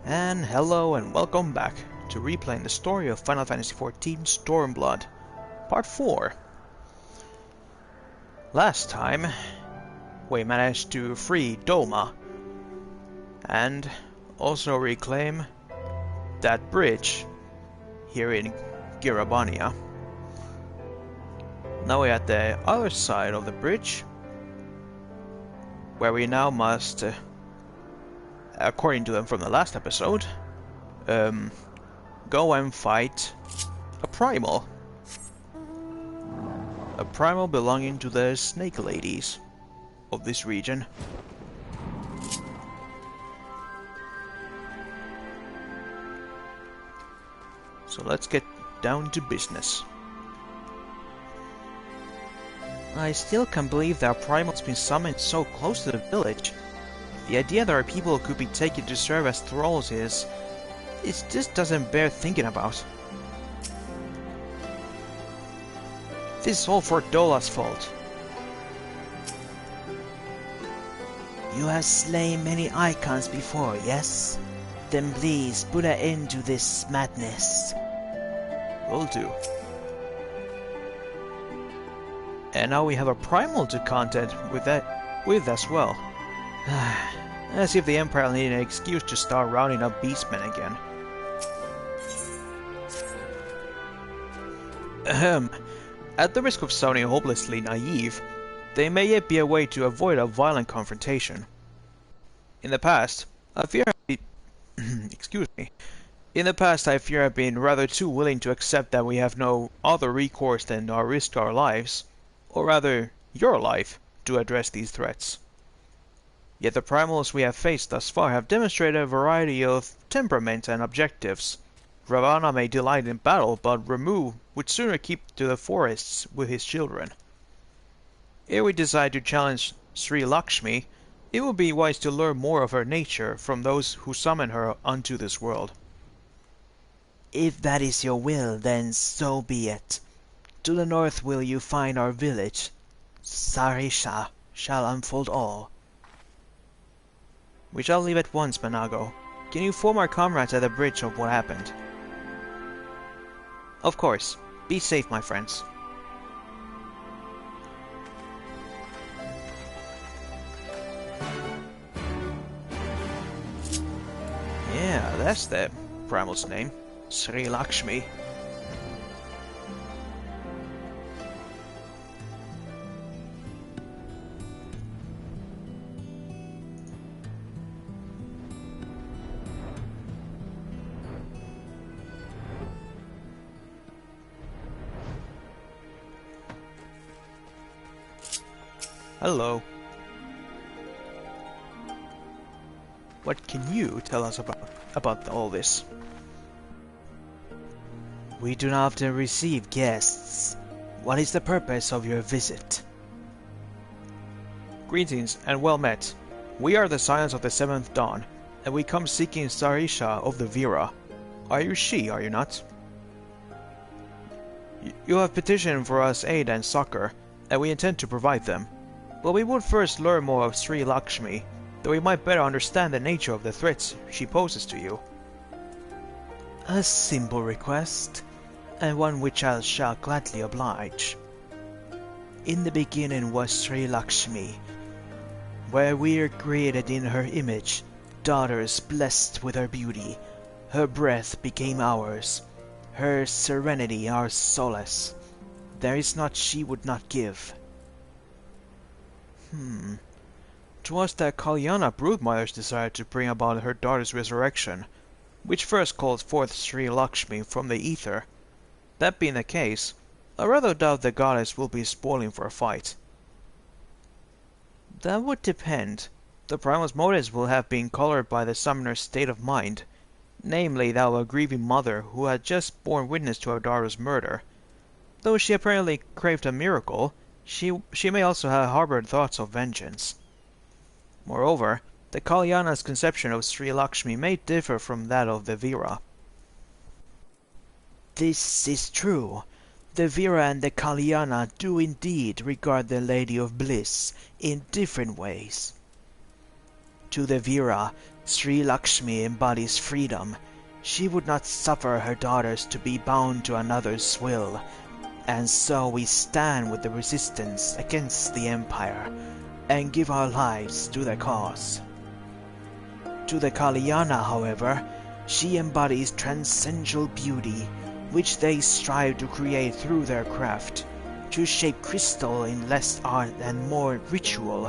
And hello and welcome back to replaying the story of Final Fantasy XIV Stormblood, Part 4. Last time, we managed to free Doma, and also reclaim that bridge here in Girabania. Now we're at the other side of the bridge, where we now must, according to them from the last episode, go and fight a primal. A primal belonging to the snake ladies of this region. So let's get down to business. I still can't believe that a primal's been summoned so close to the village. The idea that our people could be taken to serve as thralls it just doesn't bear thinking about. This is all for Dola's fault. You have slain many icons before, yes? Then please put an end to this madness. Will do. And now we have a primal to contend with as well. As if the Empire needed an excuse to start rounding up beastmen again. At the risk of sounding hopelessly naive, there may yet be a way to avoid a violent confrontation. In the past, I fear excuse me. In the past, I fear I've been rather too willing to accept that we have no other recourse than to risk our lives, or rather, your life, to address these threats. Yet the primals we have faced thus far have demonstrated a variety of temperament and objectives. Ravana may delight in battle, but Ramu would sooner keep to the forests with his children. Ere we decide to challenge Sri Lakshmi, it would be wise to learn more of her nature from those who summon her unto this world. If that is your will, then so be it. To the north will you find our village. Sarisha shall unfold all. We shall leave at once, Manago. Can you inform our comrades at the bridge of what happened? Of course. Be safe, my friends. Yeah, that's the primal's name. Sri Lakshmi. Hello. What can you tell us about all this? We do not often receive guests. What is the purpose of your visit? Greetings and well met. We are the Scions of the Seventh Dawn, and we come seeking Sarisha of the Vira. Are you she, are you not? You have petitioned for us aid and succor, and we intend to provide them. But we would first learn more of Sri Lakshmi, that we might better understand the nature of the threats she poses to you. A simple request, and one which I shall gladly oblige. In the beginning was Sri Lakshmi, where we are created in her image, daughters blessed with her beauty. Her breath became ours, her serenity our solace. There is naught she would not give. 'Twas the Kalyana broodmother's desire to bring about her daughter's resurrection, which first called forth Sri Lakshmi from the ether. That being the case, I rather doubt the goddess will be spoiling for a fight. That would depend. The primal's motives will have been colored by the summoner's state of mind, namely that of a grieving mother who had just borne witness to her daughter's murder. Though she apparently craved a miracle, she may also have harbored thoughts of vengeance. Moreover, the Kalyana's conception of Sri Lakshmi may differ from that of the Vira. This is true. The Vira and the Kalyana do indeed regard the Lady of Bliss in different ways. To the Vira, Sri Lakshmi embodies freedom. She would not suffer her daughters to be bound to another's will, and so we stand with the resistance against the Empire and give our lives to the cause. To the Kalyana, however, she embodies transcendental beauty, which they strive to create through their craft, to shape crystal in less art and more ritual,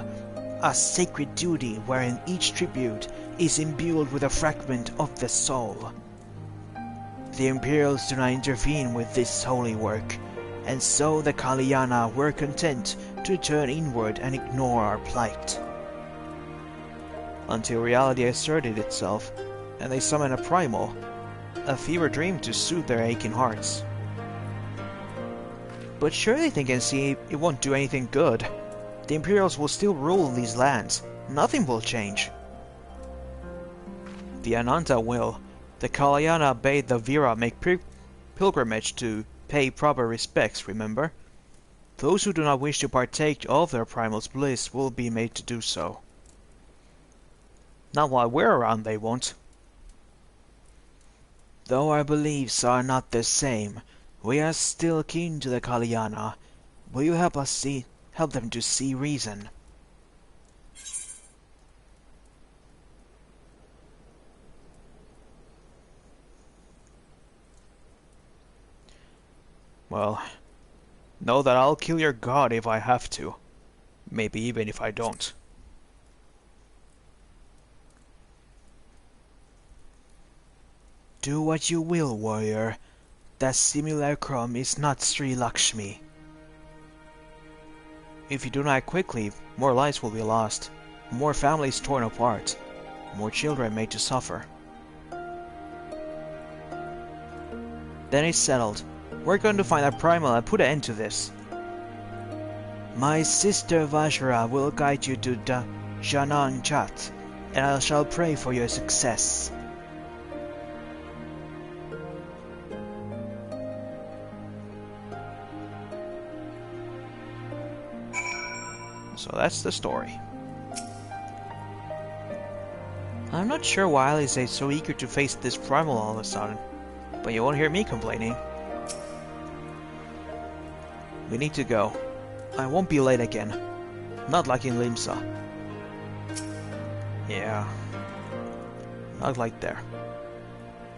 a sacred duty wherein each tribute is imbued with a fragment of the soul. The Imperials do not intervene with this holy work, and so the Kalyana were content to turn inward and ignore our plight. Until reality asserted itself, and they summoned a primal, a fever dream to soothe their aching hearts. But surely they can see it won't do anything good. The Imperials will still rule these lands. Nothing will change. The Ananta will. The Kalyana bade the Vira make pilgrimage to pay proper respects, remember? Those who do not wish to partake of their primal's bliss will be made to do so. Not while we're around, they won't. Though our beliefs are not the same, we are still kin to the Kalyana. Will you help them to see reason? Well, know that I'll kill your god if I have to. Maybe even if I don't. Do what you will, warrior. That simulacrum is not Sri Lakshmi. If you do not act quickly, more lives will be lost, more families torn apart, more children made to suffer. Then it's settled. We're going to find that primal and put an end to this. My sister Vajra will guide you to the Janan Chat, and I shall pray for your success. So that's the story. I'm not sure why Alice is so eager to face this primal all of a sudden, but you won't hear me complaining. We need to go. I won't be late again. Not like in Limsa. Yeah. Not like there.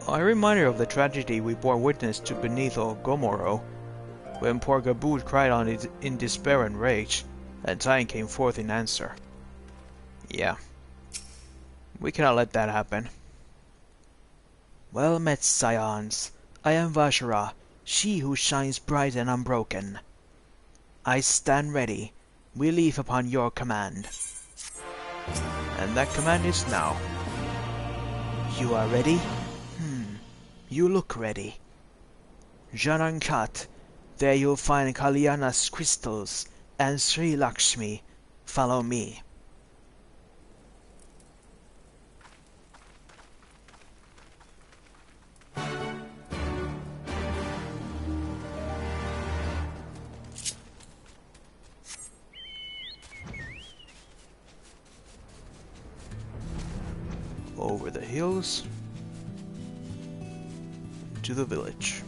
A reminder of the tragedy we bore witness to beneath Gomoro, when poor Gabud cried on it in despair and rage, and Tain came forth in answer. Yeah. We cannot let that happen. Well met, scions. I am Vajra, she who shines bright and unbroken. I stand ready. We leave upon your command. And that command is now. You are ready? You look ready. Janankat, there you'll find Kalyana's crystals, and Sri Lakshmi. Follow me. Over the hills to the village.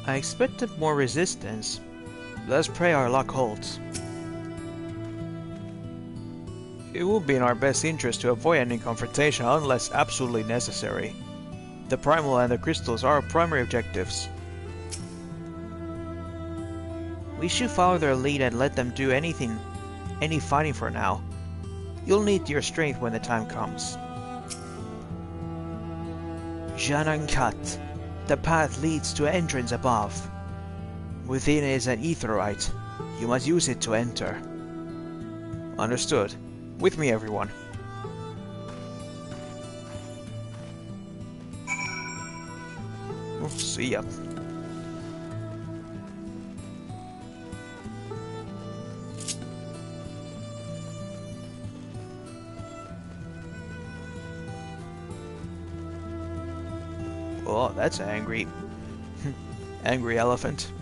I expected more resistance. Let's pray our luck holds. It will be in our best interest to avoid any confrontation unless absolutely necessary. The primal and the crystals are our primary objectives. We should follow their lead and let them do any fighting for now. You'll need your strength when the time comes. Janankat. The path leads to an entrance above. Within is an aetheryte. You must use it to enter. Understood. With me, everyone. See ya. Oh, that's angry. Angry elephant.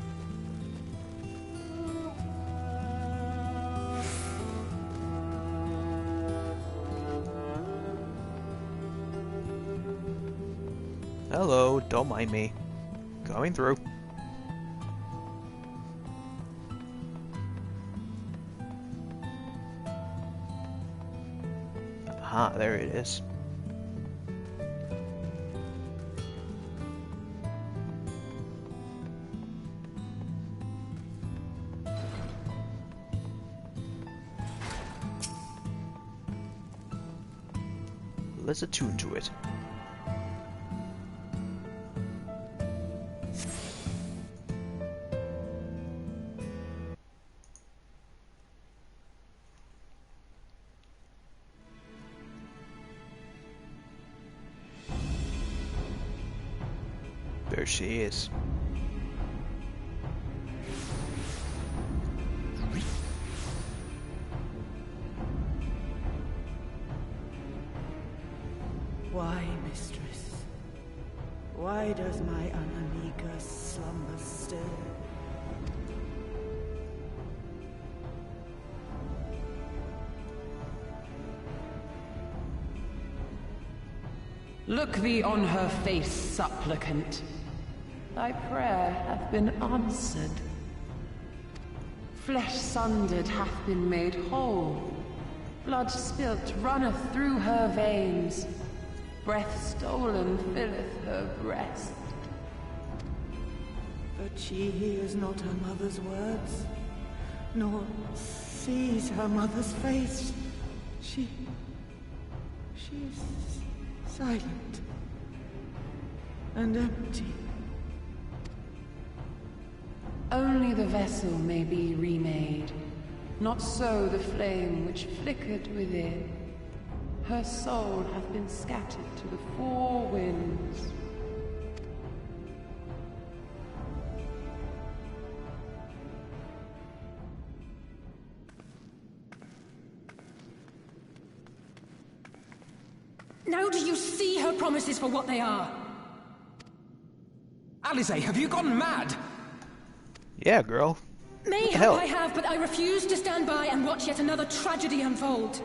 Hello, don't mind me. Coming through. Aha, there it is. Let's attune to it. There she is. Why, mistress? Why does my Anamika slumber still? Look thee on her face, supplicant. Thy prayer hath been answered. Flesh sundered hath been made whole. Blood spilt runneth through her veins. Breath stolen filleth her breast. But she hears not her mother's words, nor sees her mother's face. She's silent and empty. Only the vessel may be remade, not so the flame which flickered within. Her soul hath been scattered to the four winds. Now do you see her promises for what they are? Alisaie, have you gone mad? Yeah, girl. Mayhap I have, but I refuse to stand by and watch yet another tragedy unfold.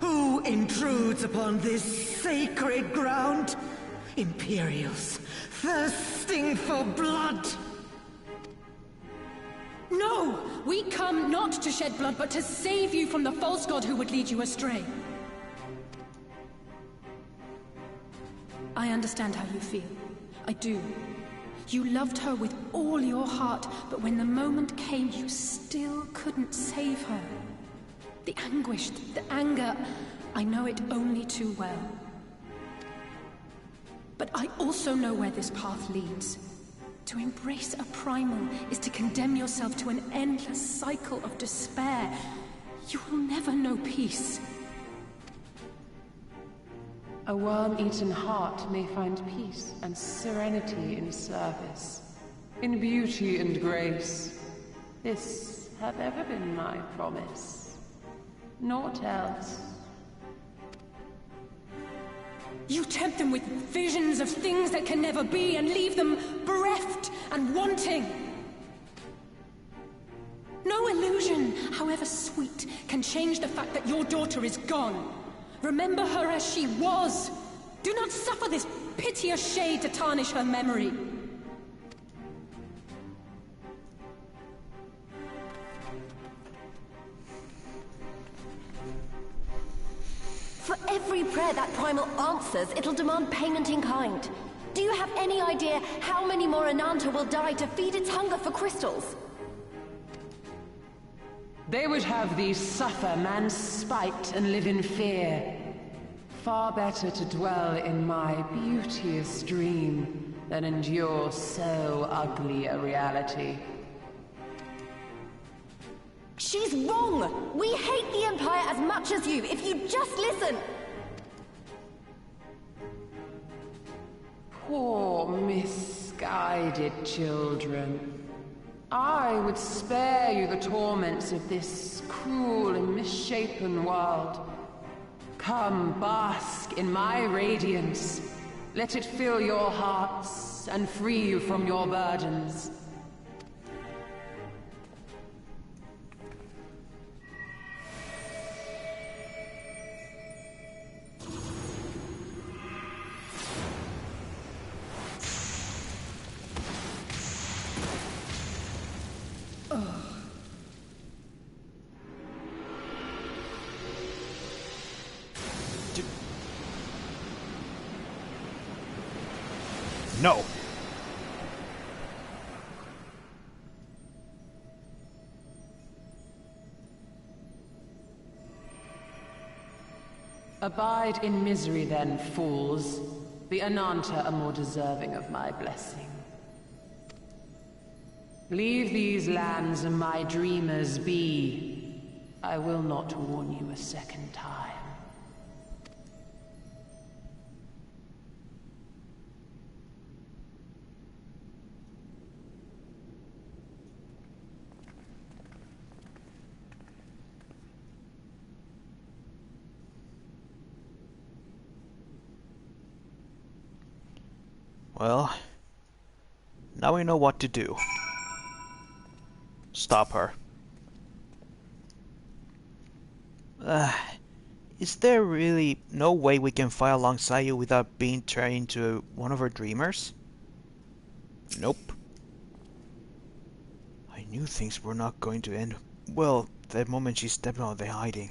Who intrudes upon this sacred ground? Imperials, thirsting for blood. No! We come not to shed blood, but to save you from the false god who would lead you astray. I understand how you feel. I do. You loved her with all your heart, but when the moment came, you still couldn't save her. The anguish, the anger, I know it only too well. But I also know where this path leads. To embrace a primal is to condemn yourself to an endless cycle of despair. You will never know peace. A worm-eaten heart may find peace and serenity in service, in beauty and grace. This hath ever been my promise. Naught else. You tempt them with visions of things that can never be and leave them bereft and wanting. No illusion, however sweet, can change the fact that your daughter is gone. Remember her as she was. Do not suffer this piteous shade to tarnish her memory. For every prayer that primal answers, it'll demand payment in kind. Do you have any idea how many more Ananta will die to feed its hunger for crystals? They would have thee suffer man's spite and live in fear. Far better to dwell in my beauteous dream than endure so ugly a reality. She's wrong! We hate the Empire as much as you, if you just listen! Poor, misguided children. I would spare you the torments of this cruel and misshapen world. Come, bask in my radiance. Let it fill your hearts and free you from your burdens. No! Abide in misery then, fools. The Ananta are more deserving of my blessing. Leave these lands and my dreamers be. I will not warn you a second time. Well, now we know what to do. Stop her. Is there really no way we can fight alongside you without being turned into one of our dreamers? Nope. I knew things were not going to end well the moment she stepped out of the hiding.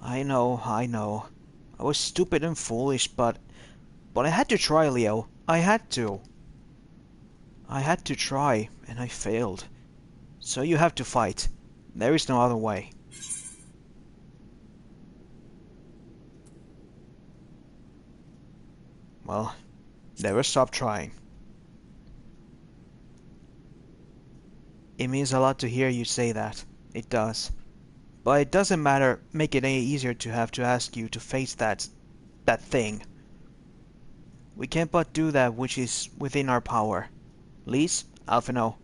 I know. I was stupid and foolish, but I had to try, Leo. I had to. I had to try, and I failed. So you have to fight. There is no other way. Well, never stop trying. It means a lot to hear you say that. It does. But it doesn't make it any easier to have to ask you to face that thing. We can't but do that which is within our power. Lise, Alphino.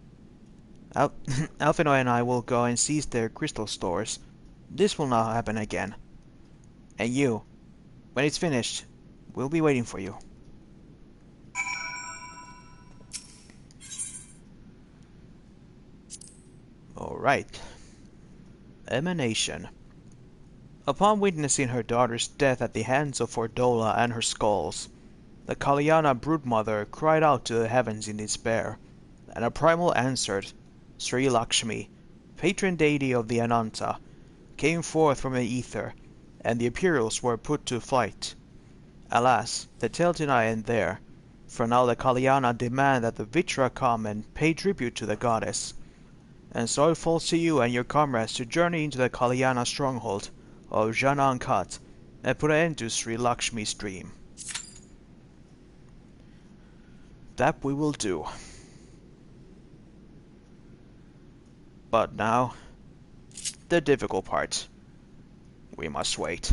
Alphino and I will go and seize their crystal stores. This will not happen again. And you, when it's finished, we'll be waiting for you. Alright. Emanation. Upon witnessing her daughter's death at the hands of Fordola and her skulls, the Kalyana broodmother cried out to the heavens in despair, and a primal answered, Sri Lakshmi, patron deity of the Ananta, came forth from the ether, and the Imperials were put to flight. Alas, the tale did not end there, for now the Kalyana demand that the Vitra come and pay tribute to the goddess. And so it falls to you and your comrades to journey into the Kalyana stronghold of Janankat and put an end to Sri Lakshmi's dream. That we will do. But now, the difficult part. We must wait.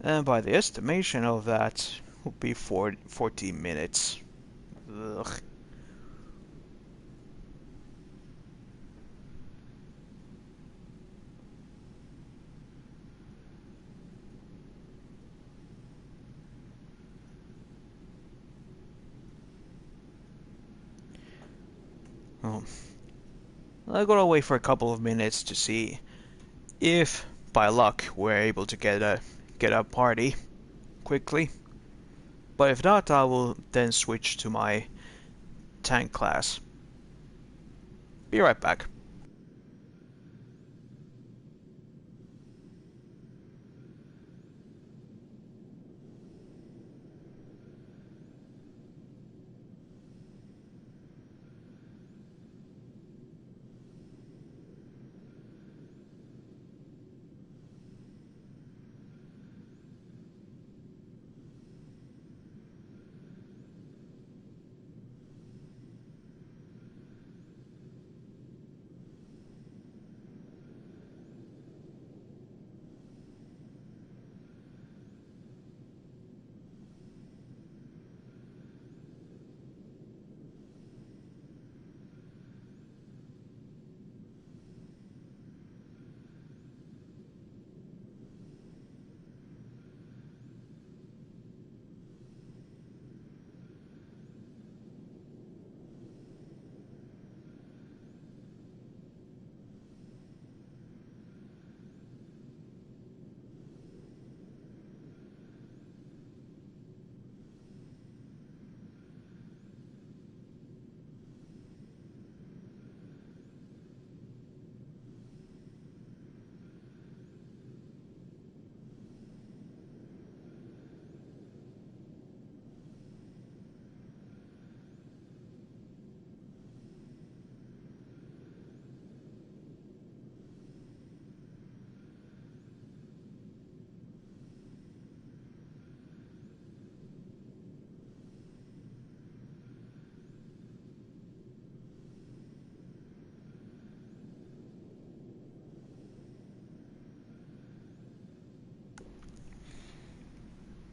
And by the estimation of that, will be 14 minutes. Ugh. Oh. I'm gonna wait for a couple of minutes to see if, by luck, we're able to get a party quickly. But if not, I will then switch to my tank class. Be right back.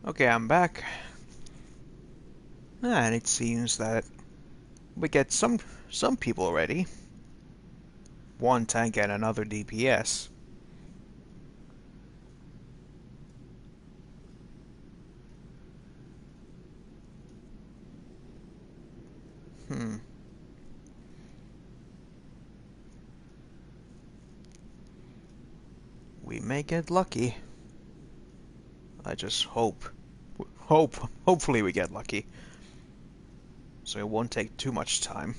Okay, I'm back. And it seems that we get some people ready. One tank and another DPS. We may get lucky. I just hopefully we get lucky. So it won't take too much time.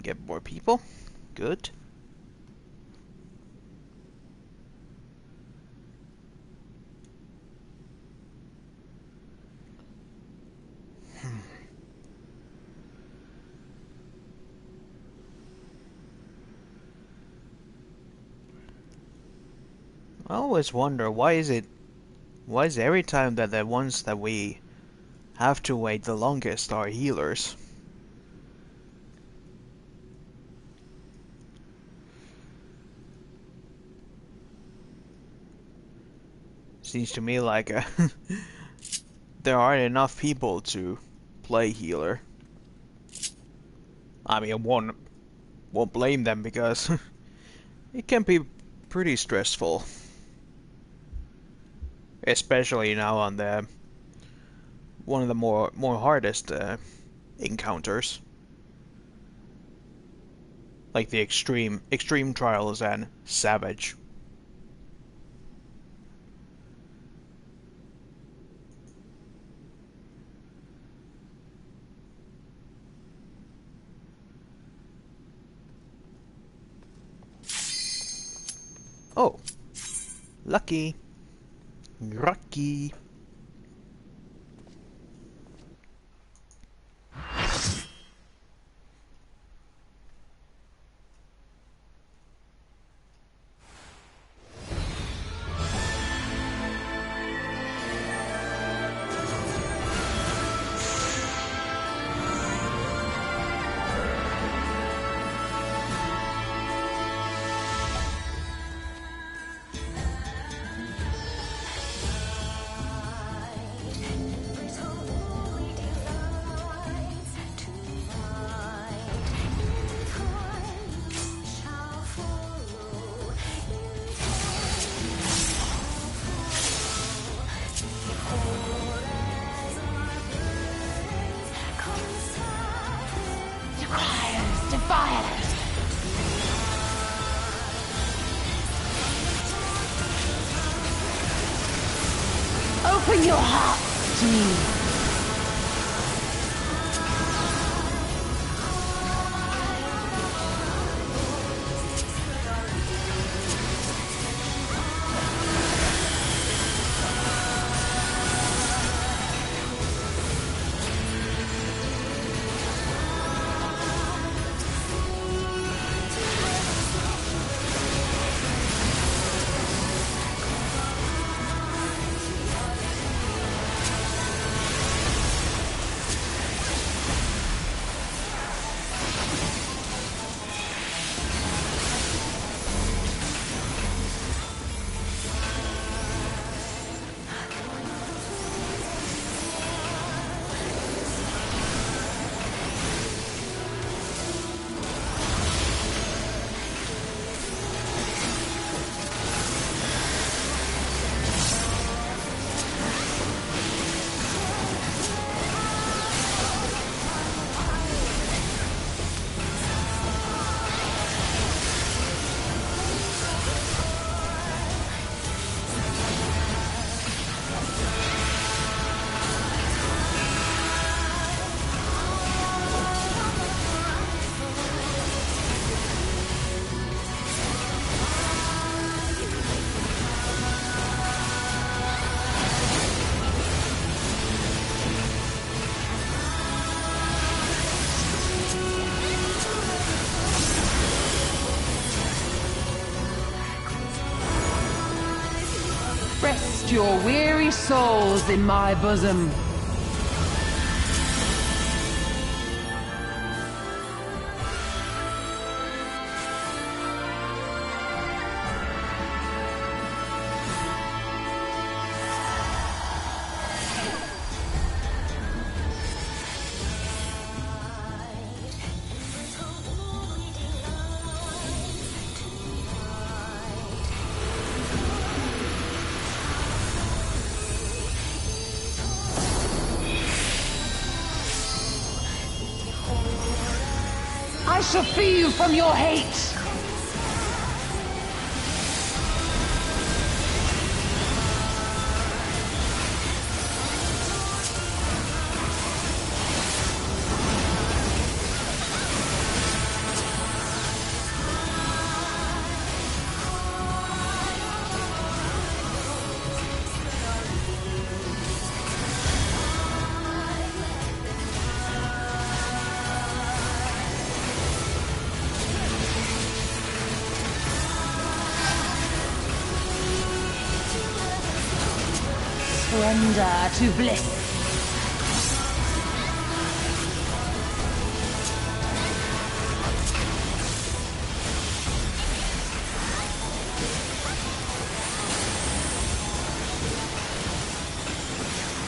Get more people. Good. I always wonder why is every time that the ones that we have to wait the longest are healers? Seems to me like there aren't enough people to play healer. I mean, I won't blame them because it can be pretty stressful, especially now on the one of the more hardest encounters, like the extreme trials and savage. Oh, lucky. Lucky. Open your heart to me. Rest your weary souls in my bosom. I shall free you from your hate! Surrender to bliss.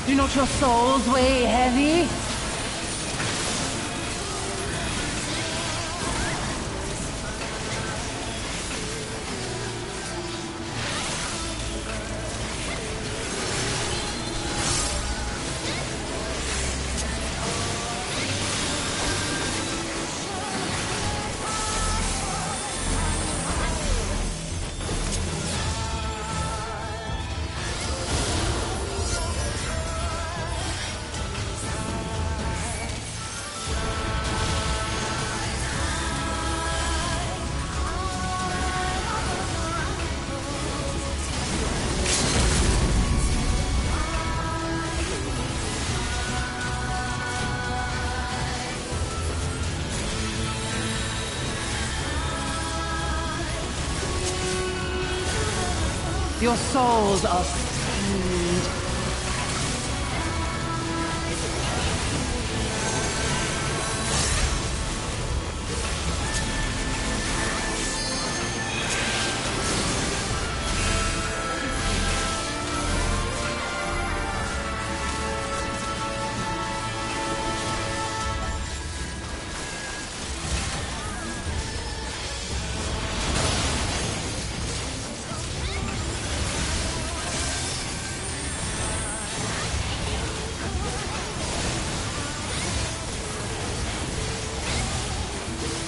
Do not your souls weigh heavy? Your souls are stained.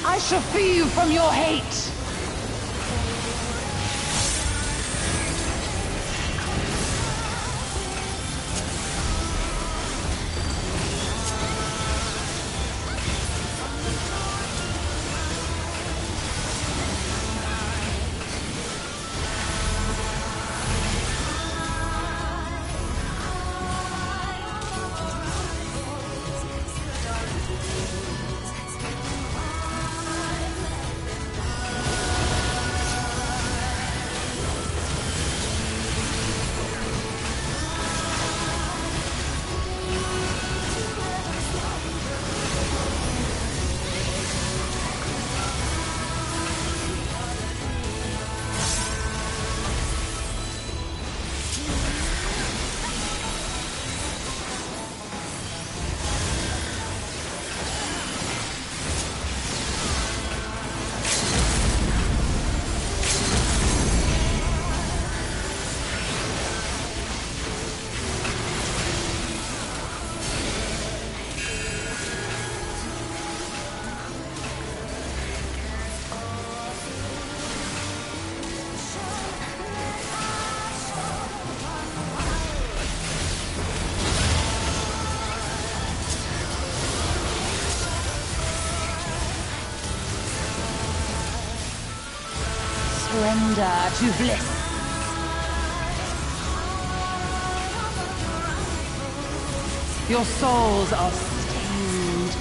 I shall free you from your hate! Surrender to bliss. Your souls are stained.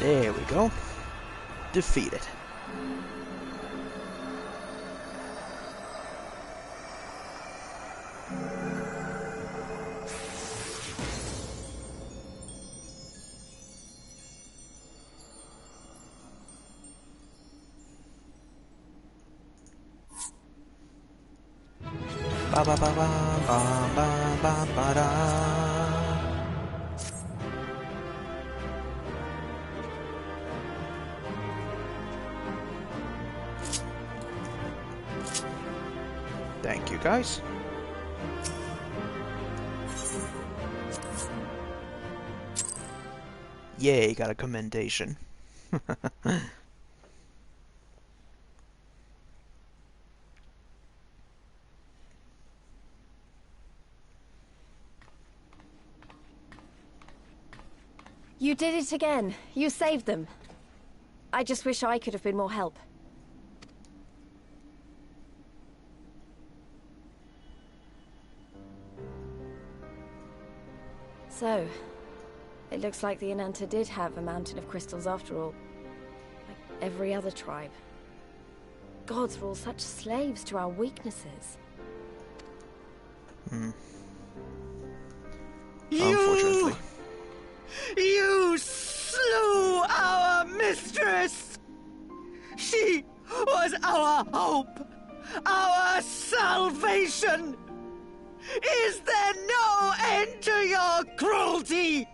There we go. Defeated. Ba ba ba ba ba ba ba ba da. Thank you, guys. Yay, got a commendation. You did it again. You saved them. I just wish I could have been more help. So, it looks like the Ananta did have a mountain of crystals after all. Like every other tribe. Gods were all such slaves to our weaknesses. Unfortunately. You slew our mistress! She was our hope! Our salvation! Is there no end to your cruelty?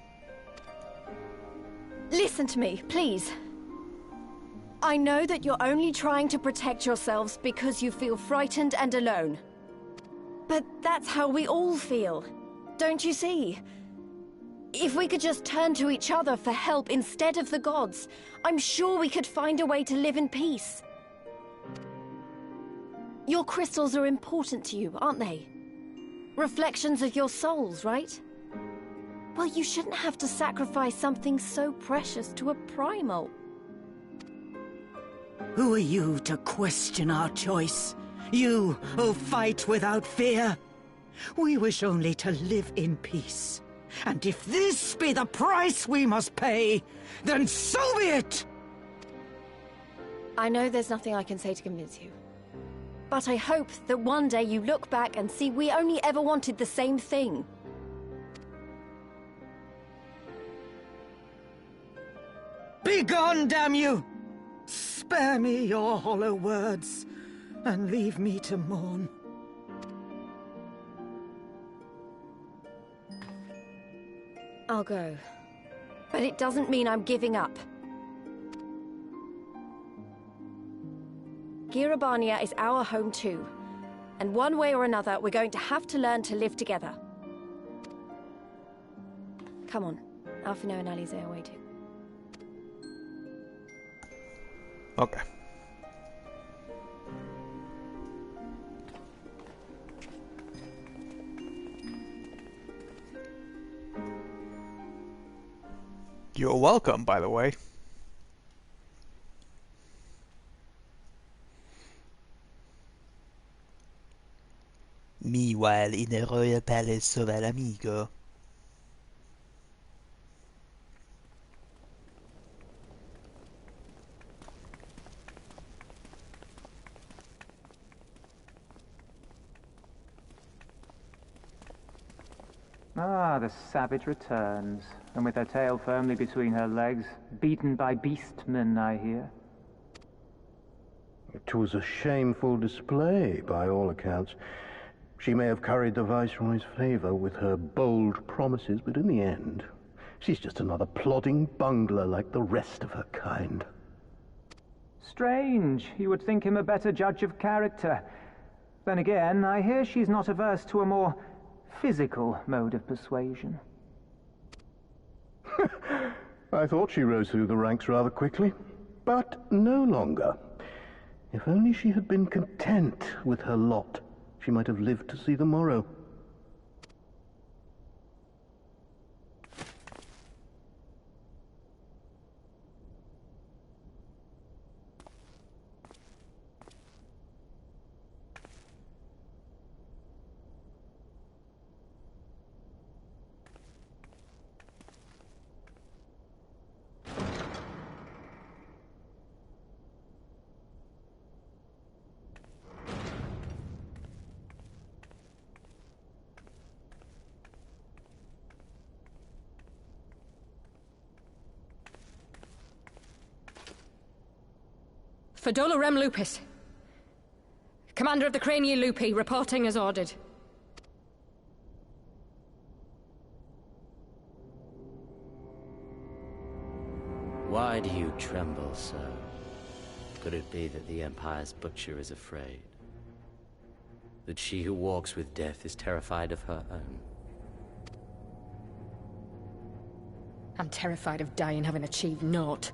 Listen to me, please. I know that you're only trying to protect yourselves because you feel frightened and alone. But that's how we all feel. Don't you see? If we could just turn to each other for help instead of the gods, I'm sure we could find a way to live in peace. Your crystals are important to you, aren't they? Reflections of your souls, right? Well, you shouldn't have to sacrifice something so precious to a primal. Who are you to question our choice? You who fight without fear? We wish only to live in peace. And if this be the price we must pay, then so be it! I know there's nothing I can say to convince you. But I hope that one day you look back and see we only ever wanted the same thing. Begone, damn you! Spare me your hollow words, and leave me to mourn. I'll go. But it doesn't mean I'm giving up. Girabania is our home too. And one way or another, we're going to have to learn to live together. Come on. Alphino and Alize are waiting. Okay. You're welcome, by the way. Meanwhile, in the royal palace of El Amigo. Ah, the savage returns, and with her tail firmly between her legs, beaten by beastmen, I hear. It was a shameful display, by all accounts. She may have curried the Viceroy's favor with her bold promises, but in the end, she's just another plodding bungler like the rest of her kind. Strange, you would think him a better judge of character. Then again, I hear she's not averse to a more physical mode of persuasion. I thought she rose through the ranks rather quickly, but no longer. If only she had been content with her lot, she might have lived to see the morrow. Fadola Rem Lupus. Commander of the Crania Lupi, reporting as ordered. Why do you tremble so? Could it be that the Empire's butcher is afraid? That she who walks with death is terrified of her own? I'm terrified of dying having achieved naught.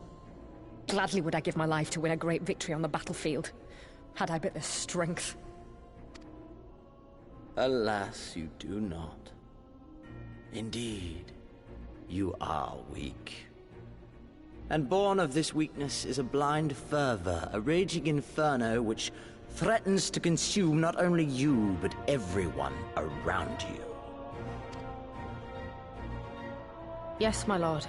Gladly would I give my life to win a great victory on the battlefield, had I but the strength. Alas, you do not. Indeed, you are weak. And born of this weakness is a blind fervor, a raging inferno which threatens to consume not only you, but everyone around you. Yes, my lord.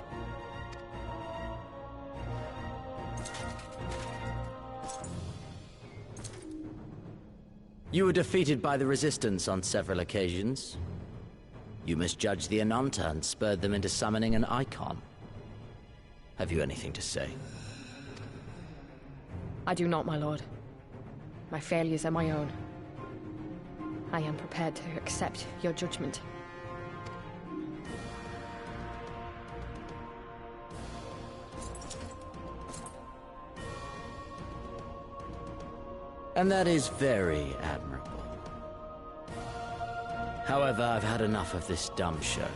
You were defeated by the Resistance on several occasions. You misjudged the Ananta and spurred them into summoning an icon. Have you anything to say? I do not, my lord. My failures are my own. I am prepared to accept your judgment. And that is very admirable. However, I've had enough of this dumb show.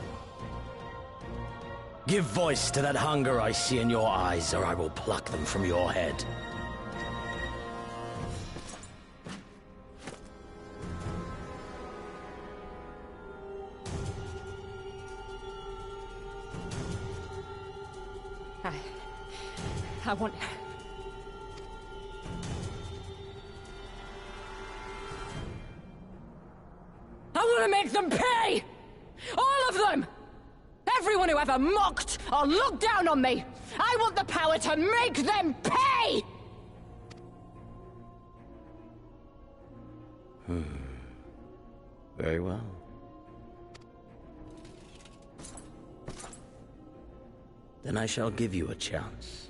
Give voice to that hunger I see in your eyes, or I will pluck them from your head. I want... I want to make them pay! All of them! Everyone who ever mocked or looked down on me! I want the power to make them pay! Very well. Then I shall give you a chance.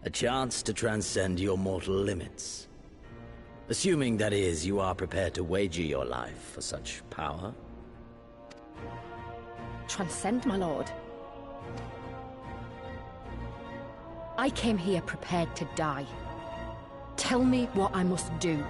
A chance to transcend your mortal limits. Assuming, that is, you are prepared to wager your life for such power. Transcend, my lord. I came here prepared to die. Tell me what I must do.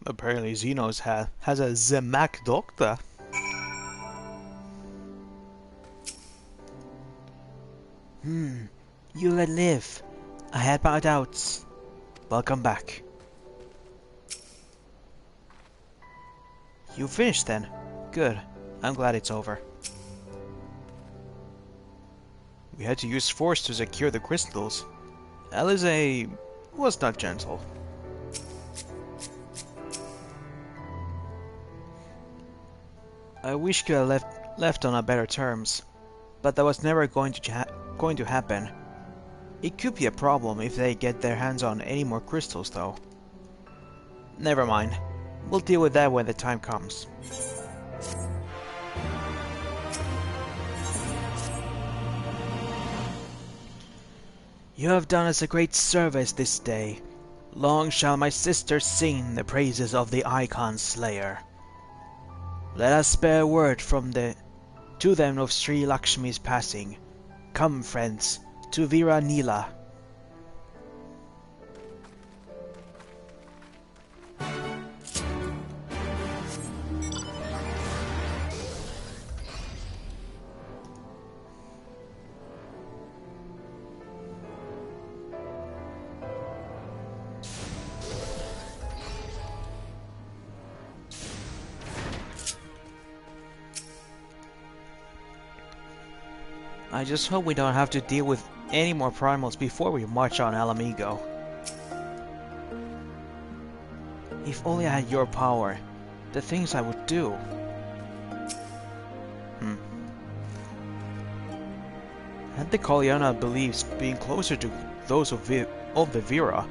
Apparently Xenos has a Zemak doctor. You let live. I had my doubts. Welcome back. You finished then? Good. I'm glad it's over. We had to use force to secure the crystals. Alize was not gentle. I wish we could have left on a better terms, but that was never going to happen. It could be a problem if they get their hands on any more crystals, though. Never mind. We'll deal with that when the time comes. You have done us a great service this day. Long shall my sisters sing the praises of the Icon Slayer. Let us bear word to them of Sri Lakshmi's passing. Come, friends, to Vira Nila. I just hope we don't have to deal with any more primals before we march on Alamigo. If only I had your power, the things I would do. Had the Kalyana beliefs been closer to those of the Vira,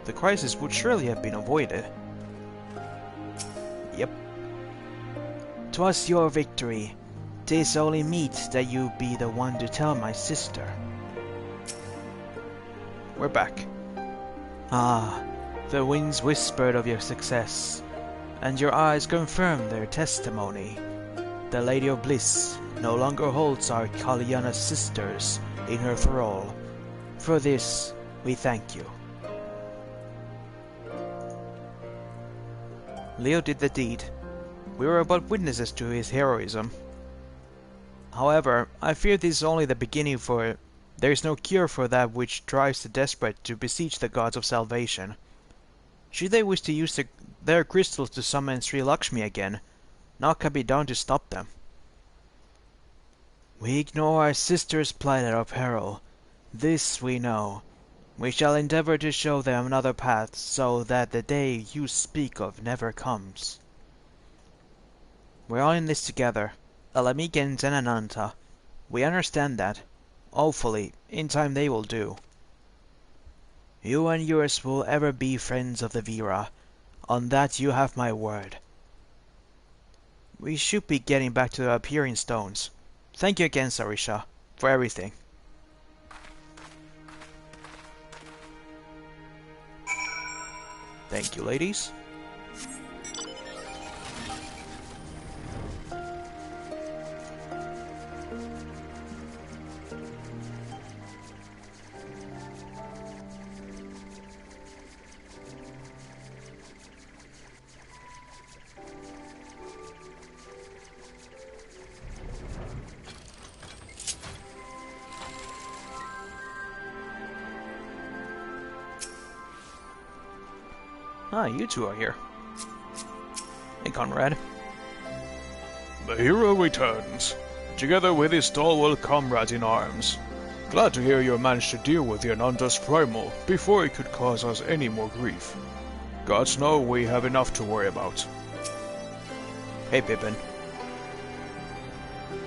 the crisis would surely have been avoided. Yep. 'Twas your victory. 'Tis only meet that you be the one to tell my sister. We're back. Ah, the winds whispered of your success, and your eyes confirmed their testimony. The Lady of Bliss no longer holds our Kalyana sisters in her thrall. For this, we thank you. Leo did the deed. We were but witnesses to his heroism. However, I fear this is only the beginning, for there is no cure for that which drives the desperate to beseech the gods of salvation. Should they wish to use their crystals to summon Sri Lakshmi again, naught can be done to stop them. We ignore our sister's plight at our peril. This we know. We shall endeavor to show them another path, so that the day you speak of never comes. We're all in this together, Alamigans and Ananta. We understand that. Hopefully, in time they will do. You and yours will ever be friends of the Vira. On that you have my word. We should be getting back to the appearing stones. Thank you again, Sarisha, for everything. Thank you, ladies. Ah, you two are here. Hey, Conrad. The hero returns, together with his stalwart comrades in arms. Glad to hear you managed to deal with the Ananta's primal before it could cause us any more grief. Gods know we have enough to worry about. Hey, Pippin.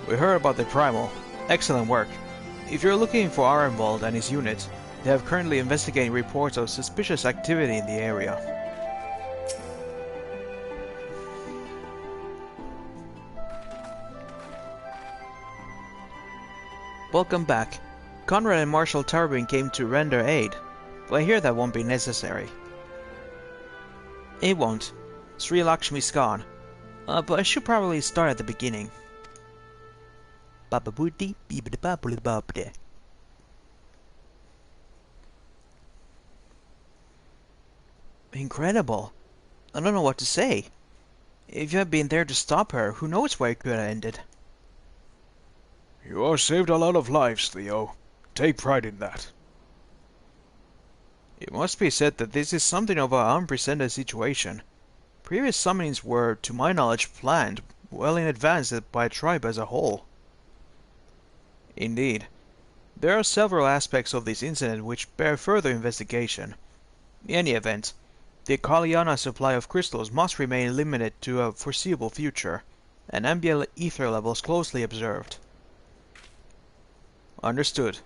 We heard about the primal. Excellent work. If you're looking for Ironbolt and his unit, they have currently investigating reports of suspicious activity in the area. Welcome back. Conrad and Marshal Tarbin came to render aid, but I hear that won't be necessary. It won't. Sri Lakshmi's gone. But I should probably start at the beginning. Incredible. I don't know what to say. If you had been there to stop her, who knows where it could have ended. You have saved a lot of lives, Theo. Take pride in that. It must be said that this is something of an unprecedented situation. Previous summonings were, to my knowledge, planned well in advance by a tribe as a whole. Indeed. There are several aspects of this incident which bear further investigation. In any event, the Kalyana supply of crystals must remain limited to a foreseeable future, and ambient ether levels closely observed. Understood.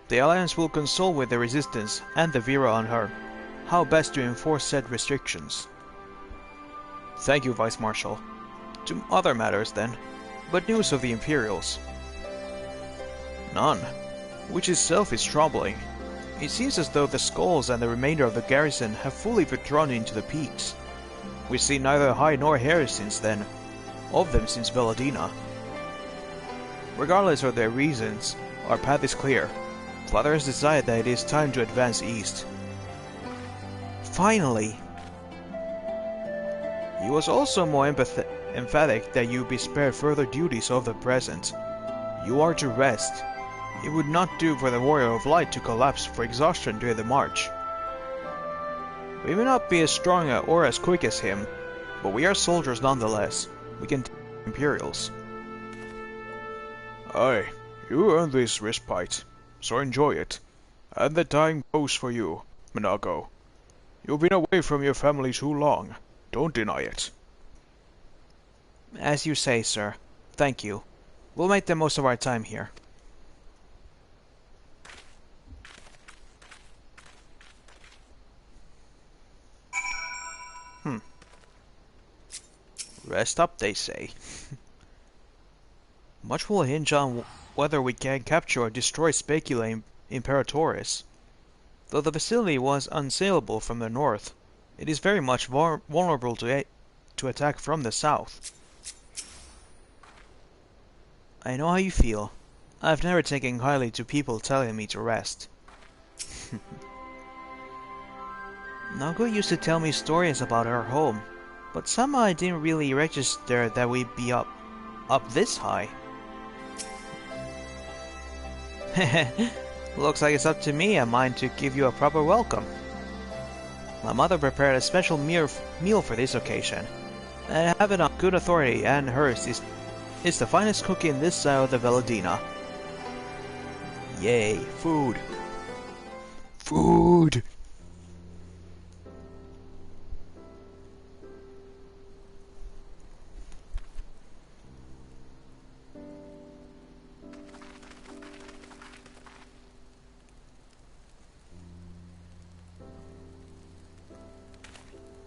The Alliance will consult with the Resistance and the Vira on her how best to enforce said restrictions. Thank you, Vice Marshal. To other matters, then. But news of the Imperials? None. Which itself is troubling. It seems as though the Skulls and the remainder of the garrison have fully withdrawn into the peaks. We've seen neither hide nor hair since then. Of them since Veladina. Regardless of their reasons, our path is clear. Father has decided that it is time to advance east. Finally! He was also more emphatic that you be spared further duties of the present. You are to rest. It would not do for the Warrior of Light to collapse for exhaustion during the march. We may not be as strong or as quick as him, but we are soldiers nonetheless. We can take Imperials. Aye, you earned this respite, so enjoy it. And the time goes for you, Minago. You've been away from your family too long. Don't deny it. As you say, sir. Thank you. We'll make the most of our time here. Rest up, they say. Much will hinge on whether we can capture or destroy Specula Imperatoris. Though the facility was unsaleable from the north, it is very much vulnerable to attack from the south. I know how you feel. I've never taken kindly to people telling me to rest. Nago used to tell me stories about her home, but somehow I didn't really register that we'd be up this high. Looks like it's up to me and mine to give you a proper welcome. My mother prepared a special meal for this occasion, and I have it on good authority, and hers is the finest cook in this side of the Veladina. Yay, food. Food!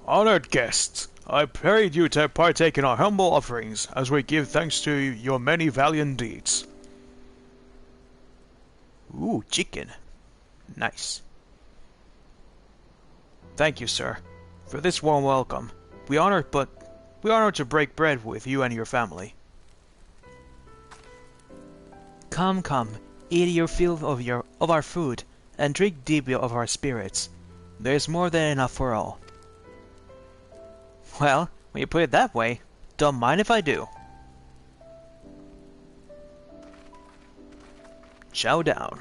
Honored guests, I pray you to partake in our humble offerings as we give thanks to your many valiant deeds. Ooh, chicken. Nice. Thank you, sir, for this warm welcome. We honored to break bread with you and your family. Come, eat your fill of our food, and drink deep of our spirits. There is more than enough for all. Well, when you put it that way, don't mind if I do. Chow down.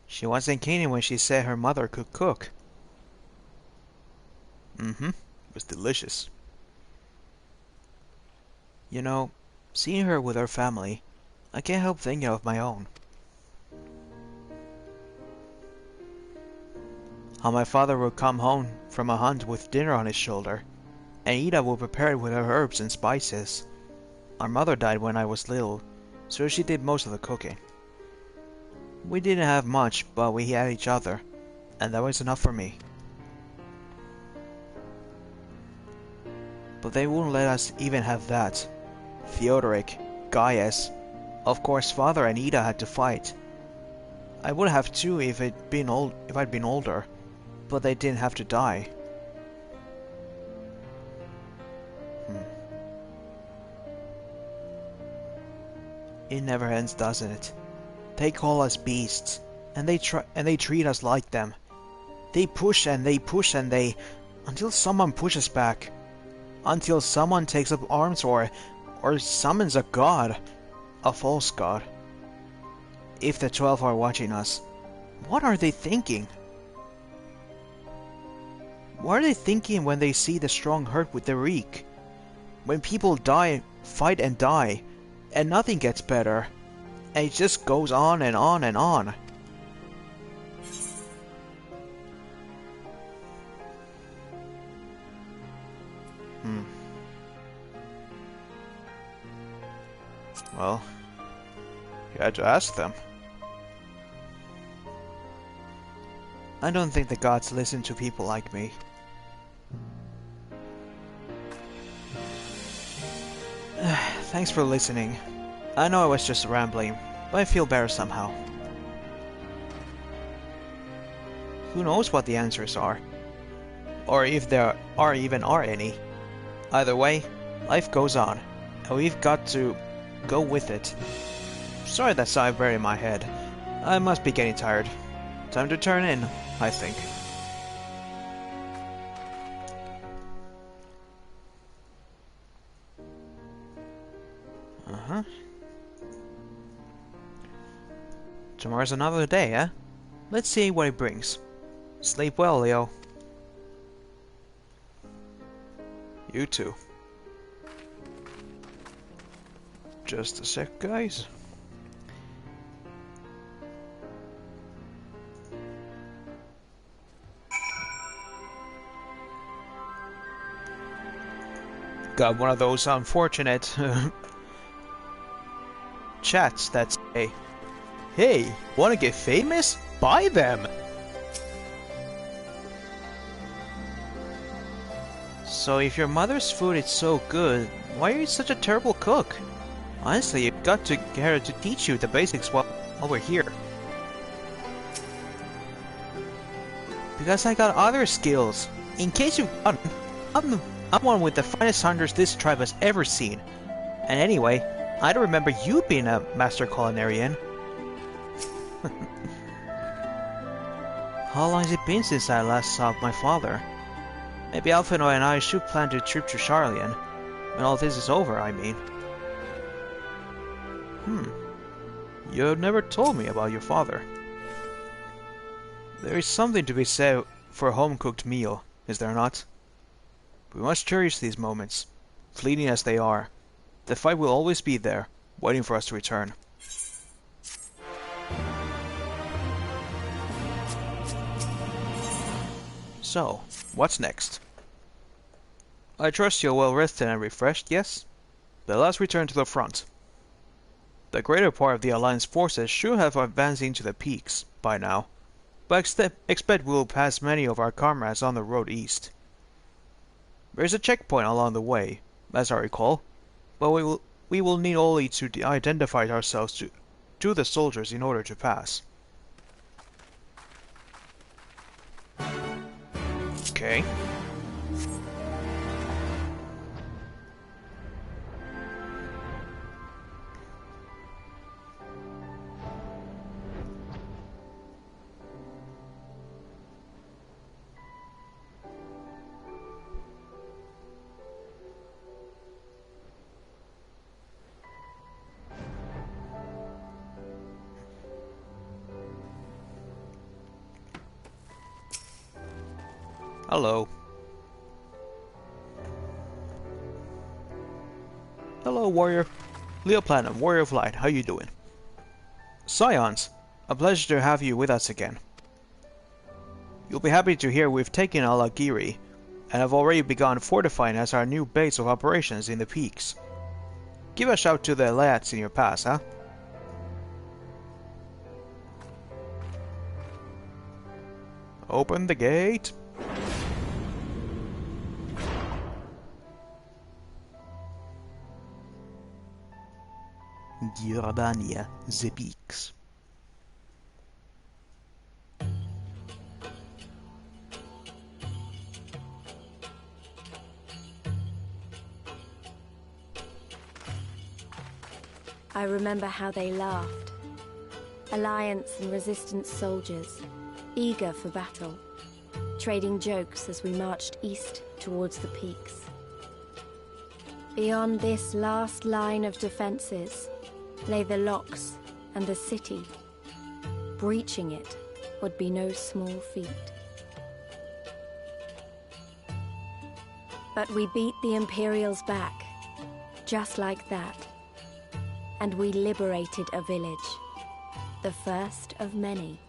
She wasn't kidding when she said her mother could cook. It was delicious. You know, seeing her with her family, I can't help thinking of my own. How my father would come home from a hunt with dinner on his shoulder, and Ida would prepare it with her herbs and spices. Our mother died when I was little, so she did most of the cooking. We didn't have much, but we had each other, and that was enough for me. But they wouldn't let us even have that. Theodoric, Gaius, of course father and Ida had to fight. I would have too if I'd been older, but they didn't have to die. It never ends, doesn't it? They call us beasts, and they treat us like them. They push and they push and they, until someone pushes back. Until someone takes up arms or summons a god. A false god. If the 12 are watching us, what are they thinking? What are they thinking when they see the strong hurt with the weak? When people fight and die, and nothing gets better, and it just goes on and on and on. Well, you had to ask them. I don't think the gods listen to people like me. Thanks for listening. I know I was just rambling, but I feel better somehow. Who knows what the answers are? Or if there are any. Either way, life goes on, and we've got to go with it. Sorry that sigh buried my head. I must be getting tired. Time to turn in, I think. Tomorrow's another day, eh? Let's see what it brings. Sleep well, Leo. You too. Just a sec, guys. Got one of those unfortunate chats that say, "Hey, wanna get famous? Buy them!" So if your mother's food is so good, why are you such a terrible cook? Honestly, you've got to get her to teach you the basics while we're here. Because I got other skills. In case you've forgotten, I'm one with the finest hunters this tribe has ever seen. And anyway, I don't remember you being a master culinarian. How long has it been since I last saw my father? Maybe Alphino and I should plan a trip to Charlian. When all this is over, I mean. You never told me about your father. There is something to be said for a home-cooked meal, is there not? We must cherish these moments, fleeting as they are. The fight will always be there, waiting for us to return. So, what's next? I trust you're well rested and refreshed, yes? Then let's return to the front. The greater part of the Alliance forces should have advanced into the peaks by now, but expect we will pass many of our comrades on the road east. There is a checkpoint along the way, as I recall, but we will need only to identify ourselves to the soldiers in order to pass. Okay. Hello. Hello, warrior. Leo Platinum, warrior of light, how you doing? Scions, a pleasure to have you with us again. You'll be happy to hear we've taken Alagiri, and have already begun fortifying as our new base of operations in the peaks. Give a shout to the lads in your pass, huh? Open the gate. Giordania, the peaks. I remember how they laughed. Alliance and Resistance soldiers, eager for battle, trading jokes as we marched east towards the peaks. Beyond this last line of defenses lay the locks and the city. Breaching it would be no small feat. But we beat the Imperials back, just like that. And we liberated a village, the first of many.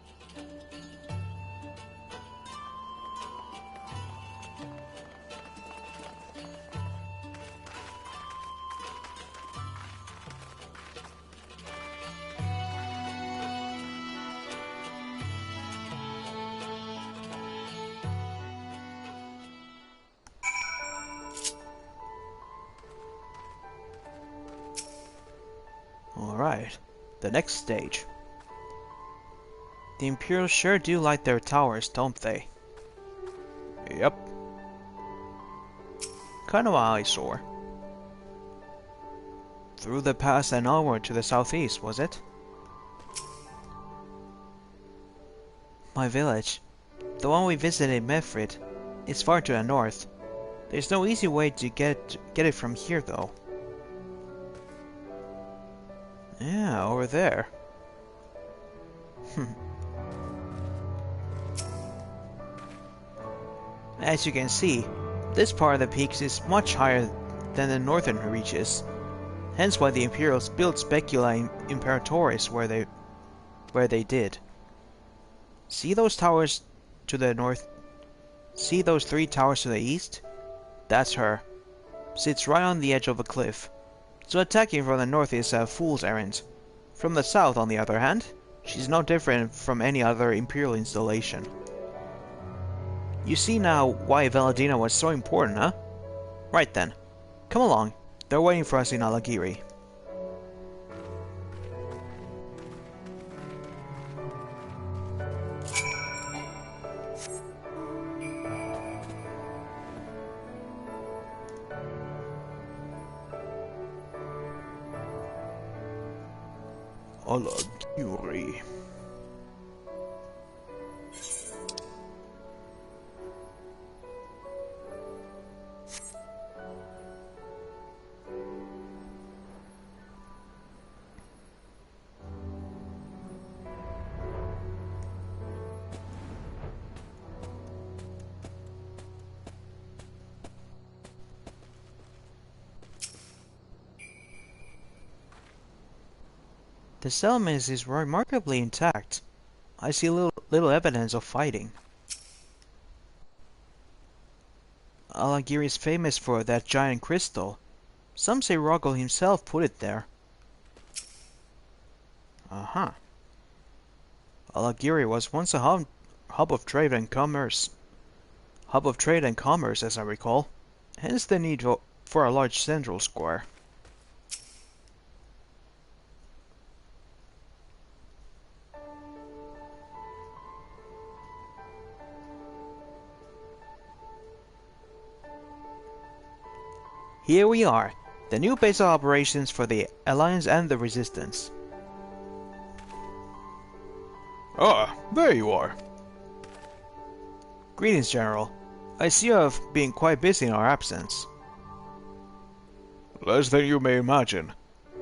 Alright, the next stage. The Imperials sure do like their towers, don't they? Yep. Kind of an eyesore. Through the pass and onward to the southeast, was it? My village, the one we visited in Mefrid, is far to the north. There's no easy way to get it from here, though. Yeah, over there. As you can see, this part of the peaks is much higher than the northern reaches, hence why the Imperials built Specula Imperatoris where they did. See those towers to the north? See those 3 towers to the east? That's her. Sits right on the edge of a cliff. So attacking from the north is a fool's errand. From the south, on the other hand, she's no different from any other Imperial installation. You see now why Valadina was so important, huh? Right then. Come along. They're waiting for us in Alagiri. Alagiri. The settlement is remarkably intact. I see little evidence of fighting. Alagiri is famous for that giant crystal. Some say Rogel himself put it there. Aha. Alagiri was once a hub of trade and commerce. As I recall. Hence the need for a large central square. Here we are, the new base of operations for the Alliance and the Resistance. Ah, there you are. Greetings, General. I see you have been quite busy in our absence. Less than you may imagine.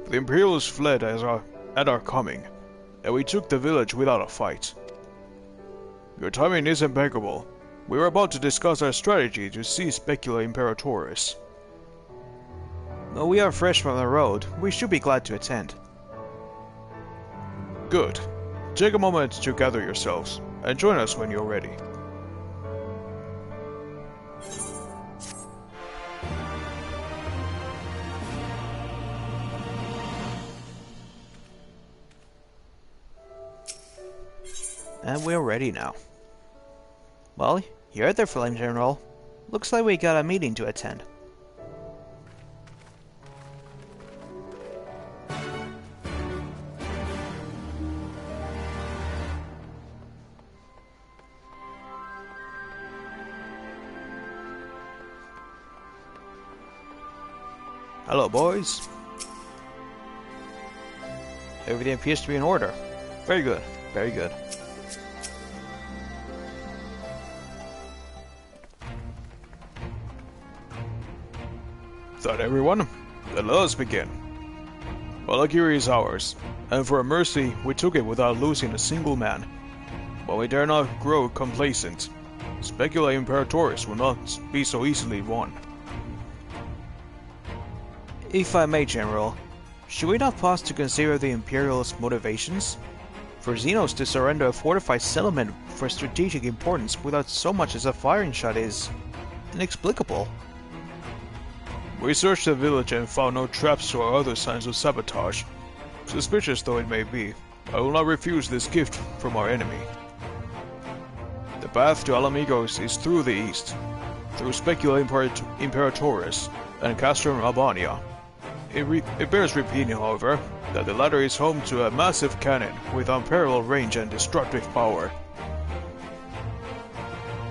The Imperials fled at our coming, and we took the village without a fight. Your timing is impeccable. We were about to discuss our strategy to seize Specula Imperatoris. Though we are fresh from the road, we should be glad to attend. Good. Take a moment to gather yourselves, and join us when you're ready. And we're ready now. Well, you're there, Flame General. Looks like we got a meeting to attend. Hello, boys. Everything appears to be in order. Very good, very good. That everyone? Then let us begin. Alagiri is ours, and for a mercy we took it without losing a single man. But we dare not grow complacent. Specula Imperatoris will not be so easily won. If I may, General, should we not pause to consider the Imperials' motivations? For Xenos to surrender a fortified settlement for strategic importance without so much as a firing shot is inexplicable. We searched the village and found no traps or other signs of sabotage. Suspicious though it may be, I will not refuse this gift from our enemy. The path to Alamigos is through the east, through Specula Imperatoris and Castrum Albania. It bears repeating, however, that the latter is home to a massive cannon with unparalleled range and destructive power.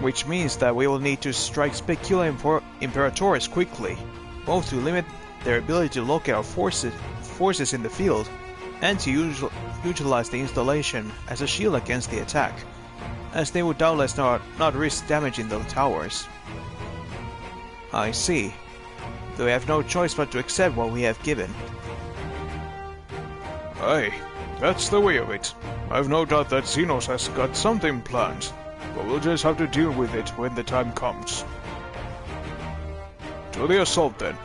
Which means that we will need to strike Specula Imperatoris quickly, both to limit their ability to locate our forces in the field, and to utilize the installation as a shield against the attack, as they would doubtless not risk damaging the towers. I see. Though we have no choice but to accept what we have given. Aye, that's the way of it. I've no doubt that Xenos has got something planned, but we'll just have to deal with it when the time comes. To the assault then.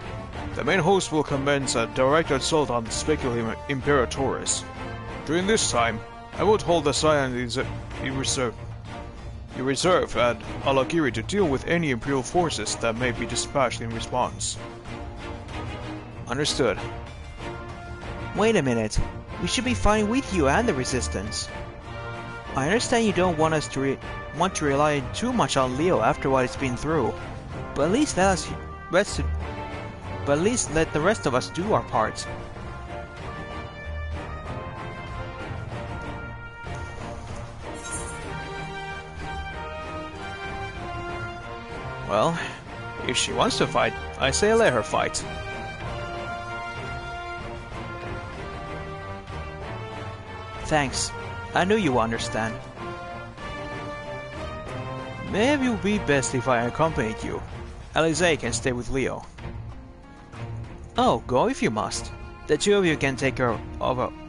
The main host will commence a direct assault on the Speculum Imperatoris. During this time, I will hold the Scion in reserve at Alagiri to deal with any Imperial forces that may be dispatched in response. Understood. Wait a minute. We should be fighting with you and the Resistance. I understand you don't want us to rely too much on Leo after what he's been through, but at least let the rest of us do our part. Well, if she wants to fight, I say let her fight. Thanks. I knew you understand. Maybe it would be best if I accompanied you. Alize can stay with Leo. Oh, go if you must. The two of you can take care of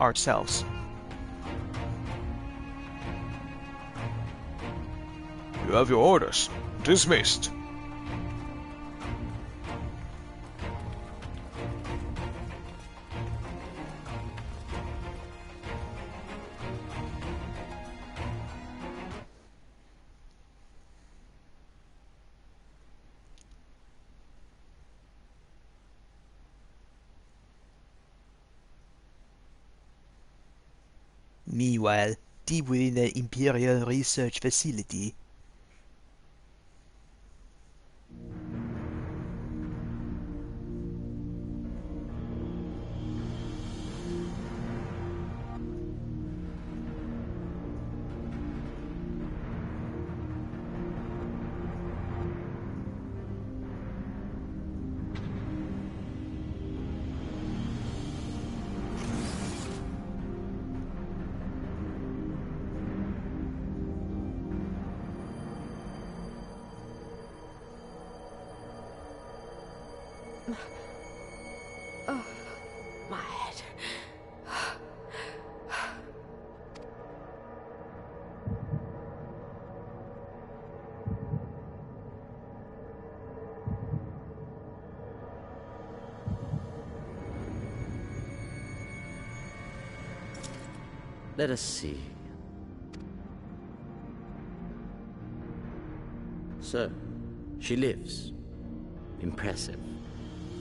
ourselves. You have your orders. Dismissed. Meanwhile, deep within the Imperial Research Facility. Oh, my head. Let us see. So, she lives. Impressive.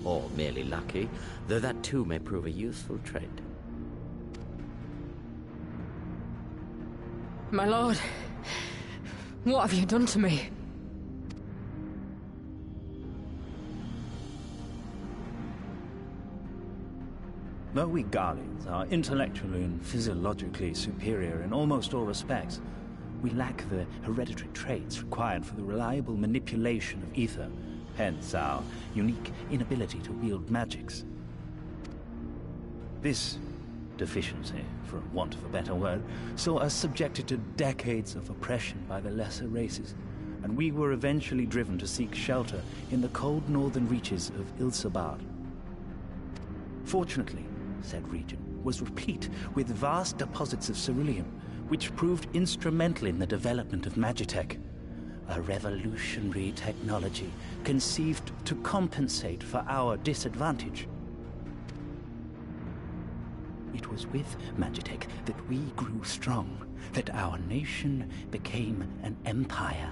Or merely lucky, though that too may prove a useful trait. My lord, what have you done to me? Though we Garleans are intellectually and physiologically superior in almost all respects, we lack the hereditary traits required for the reliable manipulation of ether, hence our unique inability to wield magics. This deficiency, for want of a better word, saw us subjected to decades of oppression by the lesser races, and we were eventually driven to seek shelter in the cold northern reaches of Ilsabard. Fortunately, said region was replete with vast deposits of ceruleum, which proved instrumental in the development of Magitech, a revolutionary technology conceived to compensate for our disadvantage. It was with Magitech that we grew strong, that our nation became an empire.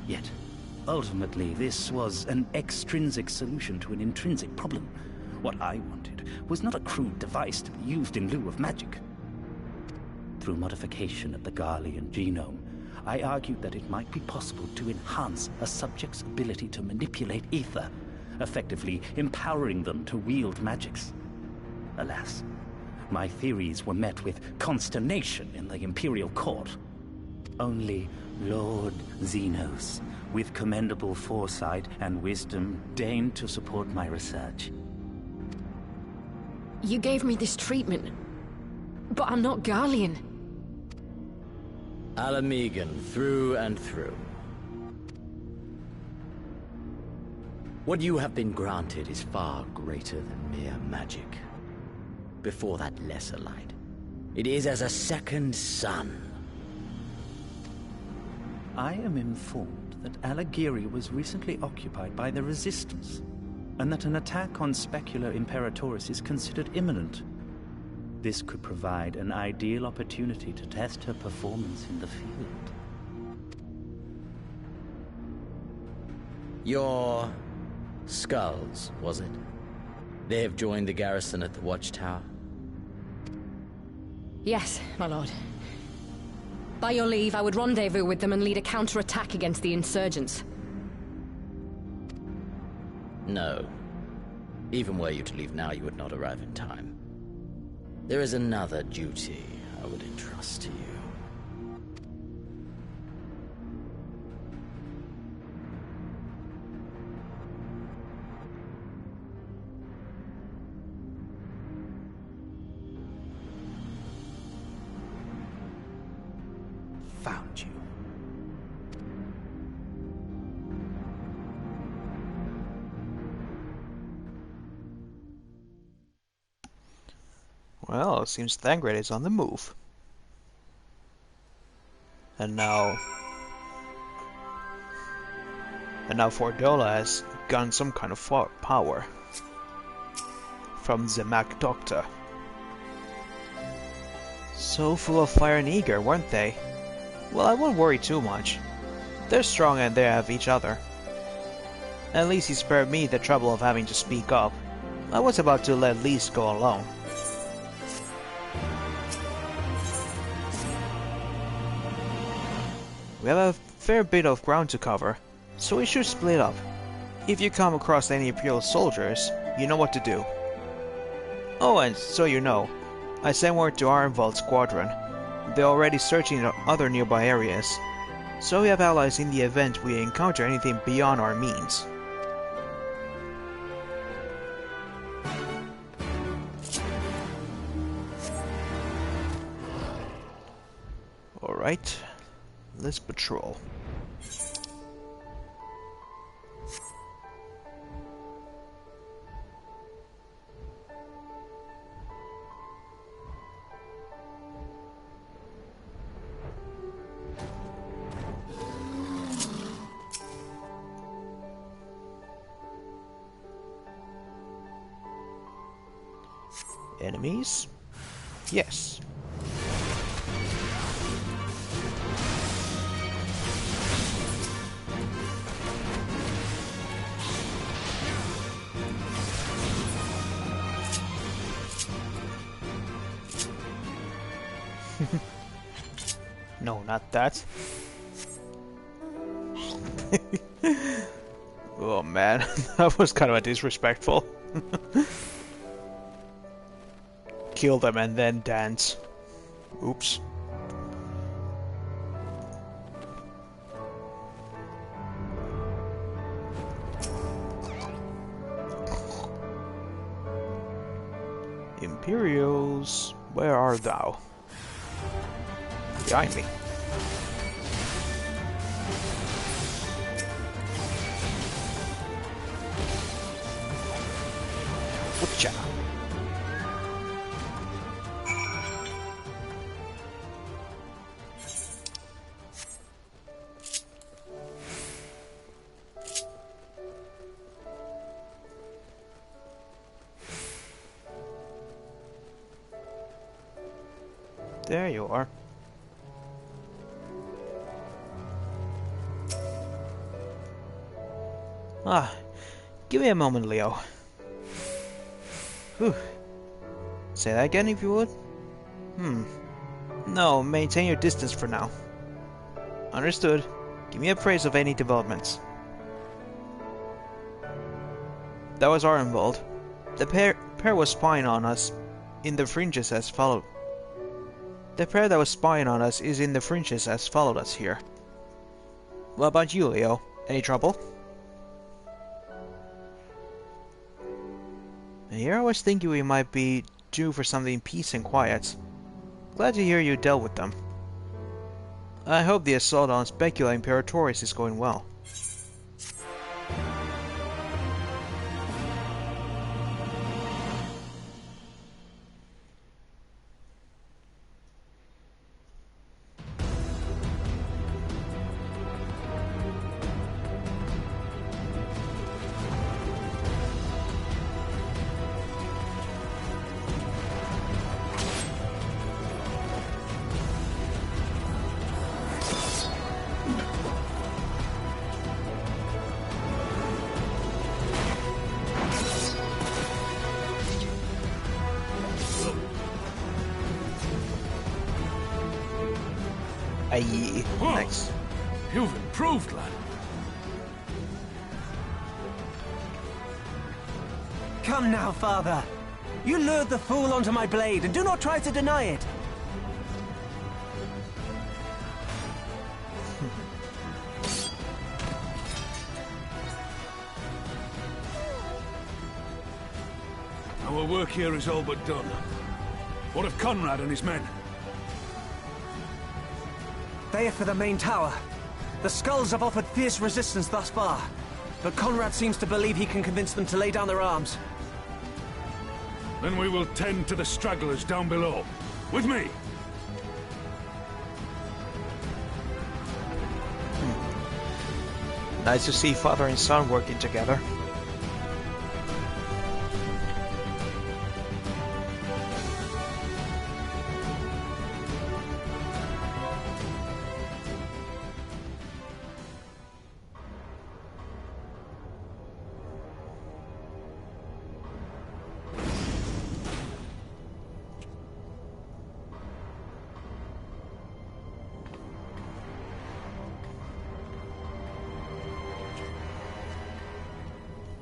Yet, ultimately, this was an extrinsic solution to an intrinsic problem. What I wanted was not a crude device to be used in lieu of magic. Through modification of the Garlean genome, I argued that it might be possible to enhance a subject's ability to manipulate ether, effectively empowering them to wield magics. Alas, my theories were met with consternation in the Imperial Court. Only Lord Xenos, with commendable foresight and wisdom, deigned to support my research. You gave me this treatment, but I'm not Garlean. Alamegan, through and through. What you have been granted is far greater than mere magic. Before that lesser light, it is as a second sun. I am informed that Alagiri was recently occupied by the Resistance, and that an attack on Specular Imperatoris is considered imminent. This could provide an ideal opportunity to test her performance in the field. Your skulls, was it? They have joined the garrison at the watchtower? Yes, my lord. By your leave, I would rendezvous with them and lead a counterattack against the insurgents. No. Even were you to leave now, you would not arrive in time. There is another duty I would entrust to you. Found you. Well, it seems Thangred is on the move. And now Fordola has gotten some kind of power from the Mac Doctor. So full of fire and eager, weren't they? Well, I won't worry too much. They're strong and they have each other. At least he spared me the trouble of having to speak up. I was about to let Lise go alone. We have a fair bit of ground to cover, so we should split up. If you come across any Imperial soldiers, you know what to do. Oh, and so you know, I sent word to Arnvald's squadron. They're already searching other nearby areas, so we have allies in the event we encounter anything beyond our means. Alright, let's patrol. Enemies? Yes. No, not that. Oh man, that was kind of a disrespectful. Kill them and then dance. Oops. Imperials, where art thou? Behind me. Whatcha? There you are. Give me a moment, Leo. Whew. Say that again, if you would? No, maintain your distance for now. Understood. Give me a praise of any developments. That was Arnvald. The pair was spying on us in the fringes as followed. The pair that was spying on us is in the fringes as followed us here. What about you, Leo? Any trouble? And here I was thinking we might be due for something peace and quiet. Glad to hear you dealt with them. I hope the assault on Specula Imperatoris is going well. Aye. Next. You've improved, lad. Come now, father. You lured the fool onto my blade, and do not try to deny it. Our work here is all but done. What of Conrad and his men? They are for the main tower. The skulls have offered fierce resistance thus far, but Conrad seems to believe he can convince them to lay down their arms. Then we will tend to the stragglers down below. With me! Nice to see father and son working together.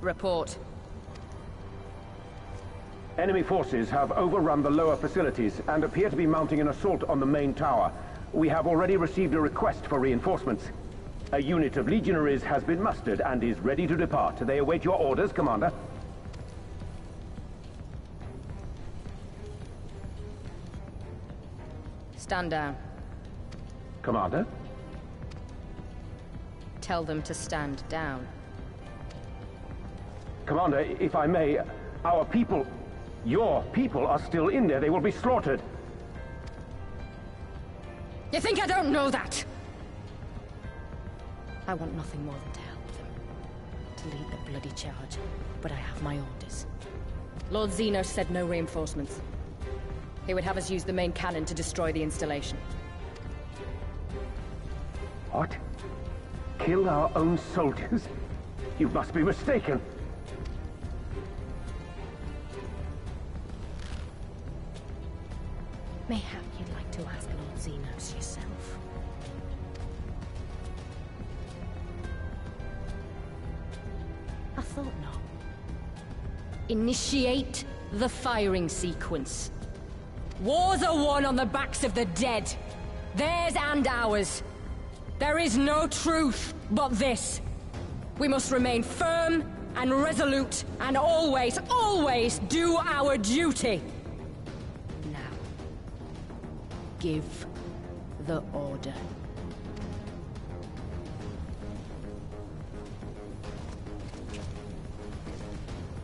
Report. Enemy forces have overrun the lower facilities and appear to be mounting an assault on the main tower. We have already received a request for reinforcements. A unit of legionaries has been mustered and is ready to depart. They await your orders, Commander. Stand down. Commander? Tell them to stand down. Commander, if I may, our people, your people are still in there. They will be slaughtered. You think I don't know that? I want nothing more than to help them. To lead the bloody charge. But I have my orders. Lord Xenos said no reinforcements. He would have us use the main cannon to destroy the installation. What? Kill our own soldiers? You must be mistaken. Mayhap you'd like to ask Lord Xenos yourself. I thought not. Initiate the firing sequence. Wars are won on the backs of the dead. Theirs and ours. There is no truth but this. We must remain firm and resolute and always, always do our duty. Give the order.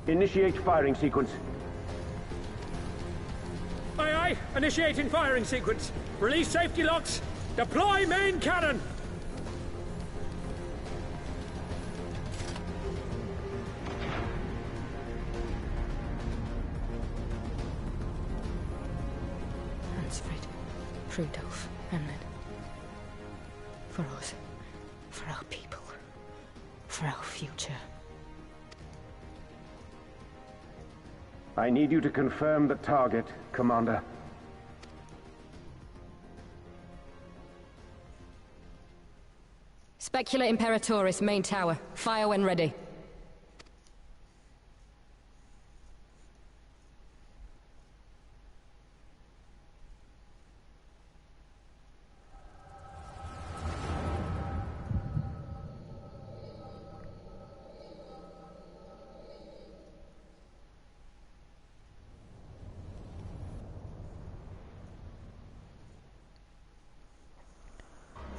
Initiate firing sequence. Aye, aye. Initiating firing sequence. Release safety locks. Deploy main cannon. Rudolph, Hamlet. For us. For our people. For our future. I need you to confirm the target, Commander. Specula Imperatoris, main tower. Fire when ready.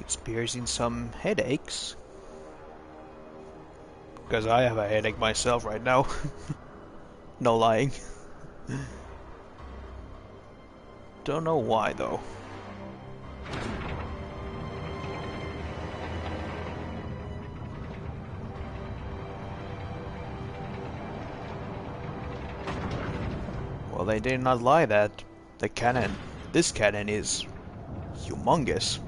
Experiencing some headaches. Because I have a headache myself right now. No lying. Don't know why though. Well, they did not lie that the cannon, this cannon is humongous.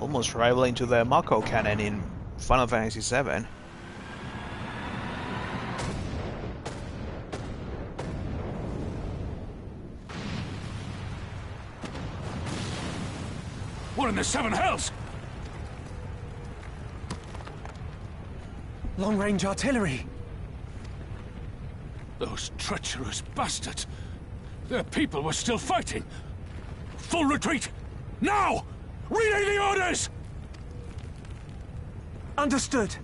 Almost rivaling to the Mako cannon in Final Fantasy VII. What in the seven hells? Long-range artillery. Those treacherous bastards. Their people were still fighting. Full retreat! Now! Relay the orders! Understood.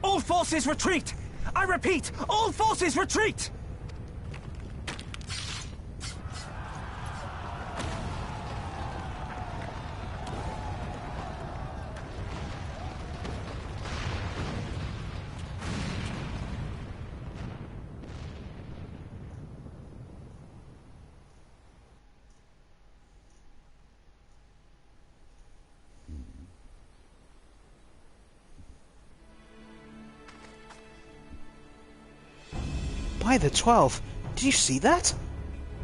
All forces retreat! I repeat, all forces retreat! By the 12, did you see that?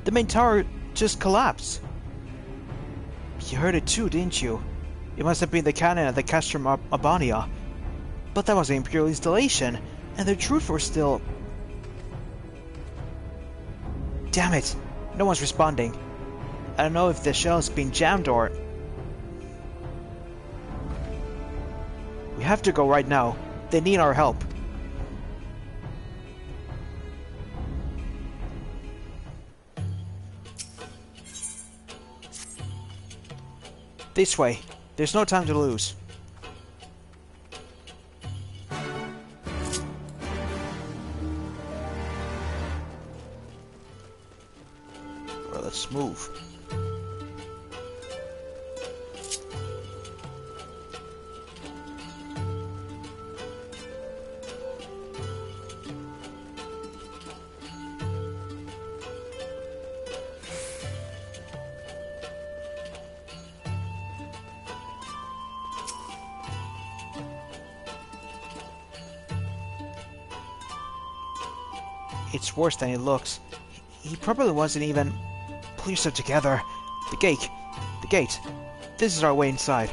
The main tower just collapsed. You heard it too, didn't you? It must have been the cannon at the Castrum Albania. But that was the Imperial installation, and the troops were still... Damn it! No one's responding. I don't know if the shell's been jammed or... We have to go right now. They need our help. This way. There's no time to lose. Well, let's move. It's worse than it looks. He probably wasn't even... Pull yourself together. The gate. The gate. This is our way inside.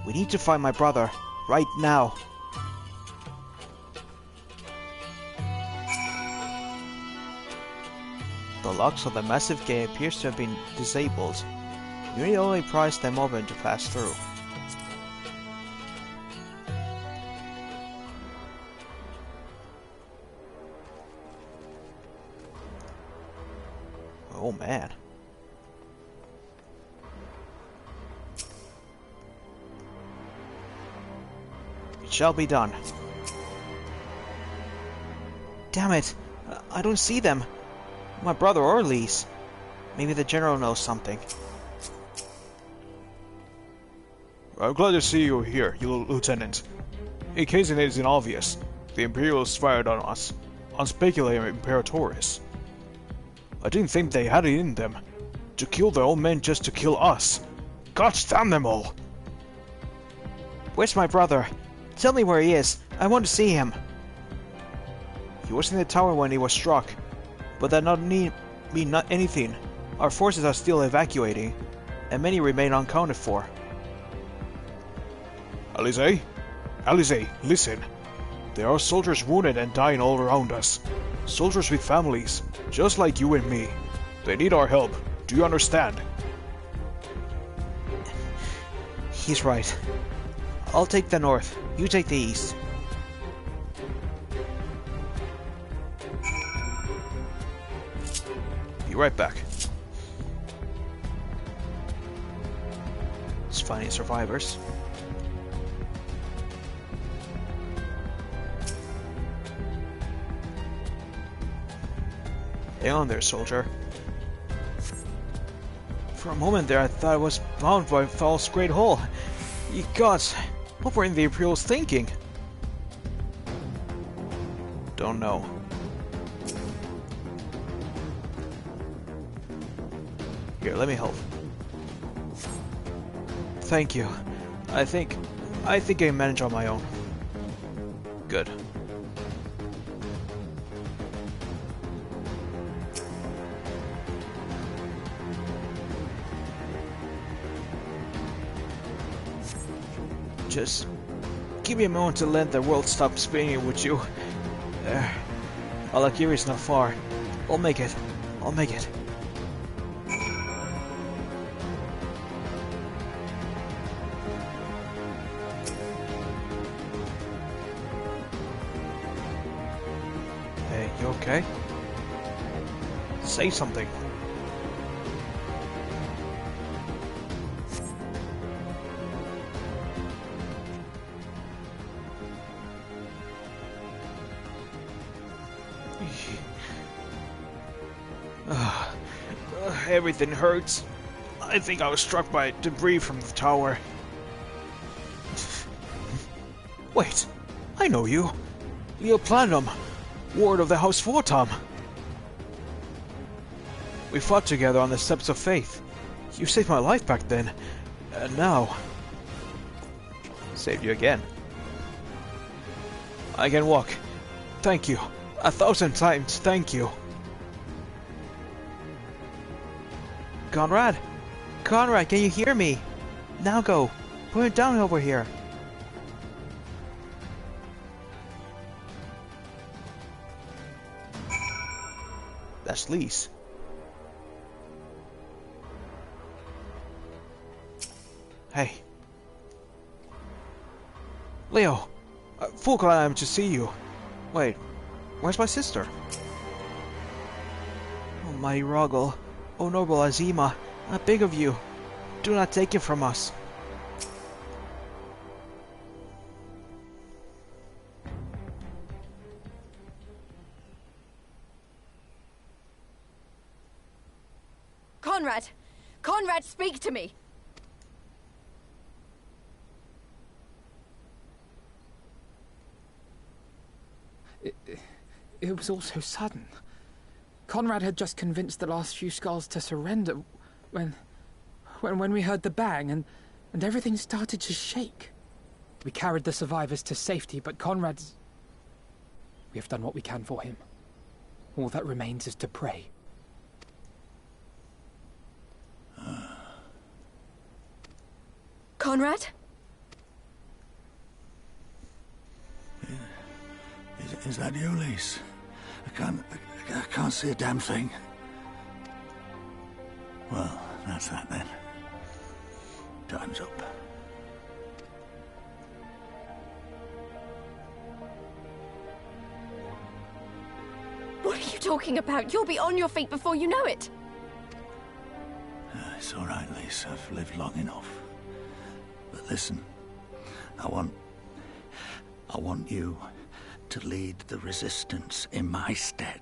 We need to find my brother. Right now. The locks of the massive gate appears to have been disabled. You need only press them open to pass through. Oh man. It shall be done. Damn it! I don't see them. My brother or Lise. Maybe the general knows something. I'm glad to see you here, Lieutenant. In case it isn't obvious, the Imperials fired on us. On speculator Imperatoris. I didn't think they had it in them. To kill their own men just to kill us. God damn them all! Where's my brother? Tell me where he is. I want to see him. He was in the tower when he was struck. But that not mean not anything. Our forces are still evacuating, and many remain unaccounted for. Alize? Alize, listen. There are soldiers wounded and dying all around us. Soldiers with families, just like you and me. They need our help. Do you understand? He's right. I'll take the north. You take the east. Be right back. It's finding survivors. Hang on there, soldier. For a moment there, I thought I was bound by Thal's great hole. Ye gods, what were the Imperials thinking? Don't know. Here, let me help. Thank you. I think I can manage on my own. Good. Just give me a moment to let the world stop spinning with you. There. Alakiri's not far. I'll make it. I'll make it. Hey, you okay? Say something. Everything hurts. I think I was struck by debris from the tower. Wait, I know you. Leo Platinum, ward of the House Vortam. We fought together on the Steps of Faith. You saved my life back then, and now... saved you again. I can walk. Thank you. 1,000 times thank you. Conrad? Conrad, can you hear me? Now go. Put it down over here. That's Lise. Hey. Leo. Full glad I am to see you. Wait. Where's my sister? Oh, mighty Rogel. O noble Azima, I beg of you, do not take it from us. Conrad! Conrad, speak to me! It was all so sudden. Conrad had just convinced the last few skulls to surrender when we heard the bang and everything started to shake. We carried the survivors to safety, but Conrad's... We have done what we can for him. All that remains is to pray. Conrad? Is that you, Lise? I can't see a damn thing. Well, that's that then. Time's up. What are you talking about? You'll be on your feet before you know it. It's all right, Lise. I've lived long enough. But listen, I want you to lead the resistance in my stead.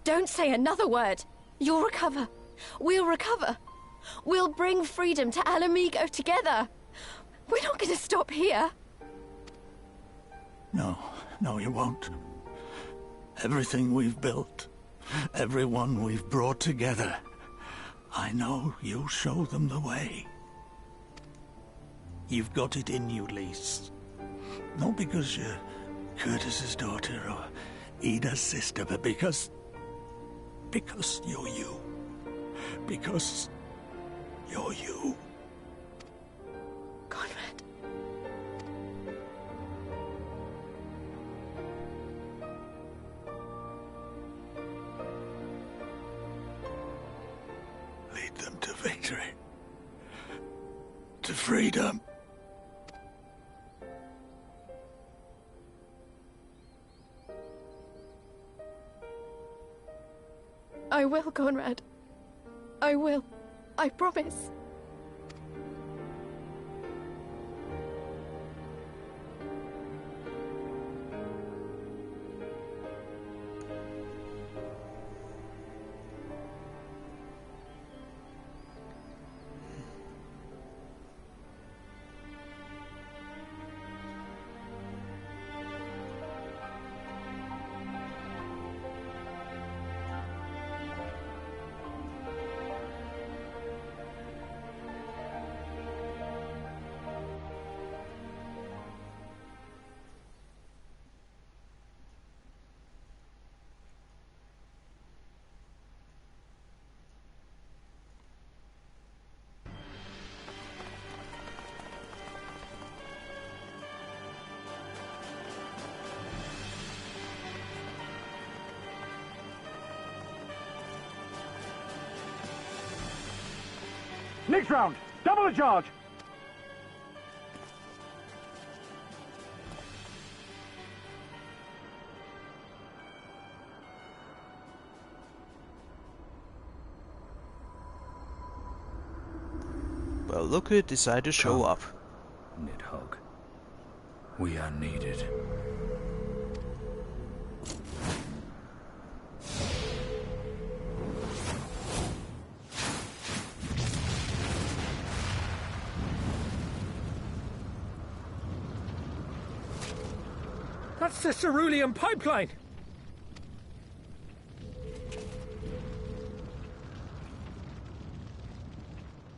Don't say another word. You'll recover. We'll recover. We'll bring freedom to Alamigo together. We're not going to stop here. No, you won't. Everything we've built, everyone we've brought together, I know you'll show them the way. You've got it in you, Lise. Not because you're Curtis's daughter or Ida's sister, but because you're you. Because you're you. Conrad. Lead them to victory. To freedom. I will, Conrad. I will. I promise. Next round! Double the charge! Well, look who decided to show up. Nidhogg. We are needed. That's the cerulean pipeline!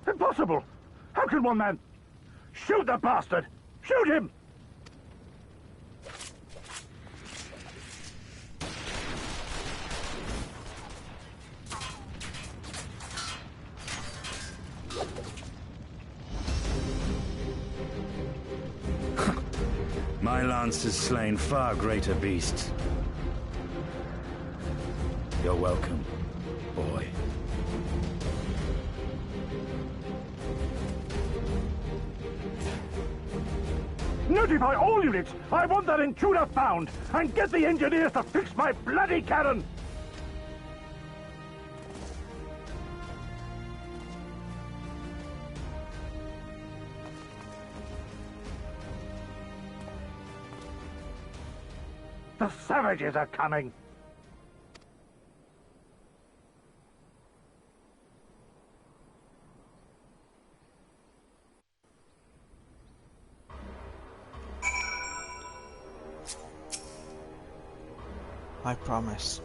Impossible! How can one man... Shoot the bastard! Shoot him! My lance has slain far greater beasts. You're welcome, boy. Notify all units! I want that intruder found! And get the engineers to fix my bloody cannon! The savages are coming! I promise.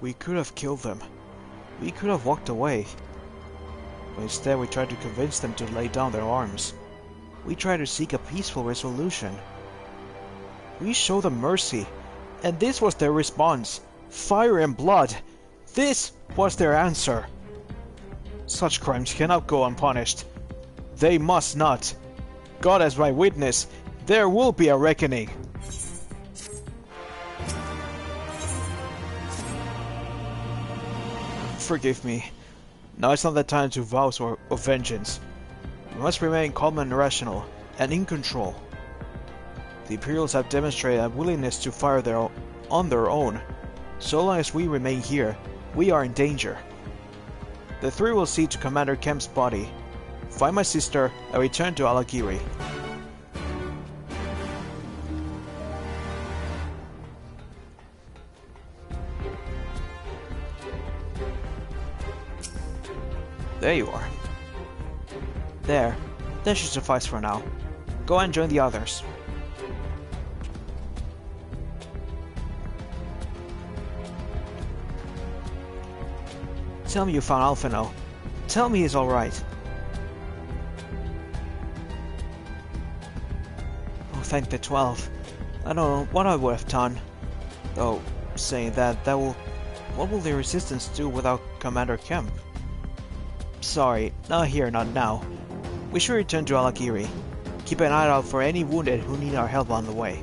We could have killed them. We could have walked away. But instead we tried to convince them to lay down their arms. We tried to seek a peaceful resolution. We showed them mercy, and this was their response. Fire and blood. This was their answer. Such crimes cannot go unpunished. They must not. God as my witness, there will be a reckoning. Forgive me. Now it's not the time to vows or of vengeance. We must remain calm and rational, and in control. The Imperials have demonstrated a willingness to fire on their own. So long as we remain here, we are in danger. The three will see to Commander Kemp's body, find my sister, and return to Alagiri. There you are. There. That should suffice for now. Go and join the others. Tell me you found Alphino. Tell me he's alright. Oh, thank the 12. I don't know what I would have done. Though, saying that, what will the Resistance do without Commander Kemp? Sorry, not here, not now. We should return to Alagiri. Keep an eye out for any wounded who need our help on the way.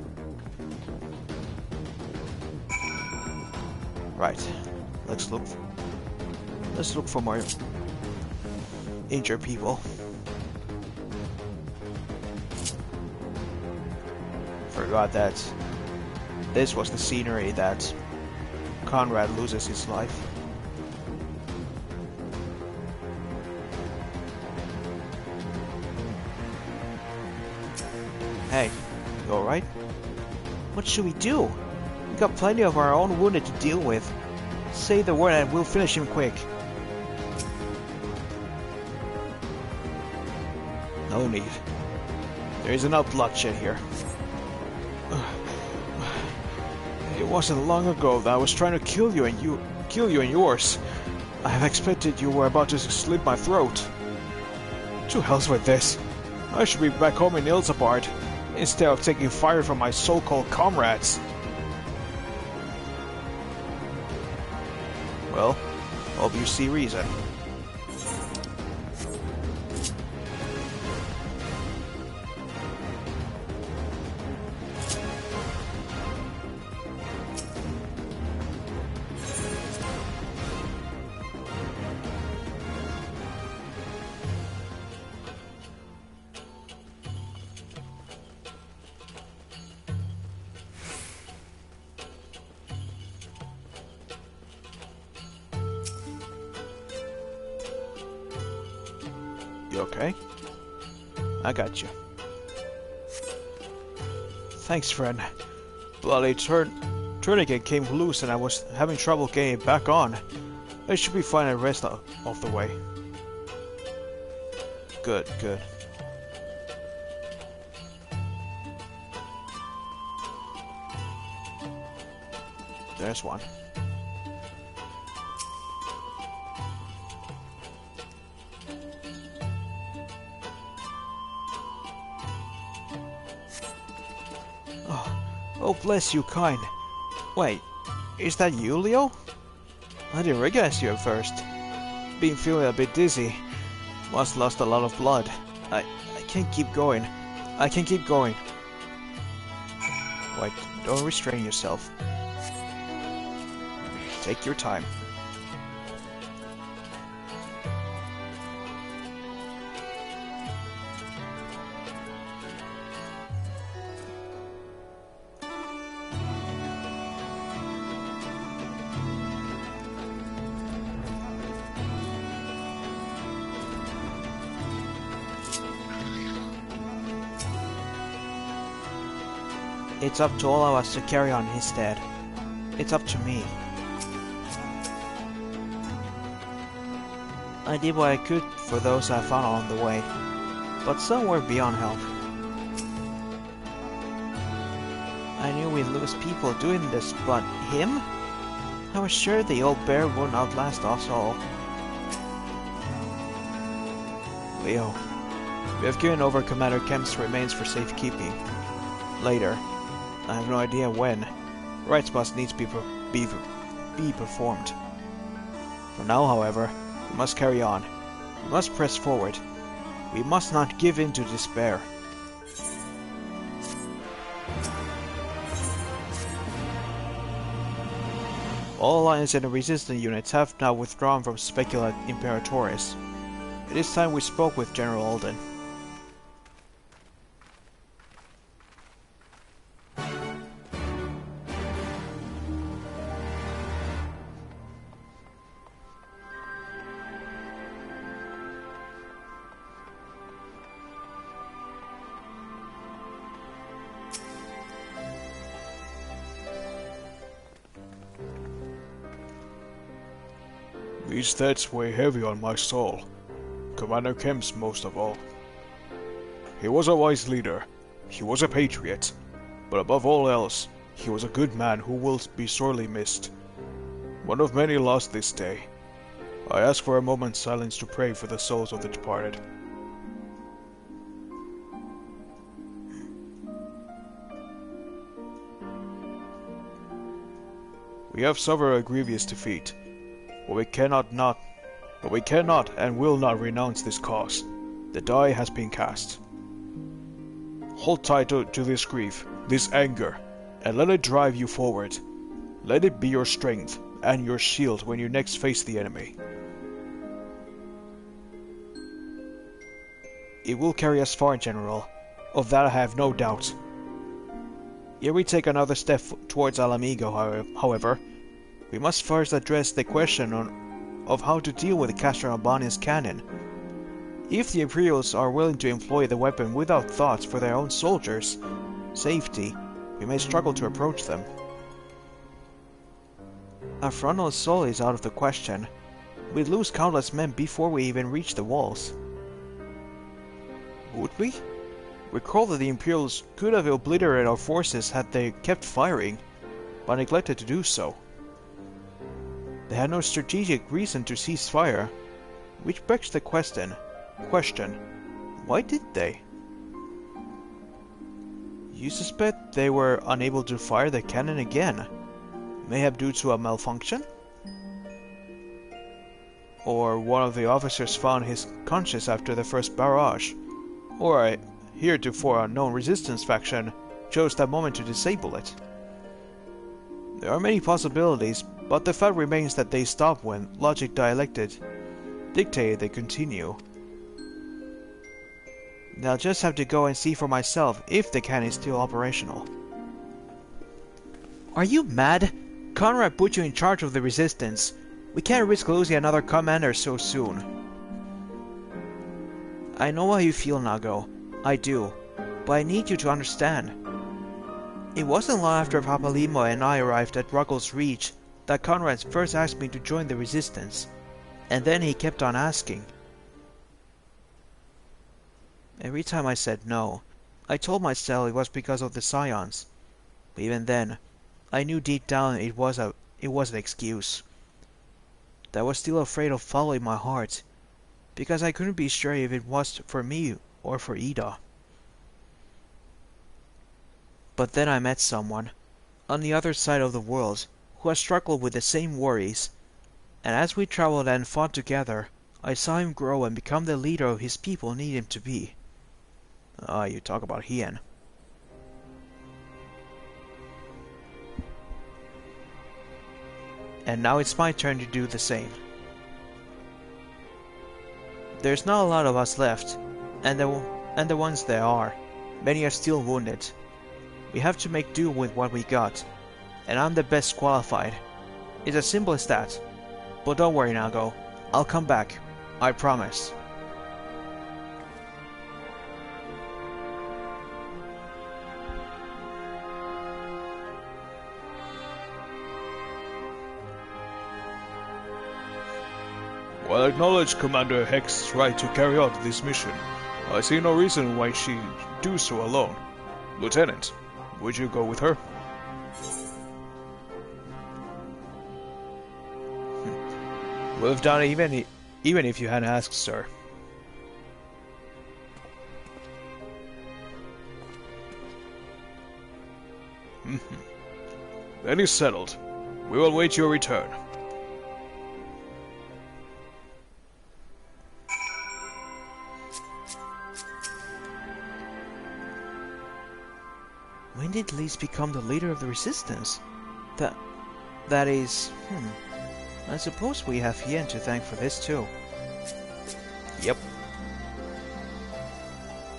Right. Let's look for more injured people. Forgot that this was the scenery that Conrad loses his life. Hey, you alright? What should we do? We got plenty of our own wounded to deal with. Say the word and we'll finish him quick. No need. There is enough bloodshed here. It wasn't long ago that I was trying to kill you and yours. I have expected you were about to slit my throat. To hell's with this. I should be back home in Ilsabard, instead of taking fire from my so-called comrades. Well, hope you see reason. You okay? I got you. Thanks, friend. Bloody tourniquet came loose and I was having trouble getting it back on. I should be fine the rest of the way. Good, good. There's one. Oh, bless you, kind. Wait, is that you, Leo? I didn't recognize you at first. Been feeling a bit dizzy. Must lost a lot of blood. I can't keep going. I can keep going. Wait, don't restrain yourself. Take your time. It's up to all of us to carry on instead. It's up to me. I did what I could for those I found along the way, but some were beyond help. I knew we'd lose people doing this, but him? I was sure the old bear wouldn't outlast us all. Leo, we have given over Commander Kemp's remains for safekeeping. Later, I have no idea when, rites must needs be performed. For now, however, we must carry on. We must press forward. We must not give in to despair. All Alliance and the Resistance units have now withdrawn from Specula Imperatoris. It is time we spoke with General Alden. These debts weigh heavy on my soul. Commander Kemp's most of all. He was a wise leader. He was a patriot. But above all else, he was a good man who will be sorely missed. One of many lost this day. I ask for a moment's silence to pray for the souls of the departed. We have suffered a grievous defeat. But we cannot and will not renounce this cause. The die has been cast. Hold tight to this grief, this anger, and let it drive you forward. Let it be your strength and your shield when you next face the enemy. It will carry us far, General. Of that I have no doubt. Ere we take another step towards Alamigo, however, we must first address the question of how to deal with Castor Albani's cannon. If the Imperials are willing to employ the weapon without thoughts for their own soldiers' safety, we may struggle to approach them. A frontal assault is out of the question. We'd lose countless men before we even reach the walls. Would we? Recall that the Imperials could have obliterated our forces had they kept firing, but neglected to do so. They had no strategic reason to cease fire, which begs the question, why did they? You suspect they were unable to fire the cannon again, mayhap due to a malfunction? Or one of the officers found his conscience after the first barrage, or a heretofore unknown resistance faction chose that moment to disable it. There are many possibilities, but the fact remains that they stopped when logic dictated they continue. I'll just have to go and see for myself if the cannon is still operational. Are you mad? Conrad put you in charge of the Resistance. We can't risk losing another commander so soon. I know how you feel, Nago. I do. But I need you to understand. It wasn't long after Papalimo and I arrived at Ruggles Reach that Conrad first asked me to join the Resistance. And then he kept on asking. Every time I said no, I told myself it was because of the Scions. But even then, I knew deep down it was an excuse. That I was still afraid of following my heart, because I couldn't be sure if it was for me or for Ida. But then I met someone, on the other side of the world, who has struggled with the same worries, and as we traveled and fought together, I saw him grow and become the leader his people need him to be. Ah, you talk about Hien. And now it's my turn to do the same. There's not a lot of us left, and the ones there are, many are still wounded. We have to make do with what we got, and I'm the best qualified. It's as simple as that. But don't worry, Nago. I'll come back. I promise. While I acknowledge Commander Hex's right to carry out this mission, I see no reason why she do so alone. Lieutenant, would you go with her? Would have done it even if you hadn't asked, sir. Then it's settled. We will wait your return. When did Lise become the leader of the Resistance? That is... I suppose we have Hien to thank for this too. Yep.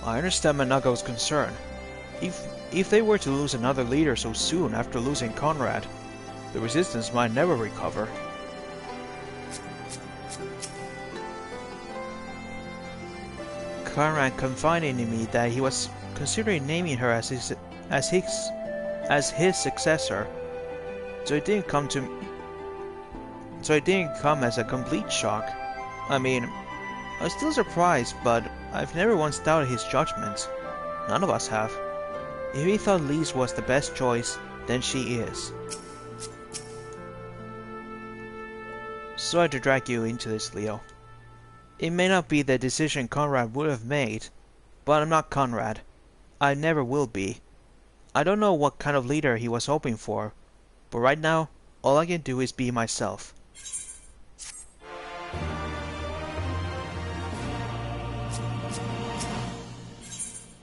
I understand Manago's concern. If they were to lose another leader so soon after losing Conrad, the Resistance might never recover. Conrad confided in me that he was considering naming her as his successor, so it didn't come as a complete shock. I mean, I was still surprised, but I've never once doubted his judgment. None of us have. If he thought Lise was the best choice, then she is. Sorry to drag you into this, Leo. It may not be the decision Conrad would have made, but I'm not Conrad. I never will be. I don't know what kind of leader he was hoping for, but right now, all I can do is be myself.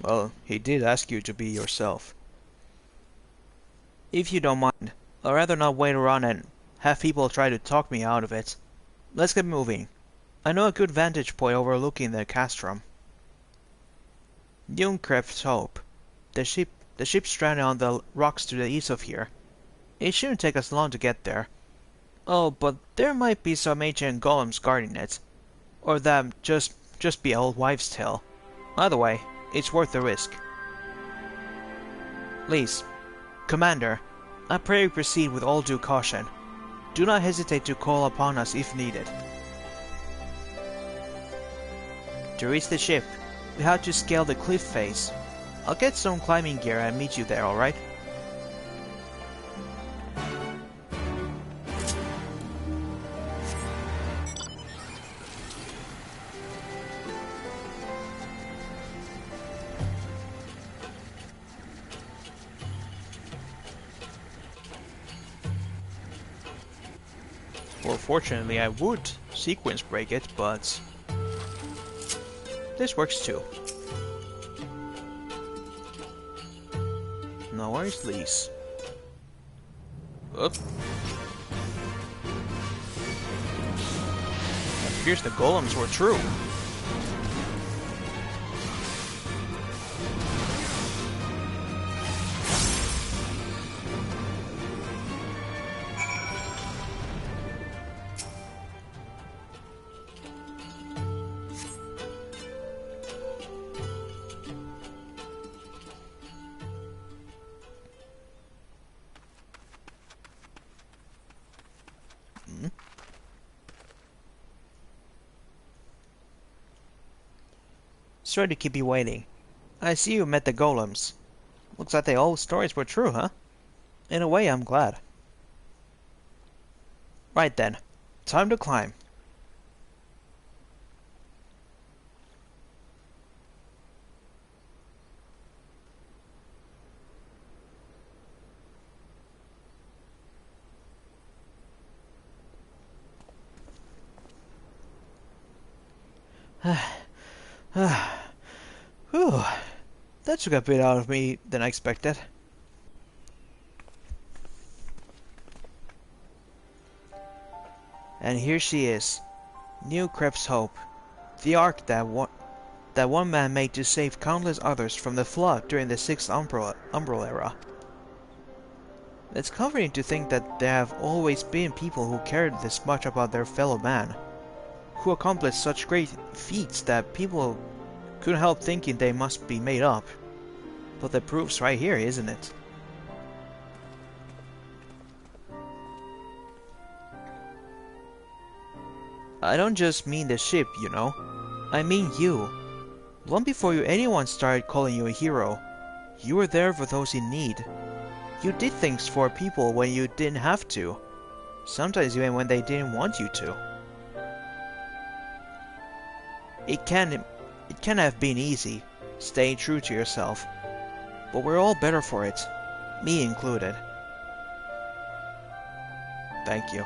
Well, he did ask you to be yourself. If you don't mind, I'd rather not wait around and have people try to talk me out of it. Let's get moving. I know a good vantage point overlooking the castrum. Jungkrep's Hope. The ship's stranded on the rocks to the east of here. It shouldn't take us long to get there. Oh, but there might be some ancient golems guarding it. Or that just be an old wives' tale. Either way, it's worth the risk. Lise, Commander, I pray you proceed with all due caution. Do not hesitate to call upon us if needed. To reach the ship, we have to scale the cliff face. I'll get some climbing gear and meet you there, alright? Well, fortunately I would sequence break it, but this works too. No worries, Lise. Up. It appears the golems were true. Sorry to keep you waiting. I see you met the golems. Looks like the old stories were true, huh? In a way, I'm glad. Right then. Time to climb. Whew. That took a bit out of me than I expected. And here she is, New Krebs Hope, the ark that one man made to save countless others from the flood during the 6th Umbral era. It's comforting to think that there have always been people who cared this much about their fellow man, who accomplished such great feats that people couldn't help thinking they must be made up. But the proof's right here, isn't it? I don't just mean the ship, you know. I mean you. Long before anyone started calling you a hero, you were there for those in need. You did things for people when you didn't have to. Sometimes even when they didn't want you to. It can't have been easy, staying true to yourself. But we're all better for it. Me included. Thank you.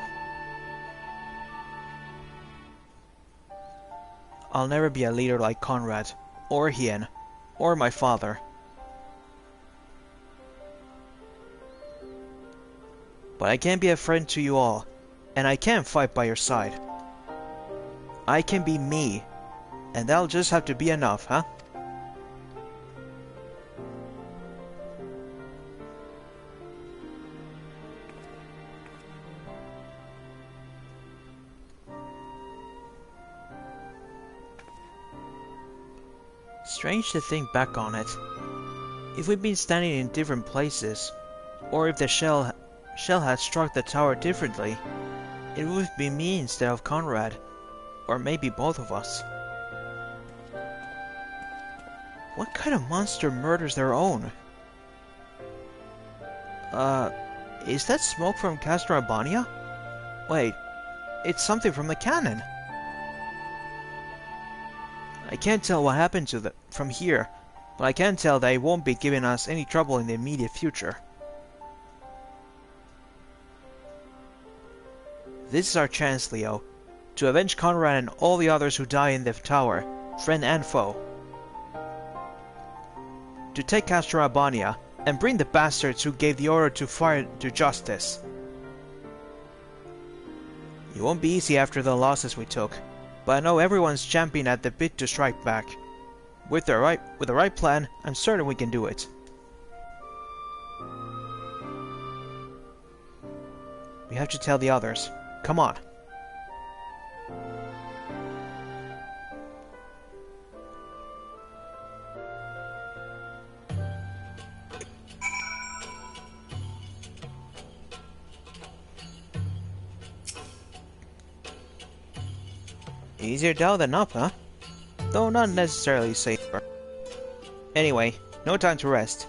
I'll never be a leader like Conrad, or Hien, or my father. But I can be a friend to you all, and I can fight by your side. I can be me, and that'll just have to be enough, huh? Strange to think back on it. If we'd been standing in different places, or if the shell had struck the tower differently, it would be me instead of Conrad, or maybe both of us. What kind of monster murders their own? Is that smoke from Castor Albania? Wait, it's something from the cannon. I can't tell what happened to them from here, but I can tell that it won't be giving us any trouble in the immediate future. This is our chance, Leo, to avenge Conrad and all the others who die in the tower, friend and foe. To take Castor Albania and bring the bastards who gave the order to fire to justice. It won't be easy after the losses we took, but I know everyone's champing at the bit to strike back. With the right plan, I'm certain we can do it. We have to tell the others. Come on. Easier down than up, huh? Though not necessarily safer. Anyway, no time to rest.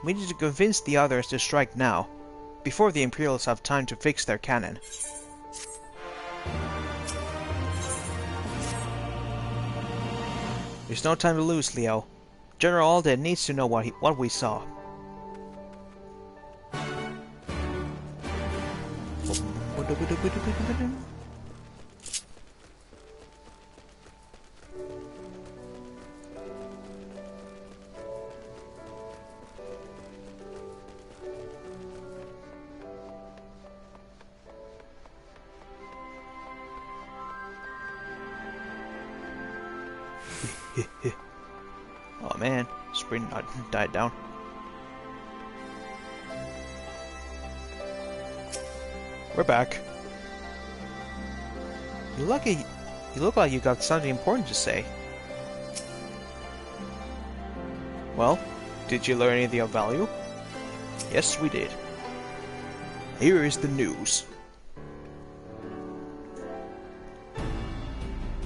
We need to convince the others to strike now, before the Imperials have time to fix their cannon. There's no time to lose, Leo. General Alden needs to know what we saw. Oh man, sprint died down. We're back. You look like you got something important to say. Well, did you learn anything of value? Yes, we did. Here is the news.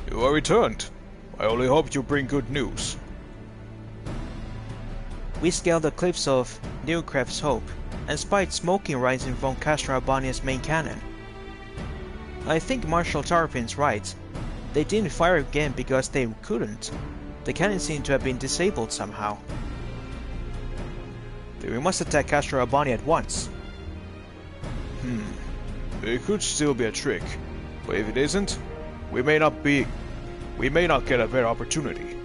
You are returned. I only hope you bring good news. We scaled the cliffs of New Cref's Hope and spied smoking rising from Castor Albania's main cannon. I think Marshal Tarpin's right. They didn't fire again because they couldn't. The cannon seemed to have been disabled somehow. Then we must attack Castor Albania at once. It could still be a trick, but if it isn't, we may not get a better opportunity.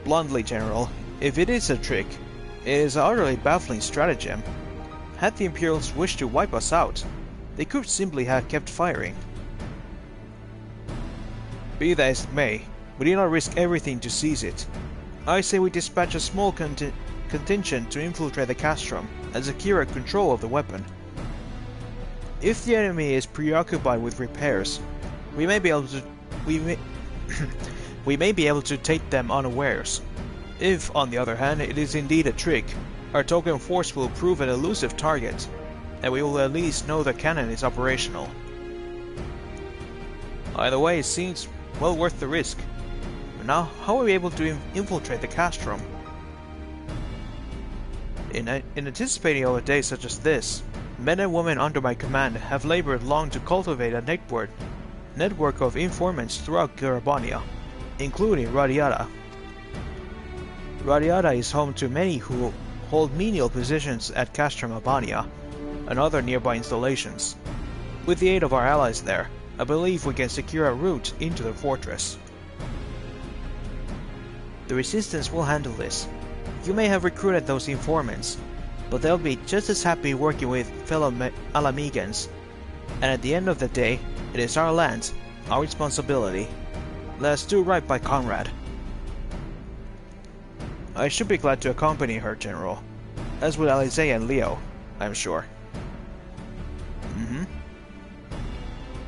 Bluntly, General, if it is a trick, it is an utterly baffling stratagem. Had the Imperials wished to wipe us out, they could simply have kept firing. Be that as it may, we did not risk everything to seize it. I say we dispatch a small contingent to infiltrate the castrum and secure control of the weapon. If the enemy is preoccupied with repairs, we may be able to we may be able to take them unawares. If, on the other hand, it is indeed a trick, our token force will prove an elusive target, and we will at least know the cannon is operational. Either way, it seems well worth the risk. But now, how are we able to infiltrate the castrum? In anticipating of a day such as this, men and women under my command have labored long to cultivate a network of informants throughout Garabania, including Radiata. Radiata is home to many who hold menial positions at Castrum Albania and other nearby installations. With the aid of our allies there, I believe we can secure a route into the fortress. The Resistance will handle this. You may have recruited those informants, but they'll be just as happy working with fellow Alamegans. And at the end of the day, it is our land, our responsibility. Let us do right by Conrad. I should be glad to accompany her, General. As would Alizé and Leo, I'm sure.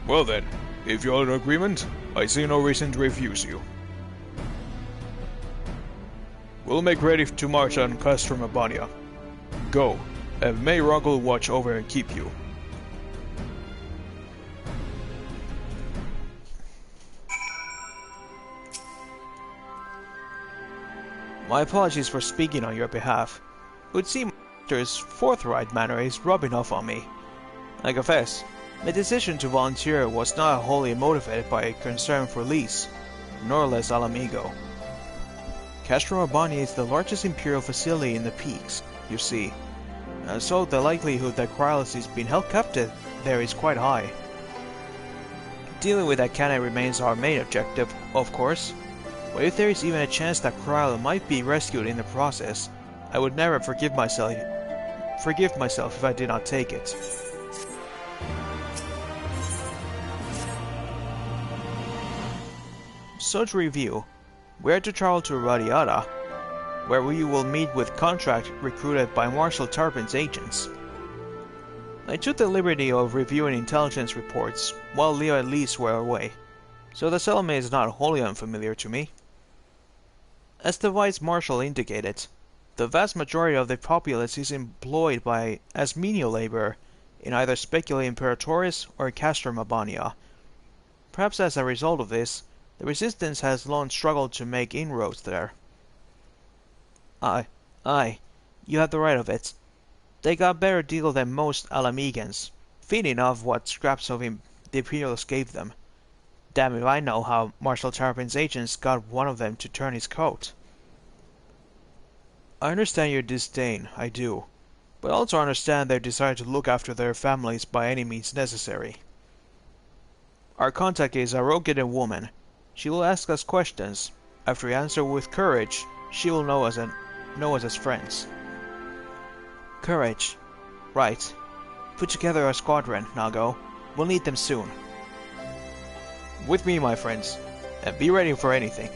Well then, if you're in agreement, I see no reason to refuse you. We'll make ready to march on Castrum Albania. Go, and may Rogel watch over and keep you. My apologies for speaking on your behalf. It would seem Master's forthright manner is rubbing off on me. I confess, my decision to volunteer was not wholly motivated by a concern for Lys, nor less Alamigo. Castrum Albania is the largest Imperial facility in the peaks, you see, and so the likelihood that Krylos is being held captive there is quite high. Dealing with that cannon remains our main objective, of course, but if there is even a chance that Krylos might be rescued in the process, I would never forgive myself if I did not take it. So to review, we are to travel to Radiata, where we will meet with contract recruited by Marshal Tarpin's agents. I took the liberty of reviewing intelligence reports while Leo and Lys were away, so the settlement is not wholly unfamiliar to me. As the Vice Marshal indicated, the vast majority of the populace is employed as menial labor in either Specula Imperatoris or Castrum Albania. Perhaps as a result of this, the Resistance has long struggled to make inroads there. Aye, you have the right of it. They got a better deal than most Alamegans, feeding off what scraps of the Imperials gave them. Damn if I know how Marshal Tarpin's agents got one of them to turn his coat. I understand your disdain, I do, but also understand their desire to look after their families by any means necessary. Our contact is a rogue-headed woman. She will ask us questions. After we answer with courage, she will know us as friends. Courage. Right. Put together a squadron, Nago. We'll need them soon. With me, my friends, and be ready for anything.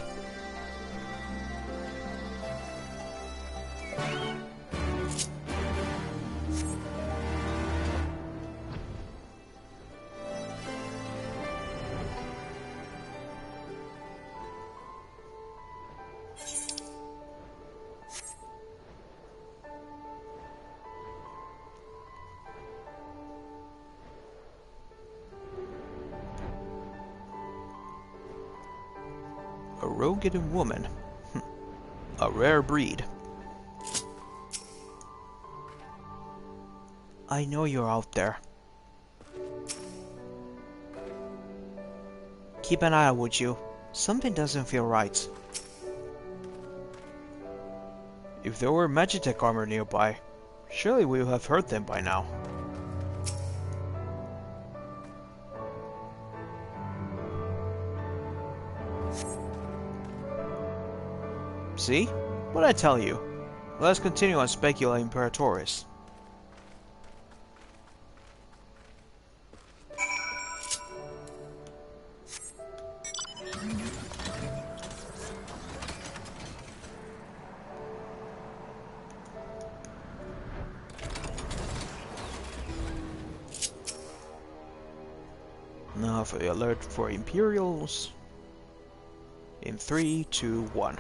A rogue-headed woman. A rare breed. I know you're out there. Keep an eye out, would you? Something doesn't feel right. If there were Magitech armor nearby, surely we would have heard them by now. See? What'd I tell you? Let's continue on Specula Imperatoris. Now for the alert for Imperials. In 3, 2, 1.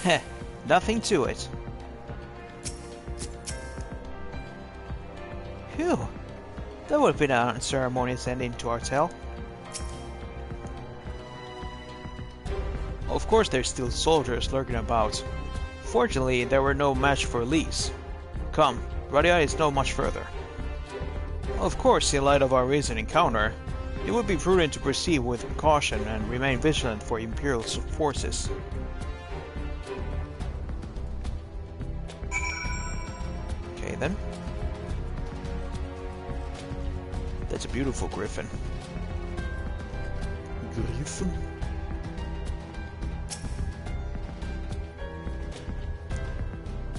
Heh, nothing to it. Phew, that would have been an unceremonious ending to our tale. Of course there's still soldiers lurking about. Fortunately, there were no match for Lise. Come, Radia is no much further. Of course, in light of our recent encounter, it would be prudent to proceed with caution and remain vigilant for Imperial forces. Okay then. That's a beautiful griffin. Griffin?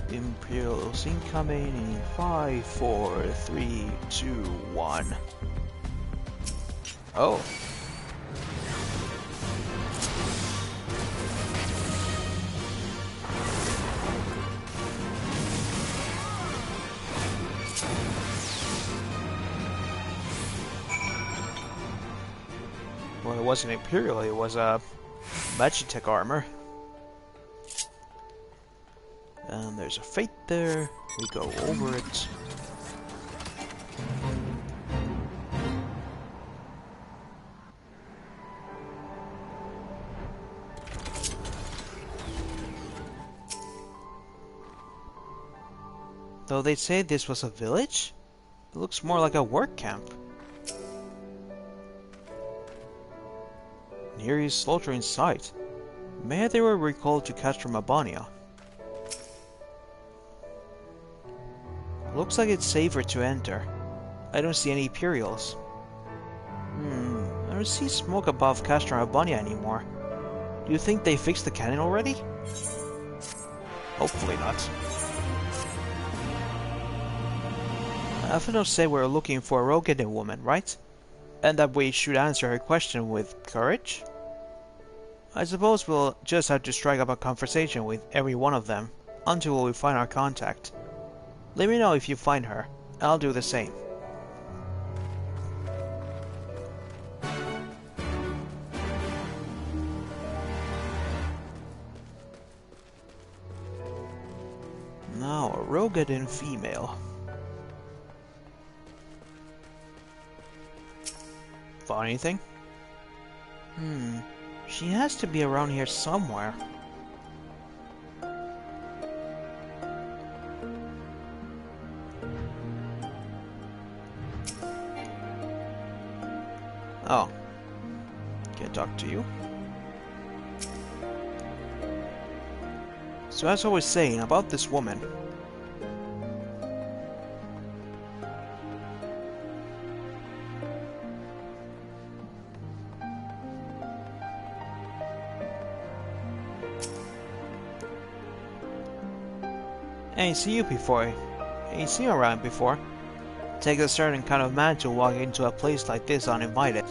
Imperials incoming in 5, 4, 3, 2, 1. Oh. Well, it wasn't Imperial, it was Magitech armor. And there's a fate there. We go over it. Though they say this was a village, it looks more like a work camp. Nearest slaughter in sight. May they were recalled to Castrum Abania. Looks like it's safer to enter. I don't see any Imperials. I don't see smoke above Castrum Abania anymore. Do you think they fixed the cannon already? Hopefully not. Alphino said we're looking for a Rogeden woman, right? And that we should answer her question with courage? I suppose we'll just have to strike up a conversation with every one of them until we find our contact. Let me know if you find her. I'll do the same. Now, a Rogeden female. Found anything? She has to be around here somewhere. Oh. Can't talk to you. So as I was saying about this woman. I ain't seen you before. Ain't seen you around before. Takes a certain kind of man to walk into a place like this uninvited.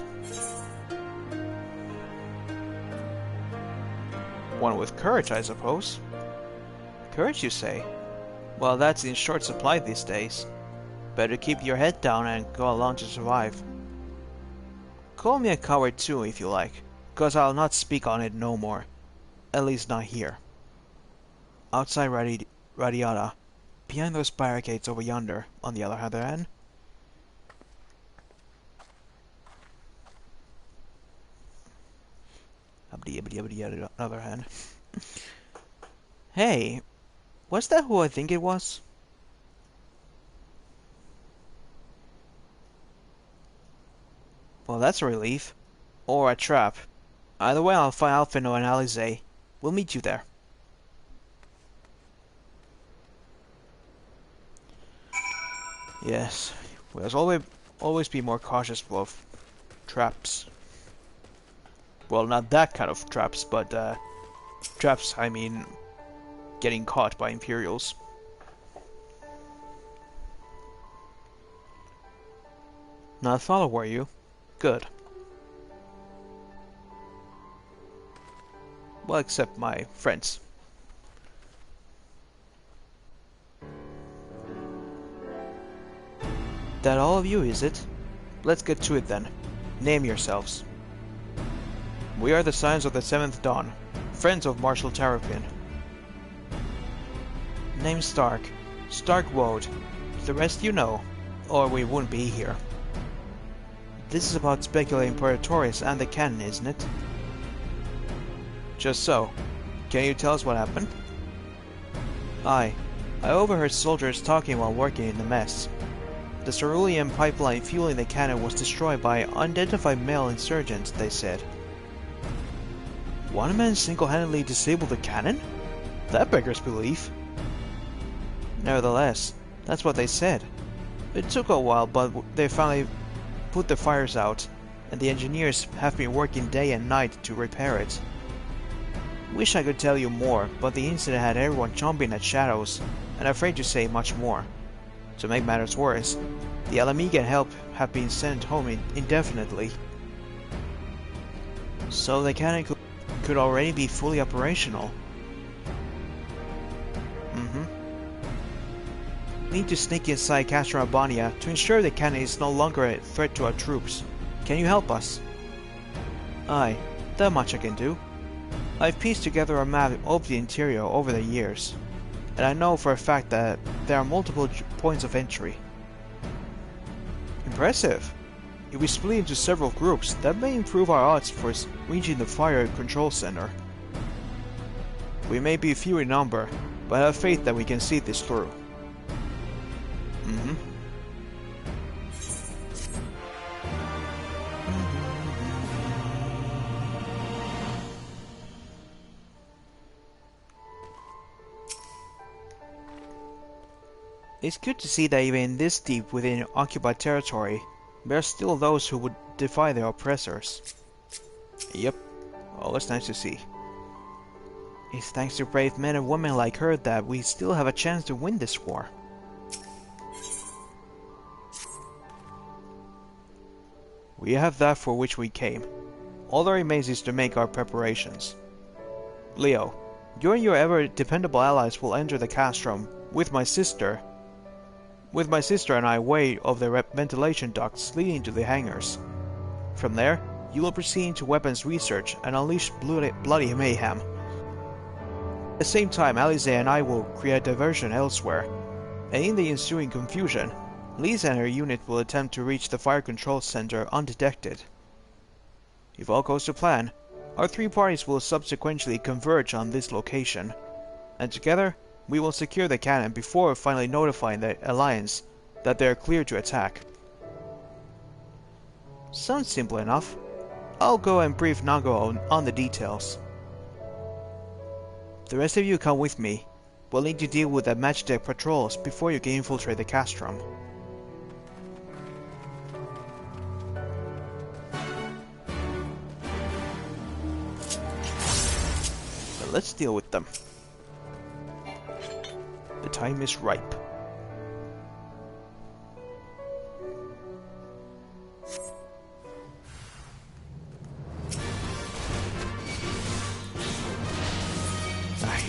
One with courage, I suppose. Courage, you say? Well, that's in short supply these days. Better keep your head down and go along to survive. Call me a coward too, if you like, 'cause I'll not speak on it no more. At least not here. Outside Radiata, behind those barricades over yonder, on the other hand. Other hand. Hey, was that who I think it was? Well, that's a relief. Or a trap. Either way, I'll find Alfino and Alize. We'll meet you there. Yes, we must always be more cautious of traps. Well, not that kind of traps, but traps, I mean, getting caught by Imperials. Not a follower, were you? Good. Well, except my friends. That all of you, is it? Let's get to it then. Name yourselves. We are the Scions of the Seventh Dawn, friends of Marshal Terrapin. Name Stark. Stark Woad. The rest you know, or we wouldn't be here. This is about speculating Praetorius and the cannon, isn't it? Just so. Can you tell us what happened? I overheard soldiers talking while working in the mess. The cerulean pipeline fueling the cannon was destroyed by unidentified male insurgents, they said. One man single-handedly disabled the cannon? That beggars belief. Nevertheless, that's what they said. It took a while, but they finally put the fires out, and the engineers have been working day and night to repair it. Wish I could tell you more, but the incident had everyone chomping at shadows, and afraid to say much more. To make matters worse, the Alamigan help have been sent home indefinitely. So the cannon could already be fully operational. Need to sneak inside Castro Albania to ensure the cannon is no longer a threat to our troops. Can you help us? Aye, that much I can do. I've pieced together a map of the interior over the years, and I know for a fact that there are multiple points of entry. Impressive! If we split into several groups, that may improve our odds for reaching the fire control center. We may be few in number, but I have faith that we can see this through. It's good to see that even this deep within occupied territory, there are still those who would defy their oppressors. Yep, always nice to see. It's thanks to brave men and women like her that we still have a chance to win this war. We have that for which we came. All that remains is to make our preparations. Leo, you and your ever dependable allies will enter the castrum with my sister and I way of the ventilation ducts leading to the hangars. From there, you will proceed into weapons research and unleash bloody mayhem. At the same time, Alize and I will create diversion elsewhere, and in the ensuing confusion, Lisa and her unit will attempt to reach the fire control center undetected. If all goes to plan, our three parties will subsequently converge on this location, and together, we will secure the cannon before finally notifying the Alliance that they are clear to attack. Sounds simple enough. I'll go and brief Nago on the details. The rest of you come with me. We'll need to deal with the Magitech patrols before you can infiltrate the castrum. But let's deal with them. The time is ripe.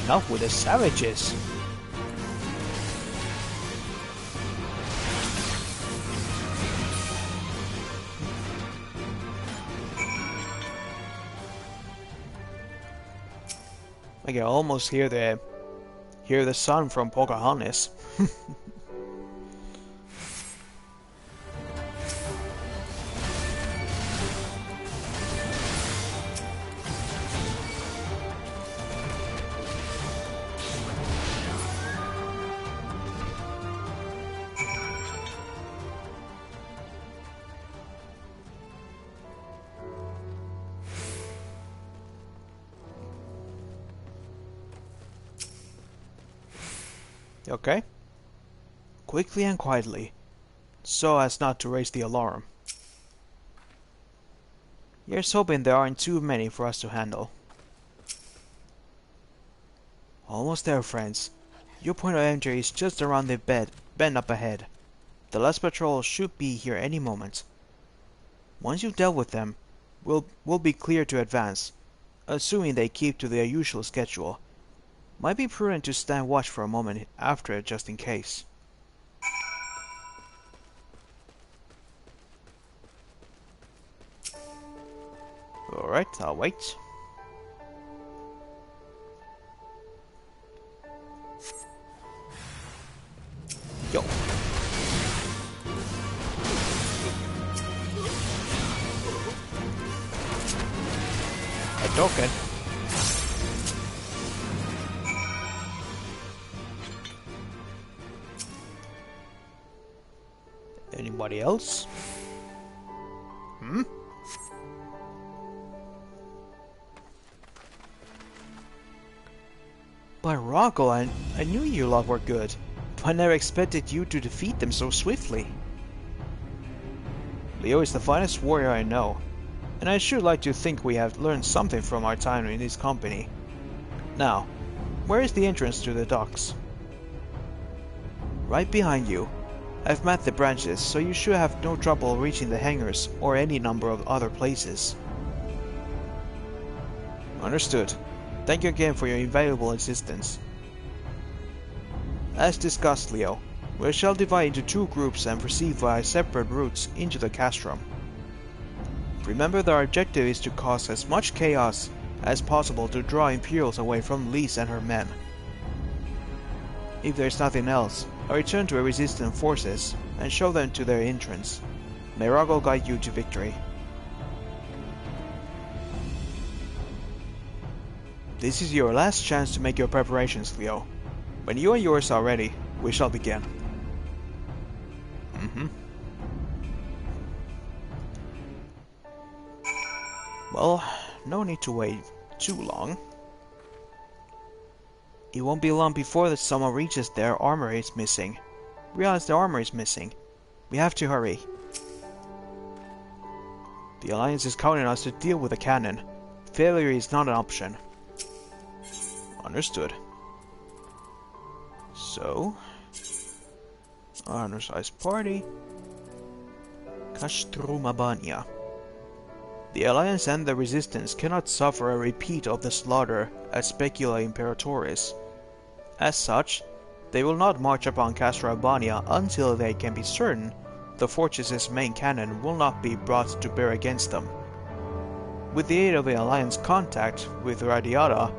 Enough with the savages. I can almost hear the sun from Pocahontas. Okay. Quickly and quietly, so as not to raise the alarm. Here's hoping there aren't too many for us to handle. Almost there, friends. Your point of entry is just around the bend up ahead. The last patrol should be here any moment. Once you've dealt with them, we'll be clear to advance, assuming they keep to their usual schedule. Might be prudent to stand watch for a moment after it, just in case. Alright, I'll wait. Yo. A token. Anybody else? By Rocco, I knew you lot were good, but I never expected you to defeat them so swiftly. Leo is the finest warrior I know, and I should like to think we have learned something from our time in his company. Now, where is the entrance to the docks? Right behind you. I've mapped the branches, so you should have no trouble reaching the hangars or any number of other places. Understood. Thank you again for your invaluable assistance. As discussed, Leo, we shall divide into two groups and proceed via separate routes into the castrum. Remember that our objective is to cause as much chaos as possible to draw Imperials away from Lise and her men. If there's nothing else, I'll return to our resistant forces and show them to their entrance. May Rago guide you to victory. This is your last chance to make your preparations, Leo. When you and yours are ready, we shall begin. Well, no need to wait too long. It won't be long before the someone reaches their armor is missing. Realize the armor is missing. We have to hurry. The Alliance is counting on us to deal with the cannon. Failure is not an option. Understood. So, honor-sized party. Castrumabania. The Alliance and the Resistance cannot suffer a repeat of the slaughter at Specula Imperatoris. As such, they will not march upon Castrumabania until they can be certain the fortress's main cannon will not be brought to bear against them. With the aid of the Alliance contact with Radiata,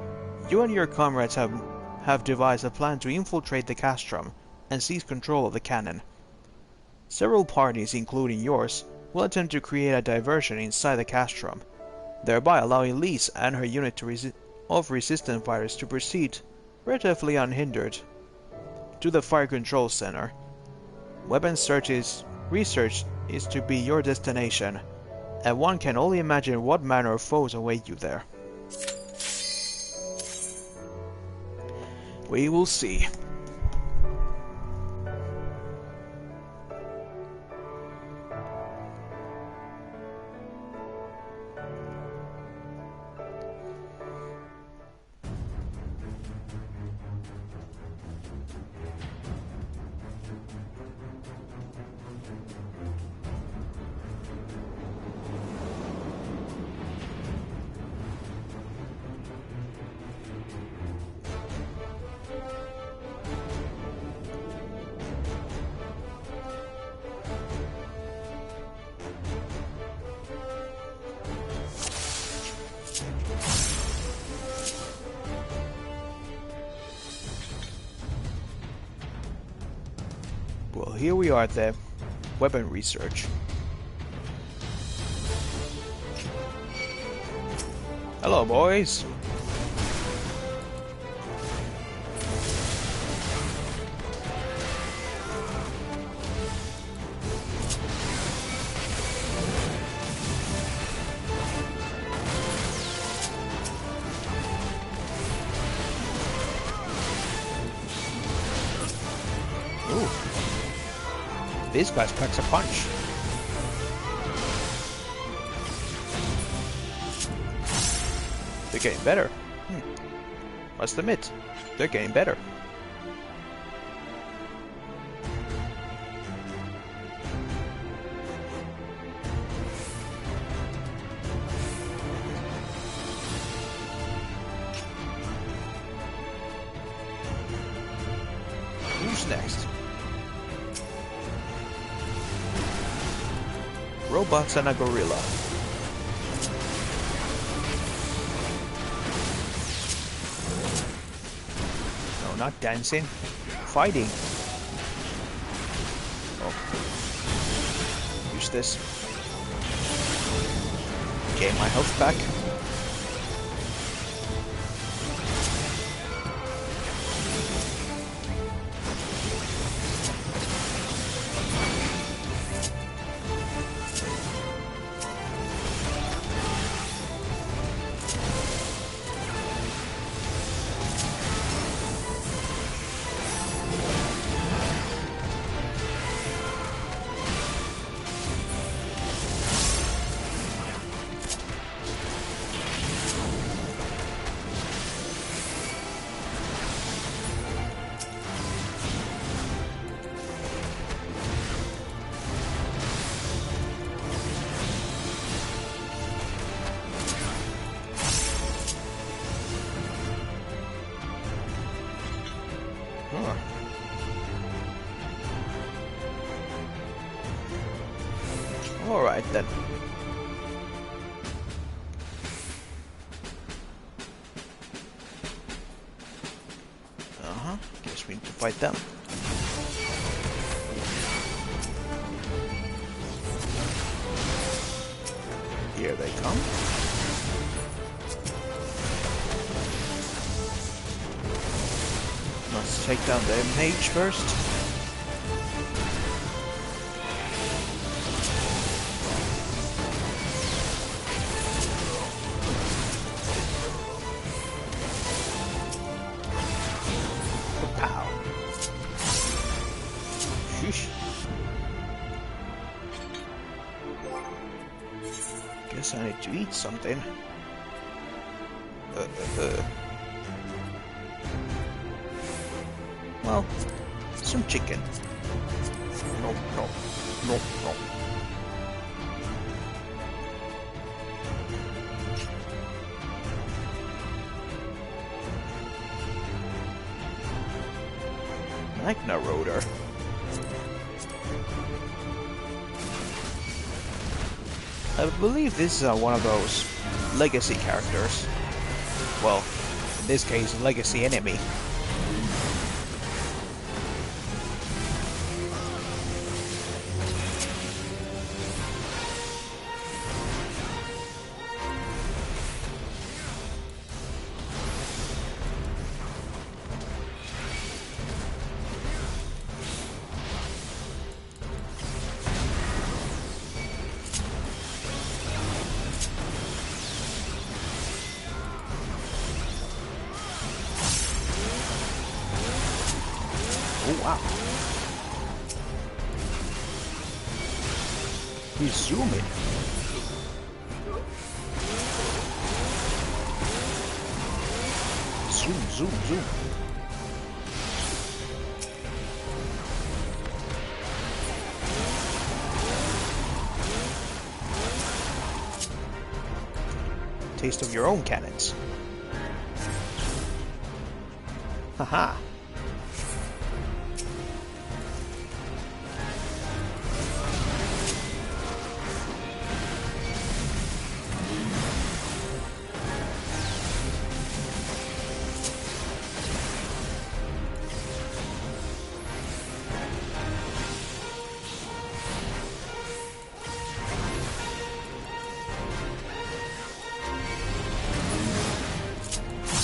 you and your comrades have devised a plan to infiltrate the castrum and seize control of the cannon. Several parties, including yours, will attempt to create a diversion inside the castrum, thereby allowing Lise and her unit of resistant fighters to proceed relatively unhindered to the fire control center. Weapons research is to be your destination, and one can only imagine what manner of foes await you there. We will see. here we are at the weapon research. Hello, boys. Ooh. These guys packs a punch. They're getting better. Must admit, they're getting better. Who's next? Robots and a gorilla. No, not dancing. Fighting. Oh. Use this. Gain my health back. Alright then. Guess we need to fight them. Here they come. Let's take down the mage first. Guess I need to eat something. Well, some chicken. No. Magna Rotor. I believe this is one of those legacy characters. Well, in this case, legacy enemy. Oh wow. He's zooming. Zoom. Taste of your own cannons. Haha.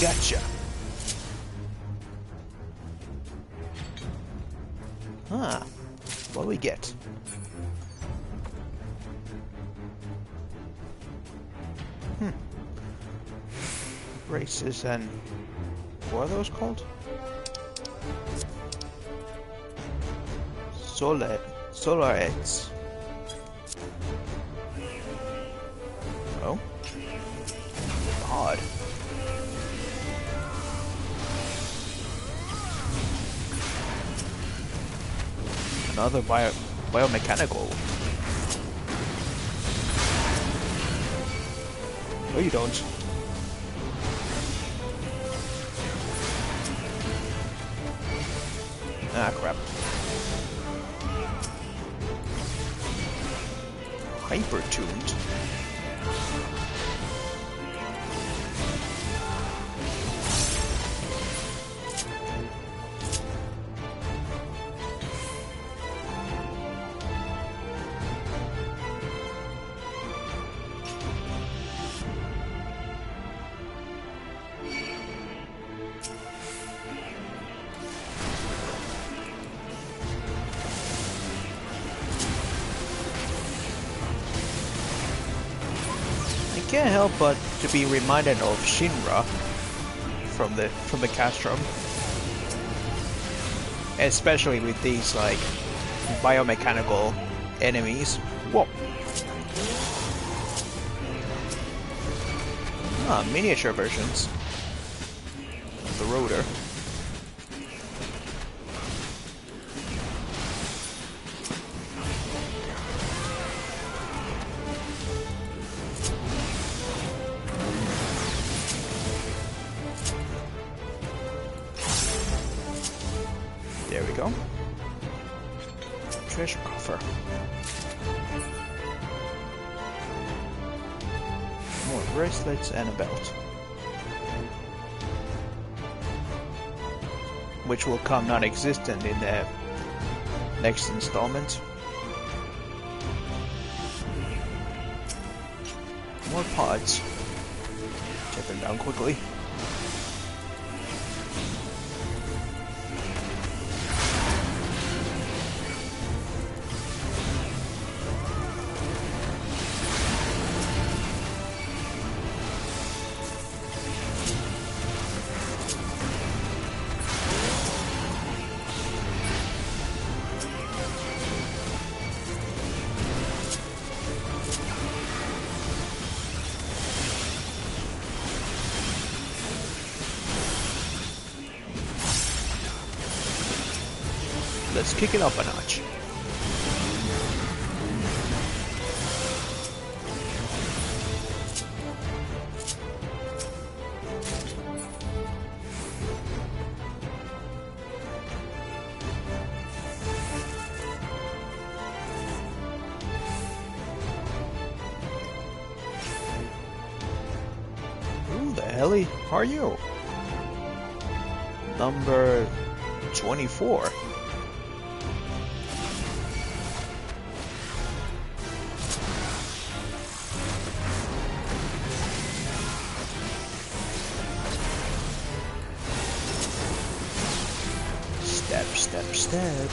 Gotcha. Ah, what do we get? Races and... what are those called? Solar eggs. Oh? Odd. Another biomechanical. No, you don't. Ah, crap. Hyper-tuned. Can't help but to be reminded of Shinra from the Castrum, especially with these like biomechanical enemies. Whoa! Ah, miniature versions of the rotor. There we go. Treasure coffer. More bracelets and a belt. Which will come non-existent in the next installment. More pods. Check them down quickly. Let's kick it up a notch. Who the hell are you? Number 24. Stab.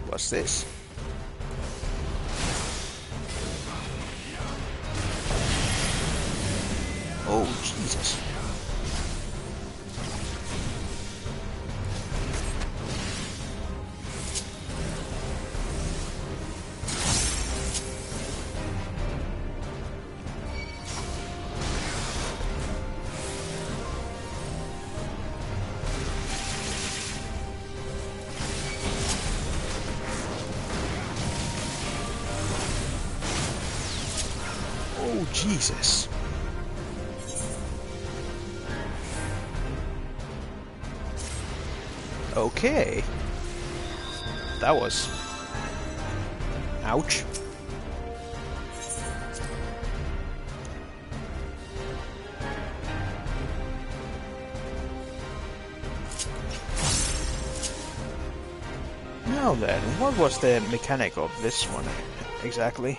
What's this? Oh, Jesus. Oh, Jesus. Okay. That was... ouch. Now then, what was the mechanic of this one exactly?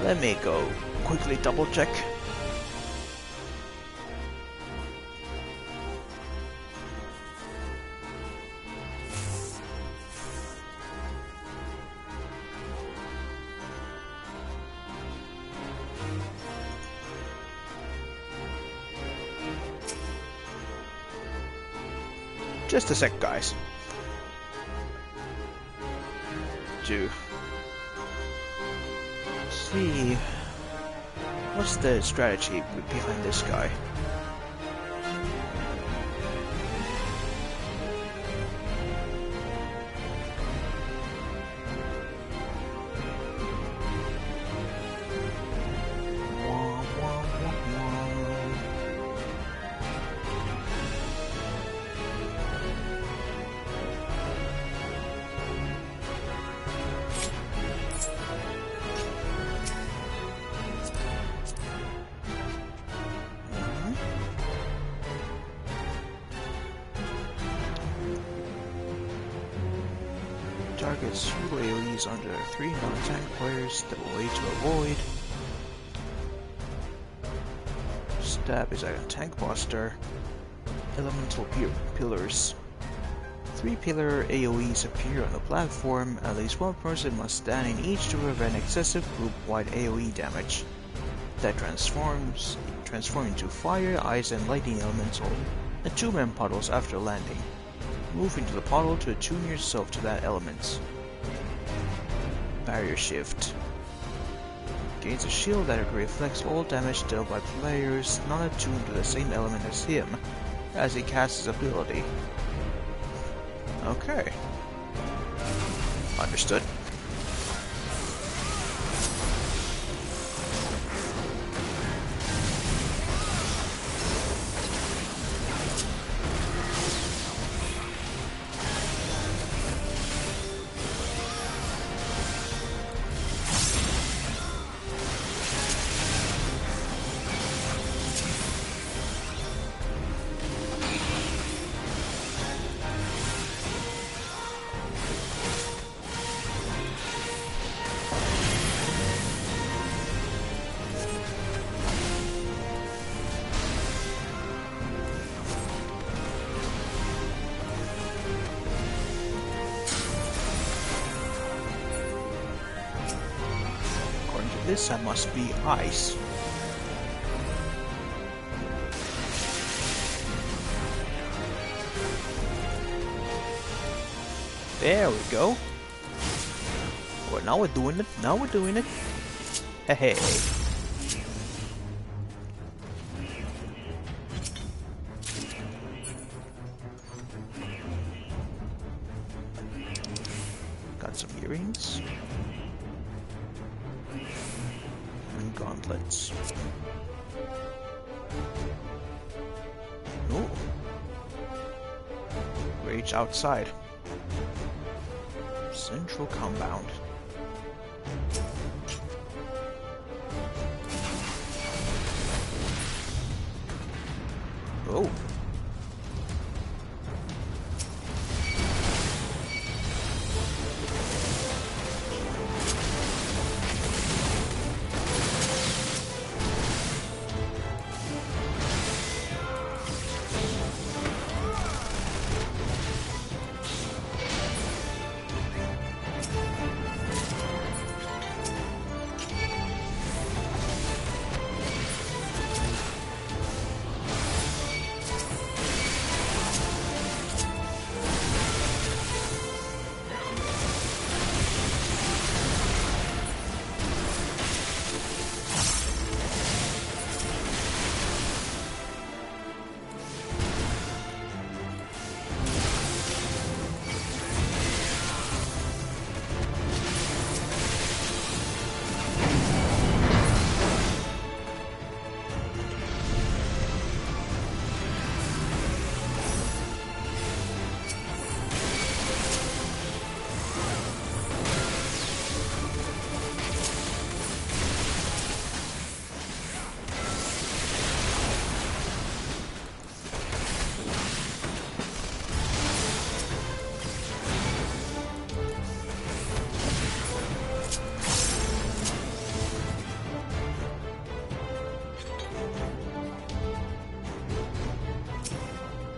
Let me go quickly double check. Just a sec, guys. See, what's the strategy behind this guy? Targets 2 AoEs under 3 non-tank players, the way to avoid. Stab is like a tank buster. Elemental pillars. 3 pillar AoEs appear on the platform. At least one person must stand in each to prevent excessive group-wide AoE damage that transform into fire, ice, and lightning elemental, and 2-man puddles after landing. Move into the puddle to attune yourself to that element. Barrier shift. Gains a shield that reflects all damage dealt by players not attuned to the same element as him, as he casts his ability. Okay. Understood. This I must be ice. There we go. Well, now we're doing it. Now we're doing it. Hey. Got some earrings. And gauntlets. Oh. Rage outside. Central compound. Oh.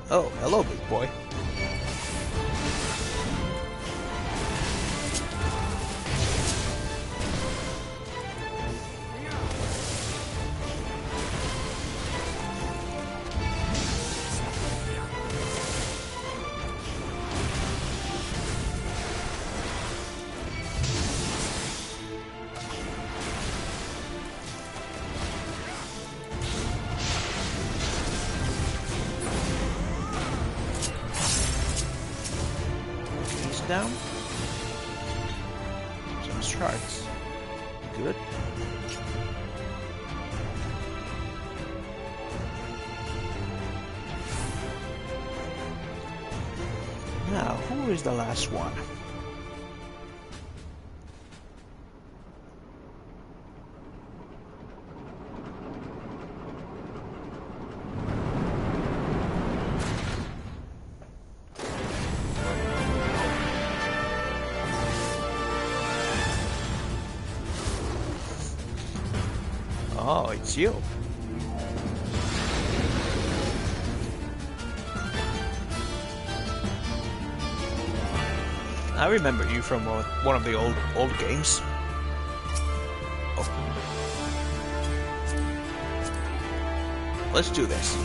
Oh, hello, big boy. Down. Some shards. Good. Now, who is the last one? Oh, it's you. I remember you from one of the old games. Oh. Let's do this.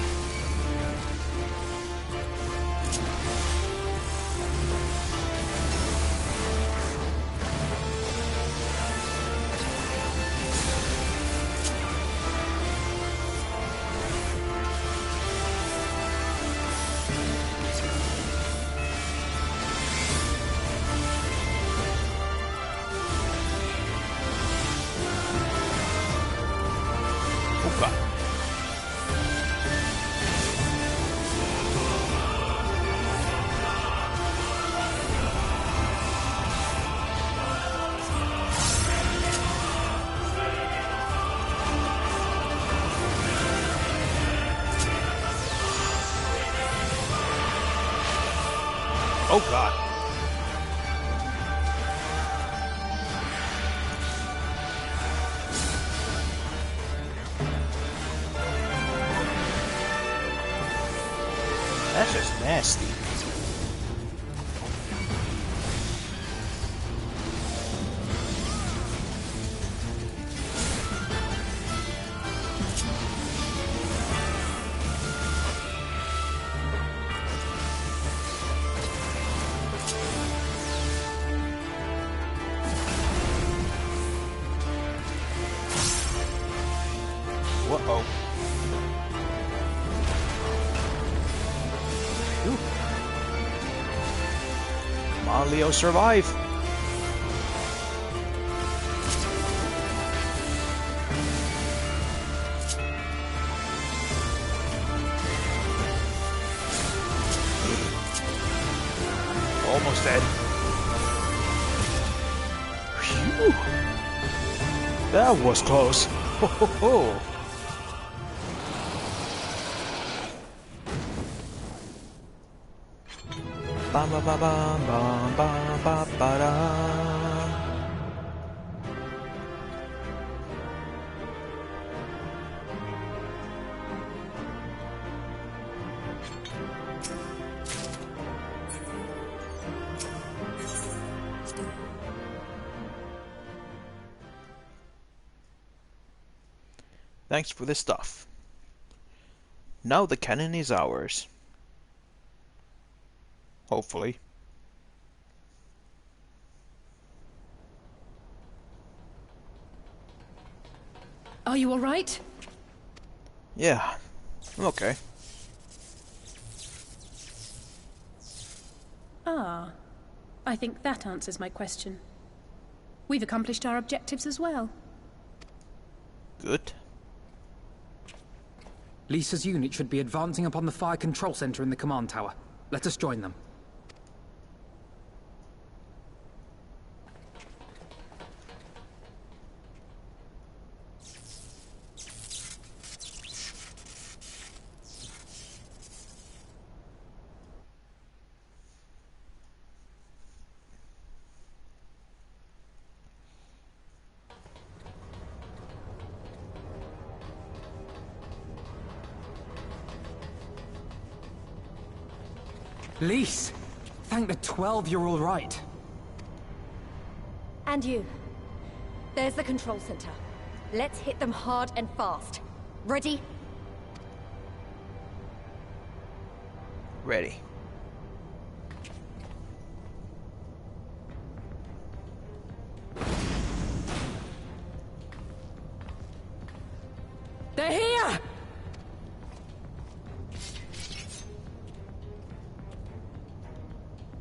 Oh god. That's just nasty. Uh-oh. Come on, Leo, survive! Almost dead. Phew! That was close. Ho ho ho! Bam bam bam bam bam bam bam bam. Thanks for the stuff. Now the cannon is ours. Hopefully. Are you all right? Yeah, I'm okay. Ah, I think that answers my question. We've accomplished our objectives as well. Good. Lisa's unit should be advancing upon the fire control center in the command tower. Let us join them. Lise! Thank the 12 you're all right. And you. There's the control center. Let's hit them hard and fast. Ready? Ready. They're here!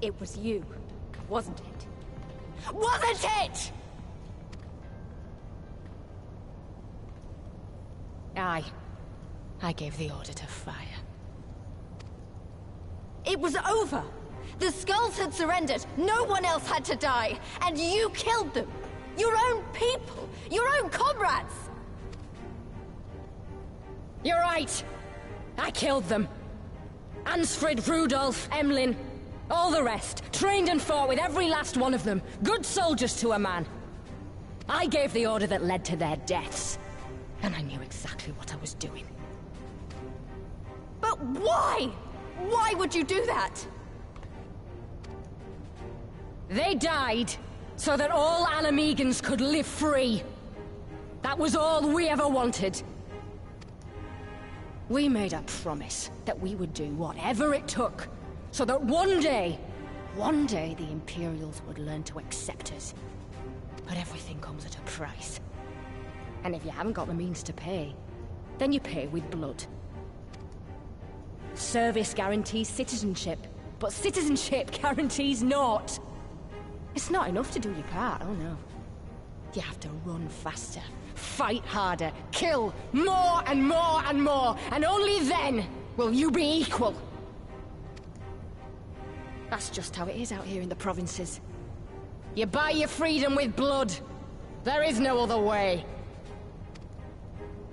It was you, wasn't it? Wasn't it?! I gave the order to fire. It was over! The Skulls had surrendered, no one else had to die, and you killed them! Your own people! Your own comrades! You're right! I killed them. Ansfrid, Rudolf, Emlyn, all the rest. Trained and fought with every last one of them. Good soldiers to a man. I gave the order that led to their deaths. And I knew exactly what I was doing. But why? Why would you do that? They died so that all Alamegans could live free. That was all we ever wanted. We made a promise that we would do whatever it took, so that one day the Imperials would learn to accept us. But everything comes at a price. And if you haven't got the means to pay, then you pay with blood. Service guarantees citizenship, but citizenship guarantees naught. It's not enough to do your part, oh no. You have to run faster, fight harder, kill more and more and more, and only then will you be equal. That's just how it is out here in the provinces. You buy your freedom with blood. There is no other way.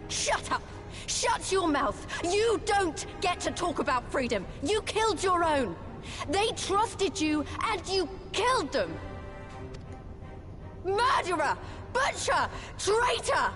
Shut up! Shut your mouth! You don't get to talk about freedom! You killed your own! They trusted you, and you killed them! Murderer! Butcher! Traitor!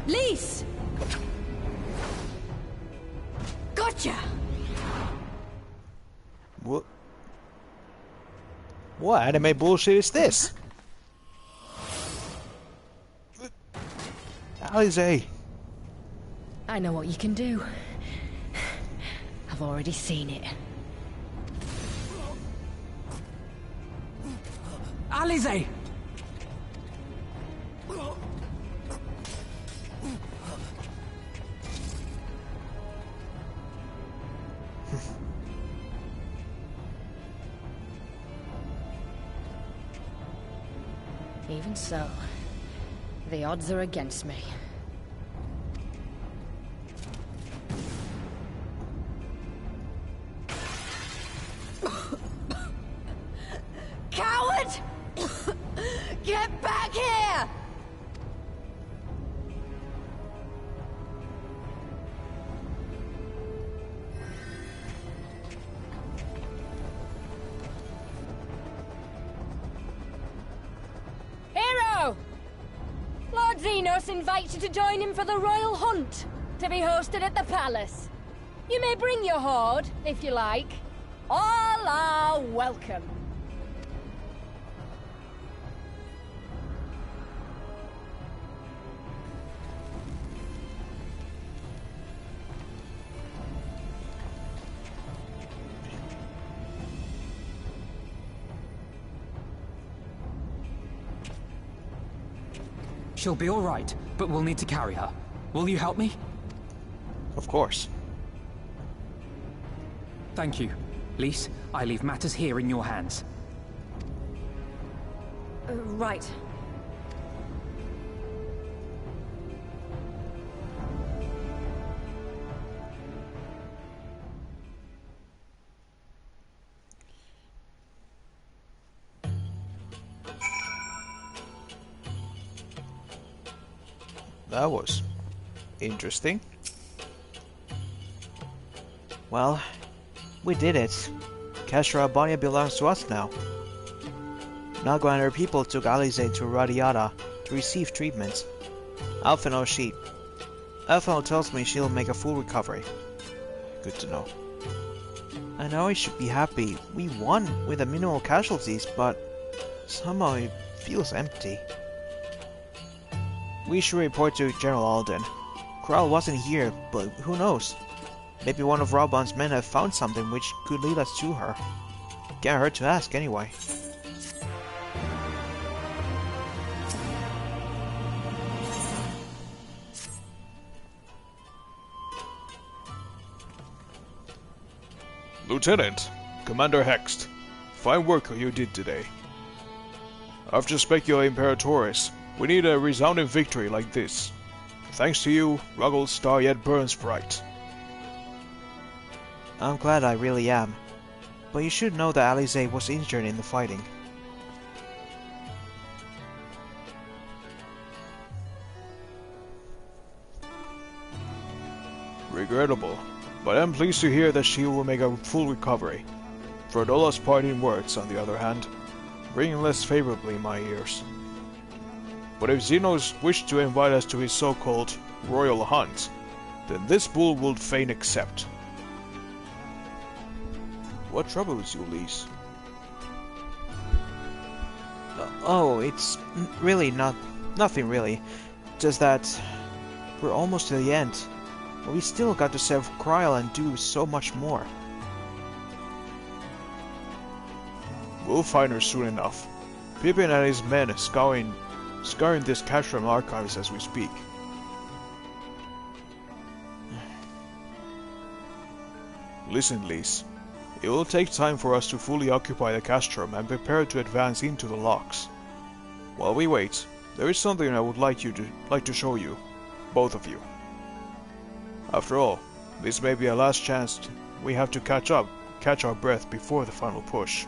Lise! Gotcha! What anime bullshit is this? Alize! I know what you can do. I've already seen it. Alize! Even so, the odds are against me. Coward! Get back here! Hero! Lord Xenos invites you to join him for the royal hunt, to be hosted at the palace. You may bring your horde, if you like. All are welcome. She'll be all right, but we'll need to carry her. Will you help me? Of course. Thank you. Lise, I leave matters here in your hands. Right. That was Interesting. Well, we did it. Castra Albania belongs to us now. Naga and her people took Alize to Radiata to receive treatment. Alphino tells me she'll make a full recovery. Good to know. I know I should be happy. We won with the minimal casualties, but somehow it feels empty. We should report to General Alden. Kral wasn't here, but who knows? Maybe one of Raban's men have found something which could lead us to her. Can't hurt to ask anyway. Lieutenant, Commander Hext, fine work you did today. After Specula Imperatoris, we need a resounding victory like this. Thanks to you, Ruggles' star yet burns bright. I'm glad I really am. But you should know that Alize was injured in the fighting. Regrettable, but I'm pleased to hear that she will make a full recovery. Ferdola's parting words, on the other hand, ring less favorably in my ears. But if Xenos wished to invite us to his so-called royal hunt, then this bull would fain accept. What troubles you, Lise? Oh, it's really nothing really. Just that we're almost to the end. But we still got to save Kryl and do so much more. We'll find her soon enough. Pippin and his men scouring this Cashram archives as we speak. Listen, Lise. It will take time for us to fully occupy the Castrum and prepare to advance into the locks. While we wait, there is something I would like to show you, both of you. After all, this may be our last chance. We have to catch our breath before the final push.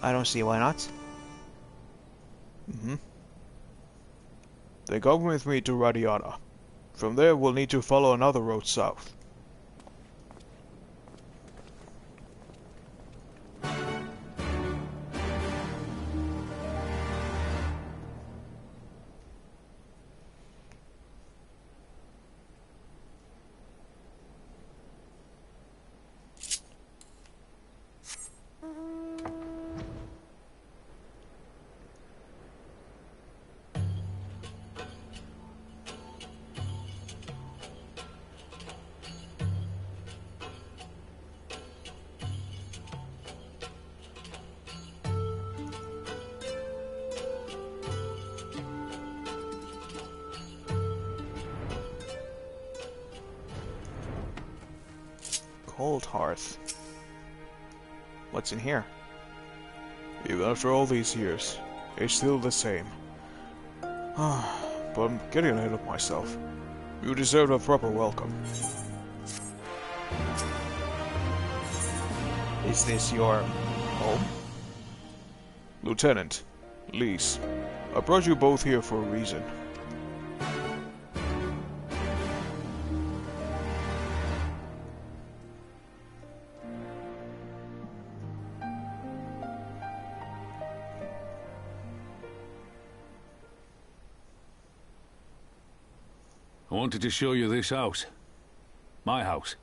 I don't see why not. Then come with me to Radiana. From there we'll need to follow another road south. Cold Hearth. What's in here? Even after all these years, it's still the same. But I'm getting ahead of myself. You deserve a proper welcome. Is this your home? Lieutenant, Lise, I brought you both here for a reason. I wanted to show you this house. My house.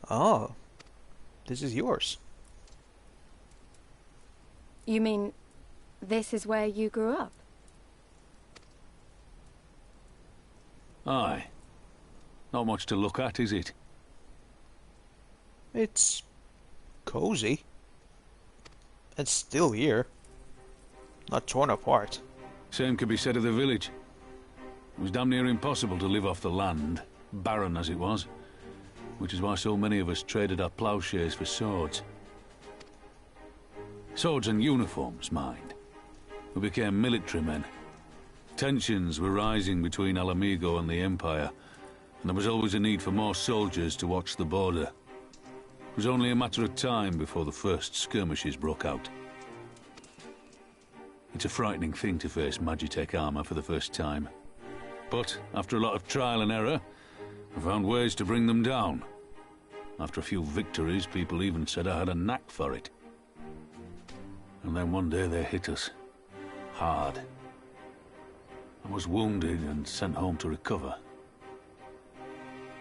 Oh. This is yours. You mean, this is where you grew up? Aye. Not much to look at, is it? It's cozy. It's still here. Not torn apart. Same could be said of the village. It was damn near impossible to live off the land, barren as it was, which is why so many of us traded our plowshares for swords. Swords and uniforms, mind. We became military men. Tensions were rising between Alamigo and the Empire, and there was always a need for more soldiers to watch the border. It was only a matter of time before the first skirmishes broke out. It's a frightening thing to face Magitech armor for the first time. But after a lot of trial and error, I found ways to bring them down. After a few victories, people even said I had a knack for it. And then one day they hit us. Hard. I was wounded and sent home to recover.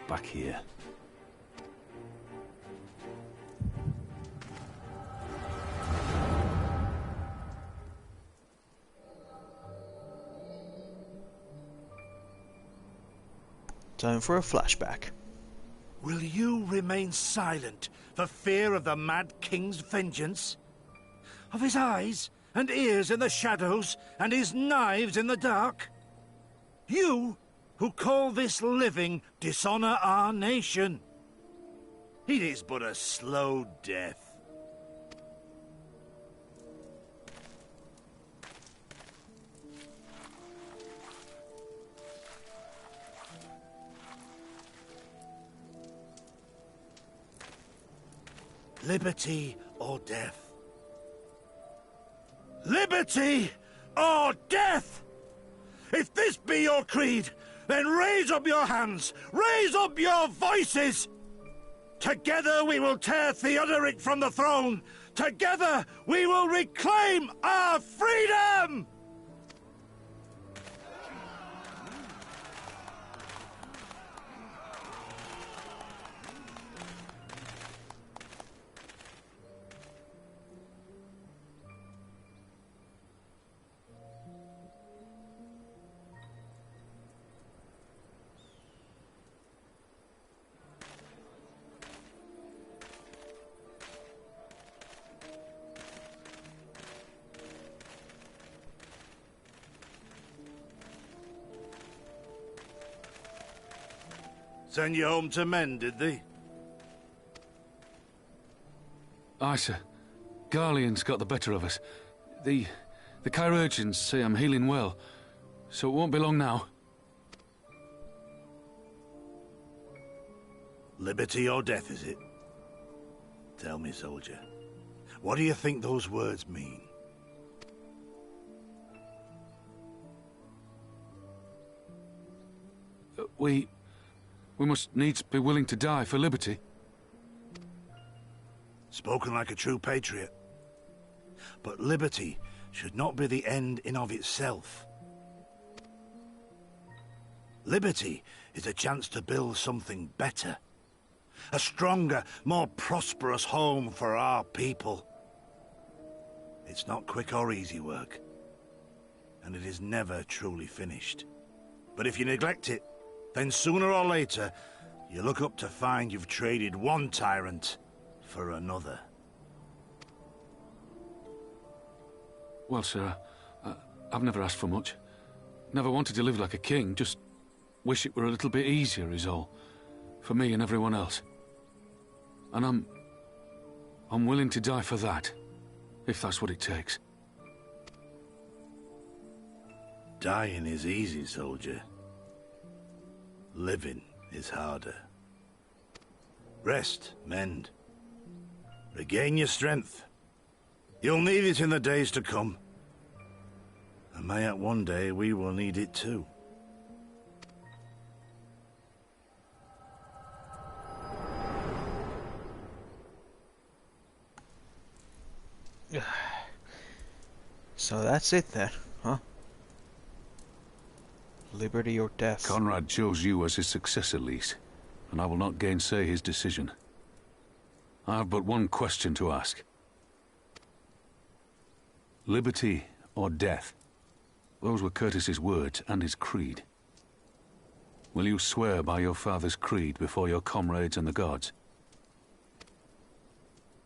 Back here. Time for a flashback. Will you remain silent for fear of the Mad King's vengeance? Of his eyes and ears in the shadows and his knives in the dark? You, who call this living dishonor our nation. It is but a slow death. Liberty or death? Liberty or death! If this be your creed, then raise up your hands, raise up your voices! Together we will tear Theodoric from the throne! Together we will reclaim our freedom! Send you home to mend, did they? Aye, sir. Garlean's got the better of us. The chirurgeons say I'm healing well, so it won't be long now. Liberty or death, is it? Tell me, soldier, what do you think those words mean? We must needs be willing to die for liberty. Spoken like a true patriot. But liberty should not be the end in of itself. Liberty is a chance to build something better. A stronger, more prosperous home for our people. It's not quick or easy work. And it is never truly finished. But if you neglect it, then sooner or later, you look up to find you've traded one tyrant for another. Well, sir, I've never asked for much. Never wanted to live like a king, just wish it were a little bit easier is all. For me and everyone else. And I'm willing to die for that, if that's what it takes. Dying is easy, soldier. Living is harder. Rest, mend. Regain your strength. You'll need it in the days to come. And mayhap one day we will need it too. So that's it then, huh? Liberty or death. Conrad chose you as his successor, Lise, and I will not gainsay his decision. I have but one question to ask. Liberty or death? Those were Curtis's words and his creed. Will you swear by your father's creed before your comrades and the gods?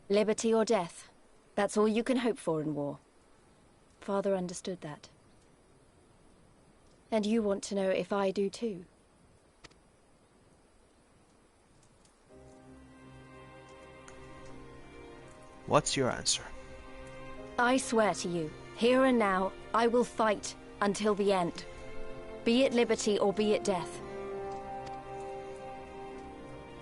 Liberty or death. That's all you can hope for in war. Father understood that. And you want to know if I do too. What's your answer? I swear to you, here and now, I will fight until the end. Be it liberty or be it death.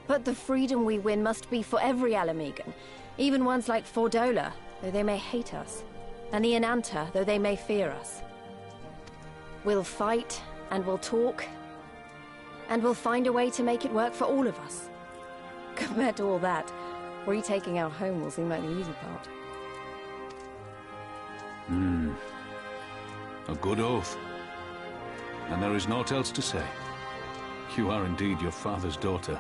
But the freedom we win must be for every Alamegan, even ones like Fordola, though they may hate us, and the Ananta, though they may fear us. We'll fight and we'll talk, and we'll find a way to make it work for all of us. Compared to all that, retaking our home will seem like the easy part. A good oath. And there is naught else to say. You are indeed your father's daughter.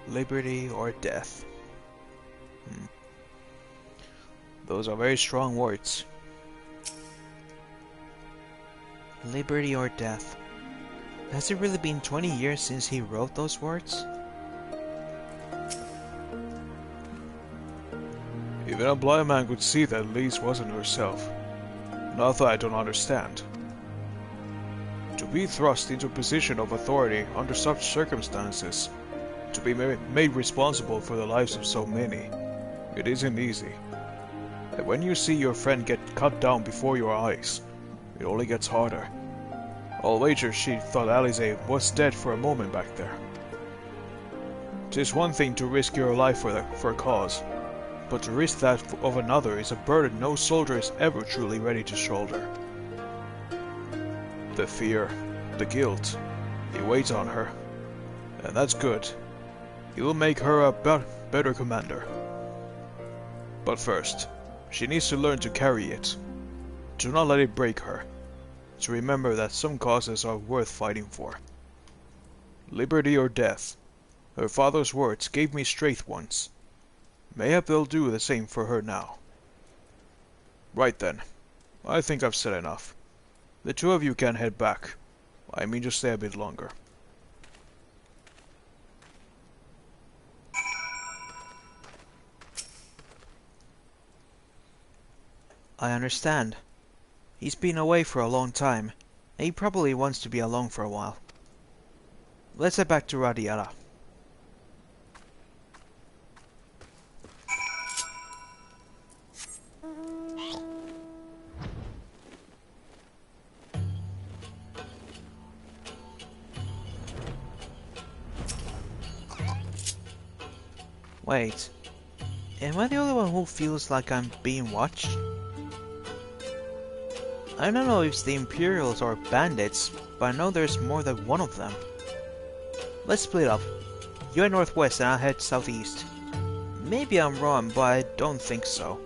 Liberty or death. Those are very strong words. Liberty or death. Has it really been 20 years since he wrote those words? Even a blind man could see that Lise wasn't herself. Not that I don't understand. To be thrust into a position of authority under such circumstances, to be made responsible for the lives of so many, it isn't easy. And when you see your friend get cut down before your eyes, it only gets harder. I'll wager she thought Alize was dead for a moment back there. 'Tis one thing to risk your life for a cause, but to risk that of another is a burden no soldier is ever truly ready to shoulder. The fear, the guilt, it weighs on her, and that's good. It will make her a better commander. But first, she needs to learn to carry it. Do not let it break her. To remember that some causes are worth fighting for. Liberty or death. Her father's words gave me strength once. Mayhap they'll do the same for her now. Right then. I think I've said enough. The two of you can head back. I mean to stay a bit longer. I understand. He's been away for a long time, and he probably wants to be alone for a while. Let's head back to Radiata. Wait, am I the only one who feels like I'm being watched? I don't know if it's the Imperials or bandits, but I know there's more than one of them. Let's split up. You head northwest and I'll head southeast. Maybe I'm wrong, but I don't think so.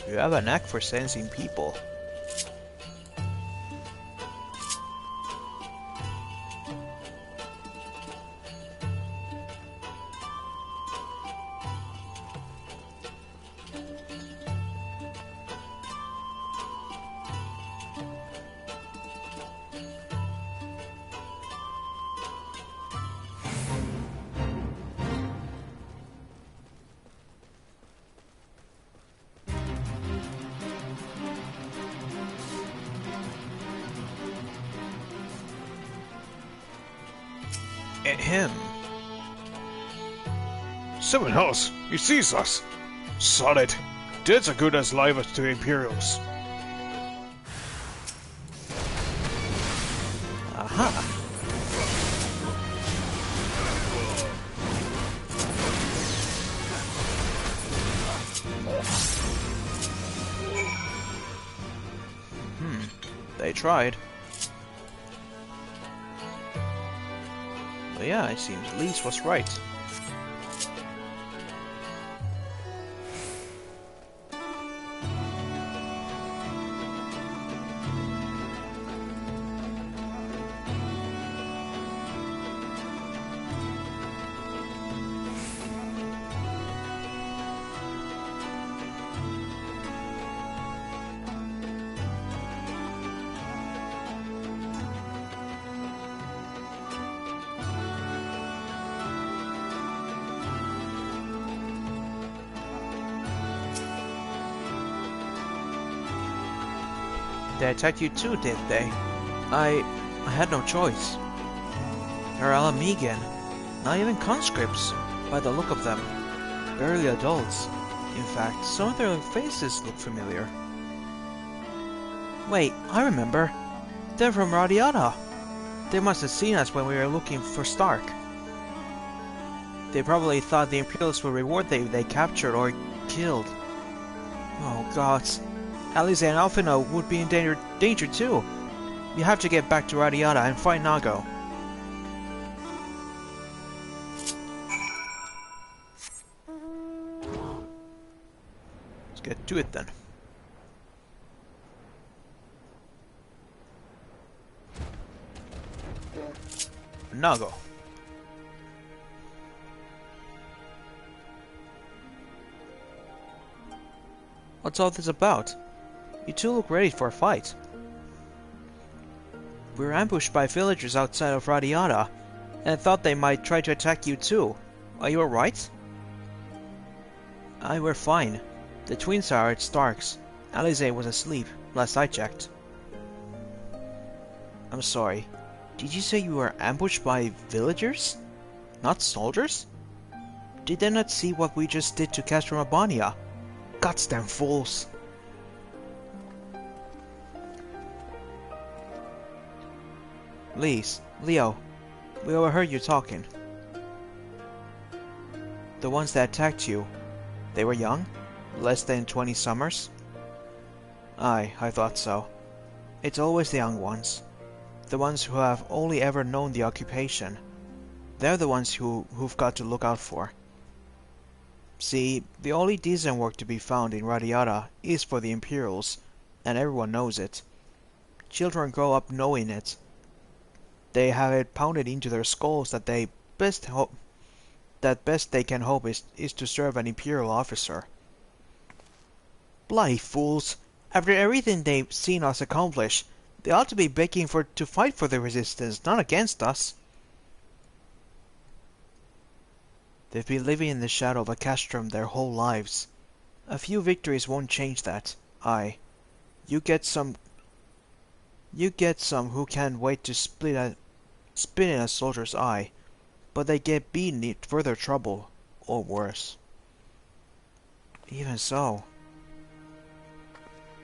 You have a knack for sensing people. Him. Someone else! He sees us! Solid! Dead's as good as live as to Imperials. Aha! They tried. But yeah, it seems Lise was right. They attacked you too, did they? I had no choice. They're Alamigan, not even conscripts, by the look of them. Barely adults. In fact, some of their faces look familiar. Wait, I remember. They're from Radiata. They must have seen us when we were looking for Stark. They probably thought the Imperials would reward they captured or killed. Oh gods. Alice and Alphino would be in danger too. We have to get back to Radiata and find Nago. Let's get to it then. Nago. What's all this about? You two look ready for a fight. We were ambushed by villagers outside of Radiata, and thought they might try to attack you too. Are you alright? We're fine. The twins are at Stark's. Alize was asleep, last I checked. I'm sorry. Did you say you were ambushed by villagers? Not soldiers? Did they not see what we just did to Castro Albania? Goddamn fools! Leo, we overheard you talking. The ones that attacked you, they were young? Less than 20 summers? Aye, I thought so. It's always the young ones. The ones who have only ever known the occupation. They're the ones who've got to look out for. See, the only decent work to be found in Radiata is for the Imperials, and everyone knows it. Children grow up knowing it. They have it pounded into their skulls that best they can hope is to serve an Imperial officer. Bloody fools! After everything they've seen us accomplish, they ought to be begging to fight for the Resistance, not against us. They've been living in the shadow of a castrum their whole lives. A few victories won't change that. Aye. You get some who can't wait to spit in a soldier's eye, but they get beaten in further trouble, or worse. Even so.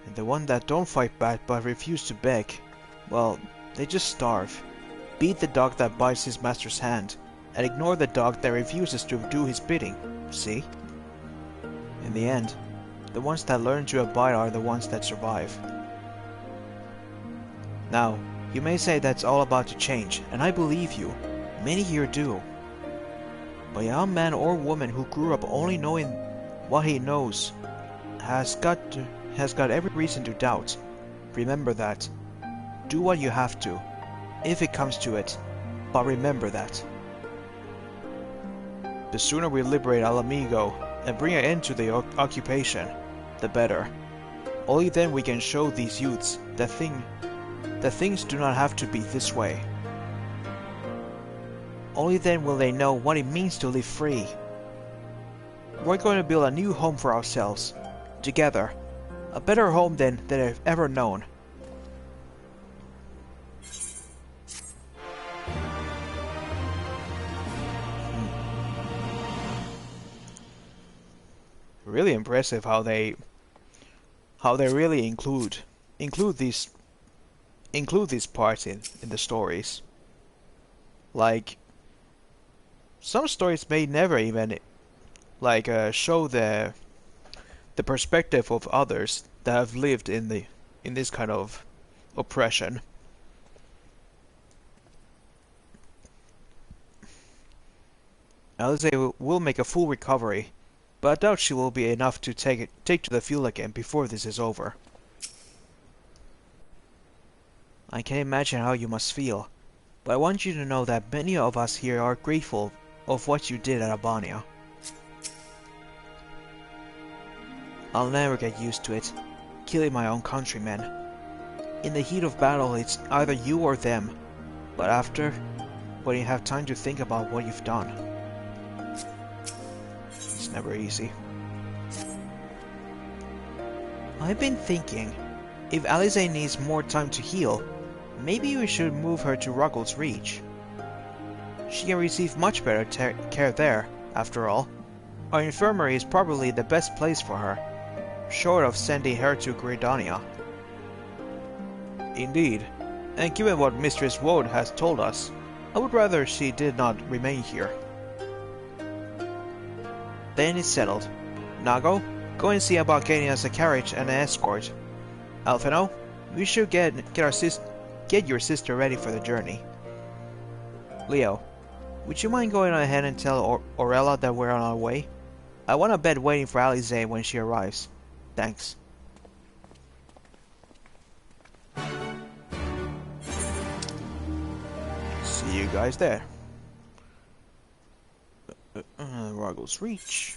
And the one that don't fight back but refuse to beg, well, they just starve. Beat the dog that bites his master's hand, and ignore the dog that refuses to do his bidding, see? In the end, the ones that learn to abide are the ones that survive. Now, you may say that's all about to change, and I believe you. Many here do. But a young man or woman who grew up only knowing what he knows has got every reason to doubt. Remember that. Do what you have to, if it comes to it, but remember that. The sooner we liberate Alamigo and bring an end to the occupation, the better. Only then we can show these youths that things do not have to be this way. Only then will they know what it means to live free. We're going to build a new home for ourselves, together. A better home than I've ever known. Really impressive how they really include these parts in the stories. Like, some stories may never even show the perspective of others that have lived in this kind of oppression. Alice will make a full recovery, but I doubt she will be enough to take to the field again before this is over. I can imagine how you must feel, but I want you to know that many of us here are grateful of what you did at Albania. I'll never get used to it, killing my own countrymen. In the heat of battle, it's either you or them, but after, when you have time to think about what you've done, it's never easy. I've been thinking, if Alice needs more time to heal, maybe we should move her to Ruggles Reach. She can receive much better care there, after all. Our infirmary is probably the best place for her, short of sending her to Gridania. Indeed, And given what Mistress Woad has told us, I would rather she did not remain here. Then it's settled. Nago, go and see about getting us a carriage and an escort. Alphino, we should get your sister ready for the journey. Leo, would you mind going ahead and tell Orella that we're on our way? I want a bed waiting for Alize when she arrives. Thanks. See you guys there. Ruggles Reach.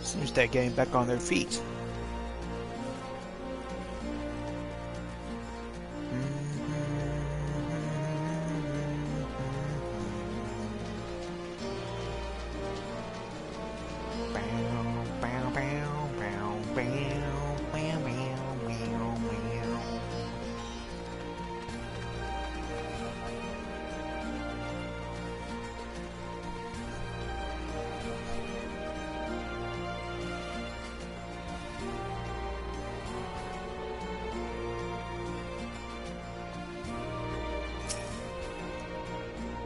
Seems they're getting back on their feet.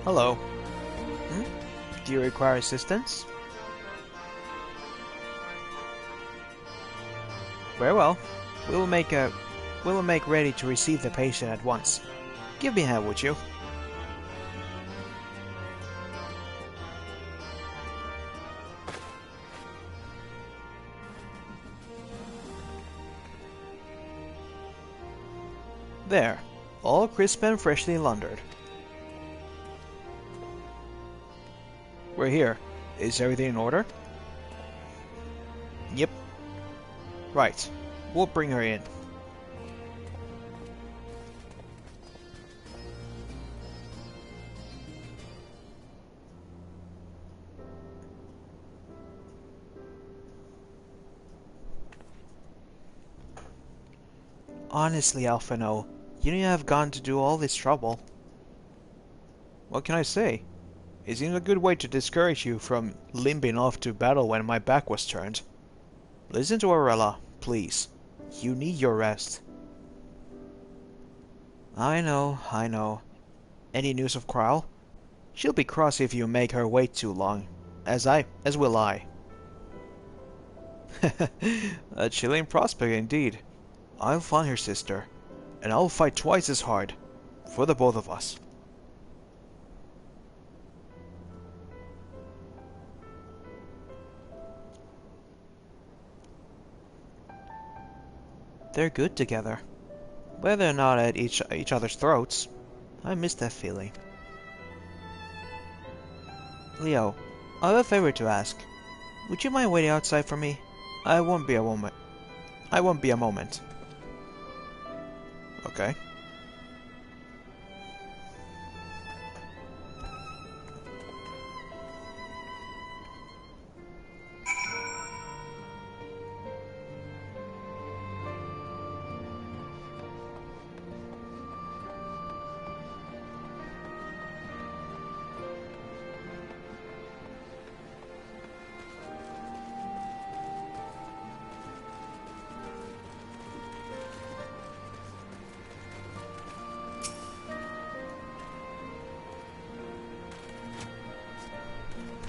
Hello. Do you require assistance? Very well. We will make ready to receive the patient at once. Give me a hand, would you? There, all crisp and freshly laundered. We're here. Is everything in order? Yep. Right. We'll bring her in. Honestly, Alphino, you didn't have gone to do all this trouble. What can I say? It seems a good way to discourage you from limping off to battle when my back was turned. Listen to Orella, please. You need your rest. I know. Any news of Kral? She'll be cross if you make her wait too long. As will I. A chilling prospect indeed. I'll find her sister, and I'll fight twice as hard. For the both of us. They're good together. Whether or not at each other's throats. I miss that feeling. Leo, I have a favor to ask. Would you mind waiting outside for me? I won't be a moment. Okay.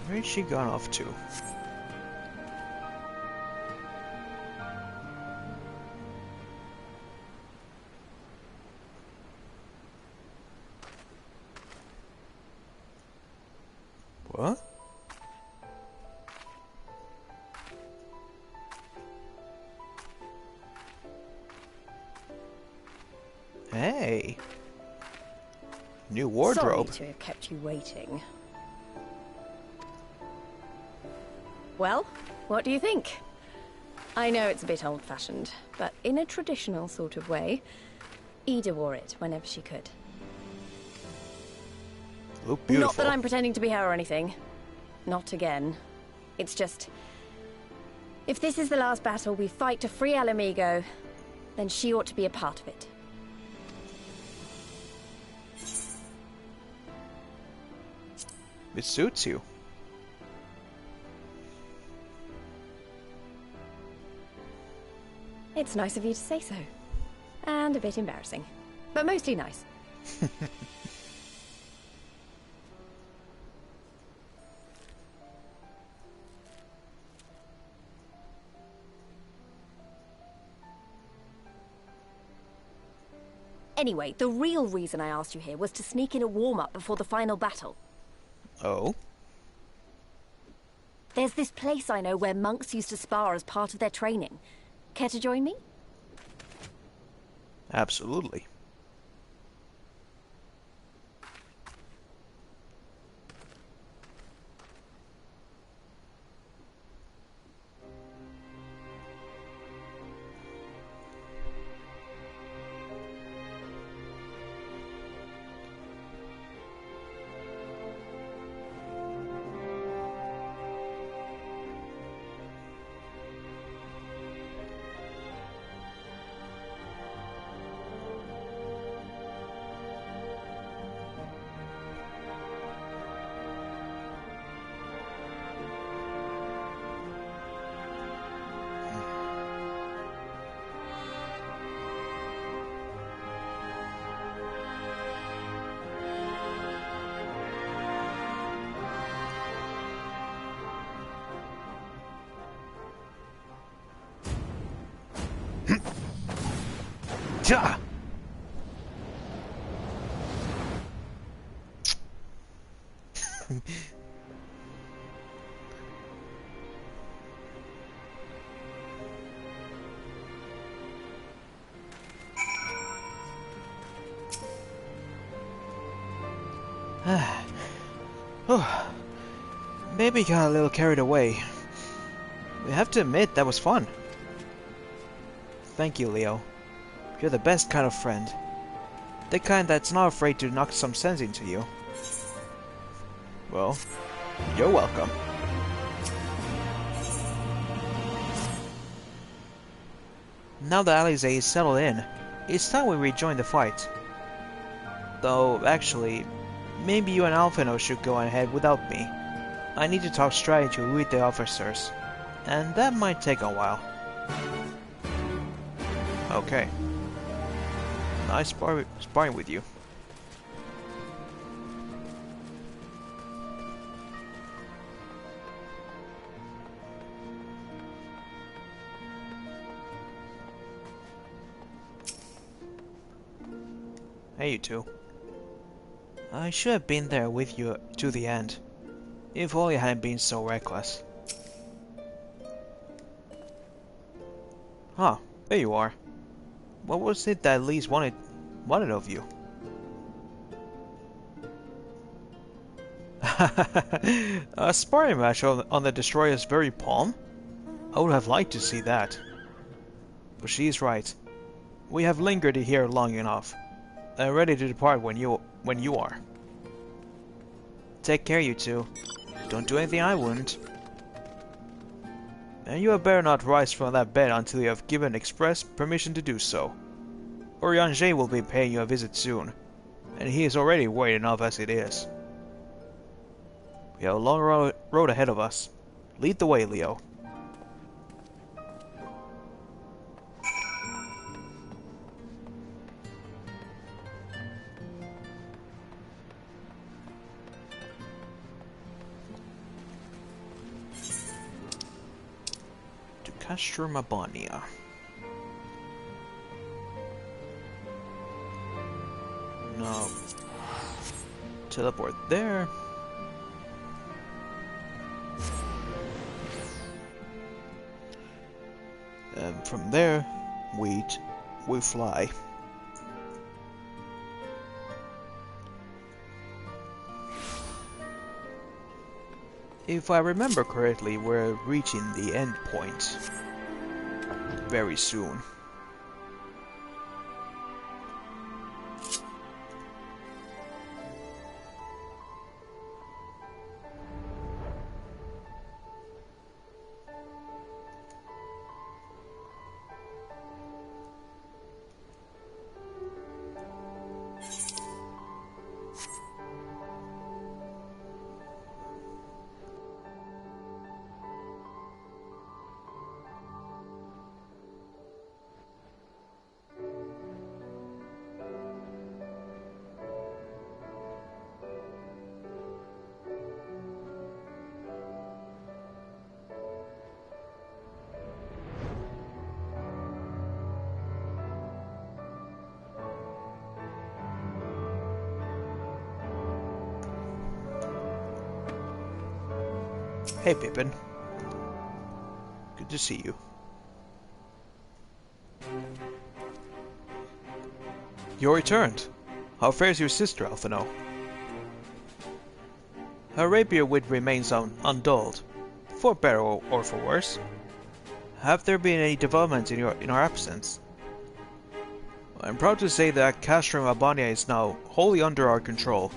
Where's she gone off to? What? Hey. New wardrobe. Sorry to have kept you waiting. Well, what do you think? I know it's a bit old-fashioned, but in a traditional sort of way, Ida wore it whenever she could. look beautiful. Not that I'm pretending to be her or anything. Not again. It's just... if this is the last battle we fight to free Alamigo, then she ought to be a part of it. It suits you. It's nice of you to say so. And a bit embarrassing. But mostly nice. Anyway, the real reason I asked you here was to sneak in a warm-up before the final battle. Oh? There's this place I know where monks used to spar as part of their training. Care to join me? Absolutely. Ja! Oh, maybe got a little carried away. We have to admit that was fun. Thank you, Leo. You're the best kind of friend. The kind that's not afraid to knock some sense into you. Well, you're welcome. Now that Alize is settled in, it's time we rejoin the fight. Though, actually, maybe you and Alphino should go ahead without me. I need to talk strategy with the officers, and that might take a while. Okay. Nice sparring with you. Hey, you two. I should have been there with you to the end. If only I hadn't been so reckless. Huh, there you are. What was it that Lise wanted of you? A sparring match on the Destroyer's very palm? I would have liked to see that. But she's right. We have lingered here long enough. I'm ready to depart when you are. Take care, you two. Don't do anything I wouldn't. And you had better not rise from that bed until you have given express permission to do so. Or Yanjay will be paying you a visit soon, and he is already worried enough as it is. We have a long road ahead of us. Lead the way, Leo. Castromabania. No. Teleport there. And from there, we fly. If I remember correctly, we're reaching the end point very soon. Hey, Pippin. Good to see you. You returned. How fares your sister, Alphino? Her rapier wit remains undulled, for better or for worse. Have there been any developments in our absence? I'm proud to say that Castrum Albania is now wholly under our control.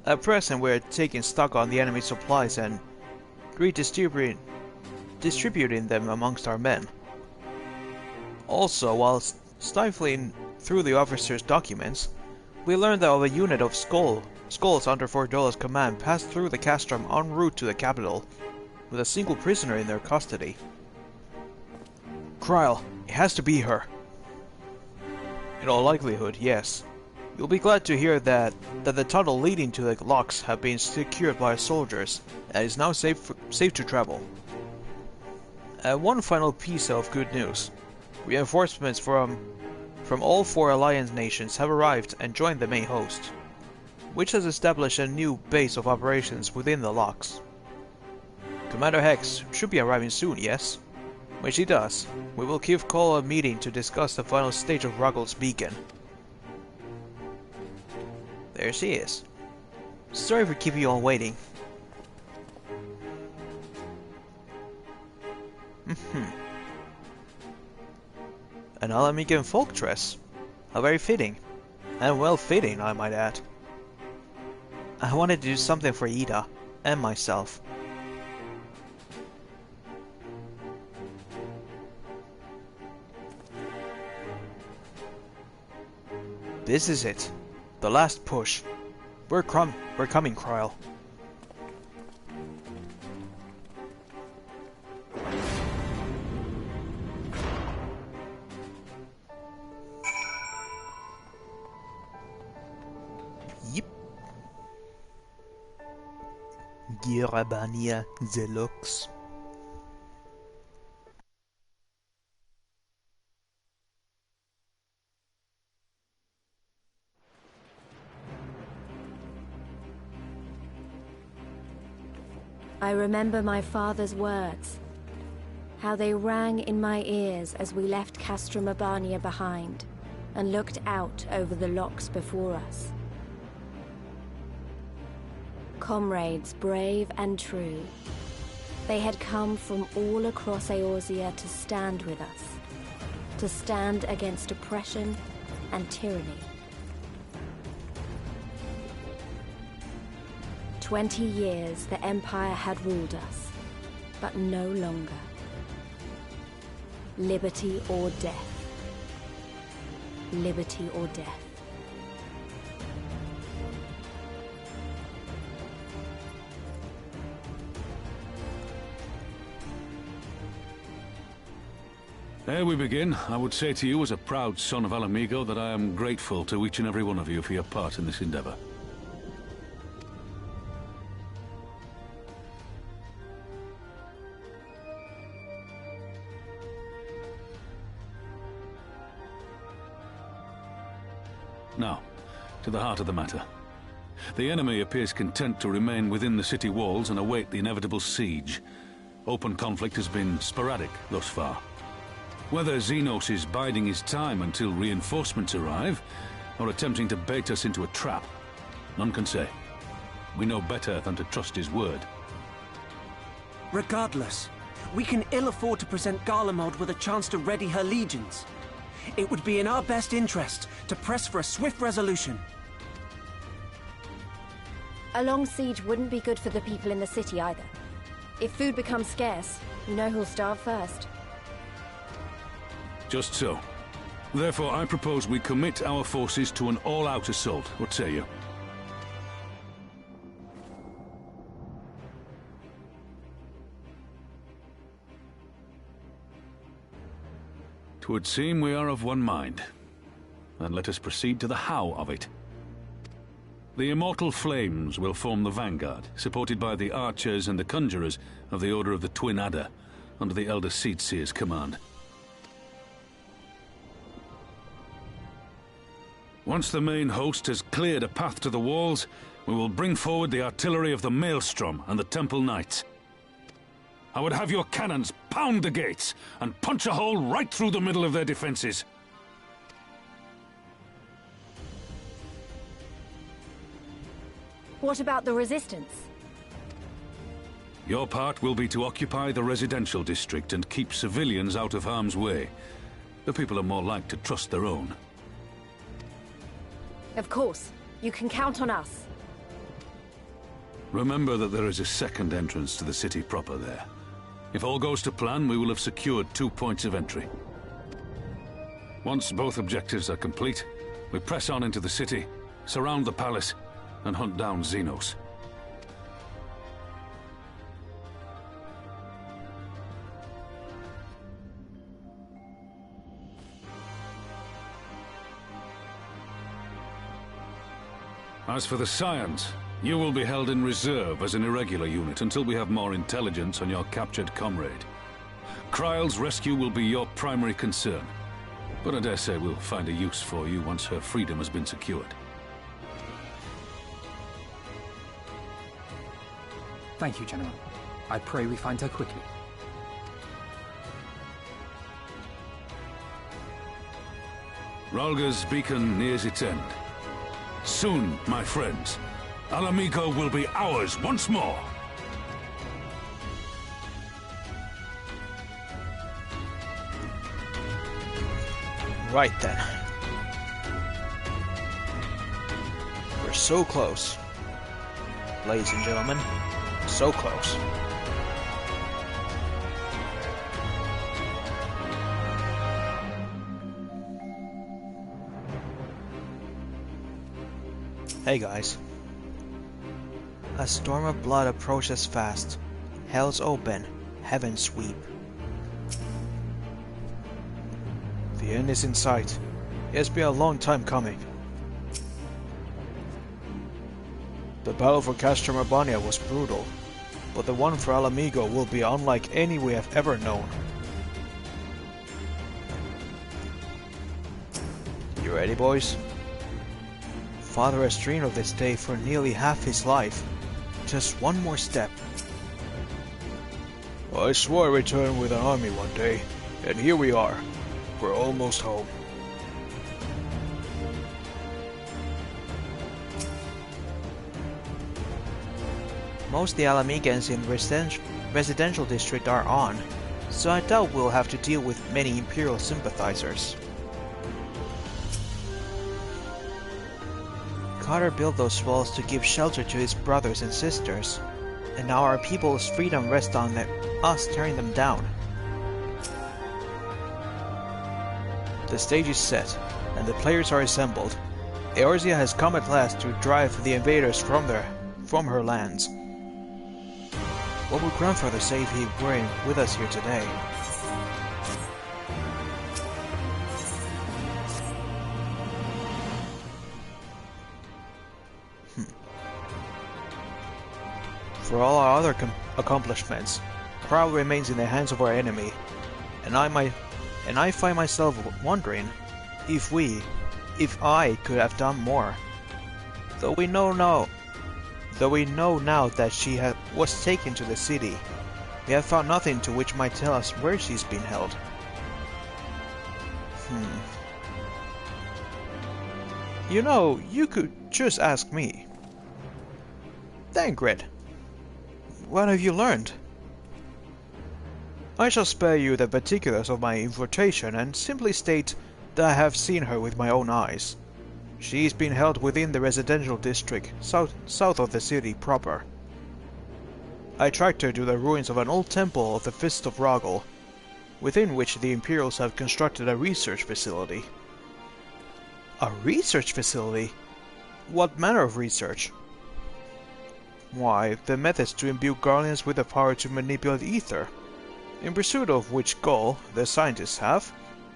At present, we're taking stock on the enemy's supplies and redistributing them amongst our men. Also, while stifling through the officer's documents, we learned that a unit of skulls under Fordola's command passed through the castrum en route to the capital, with a single prisoner in their custody. Kryl, it has to be her. In all likelihood, yes. You'll be glad to hear that the tunnel leading to the locks have been secured by soldiers and is now safe to travel. One final piece of good news. Reinforcements from all 4 Alliance nations have arrived and joined the main host, which has established a new base of operations within the locks. Commander Hex should be arriving soon, yes? When she does, we will call a meeting to discuss the final stage of Ruggles Beacon. There she is. Sorry for keeping you all waiting. An Alamigan folk dress. How very fitting. And well fitting, I might add. I wanted to do something for Ida, and myself. This is it. The last push. We're coming, Kryl. Yep. Girabania Zelux. I remember my father's words, how they rang in my ears as we left Castrum Albania behind and looked out over the locks before us. Comrades brave and true, they had come from all across Eorzea to stand with us, to stand against oppression and tyranny. 20 years the Empire had ruled us, but no longer. Liberty or death. Liberty or death. Ere we begin, I would say to you as a proud son of Alamigo that I am grateful to each and every one of you for your part in this endeavor. Now, to the heart of the matter. The enemy appears content to remain within the city walls and await the inevitable siege. Open conflict has been sporadic thus far. Whether Xenos is biding his time until reinforcements arrive, or attempting to bait us into a trap, none can say. We know better than to trust his word. Regardless, we can ill afford to present Garlemald with a chance to ready her legions. It would be in our best interest to press for a swift resolution. A long siege wouldn't be good for the people in the city either. If food becomes scarce, you know who'll starve first. Just so. Therefore, I propose we commit our forces to an all-out assault. What say you? 'Twould seem we are of one mind. Then let us proceed to the how of it. The immortal flames will form the vanguard, supported by the archers and the conjurers of the Order of the Twin Adder, under the Elder Seedseer's command. Once the main host has cleared a path to the walls, we will bring forward the artillery of the Maelstrom and the Temple Knights. I would have your cannons pound the gates and punch a hole right through the middle of their defenses. What about the resistance? Your part will be to occupy the residential district and keep civilians out of harm's way. The people are more like to trust their own. Of course. You can count on us. Remember that there is a second entrance to the city proper there. If all goes to plan, we will have secured 2 points of entry. Once both objectives are complete, we press on into the city, surround the palace, and hunt down Xenos. As for the Scions, you will be held in reserve as an irregular unit until we have more intelligence on your captured comrade. Kryle's rescue will be your primary concern, but I dare say we'll find a use for you once her freedom has been secured. Thank you, General. I pray we find her quickly. Rhalga's beacon nears its end. Soon, my friends, Alamigo will be ours once more. Right then. We're so close. Ladies and gentlemen, so close. Hey guys. A storm of blood approaches fast. Hell's open, heaven sweep. The end is in sight. It has been a long time coming. The battle for Castor Mabania was brutal, but the one for Alamigo will be unlike any we have ever known. You ready, boys? Father has dreamed of this day for nearly half his life. Just one more step. I swore I'd return with an army one day, and here we are. We're almost home. Most of the Alamigans in residential district are on, so I doubt we'll have to deal with many Imperial sympathizers. Carter built those walls to give shelter to his brothers and sisters, and now our people's freedom rests on us tearing them down. The stage is set, and the players are assembled. Eorzea has come at last to drive the invaders from her lands. What would grandfather say if he were with us here today? For all our other accomplishments, Kryle remains in the hands of our enemy, and I find myself wondering if I could have done more. Though we know now that she was taken to the city, we have found nothing to which might tell us where she's been held. You know, you could just ask me. Thancred, what have you learned? I shall spare you the particulars of my infiltration and simply state that I have seen her with my own eyes. She's been held within the residential district, south of the city proper. I tracked her to the ruins of an old temple of the Fist of Rogel, within which the Imperials have constructed a research facility. A research facility? What manner of research? Why, the methods to imbue Guardians with the power to manipulate ether, in pursuit of which goal the scientists have,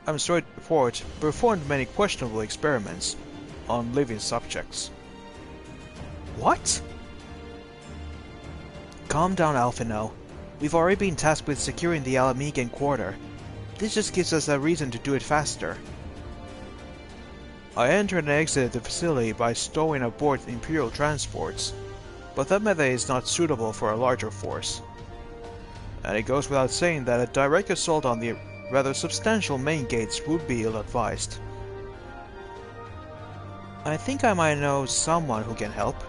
I'm sorry to report, performed many questionable experiments on living subjects. What? Calm down, Alphino. We've already been tasked with securing the Alamigan quarter. This just gives us a reason to do it faster. I entered and exited the facility by stowing aboard Imperial transports, but that method is not suitable for a larger force. and it goes without saying that a direct assault on the rather substantial main gates would be ill-advised. I think I might know someone who can help.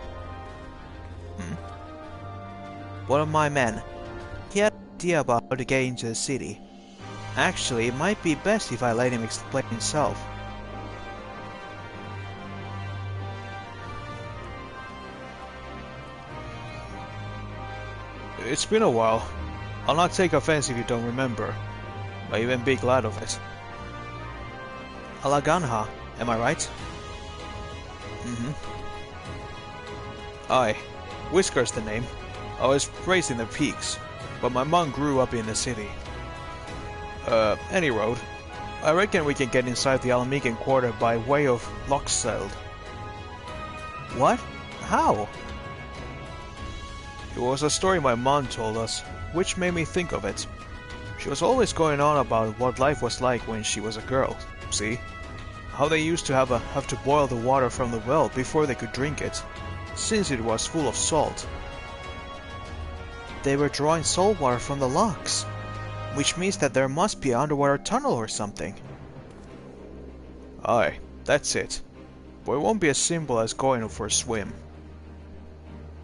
One of my men. He had an idea about how to get into the city. Actually, it might be best if I let him explain himself. It's been a while. I'll not take offense if you don't remember. I'll even be glad of it. Alaganha, am I right? Aye. Whisker's the name. I was raised in the peaks, but my mom grew up in the city. Any road. I reckon we can get inside the Alamigan quarter by way of Lochseld. What? How? It was a story my mom told us, which made me think of it. She was always going on about what life was like when she was a girl, see? How they used to have to boil the water from the well before they could drink it, since it was full of salt. They were drawing salt water from the lochs, which means that there must be an underwater tunnel or something. Aye, that's it. But it won't be as simple as going for a swim.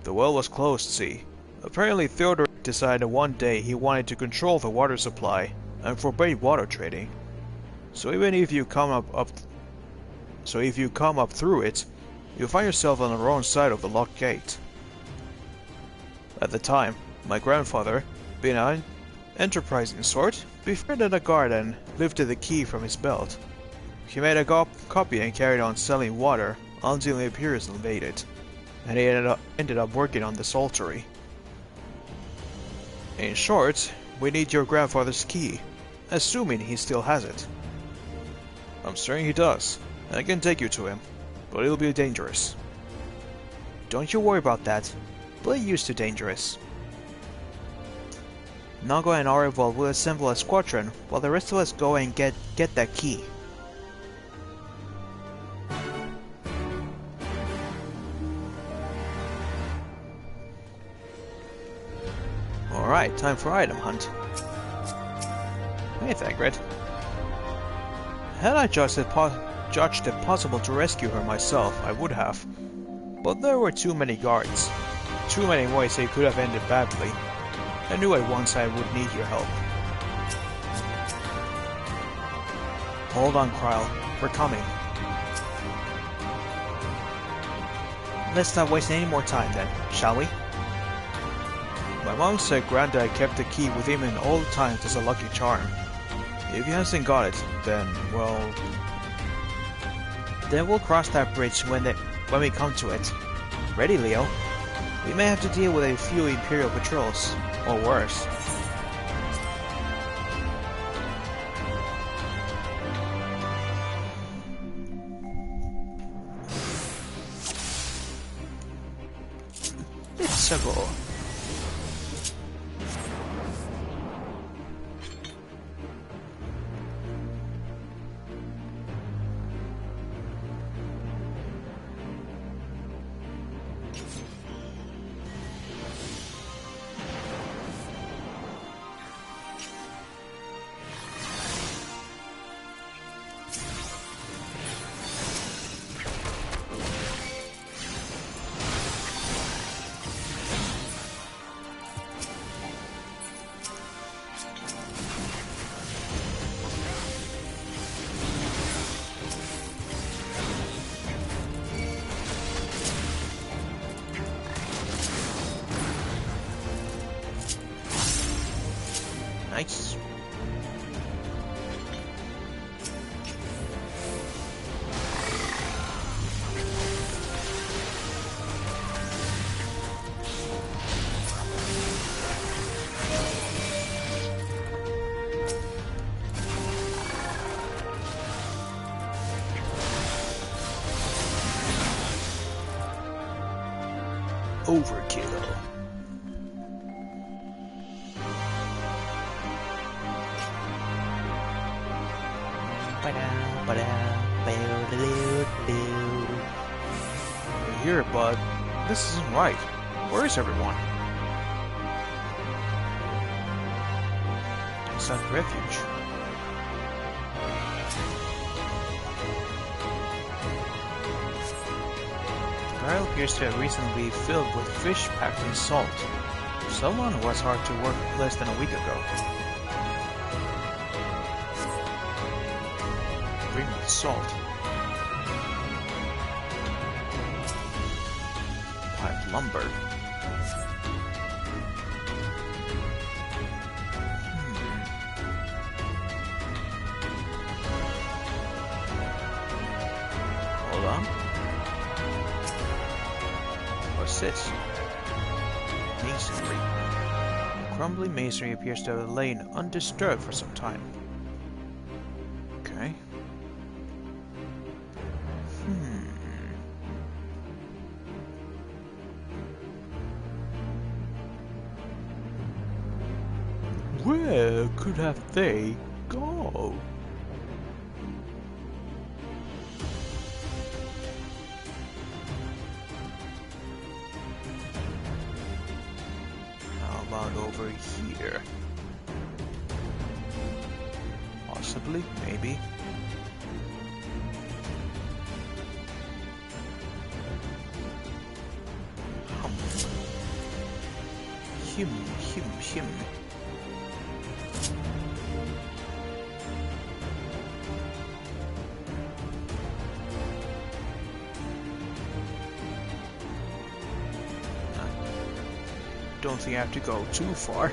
The well was closed, see? Apparently Theodore decided one day he wanted to control the water supply and forbade water trading. So even if you come up through it, you find yourself on the wrong side of the locked gate. At the time, my grandfather, being an enterprising sort, befriended a guard and lifted the key from his belt. He made a copy and carried on selling water until the Imperials invaded, and he ended up working on the saltery. In short, we need your grandfather's key, assuming he still has it. I'm certain he does, and I can take you to him, but it'll be dangerous. Don't you worry about that. We're used to dangerous. Nago and Arivol will assemble a squadron, while the rest of us go and get that key. Alright, time for item hunt. Hey, Thagred. Had I judged it possible to rescue her myself, I would have. But there were too many guards. Too many ways it could have ended badly. I knew at once I would need your help. Hold on, Kryle. We're coming. Let's not waste any more time then, shall we? My mom said Granddad kept the key with him in all times as a lucky charm. If he hasn't got it, then, well... Then we'll cross that bridge when we come to it. Ready, Leo? We may have to deal with a few Imperial patrols, or worse. Let's go. Nice. Overkill. We're here, bud. This isn't right. Where is everyone? sought refuge. The barrel appears to have recently filled with fish packed in salt. Someone was hard to work less than a week ago. Bring with salt. Pipe lumber. Hold on. What's this? Masonry. Crumbling masonry appears to have lain undisturbed for some time. Okay. Where could have they gone? How about over here? Possibly, maybe. Him. Don't think I have to go too far.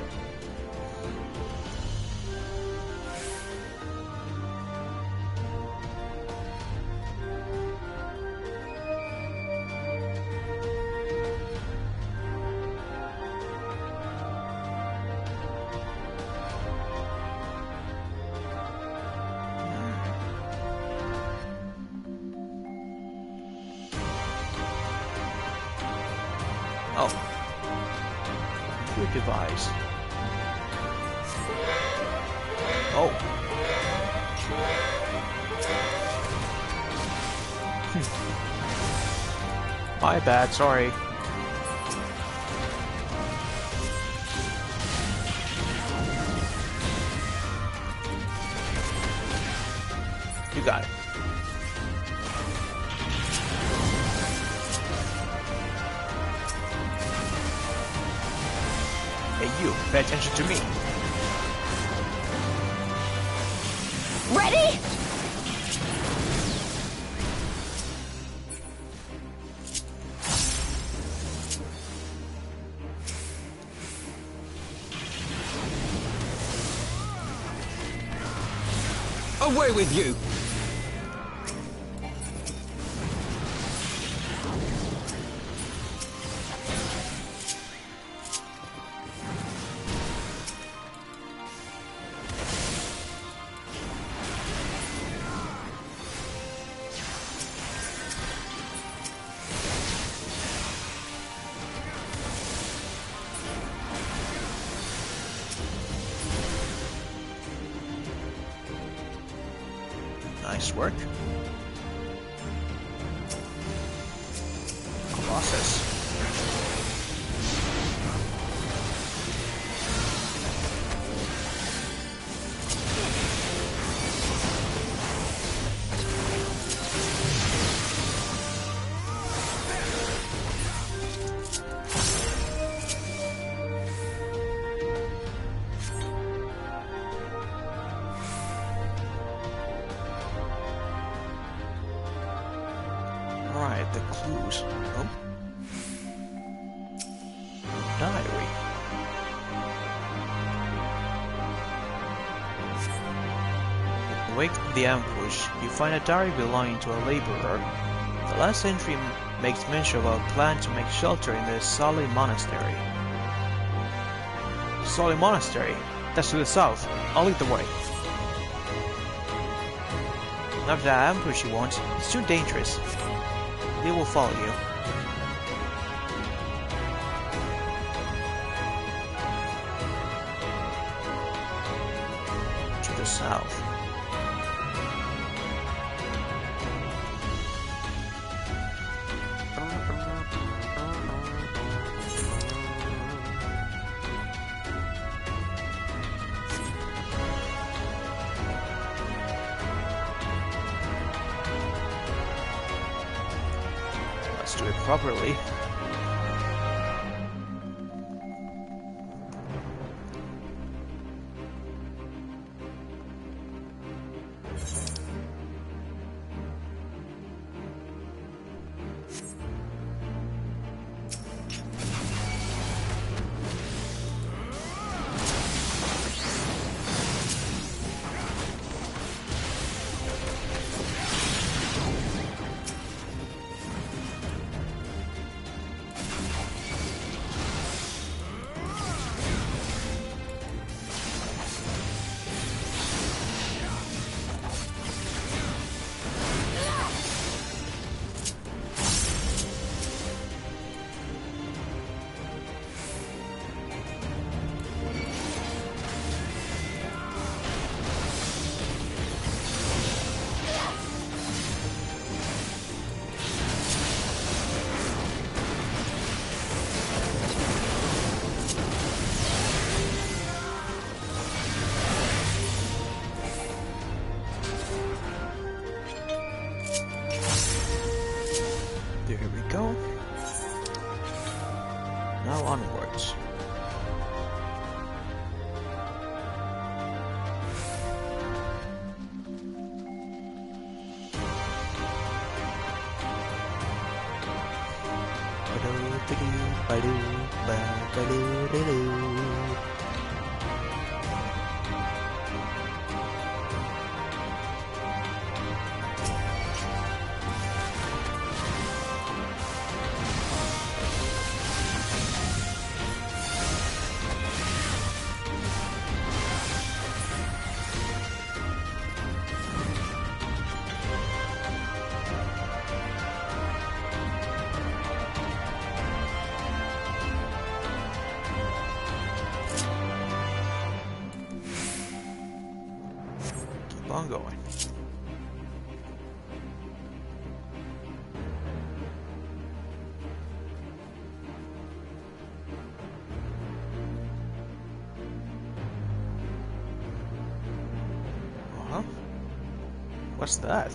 Oh. Good device. Oh. My bad, sorry. You got it. Hey, you, pay attention to me. Ready? Away with you! Nice work. Colossus. Right, the clues. Oh. Diary. Awake from the ambush, you find a diary belonging to a laborer. The last entry makes mention of a plan to make shelter in the Sali Monastery. Sali Monastery? That's to the south. I'll lead the way. After that ambush you want, it's too dangerous. They will follow you. To the south. Let's do it properly. Here we go. Now onwards. On going. Uh-huh. What's that?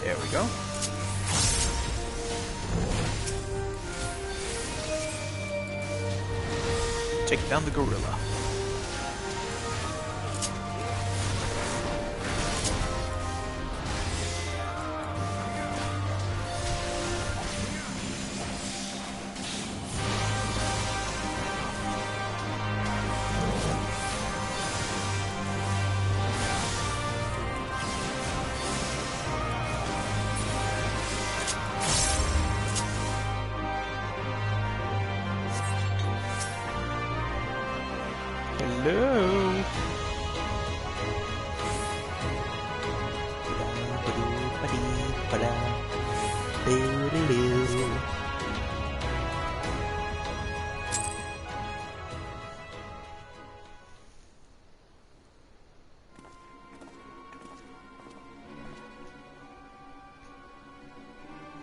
There we go. Take down the gorilla. Hello.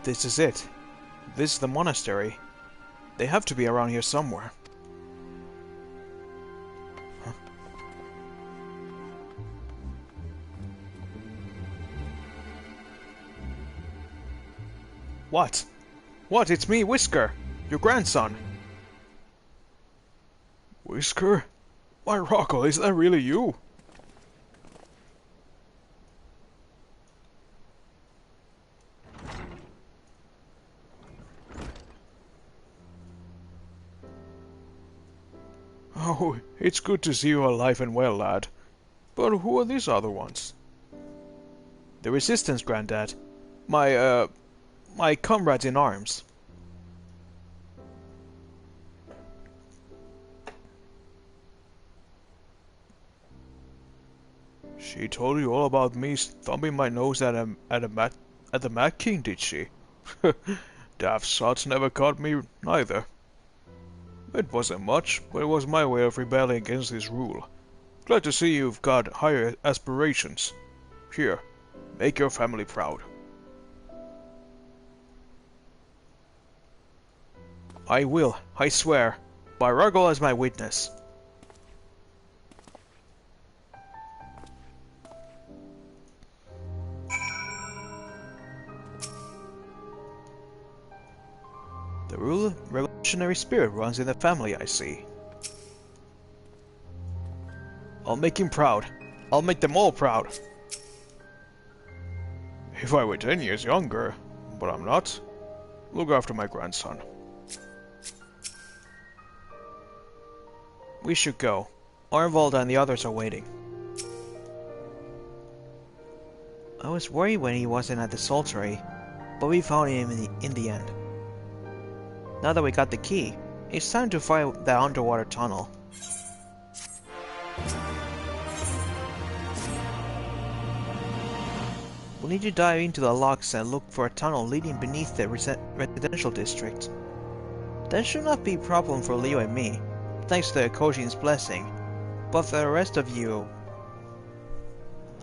This is it. This is the monastery. They have to be around here somewhere. Huh? What? What? It's me, Whisker! Your grandson! Whisker? Why, Rocco, is that really you? Oh, it's good to see you alive and well, lad. But who are these other ones? The Resistance, Granddad. My comrades in arms. She told you all about me thumbing my nose at the Mad King, did she? Daft sots never caught me neither. It wasn't much, but it was my way of rebelling against his rule. Glad to see you've got higher aspirations. Here, make your family proud. I will, I swear, by Ruggle as my witness. The revolutionary spirit runs in the family, I see. I'll make him proud. I'll make them all proud. If I were 10 years younger, but I'm not. Look after my grandson. We should go. Arnvald and the others are waiting. I was worried when he wasn't at the Saltery, but we found him in the end. Now that we got the key, it's time to find the underwater tunnel. We'll need to dive into the locks and look for a tunnel leading beneath the residential district. That should not be a problem for Leo and me, thanks to Kojin's blessing, but for the rest of you...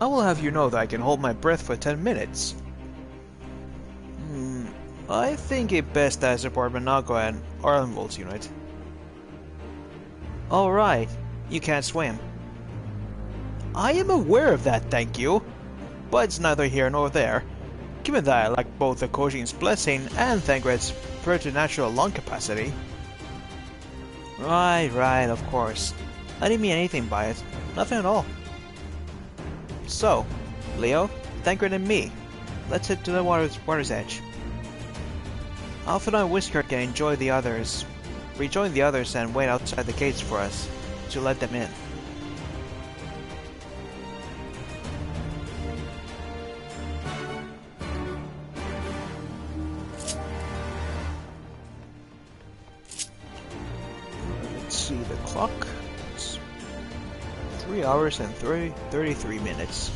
I will have you know that I can hold my breath for 10 minutes. I think it best that I support Monaco and Arlenvold's unit. Alright, you can't swim. I am aware of that, thank you. But it's neither here nor there, given that I lack both the Kojin's blessing and Thangred's preternatural lung capacity. Right, of course. I didn't mean anything by it. Nothing at all. So, Leo, Thangred and me, let's head to the water's edge. Alpha and Whisker can rejoin the others and wait outside the gates for us to let them in. Let's see the clock. It's 3 hours and 33 minutes.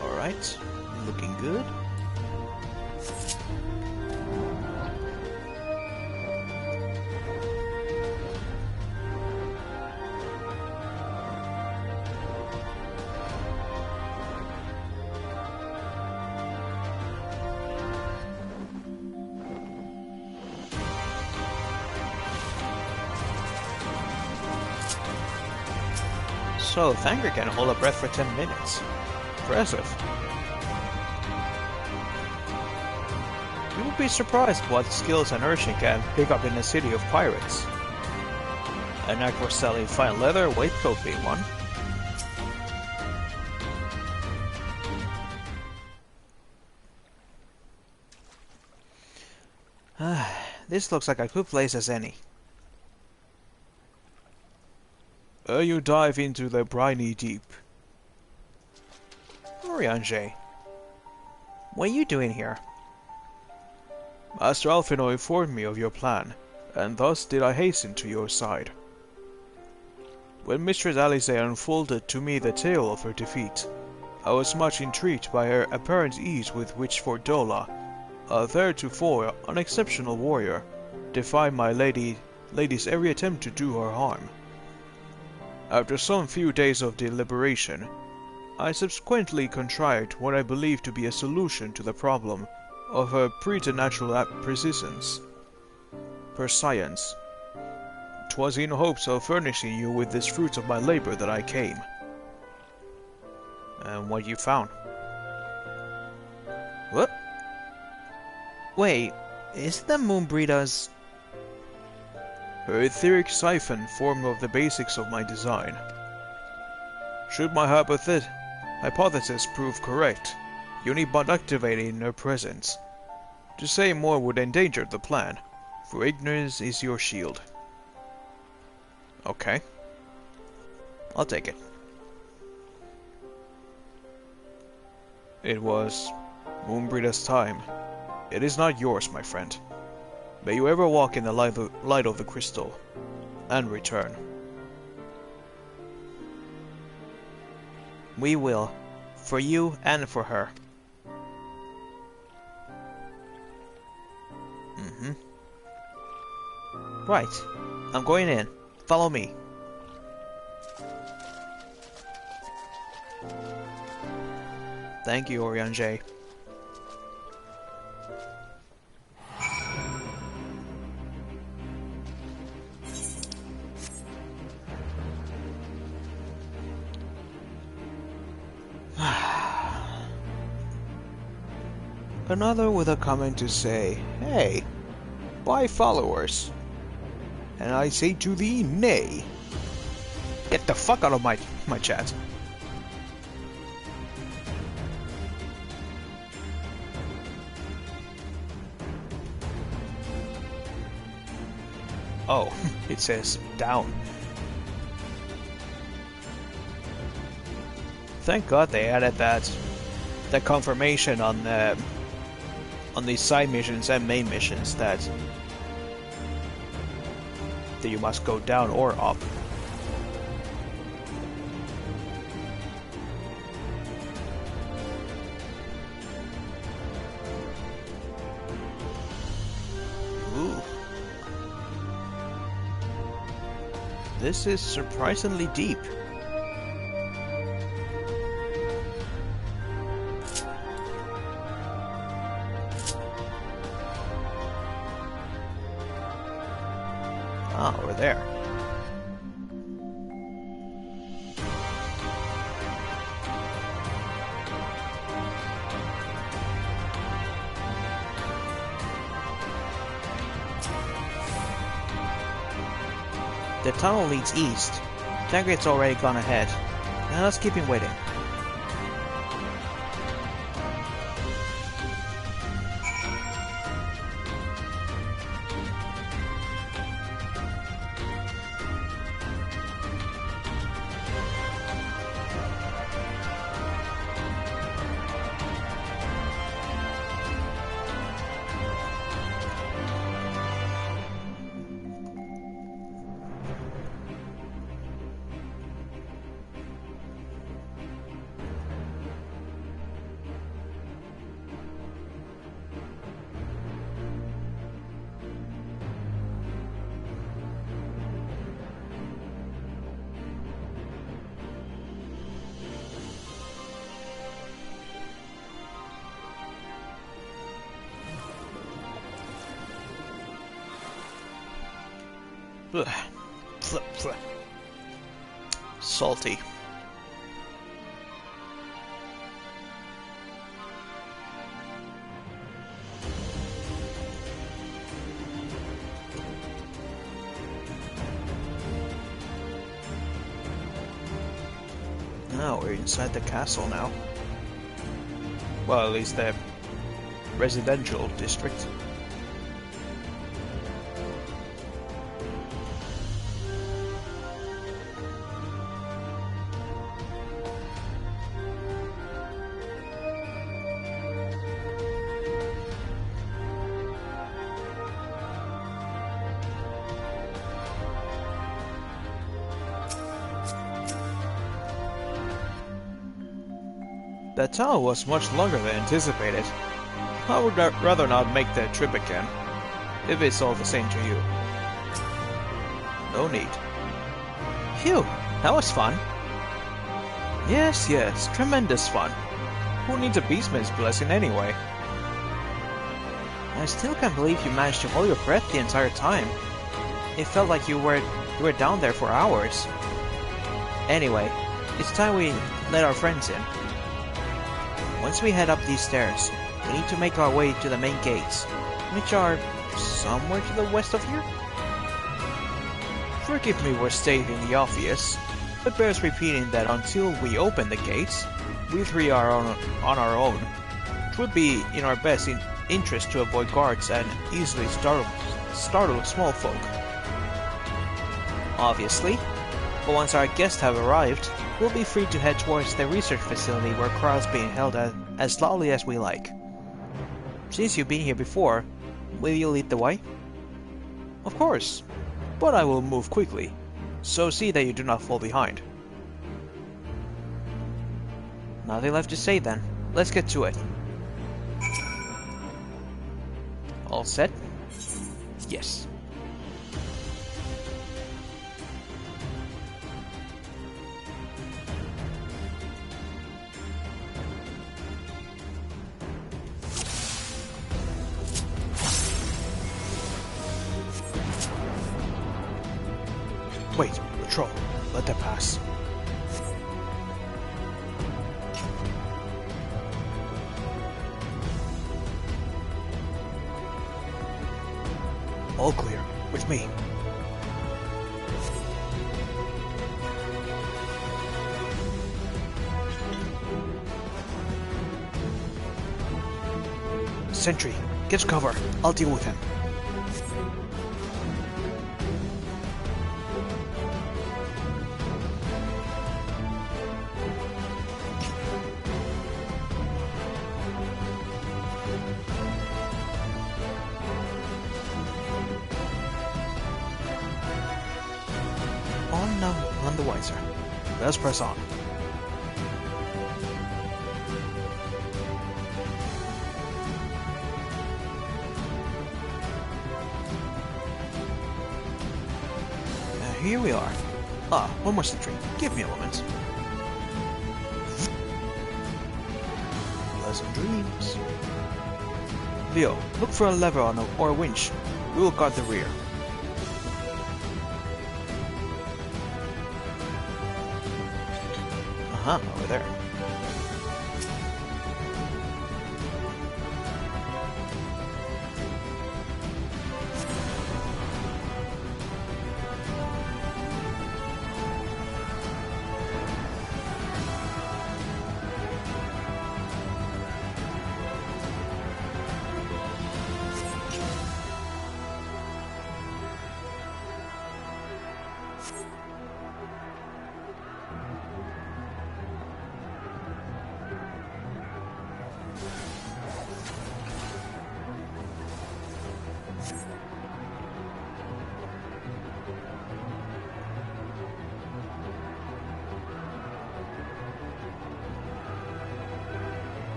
Alright, looking good. So, Thangred can hold a breath for 10 minutes. Impressive. You will be surprised what skills an urchin can pick up in a city of pirates. An knack for selling fine leather, waistcoat being one. This looks like a good place as any. You dive into the briny deep. Oriange, what are you doing here? Master Alphino informed me of your plan, and thus did I hasten to your side. When Mistress Alice unfolded to me the tale of her defeat, I was much intrigued by her apparent ease with which Fordola, a theretofore unexceptional warrior, defied my lady's every attempt to do her harm. After some few days of deliberation, I subsequently contrived what I believed to be a solution to the problem of her preternatural persistence. Perscience. 'Twas in hopes of furnishing you with this fruit of my labor that I came. And what you found? What? Wait, isn't that Moonbreeda's... Her etheric siphon formed of the basics of my design. Should my hypothesis prove correct, you need but activate it in her presence. To say more would endanger the plan, for ignorance is your shield. Okay. I'll take it. It was Moonbreeda's time. It is not yours, my friend. May you ever walk in the light of the crystal, and return. We will. For you and for her. Right. I'm going in. Follow me. Thank you, Orion J. Another with a comment to say, hey, buy followers. And I say to thee, nay. Get the fuck out of my chat. Oh, it says down. Thank God they added that confirmation on these side missions and main missions that you must go down or up. Ooh. This is surprisingly deep. Ah, over there. The tunnel leads east. Tanger's already gone ahead. Now let's keep him waiting. Ugh. Flip, flip. Salty. Now we're inside the castle now. Well, at least the residential district. The tunnel was much longer than anticipated. I would rather not make the trip again, if it's all the same to you. No need. Phew, that was fun. Yes, yes, tremendous fun. Who needs a beastman's blessing anyway? I still can't believe you managed to hold your breath the entire time. It felt like you were down there for hours. Anyway, it's time we let our friends in. Once we head up these stairs, we need to make our way to the main gates, which are somewhere to the west of here? Forgive me for stating the obvious, but bears repeating that until we open the gates, we three are on our own. It would be in our best interest to avoid guards and easily startle small folk. Obviously, but once our guests have arrived, we'll be free to head towards the research facility where trials being held as loudly as we like. Since you've been here before, will you lead the way? Of course, but I will move quickly, so see that you do not fall behind. Nothing left to say then. Let's get to it. All set? Yes. Wait, patrol. Let that pass. All clear. With me. Sentry, get cover. I'll deal with him. None the wiser. Let's press on. Here we are. Ah, one more sentry. Give me a moment. Pleasant dreams. Leo, look for a lever or a winch. We will guard the rear. Over there.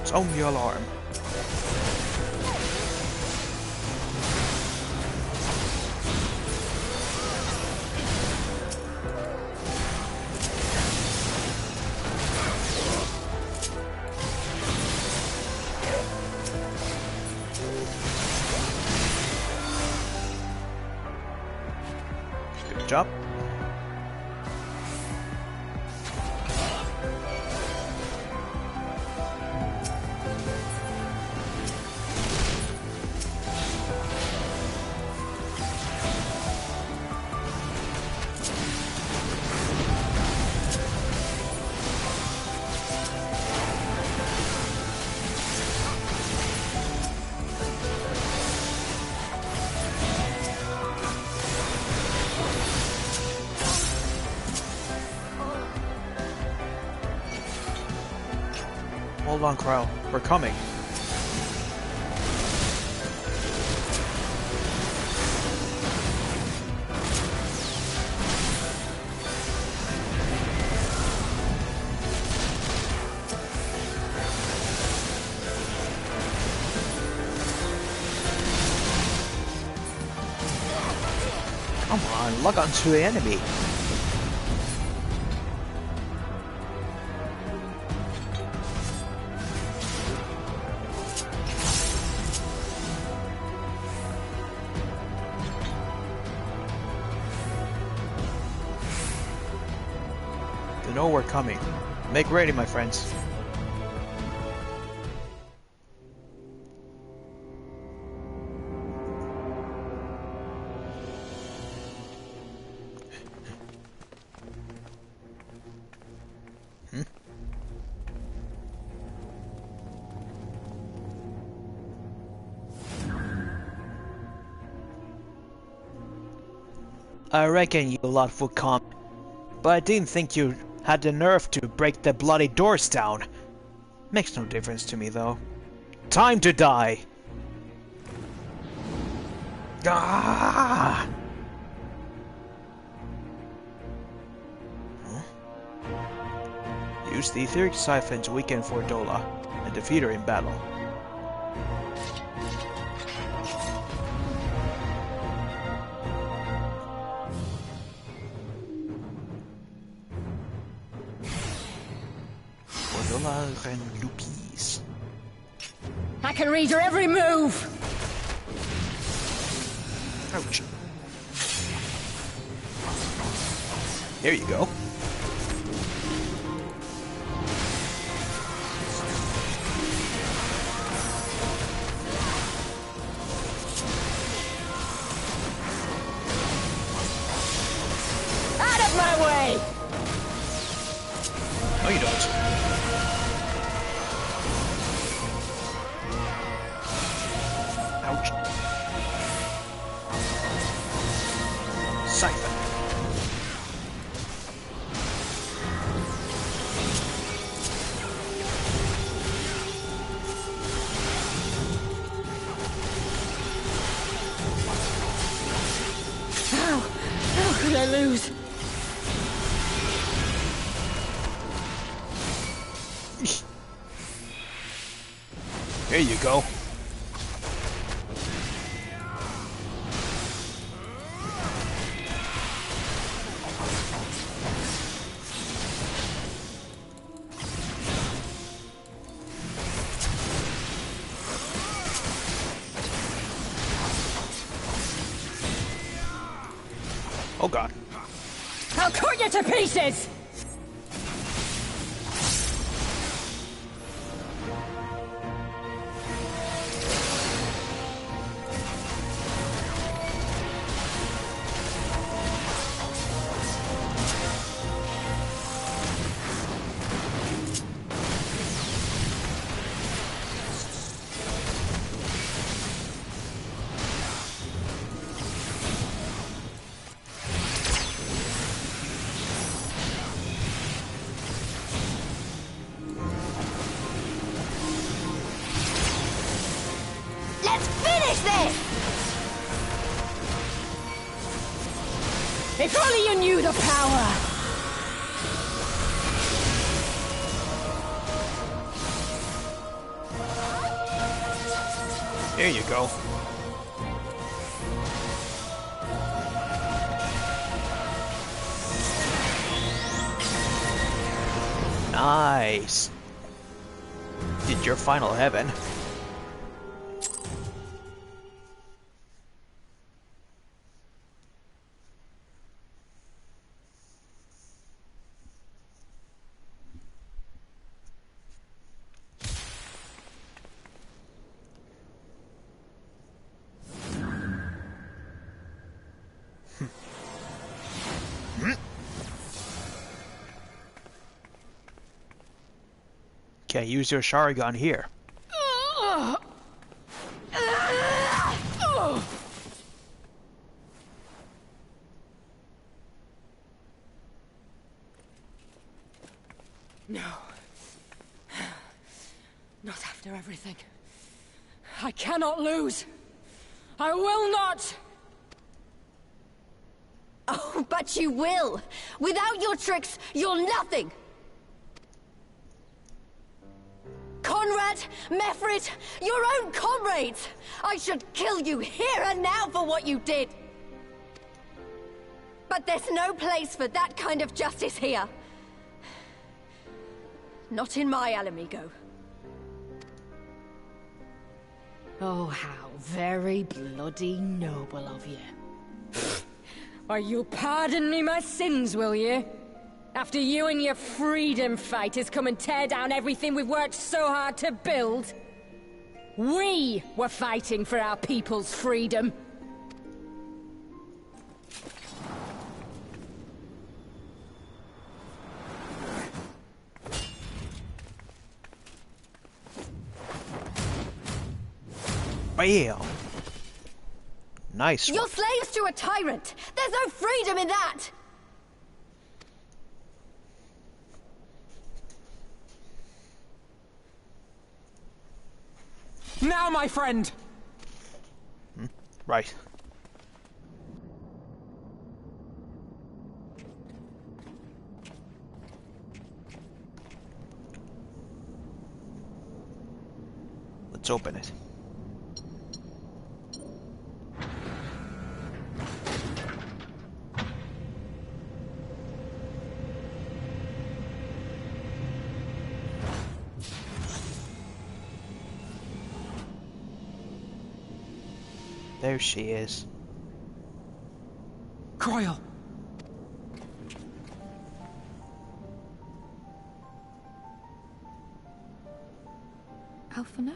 Sound the alarm. Good job. Hold on, Crow. We're coming. Come on, lock onto the enemy. They know we're coming. Make ready, my friends. I reckon you lot would come, but I didn't think you had the nerve to break the bloody doors down. Makes no difference to me, though. Time to die! Ah! Huh? Use the etheric siphon to weaken Fordola and defeat her in battle. Fordola Renlupis. I can read her every move! Ouch. There you go. Out of my way! No, you don't. Ouch. Siphon. How could I lose? There you go. Oh god. I'll cut you to pieces! If only you knew the power! There you go. Nice. Did your final heaven. Can't use your Sharingan here. No. Not after everything. I cannot lose. I will not! Oh, but you will! Without your tricks, you're nothing! Conrad, Mefrit, your own comrades! I should kill you here and now for what you did! But there's no place for that kind of justice here. Not in my Alamigo. Oh, how very bloody noble of you. Why, you'll pardon me my sins, will you? After you and your freedom fighters come and tear down everything we've worked so hard to build? We were fighting for our people's freedom. Bam! Nice. You're slaves to a tyrant! There's no freedom in that! Now, my friend! Right. Let's open it. There she is. Croyle! Alphino?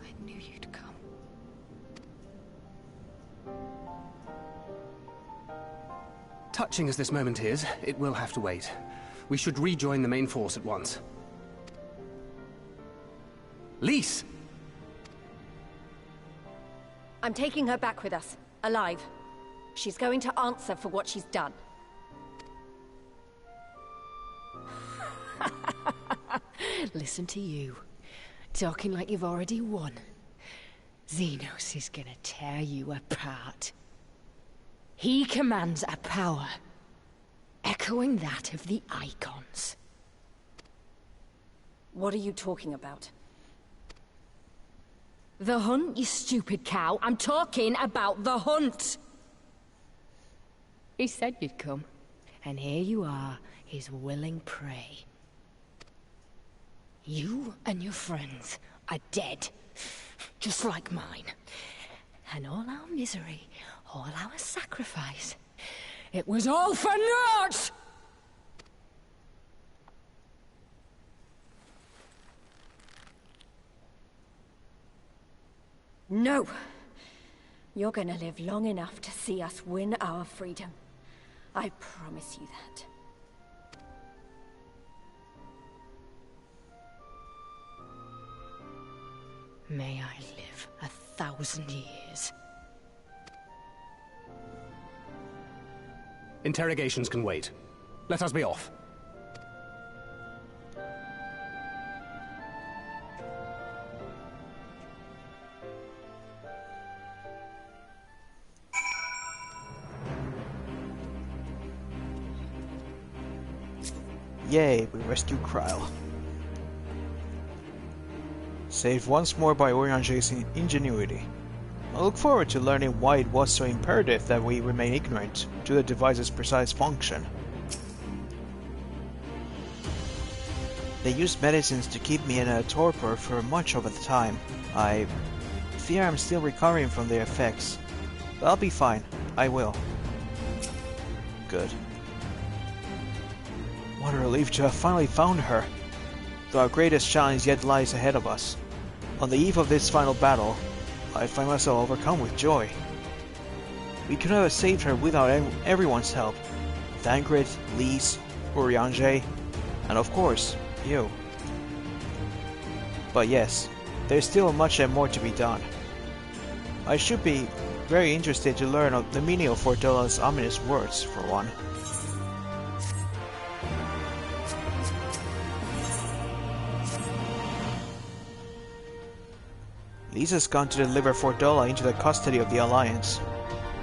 I knew you'd come. Touching as this moment is, it will have to wait. We should rejoin the main force at once. Lise! I'm taking her back with us, alive. She's going to answer for what she's done. Listen to you. Talking like you've already won. Xenos is gonna tear you apart. He commands a power echoing that of the Icons. What are you talking about? The hunt, you stupid cow. I'm talking about the hunt. He said you'd come, and here you are, his willing prey. You and your friends are dead, just like mine. And all our misery, all our sacrifice, it was all for naught! No! You're gonna live long enough to see us win our freedom. I promise you that. May I live 1,000 years. Interrogations can wait. Let us be off. Yay, we rescued Kryle. Saved once more by Oriange's ingenuity. I look forward to learning why it was so imperative that we remain ignorant to the device's precise function. They used medicines to keep me in a torpor for much of the time. I fear I'm still recovering from their effects. But I'll be fine. I will. Good. What a relief to have finally found her. Though our greatest challenge yet lies ahead of us. On the eve of this final battle, I find myself overcome with joy. We could have saved her without everyone's help. Thancred, Lise, Urianger, and of course, you. But yes, there's still much and more to be done. I should be very interested to learn of the meaning of Fordolla's ominous words, for one. Lisa's gone to deliver Fordolla into the custody of the Alliance,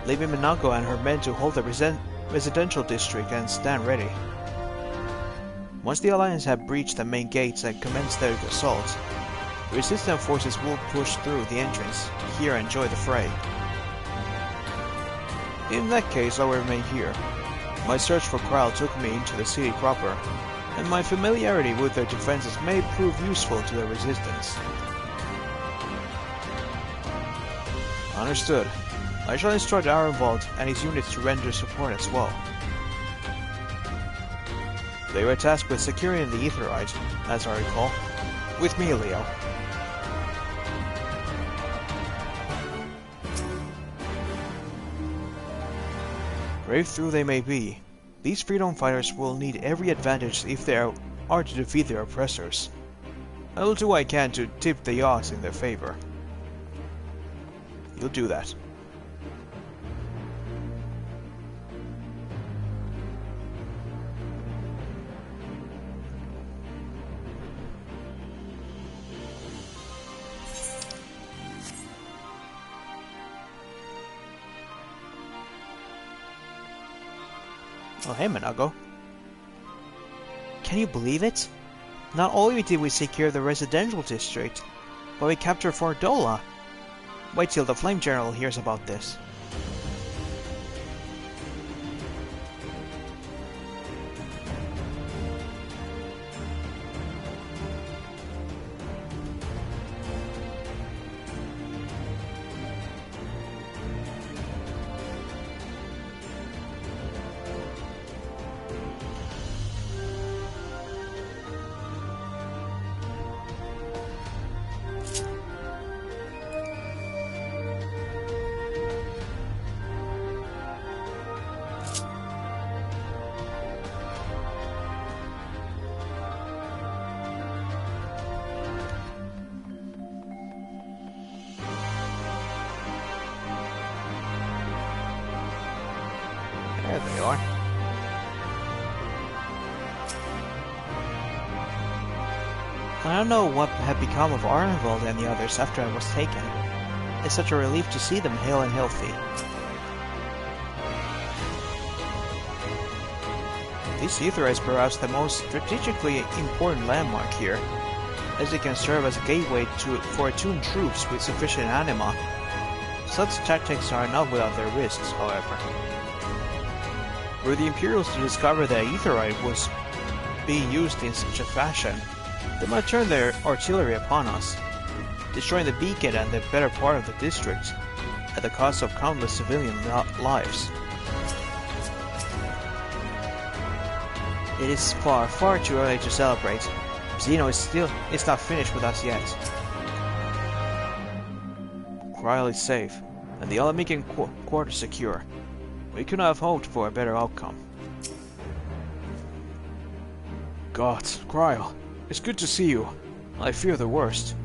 leaving Minago and her men to hold the residential district and stand ready. Once the Alliance have breached the main gates and commenced their assault, the resistance forces will push through the entrance here and join the fray. In that case, I will remain here. My search for Kryle took me into the city proper, and my familiarity with their defenses may prove useful to the resistance. Understood. I shall instruct Arenvald and his units to render support as well. They were tasked with securing the Aetheryte, as I recall. With me, Leo. Brave though they may be, these freedom fighters will need every advantage if they are to defeat their oppressors. I will do what I can to tip the odds in their favor. You'll do that. Oh, hey, Minago. Can you believe it? Not only did we secure the residential district, but we captured Fort Dola. Wait till the Flame General hears about this. There they are. I don't know what had become of Arnvold and the others after I was taken. It's such a relief to see them hale and healthy. This ether is perhaps the most strategically important landmark here, as it can serve as a gateway for attuned troops with sufficient anima. Such tactics are not without their risks, however. Were the Imperials to discover that Aetherite was being used in such a fashion, they might turn their artillery upon us, destroying the beacon and the better part of the district, at the cost of countless civilian lives. It is far, far too early to celebrate. Xeno is not finished with us yet. Kryl is safe, and the Alamican quarter secure. We could not have hoped for a better outcome. God, Kryl, it's good to see you. I fear the worst.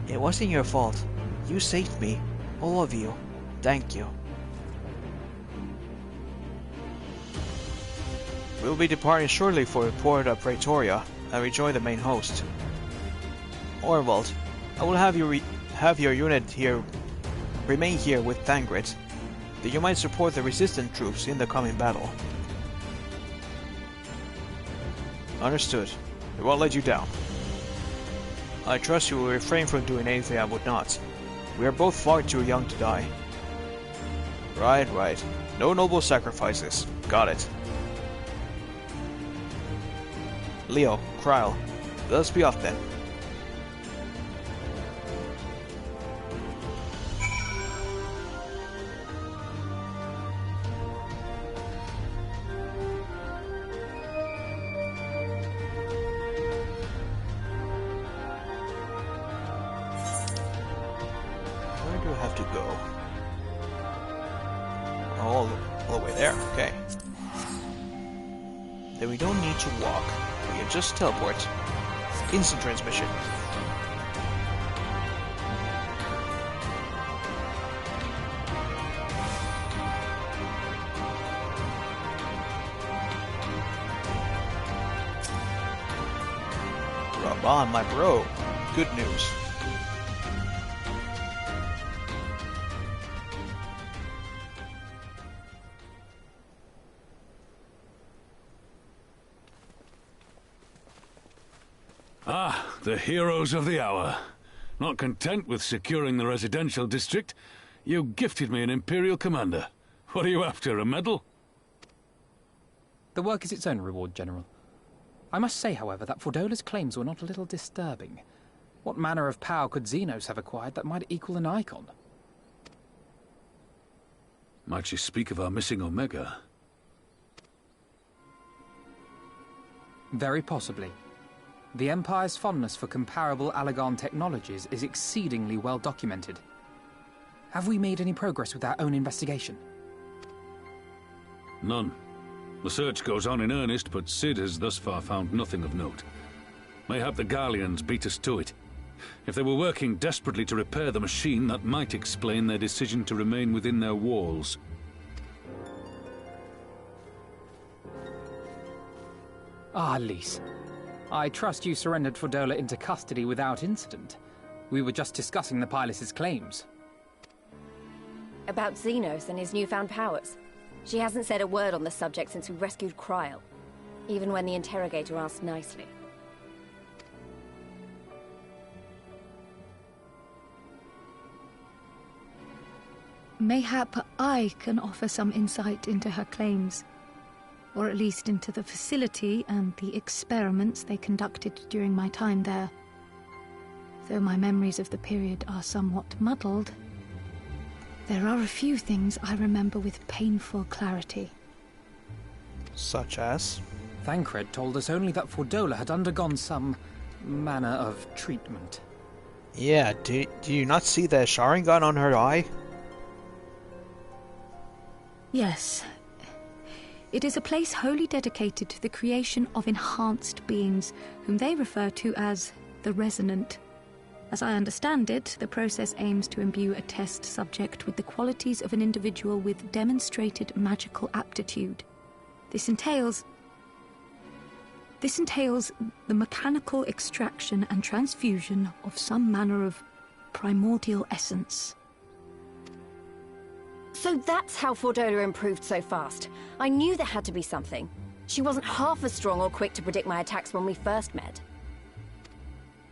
It wasn't your fault. You saved me. All of you. Thank you. We'll be departing shortly for the port of Praetoria and rejoin the main host. Orvald, I will have your unit here remain here with Thangrid, that you might support the resistant troops in the coming battle. Understood. We won't let you down. I trust you will refrain from doing anything I would not. We are both far too young to die. Right. No noble sacrifices. Got it. Leo, Kryl, let us be off then. Where do I have to go? All the way there, okay. Then we don't need to walk. We can just teleport. Instant transmission. Rub on, my bro. Good news. Ah, the heroes of the hour. Not content with securing the residential district, you gifted me an Imperial commander. What are you after, a medal? The work is its own reward, General. I must say, however, that Fordola's claims were not a little disturbing. What manner of power could Xenos have acquired that might equal an icon? Might she speak of our missing Omega? Very possibly. The Empire's fondness for comparable Allagan technologies is exceedingly well documented. Have we made any progress with our own investigation? None. The search goes on in earnest, but Cid has thus far found nothing of note. Mayhap the Garleans beat us to it. If they were working desperately to repair the machine, that might explain their decision to remain within their walls. Ah, Lys. I trust you surrendered Fordola into custody without incident. We were just discussing the pilot's claims. About Xenos and his newfound powers. She hasn't said a word on the subject since we rescued Kryl. Even when the interrogator asked nicely. mayhap I can offer some insight into her claims, or at least into the facility and the experiments they conducted during my time there. Though my memories of the period are somewhat muddled, there are a few things I remember with painful clarity. Such as? Thancred told us only that Fordola had undergone some manner of treatment. Yeah, do you not see the Sharingan on her eye? Yes. It is a place wholly dedicated to the creation of enhanced beings, whom they refer to as the Resonant. As I understand it, the process aims to imbue a test subject with the qualities of an individual with demonstrated magical aptitude. This entails the mechanical extraction and transfusion of some manner of primordial essence. So that's how Fordola improved so fast. I knew there had to be something. She wasn't half as strong or quick to predict my attacks when we first met.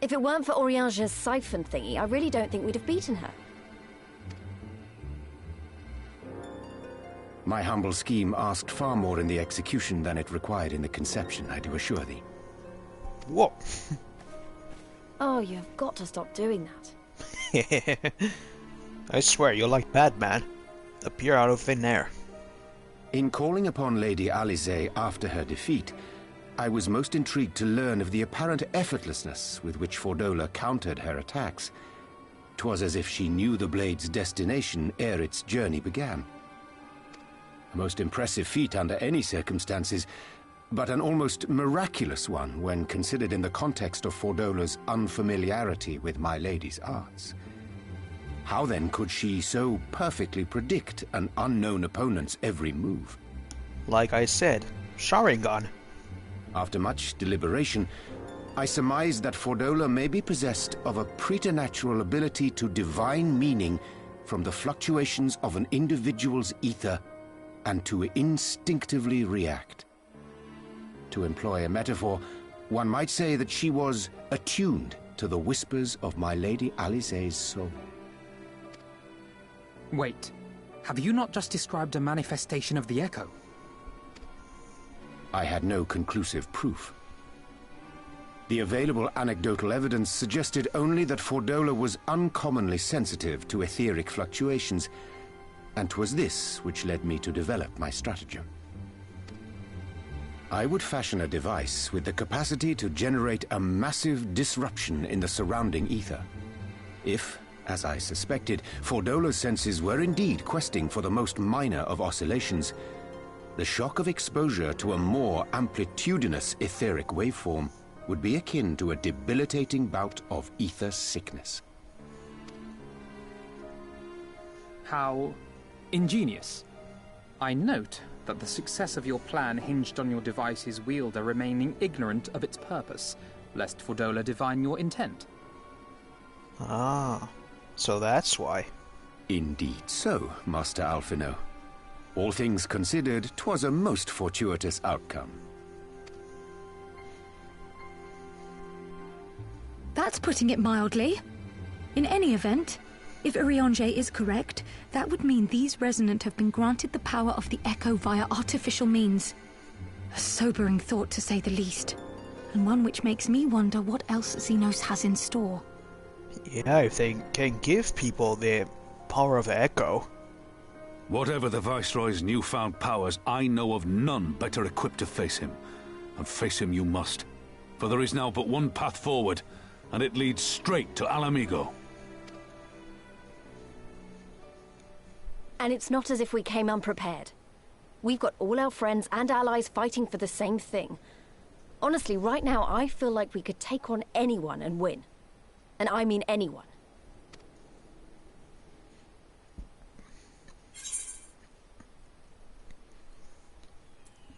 If it weren't for Oriange's siphon thingy, I really don't think we'd have beaten her. My humble scheme asked far more in the execution than it required in the conception, I do assure thee. Whoa. Oh, you've got to stop doing that. I swear you're like Batman. Appear out of thin air. In calling upon Lady Alisaie after her defeat, I was most intrigued to learn of the apparent effortlessness with which Fordola countered her attacks. 'Twas as if she knew the blade's destination ere its journey began. A most impressive feat under any circumstances, but an almost miraculous one when considered in the context of Fordola's unfamiliarity with my lady's arts. How then could she so perfectly predict an unknown opponent's every move? Like I said, Sharingan. After much deliberation, I surmised that Fordola may be possessed of a preternatural ability to divine meaning from the fluctuations of an individual's ether and to instinctively react. To employ a metaphor, one might say that she was attuned to the whispers of my Lady Alisaie's soul. Wait, have you not just described a manifestation of the Echo? I had no conclusive proof. The available anecdotal evidence suggested only that Fordola was uncommonly sensitive to etheric fluctuations, and 'twas this which led me to develop my stratagem. I would fashion a device with the capacity to generate a massive disruption in the surrounding ether. If, as I suspected, Fordola's senses were indeed questing for the most minor of oscillations, the shock of exposure to a more amplitudinous etheric waveform would be akin to a debilitating bout of ether sickness. How ingenious. I note that the success of your plan hinged on your device's wielder remaining ignorant of its purpose, lest Fordola divine your intent. Ah, so that's why. Indeed so, Master Alphino. All things considered, 'twas a most fortuitous outcome. That's putting it mildly. In any event, if Oriange is correct, that would mean these Resonant have been granted the power of the Echo via artificial means. A sobering thought, to say the least, and one which makes me wonder what else Xenos has in store. Yeah, if they can give people the power of the Echo. Whatever the Viceroy's newfound powers, I know of none better equipped to face him. And face him you must. For there is now but one path forward, and it leads straight to Alamigo. And it's not as if we came unprepared. We've got all our friends and allies fighting for the same thing. Honestly, right now I feel like we could take on anyone and win. And I mean anyone.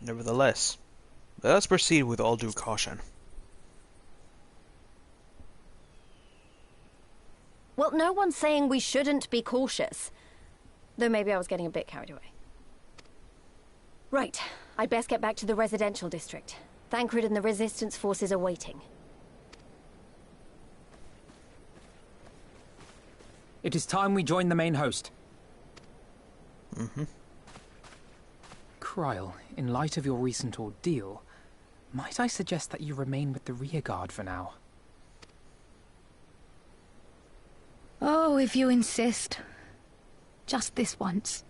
Nevertheless, let us proceed with all due caution. Well, no one's saying we shouldn't be cautious. Though maybe I was getting a bit carried away. Right, I'd best get back to the residential district. Thancred and the Resistance forces are waiting. It is time we join the main host. Mm-hmm. Kryl, in light of your recent ordeal, might I suggest that you remain with the rearguard for now? Oh, if you insist. Just this once.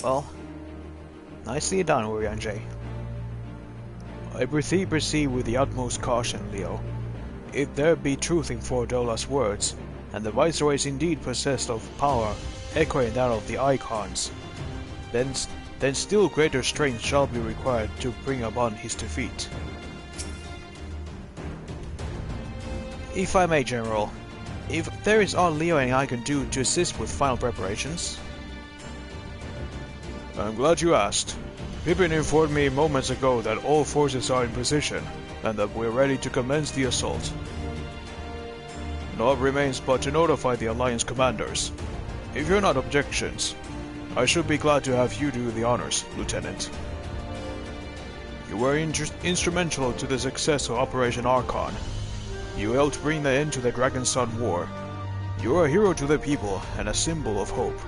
Well, nicely done, Urianger. I proceed with the utmost caution, Leo. If there be truth in Fordola's words, and the Viceroy is indeed possessed of power echoing that of the Icons, then still greater strength shall be required to bring upon his defeat. If I may, General, if there is aught Leo and I can do to assist with final preparations... I'm glad you asked. Pippin informed me moments ago that all forces are in position, and that we're ready to commence the assault. Naught remains but to notify the Alliance commanders. If you're not objections, I should be glad to have you do the honors, Lieutenant. You were instrumental to the success of Operation Archon. You helped bring the end to the Dragon Sun War. You're a hero to the people and a symbol of hope.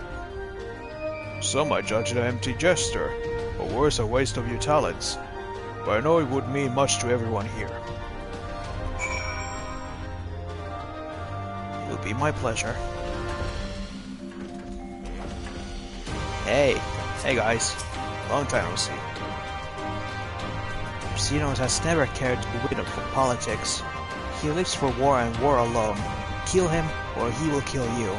Some might judge it an empty gesture, or worse, a waste of your talents, but I know it would mean much to everyone here. It will be my pleasure. Hey guys, long time no see. Xenos has never cared to win for politics. He lives for war and war alone. Kill him, or he will kill you.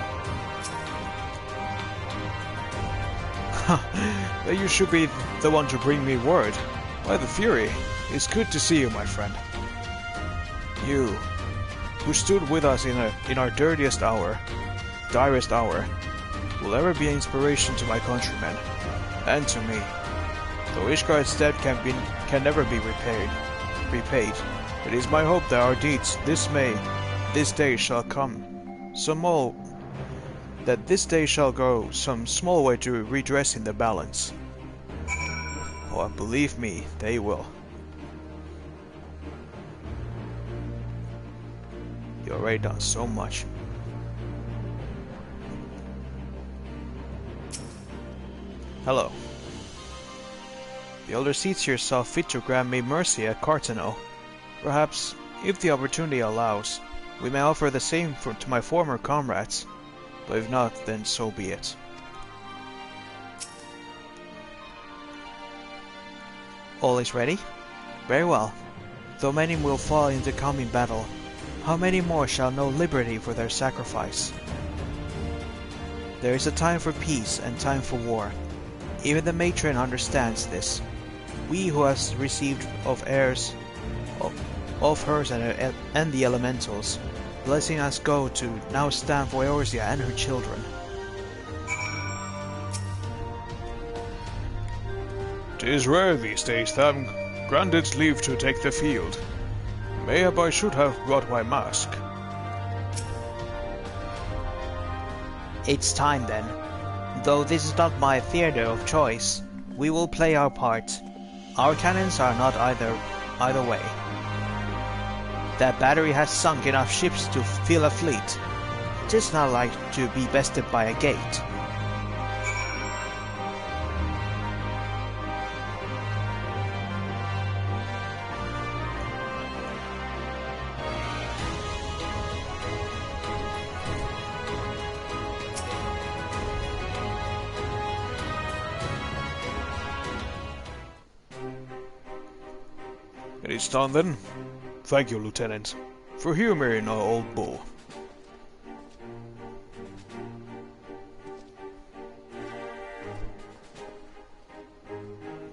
You should be the one to bring me word. By the Fury, it's good to see you, my friend. You, who stood with us in our direst hour, will ever be an inspiration to my countrymen, and to me. Though Ishgard's debt can never be repaid, it is my hope that our deeds this day shall go some small way to redressing the balance. Oh, believe me, they will. You already done so much. Hello. The elder seats here saw fit to grant me mercy at Cartano. Perhaps, if the opportunity allows, we may offer the same to my former comrades. But if not, then so be it. All is ready? Very well. Though many will fall in the coming battle, how many more shall know liberty for their sacrifice? There is a time for peace and time for war. Even the matron understands this. We who have received of hers and the elementals, blessing us go to now stand for Eorzea and her children. 'Tis rare these days that I'm granted leave to take the field. Mayhap I should have brought my mask. It's time then. Though this is not my theater of choice, we will play our part. Our cannons are not either way. That battery has sunk enough ships to fill a fleet. 'Tis not like to be bested by a gate. It is done then. Thank you, Lieutenant, for humoring our old bull.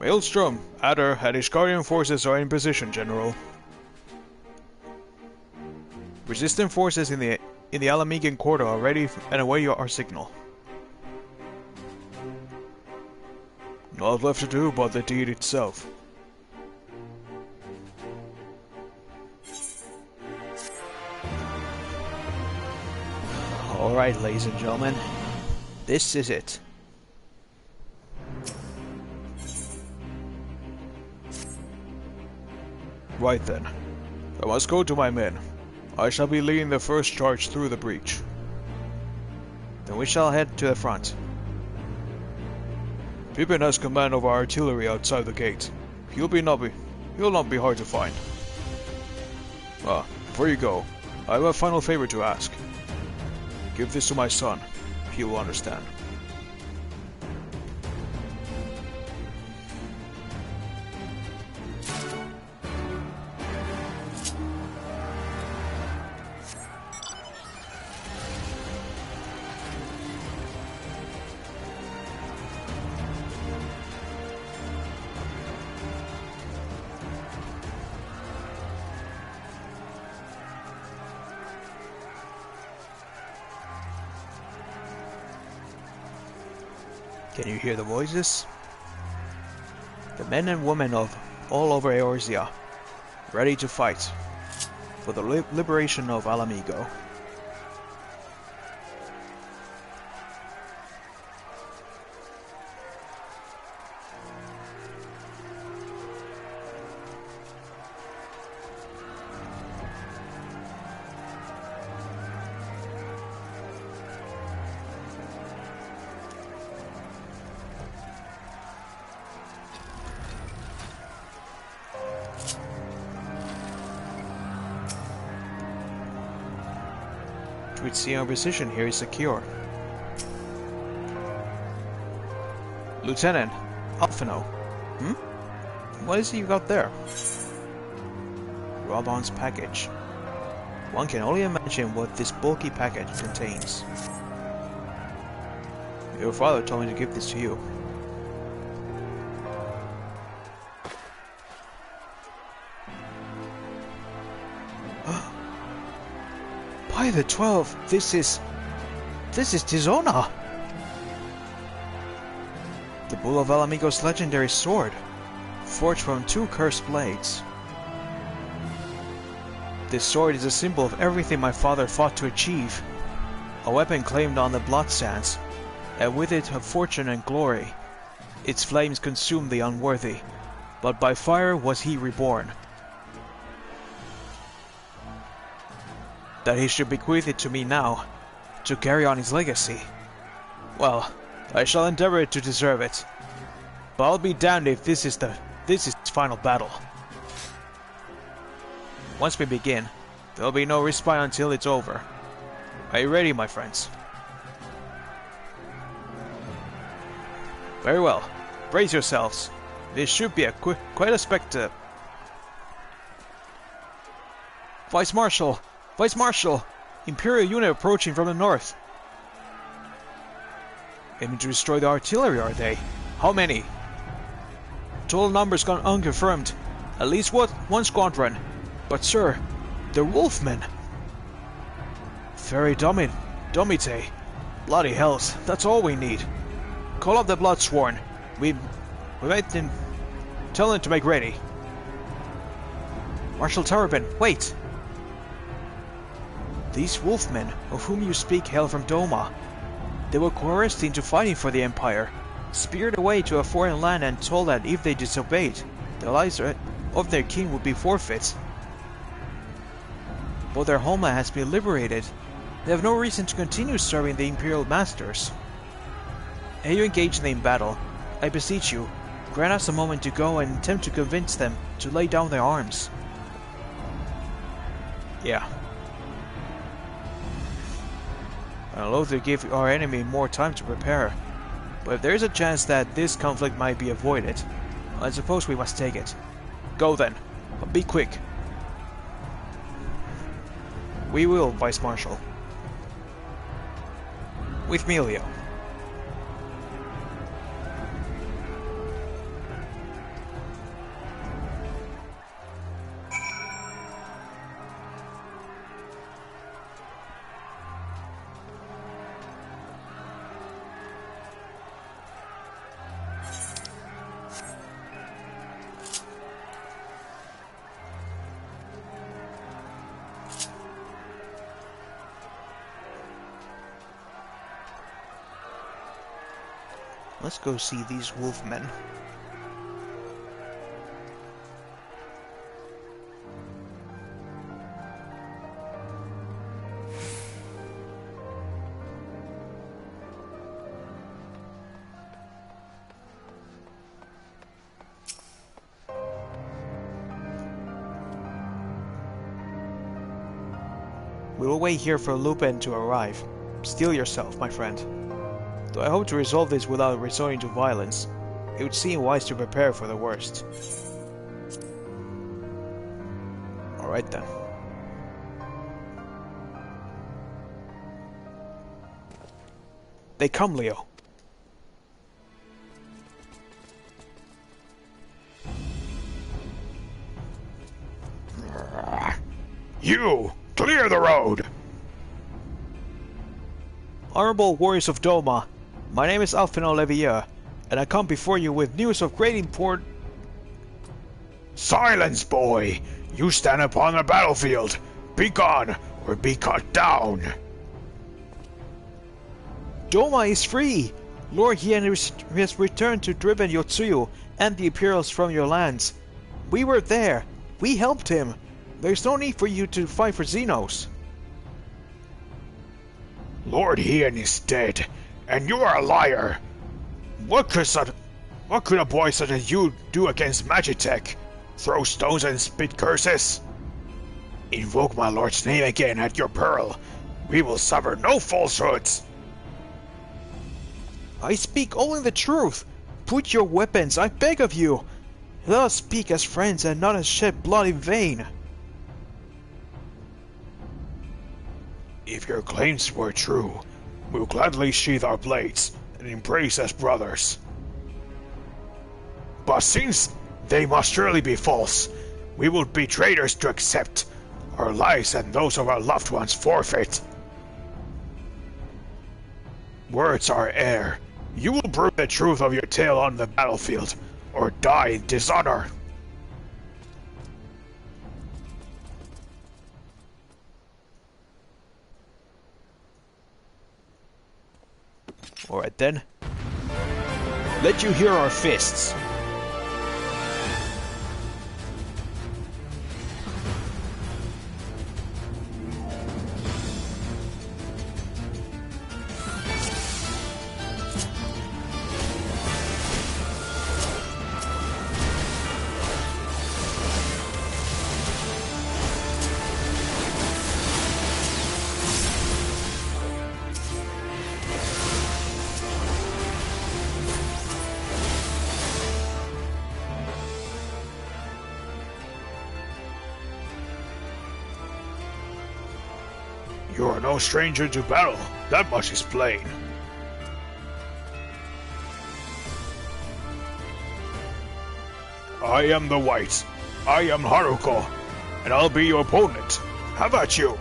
Maelstrom, Adder, and Ishgarian forces are in position, General. Resistant forces in the Alamegan corridor are ready and await our signal. Not left to do but the deed itself. Alright, ladies and gentlemen. This is it. Right then. I must go to my men. I shall be leading the first charge through the breach. Then we shall head to the front. Pippin has command of our artillery outside the gate. He'll not be hard to find. Before you go, I have a final favor to ask. Give this to my son. He will understand. Can you hear the voices? The men and women of all over Eorzea, ready to fight for the liberation of Alamigo. We'd see our position here is secure. Lieutenant, Alphino. What is it you got there? Robon's package. One can only imagine what this bulky package contains. Your father told me to give this to you. By the 12, this is Tizona! The Bull of Alamigo's legendary sword, forged from 2 cursed blades. This sword is a symbol of everything my father fought to achieve. A weapon claimed on the blood sands, and with it a fortune and glory. Its flames consumed the unworthy, but by fire was he reborn. That he should bequeath it to me now, to carry on his legacy. Well, I shall endeavor to deserve it. But I'll be damned if this is its final battle. Once we begin, there'll be no respite until it's over. Are you ready, my friends? Very well. Brace yourselves. This should be quite a spectacle. Vice Marshal! Vice Marshal! Imperial unit approaching from the north. Aiming to destroy the artillery, are they? How many? Total numbers gone unconfirmed. At least one squadron. But sir, they're wolfmen. Very domite. Bloody hells, that's all we need. Call up the Bloodsworn. We might then tell them to make ready. Marshal Terrabin, wait! These wolfmen, of whom you speak, hail from Doma. They were coerced into fighting for the Empire, speared away to a foreign land and told that if they disobeyed, the lives of their king would be forfeit. But their homeland has been liberated. They have no reason to continue serving the Imperial Masters. Ere you engage them in battle, I beseech you, grant us a moment to go and attempt to convince them to lay down their arms. Yeah. I'm loath to give our enemy more time to prepare, but if there is a chance that this conflict might be avoided, I suppose we must take it. Go then, but be quick. We will, Vice Marshal. With me, Leo. Let's go see these wolfmen. We will wait here for Lupin to arrive. Steel yourself, my friend. Though I hope to resolve this without resorting to violence, it would seem wise to prepare for the worst. Alright then. They come, Leo. You! Clear the road! Honorable warriors of Doma, my name is Alphen Olivier, and I come before you with news of great import. Silence, boy! You stand upon the battlefield! Be gone, or be cut down! Doma is free! Lord Hien has returned to driven Yotsuyu and the Imperials from your lands. We were there. We helped him. There's no need for you to fight for Xenos. Lord Hien is dead, and you are a liar. What could a boy such as you do against Magitech? Throw stones and spit curses? Invoke my lord's name again at your peril. We will suffer no falsehoods. I speak only the truth. Put your weapons, I beg of you. Let us speak as friends and not as shed blood in vain. If your claims were true, we'll gladly sheathe our blades and embrace as brothers. But since they must surely be false, we will be traitors to accept. Our lives and those of our loved ones forfeit. Words are air. You will prove the truth of your tale on the battlefield, or die in dishonor. Alright then. Let you hear our fists. You are no stranger to battle, that much is plain. I am the White. I am Haruko, and I'll be your opponent. How about you?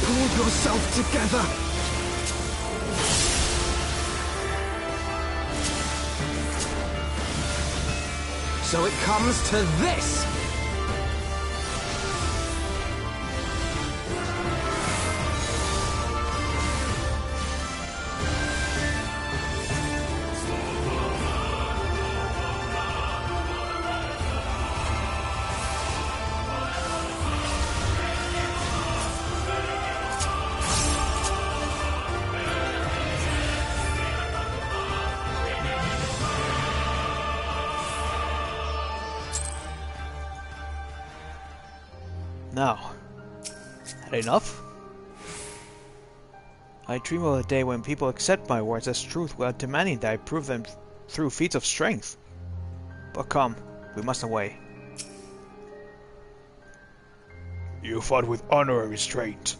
Pull yourself together! So it comes to this! Now, had enough? I dream of a day when people accept my words as truth without demanding that I prove them through feats of strength. But come, we must away. You fought with honor and restraint.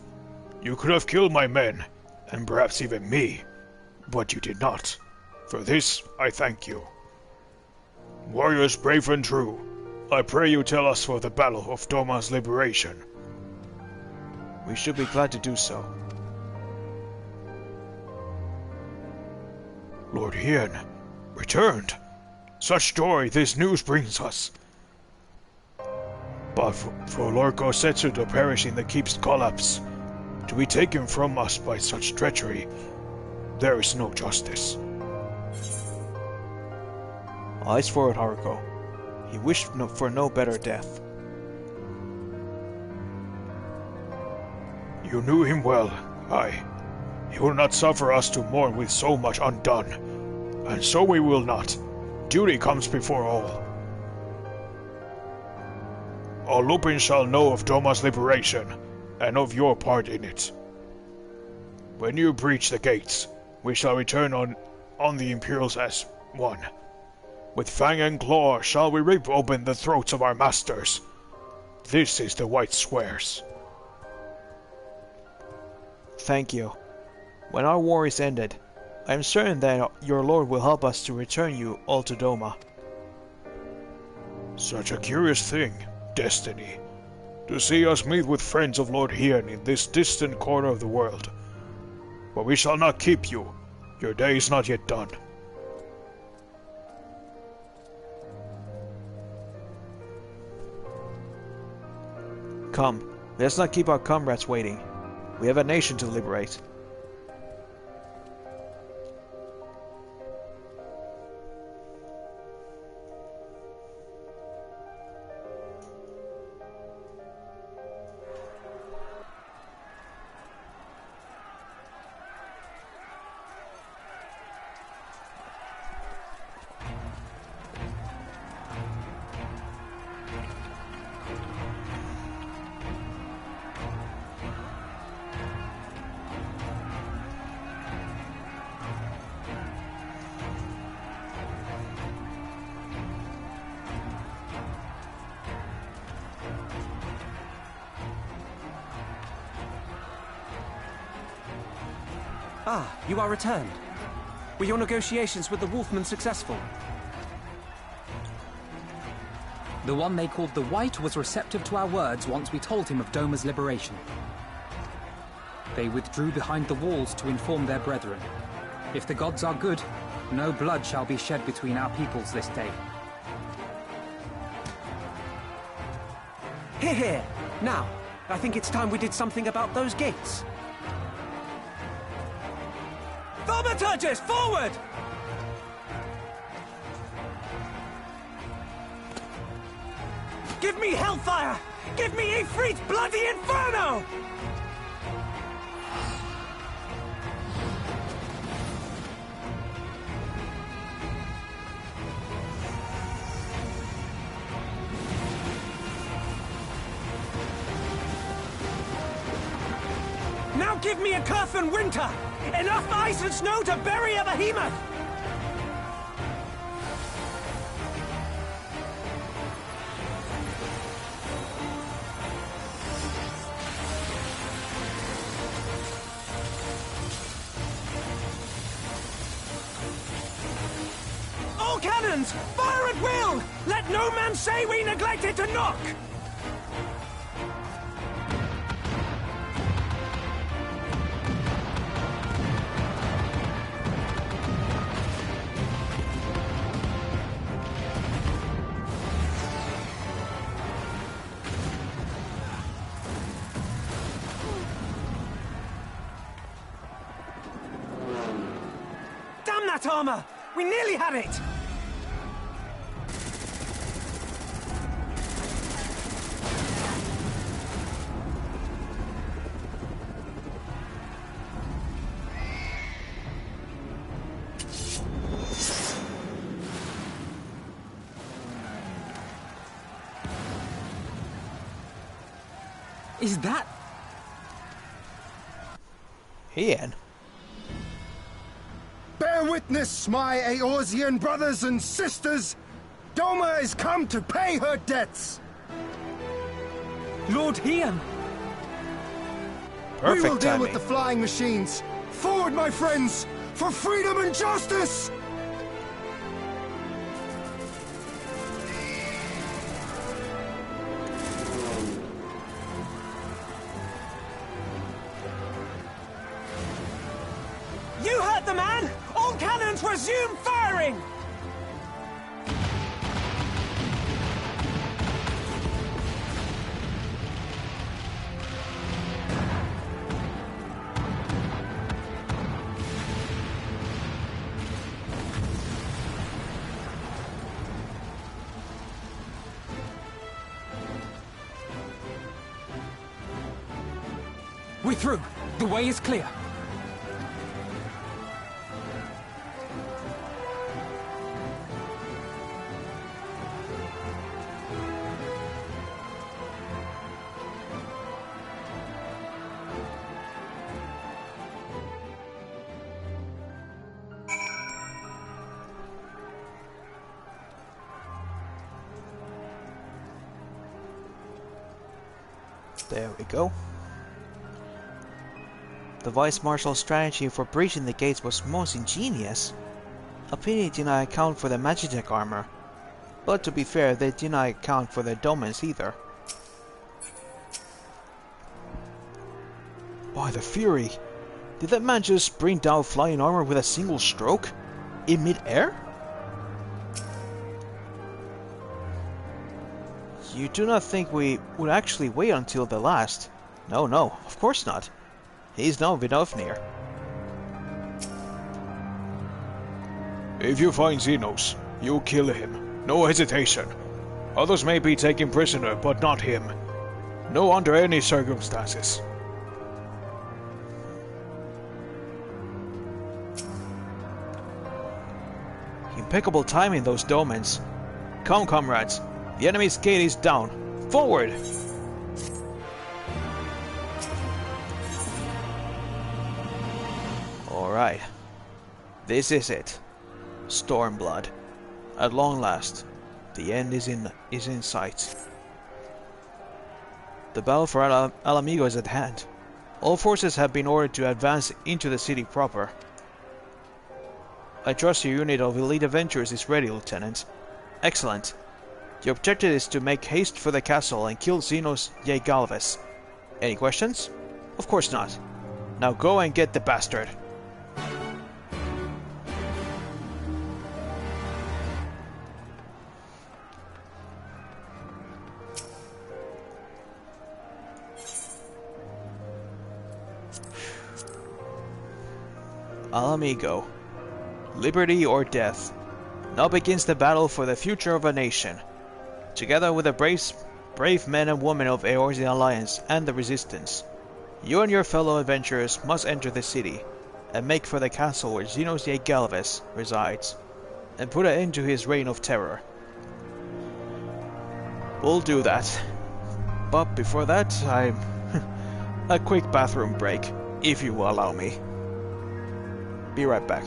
You could have killed my men, and perhaps even me, but you did not. For this, I thank you. Warriors brave and true, I pray you tell us for the battle of Doma's liberation. We should be glad to do so. Lord Hien, returned. Such joy this news brings us. But for Lord Gosetsu to perish in the keep's collapse, to be taken from us by such treachery, there is no justice. Eyes forward, Haruko. He wished for no better death. You knew him well, aye. He will not suffer us to mourn with so much undone. And so we will not. Duty comes before all. All Lupin shall know of Doma's liberation, and of your part in it. When you breach the gates, we shall return on the Imperials as one. With fang and claw shall we rip open the throats of our masters. This is the White Squares. Thank you. When our war is ended, I am certain that your lord will help us to return you all to Doma. Such a curious thing, destiny, to see us meet with friends of Lord Hien in this distant corner of the world. But we shall not keep you. Your day is not yet done. Come, let's not keep our comrades waiting. We have a nation to liberate. Ah, you are returned. Were your negotiations with the Wolfman successful? The one they called the White was receptive to our words once we told him of Doma's liberation. They withdrew behind the walls to inform their brethren. If the gods are good, no blood shall be shed between our peoples this day. Hear, hear! Now, I think it's time we did something about those gates. Thaumaturges, forward! Give me hellfire! Give me Ifrit's bloody inferno! Now give me a Curfin winter! Enough ice and snow to bury a behemoth! All cannons! Fire at will! Let no man say we neglected to knock! Damn that armor! We nearly had it! Is that... Ian? Bear witness, my Eorzean brothers and sisters! Doma is come to pay her debts! Lord Ian! Perfect we will deal timing. with the flying machines! Forward, my friends! For freedom and justice! You heard the man! All cannons resume firing! We're through. The way is clear. There we go. The Vice Marshal's strategy for breaching the gates was most ingenious. A pity it did not account for the Magitech armor. But to be fair, they did not account for the domains either. By the Fury! Did that man just bring down flying armor with a single stroke? In mid-air? You do not think we would actually wait until the last? No, of course not. He's now Vidofnir. If you find Xenos, you kill him. No hesitation. Others may be taken prisoner, but not him. No under any circumstances. Impeccable timing, those domains. Come, comrades. The enemy's gate is down. Forward! Alright. This is it. Stormblood. At long last, the end is in sight. The battle for Alamigo is at hand. All forces have been ordered to advance into the city proper. I trust your unit of elite adventurers is ready, Lieutenant. Excellent. The objective is to make haste for the castle and kill Xenos Galvez. Any questions? Of course not. Now go and get the bastard. Alamigo. Liberty or death. Now begins the battle for the future of a nation. Together with the brave men and women of Eorzean Alliance and the Resistance, you and your fellow adventurers must enter the city and make for the castle where Xenos Galvez resides, and put an end to his reign of terror. We'll do that. But before that, a quick bathroom break, if you will allow me. Be right back.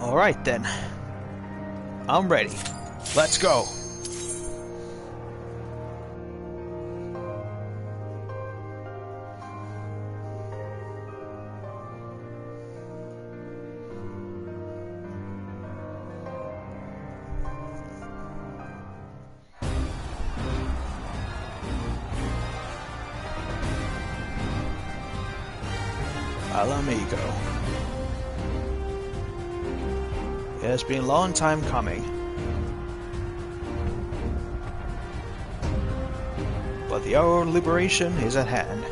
Alright then. I'm ready. Let's go. Alamigo. It has been a long time coming. But the hour of liberation is at hand.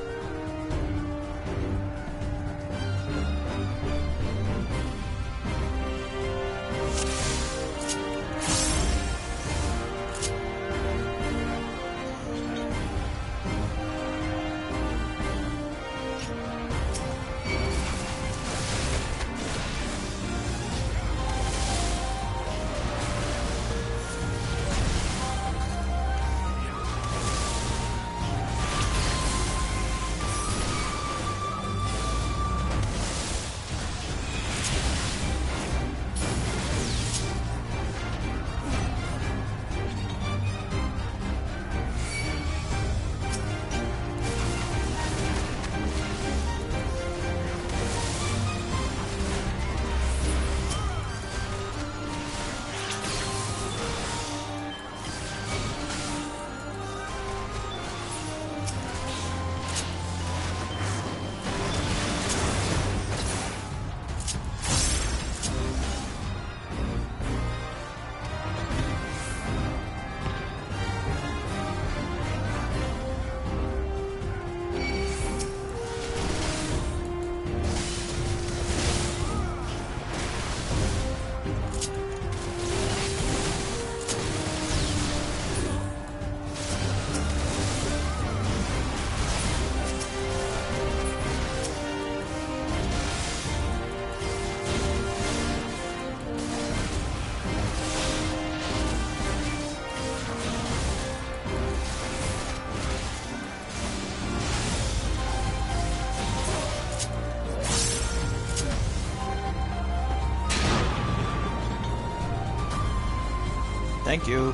Thank you.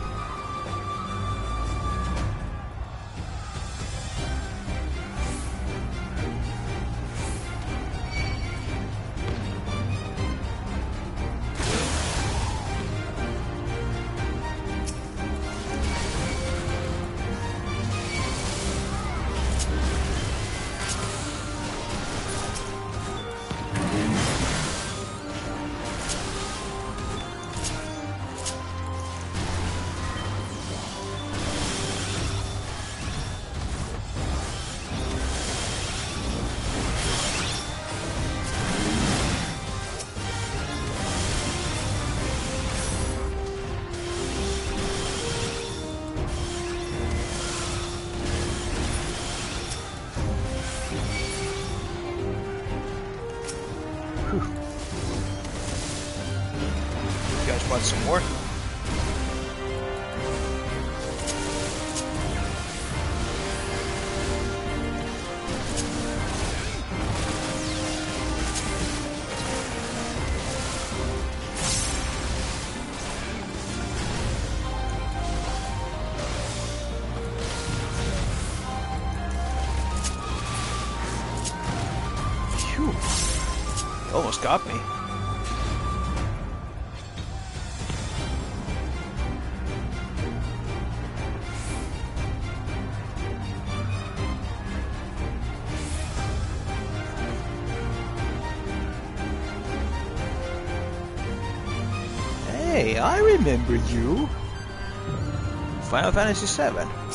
Want some more? Phew. Almost got me. Hey, I remember you. Final Fantasy VII.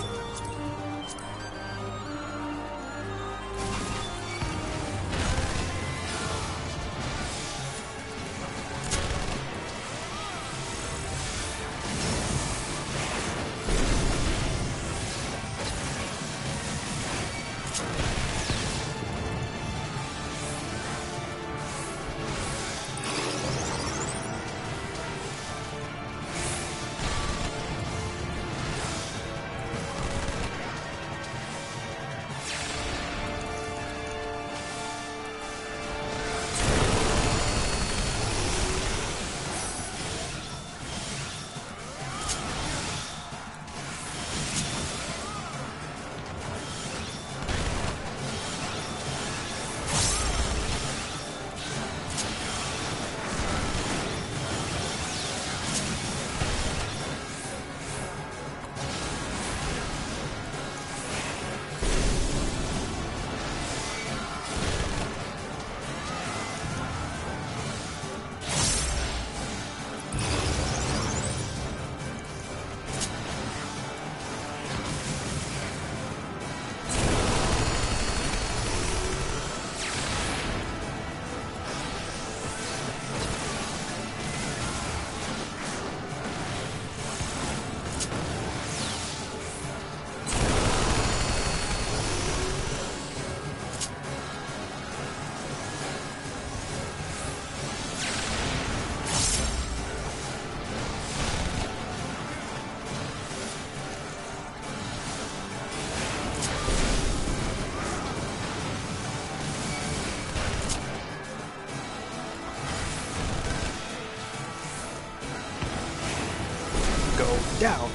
Down.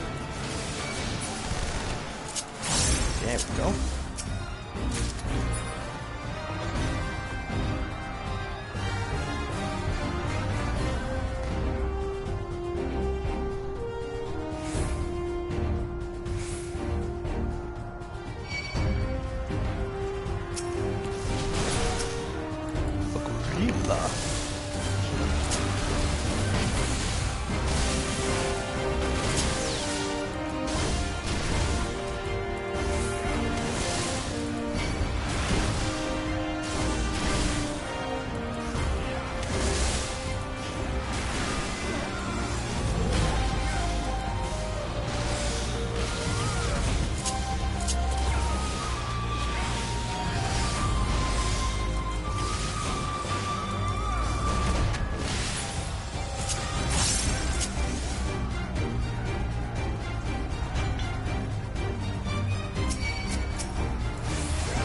There we go.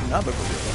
Another gorilla.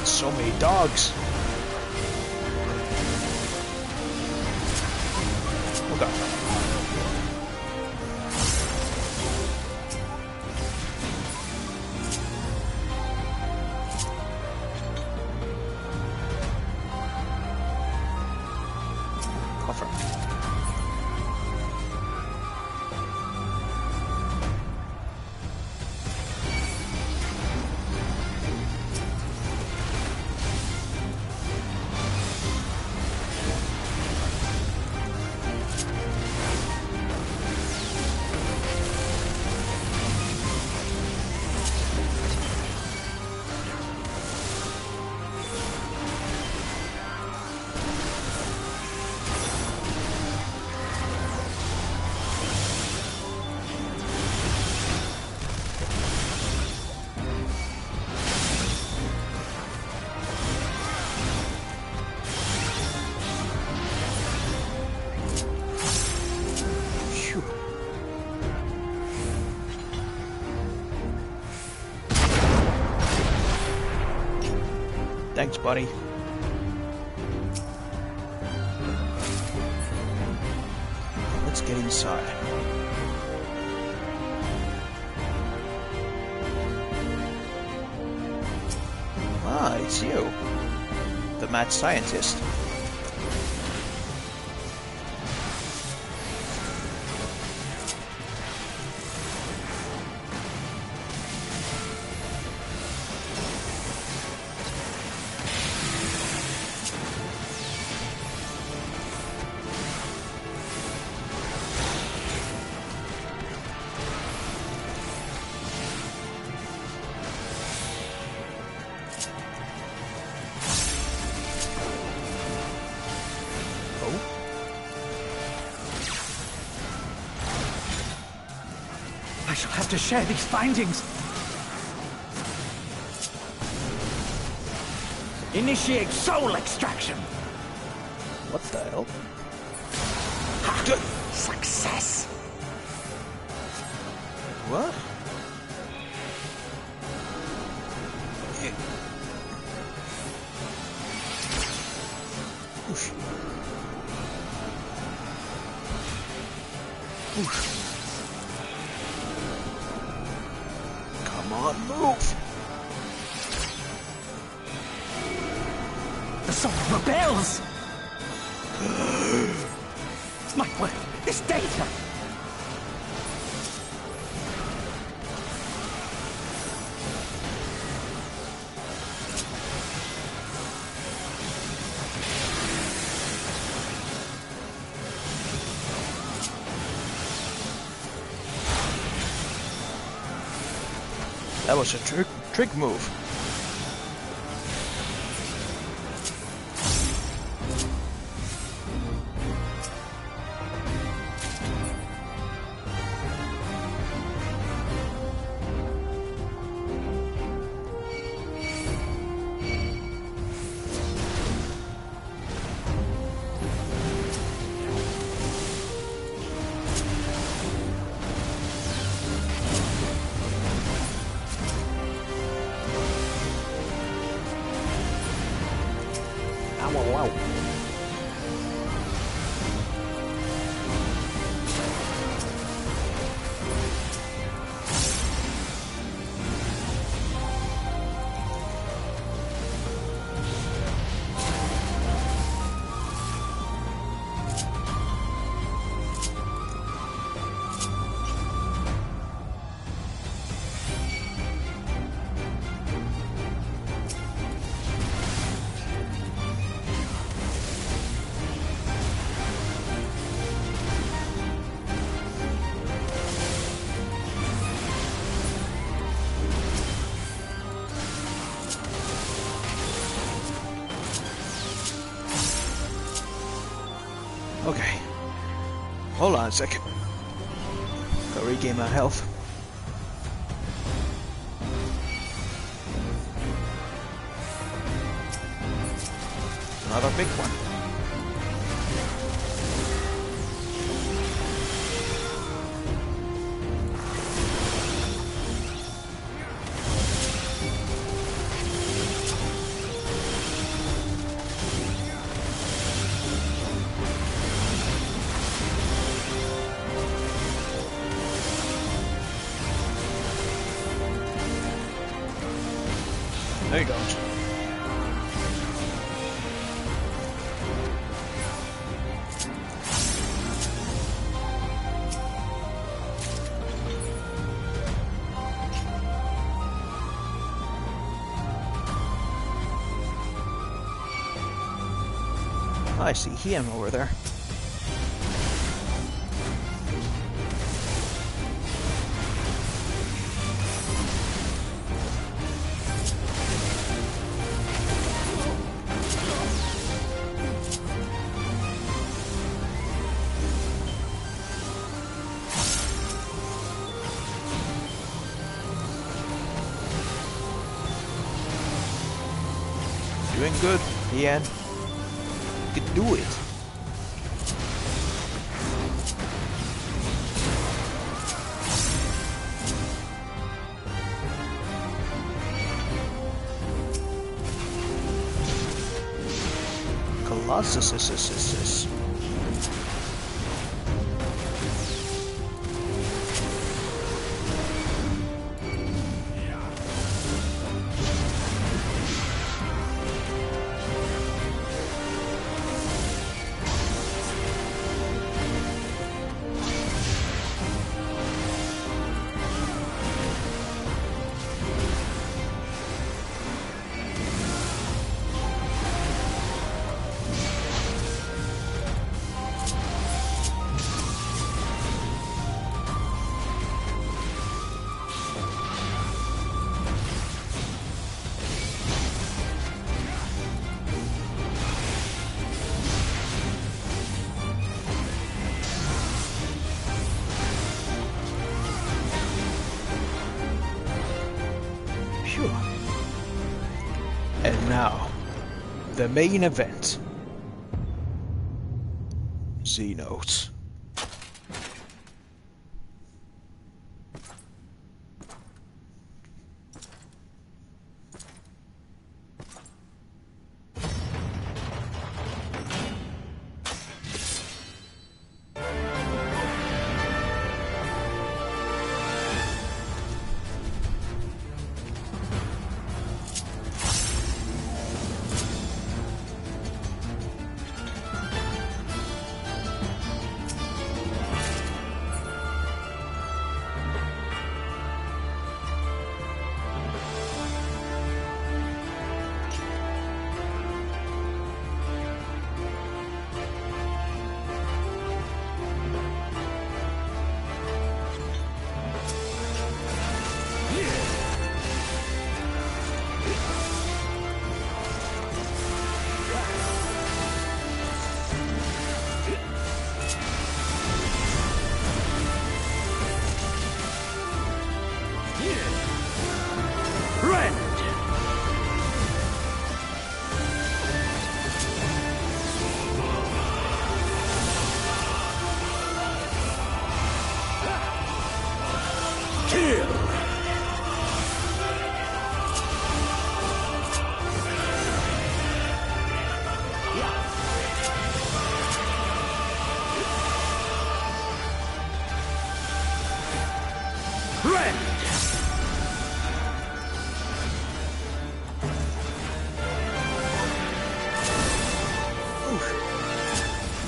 So many dogs. Oh god. Coffer. Thanks, buddy. Let's get inside. Ah, it's you. The mad scientist. I shall have to share these findings. Initiate soul extraction. What the hell? Success. What? Oof. Oof. Come on, move! The soul rebels! My word, this data! That was a trick move. Wow. Okay. Hold on a second. Gotta regain my health. Another big one. There you go. I see him over there. Doing good, Ian. You can do it. Colossus. And now, the main event. Z-Notes.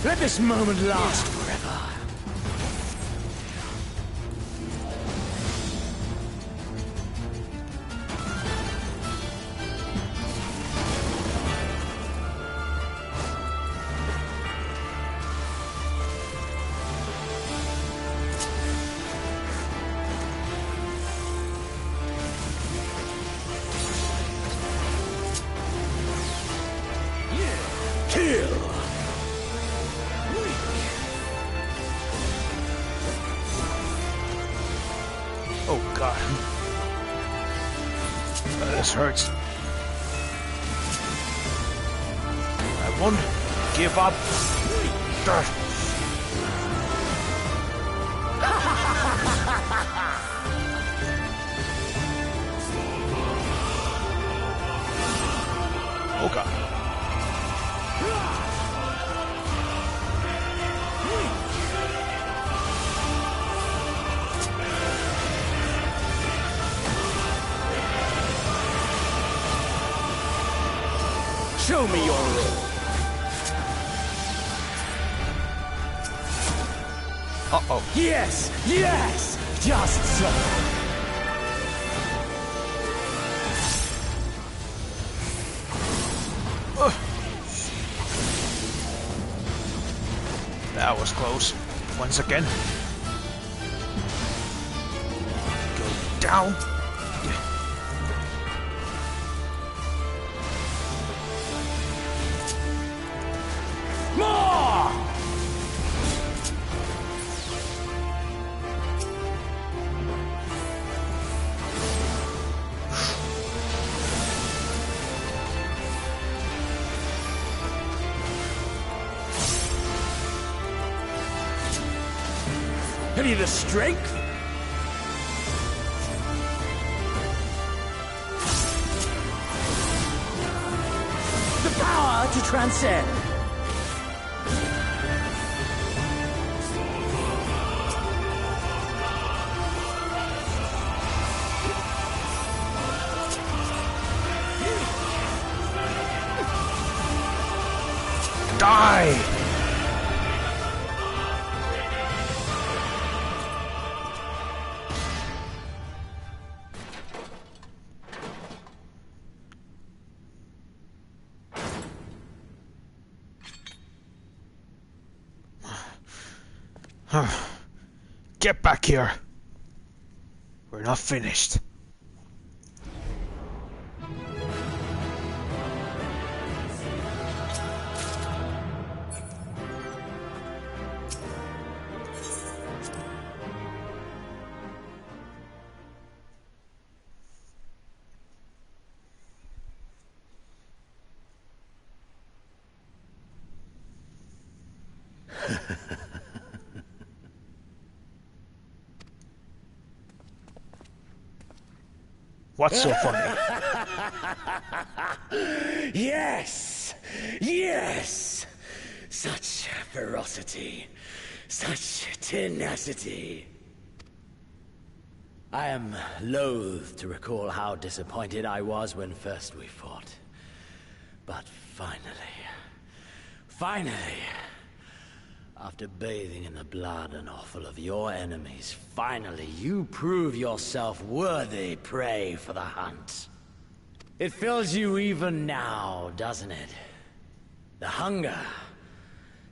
Let this moment last forever. Oh god. This hurts. I won't give up. Oh god. Show me your role. Uh-oh. Yes! Yes! Just so. That was close. Once again. Go down. More! Have you the strength? The power to transcend. Die! Get back here! We're not finished. What's so funny? Yes! Yes! Such ferocity. Such tenacity. I am loath to recall how disappointed I was when first we fought. But finally, after bathing in the blood and offal of your enemies, finally you prove yourself worthy prey for the hunt. It fills you even now, doesn't it? The hunger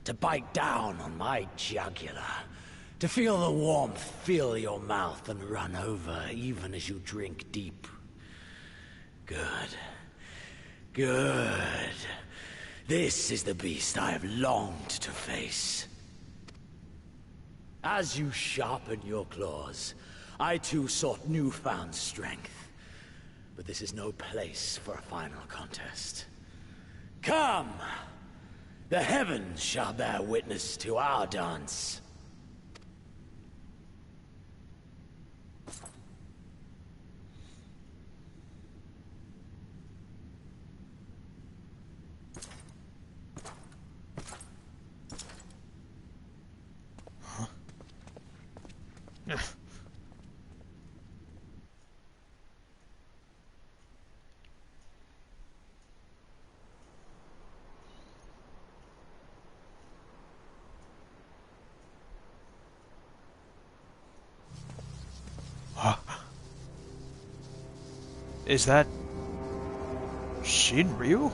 to bite down on my jugular, to feel the warmth fill your mouth and run over even as you drink deep. Good. Good. This is the beast I have longed to face. As you sharpen your claws, I too sought newfound strength. But this is no place for a final contest. Come! The heavens shall bear witness to our dance. Is that... Shinryu?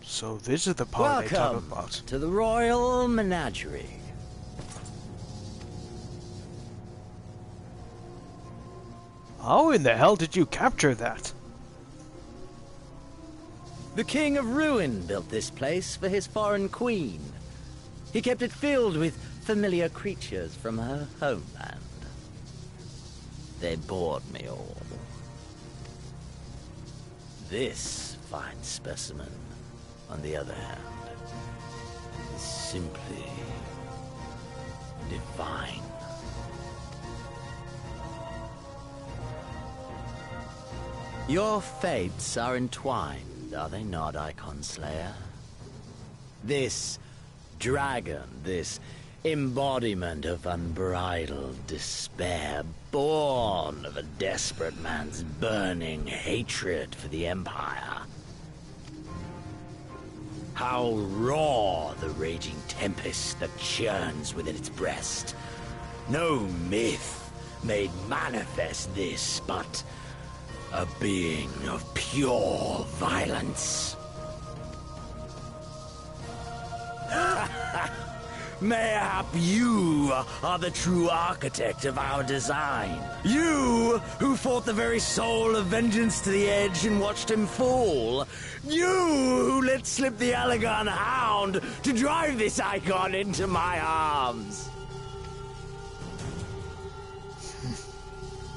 So this is the part they talk Welcome about. to the Royal Menagerie. How in the hell did you capture that? The King of Ruin built this place for his foreign queen. He kept it filled with familiar creatures from her homeland. They bored me all. This fine specimen, on the other hand, is simply divine. Your fates are entwined, are they not, Icon Slayer? This dragon, this embodiment of unbridled despair, born of a desperate man's burning hatred for the Empire. How raw the raging tempest that churns within its breast. No myth made manifest this, but a being of pure violence. Mayhap you are the true architect of our design. You who fought the very soul of vengeance to the edge and watched him fall. You who let slip the Allegan hound to drive this icon into my arms.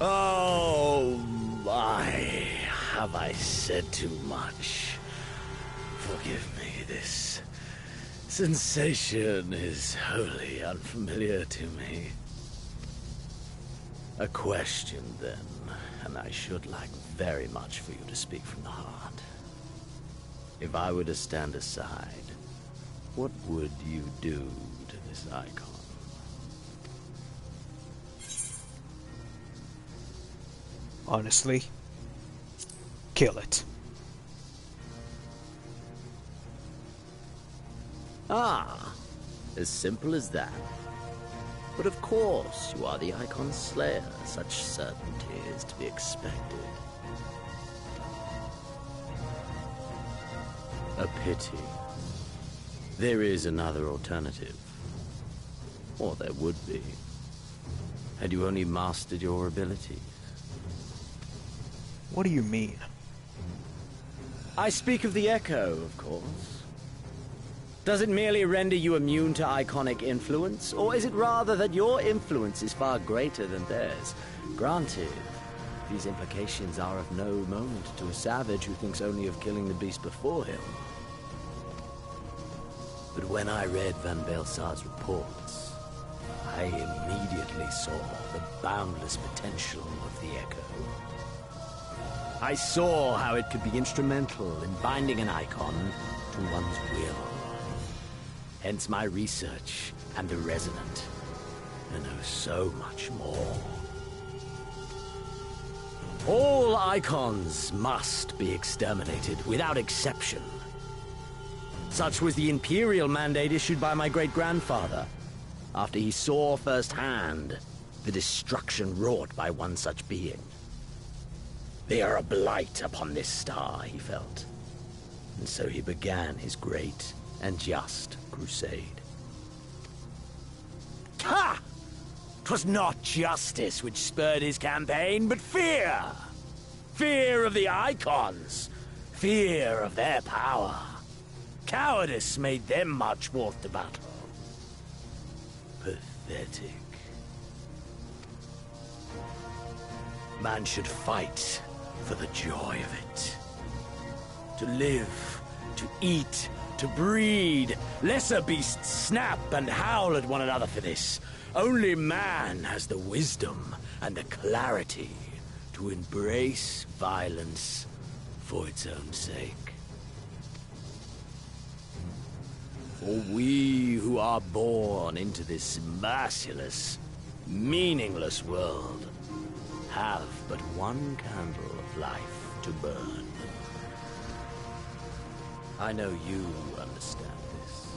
Oh my, have I said too much? Forgive me, this sensation is wholly unfamiliar to me. A question, then, and I should like very much for you to speak from the heart. If I were to stand aside, what would you do to this icon? Honestly, kill it. Ah, as simple as that. But of course, you are the Icon Slayer. Such certainty is to be expected. A pity. There is another alternative. Or there would be. Had you only mastered your abilities. What do you mean? I speak of the Echo, of course. Does it merely render you immune to iconic influence, or is it rather that your influence is far greater than theirs? Granted, these implications are of no moment to a savage who thinks only of killing the beast before him. But when I read Van Belsar's reports, I immediately saw the boundless potential of the Echo. I saw how it could be instrumental in binding an icon to one's will. Hence my research and the Resonant, and oh, so much more. All icons must be exterminated, without exception. Such was the Imperial mandate issued by my great-grandfather, after he saw firsthand the destruction wrought by one such being. They are a blight upon this star, he felt. And so he began his great and just crusade. Ha! 'Twas not justice which spurred his campaign, but fear! Fear of the Icons! Fear of their power! Cowardice made them march forth to battle. Pathetic. Man should fight for the joy of it. To live, to eat, to breed. Lesser beasts snap and howl at one another for this. Only man has the wisdom and the clarity to embrace violence for its own sake. For we who are born into this merciless, meaningless world have but one candle of life to burn. I know you understand this.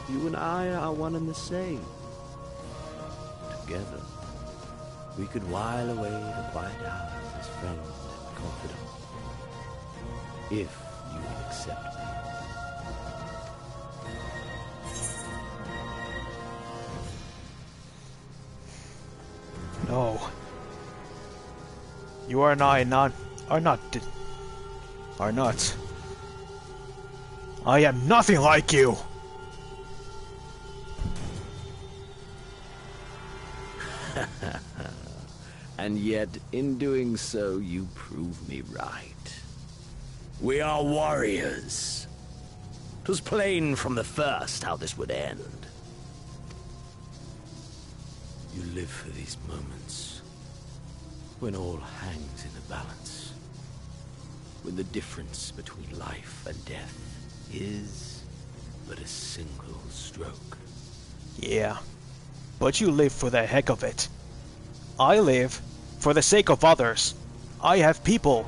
You and I are one and the same. Together, we could while away the quiet hours as friend and confidant. If you will accept me. No. You are not. I am nothing like you! And yet, in doing so, you prove me right. We are warriors. 'Twas plain from the first how this would end. You live for these moments, when all hangs in the balance, when the difference between life and death is but a single stroke. Yeah, but you live for the heck of it. I live for the sake of others. I have people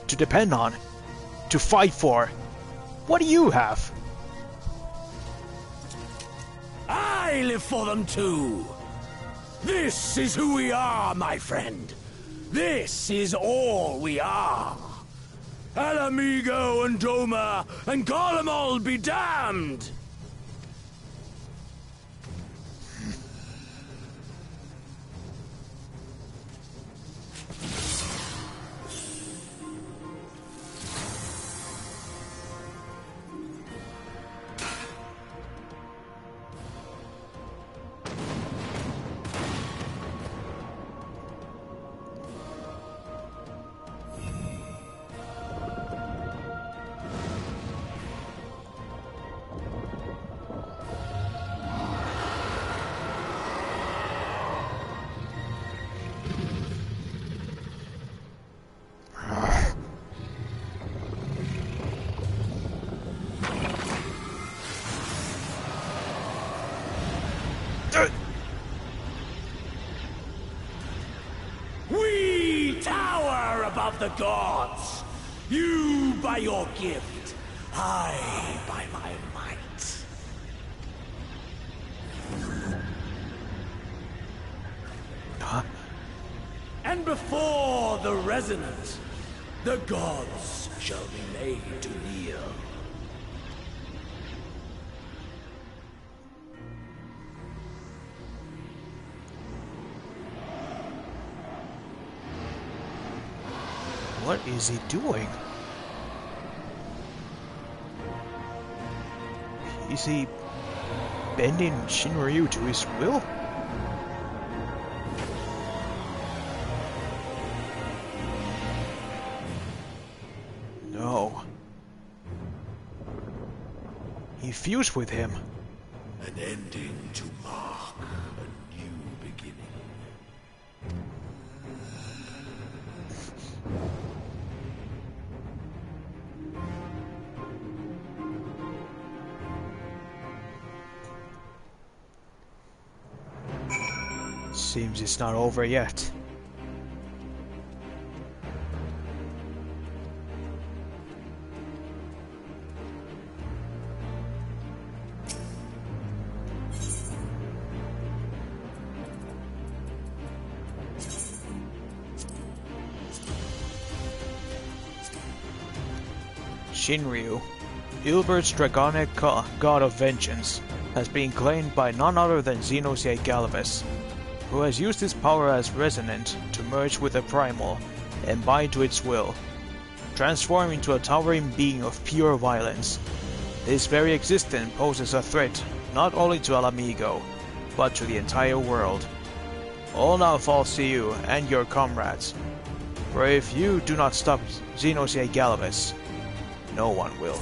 to depend on, to fight for. What do you have? I live for them too! This is who we are, my friend. This is all we are. Alamigo and Doma and Garlemald be damned! We tower above the gods. You by your gift, I by my might. And before the resonant, the gods shall be made to kneel. What is he doing? Is he bending Shinryu to his will? No. He fused with him. An ending to mark a new beginning. Seems it's not over yet. Shinryu, Ilbert's draconic god of vengeance, has been claimed by none other than Xenos Galvus, who has used his power as resonant to merge with the primal and bind to its will, transform into a towering being of pure violence. His very existence poses a threat not only to Alamigo, but to the entire world. All now falls to you and your comrades, for if you do not stop Xenos Galvus, no one will.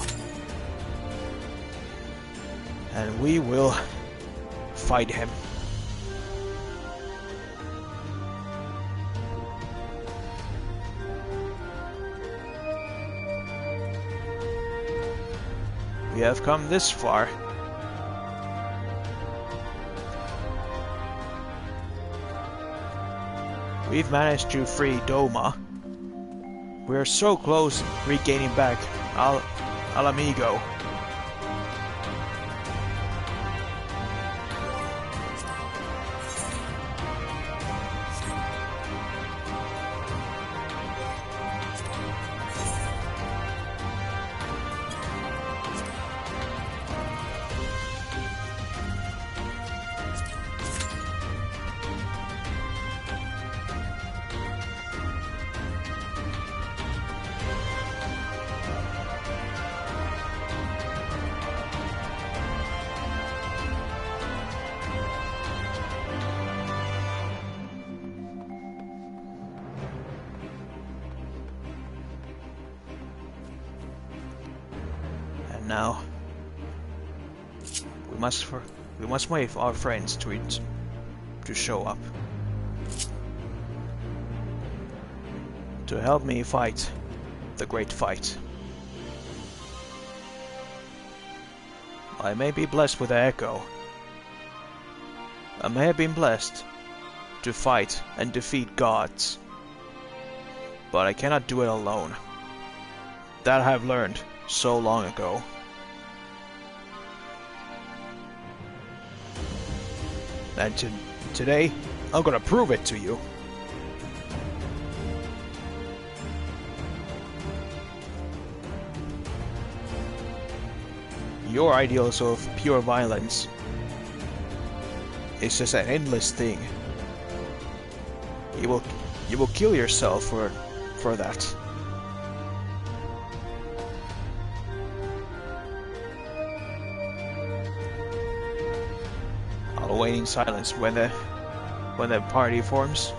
And we will fight him. We have come this far. We've managed to free Doma. We're so close regaining back Alamigo. now. We must wait for our friends to show up. To help me fight the great fight. I may be blessed with the echo. I may have been blessed to fight and defeat gods. But I cannot do it alone. That I have learned so long ago. And today, I'm gonna prove it to you. Your ideals of pure violence is just an endless thing. You will kill yourself for that. I'll wait in silence when the party forms.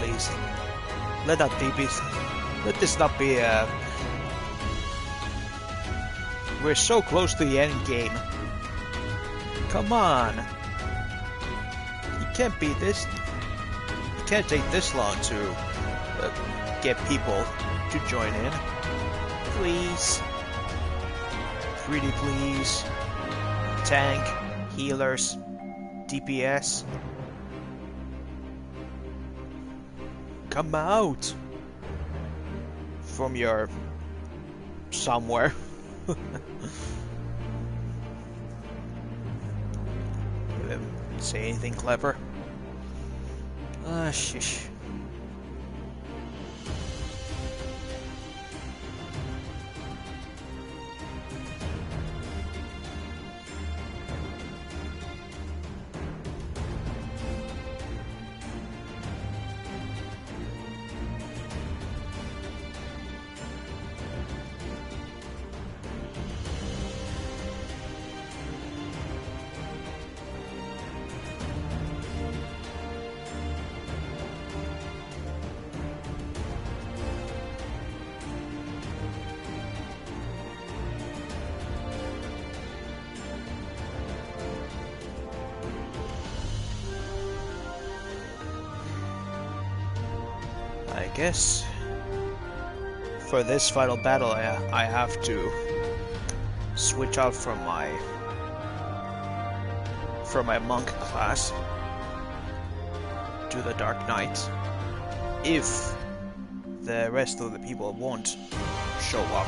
please. Let this not be we're so close to the end game. Come on. You can't be this. It can't take this long to get people to join in. Please. Pretty please. Tank, healers, DPS. Come out from your somewhere. Say anything clever? Ah, shish. I guess for this final battle I have to switch out from my monk class to the Dark Knight if the rest of the people won't show up.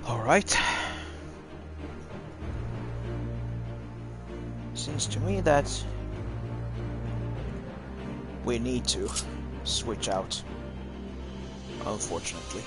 Alright. Seems to me that we need to switch out, unfortunately.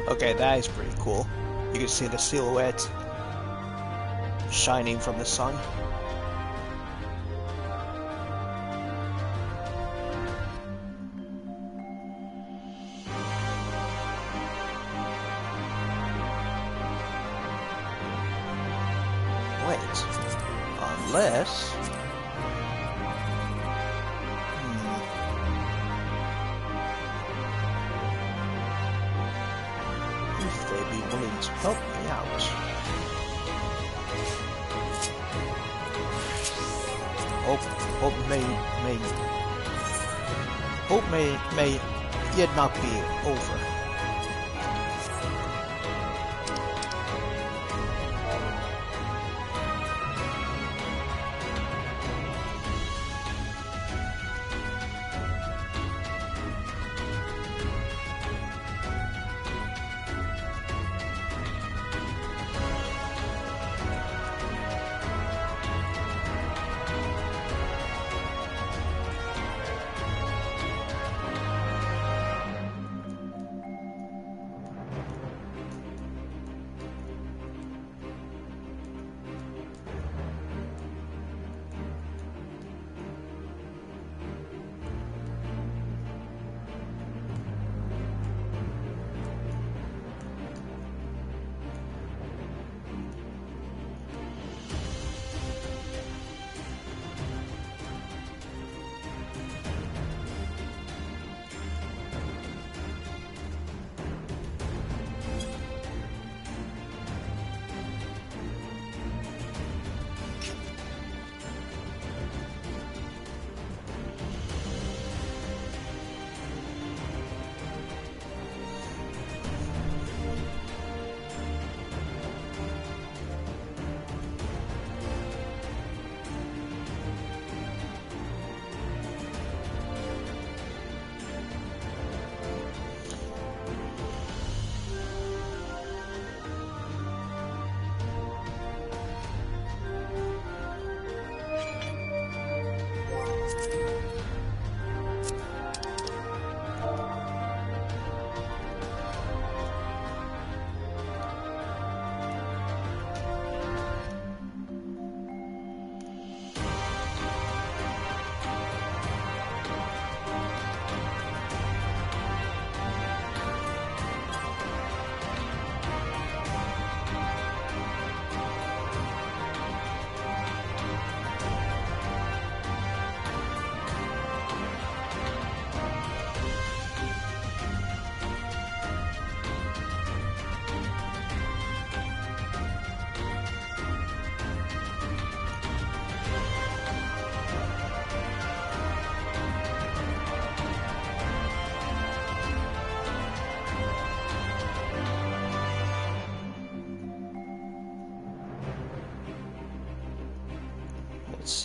Okay, that is pretty cool. You can see the silhouette shining from the sun. Wait, unless... willing to help me out. Hope may yet not be over.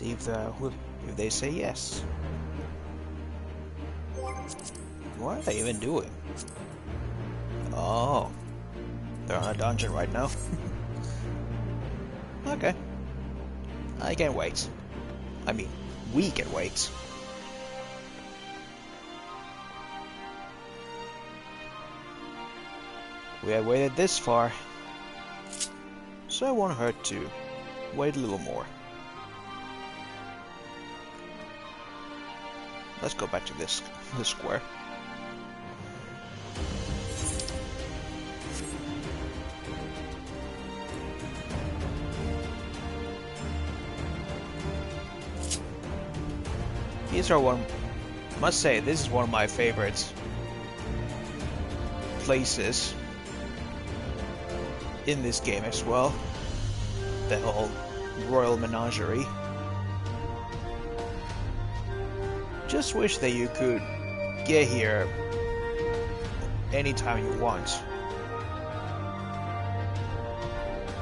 see if they say yes. What are they even doing? Oh, they're on a dungeon right now. Okay, I can wait. I mean, we can wait. We have waited this far, so it won't hurt to wait a little more. Let's go back to this square. These are I must say, this is one of my favorite places in this game as well. The whole royal menagerie. Just wish that you could get here anytime you want.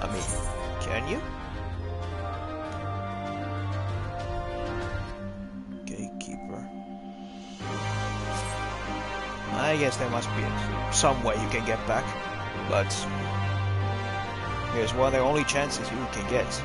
I mean, can you? Gatekeeper. I guess there must be some way you can get back, but here's one of the only chances you can get.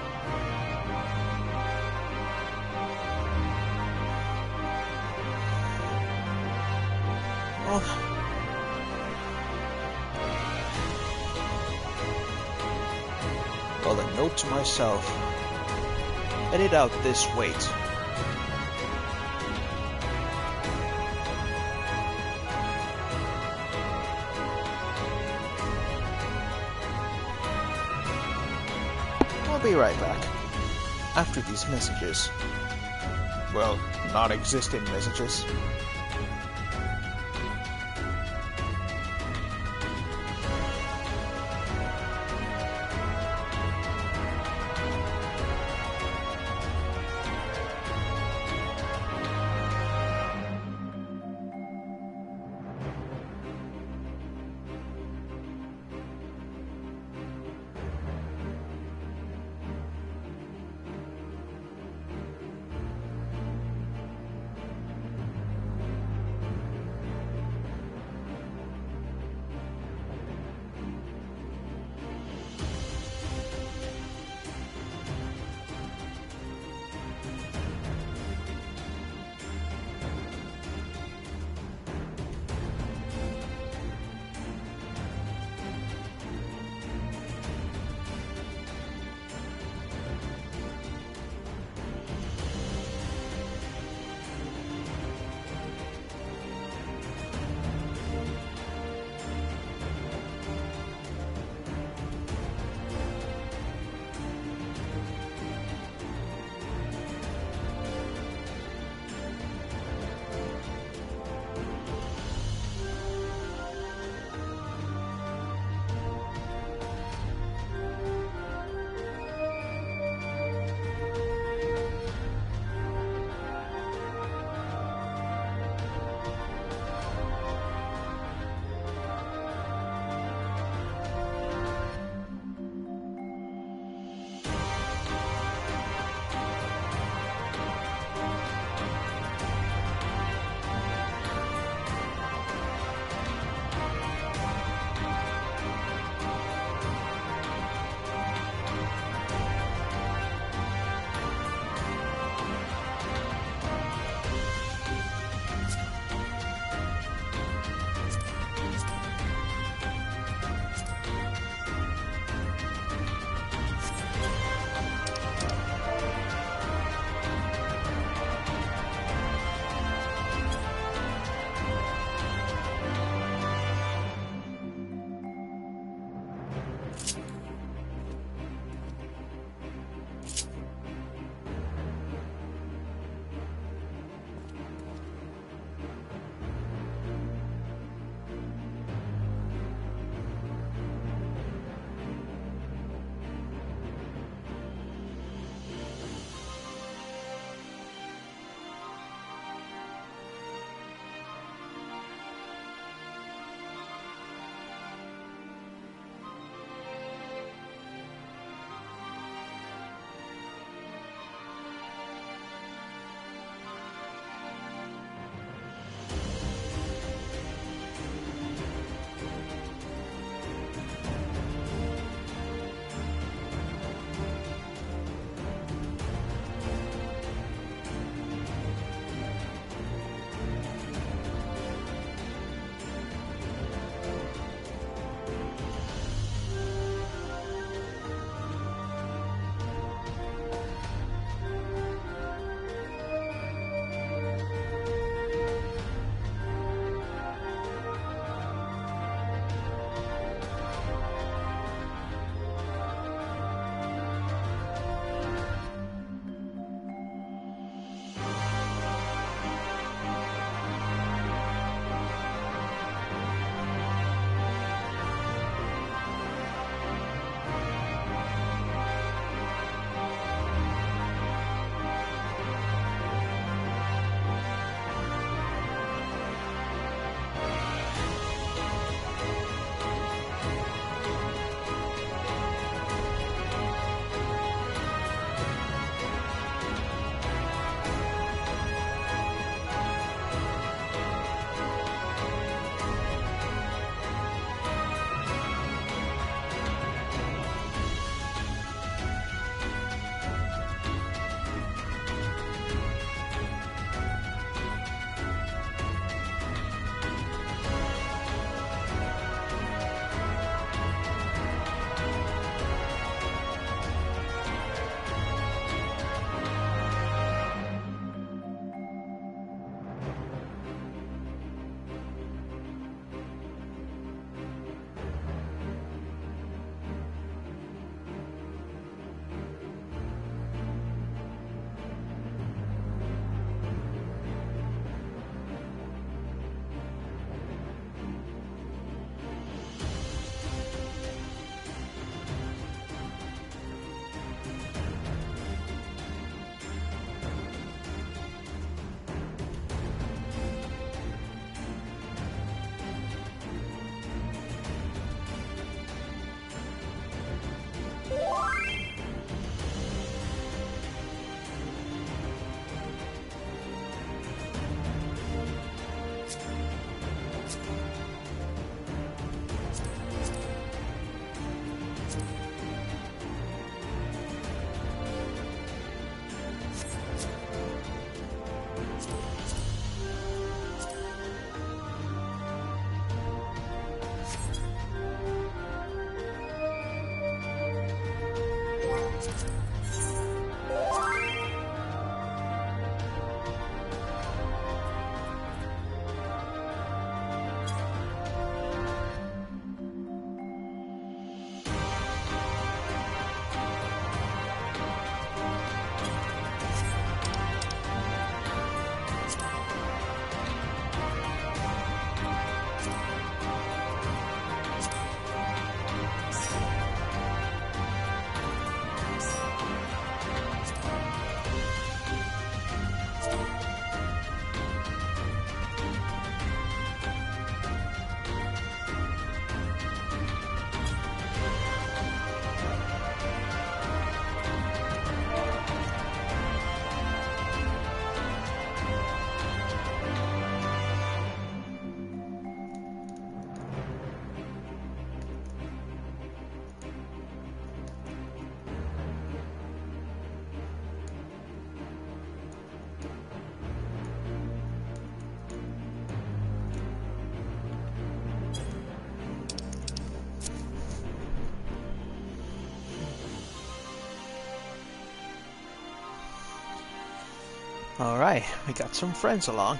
Well, a note to myself. Edit out this wait. I'll be right back. After these messages. Well, non-existent messages. Alright, we got some friends along.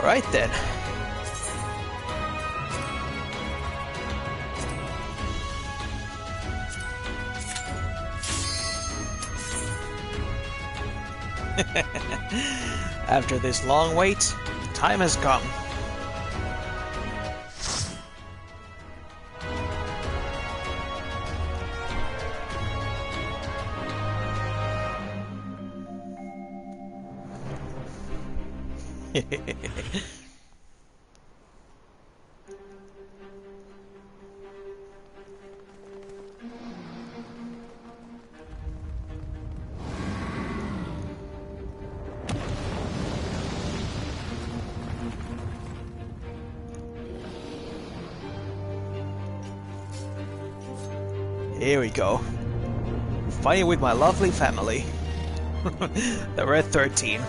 Alright then. After this long wait, the time has come. Here we go. Fighting with my lovely family. The Red 13.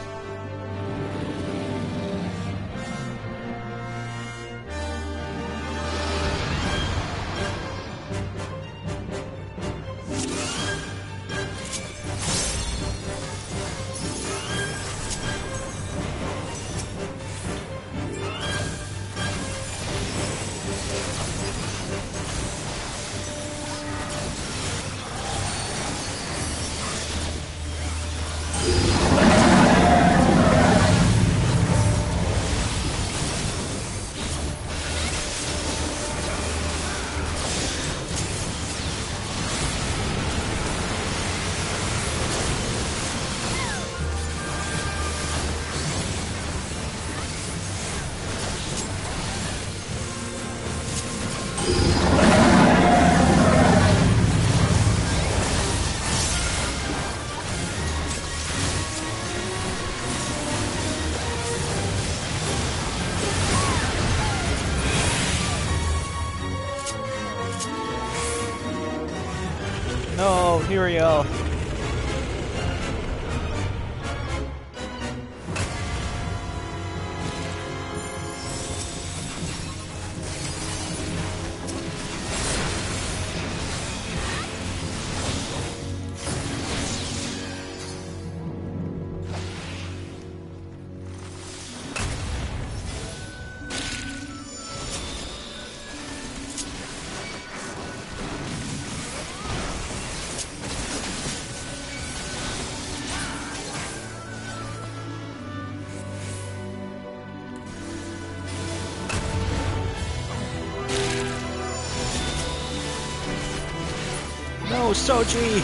No, Muriel. No, Soji!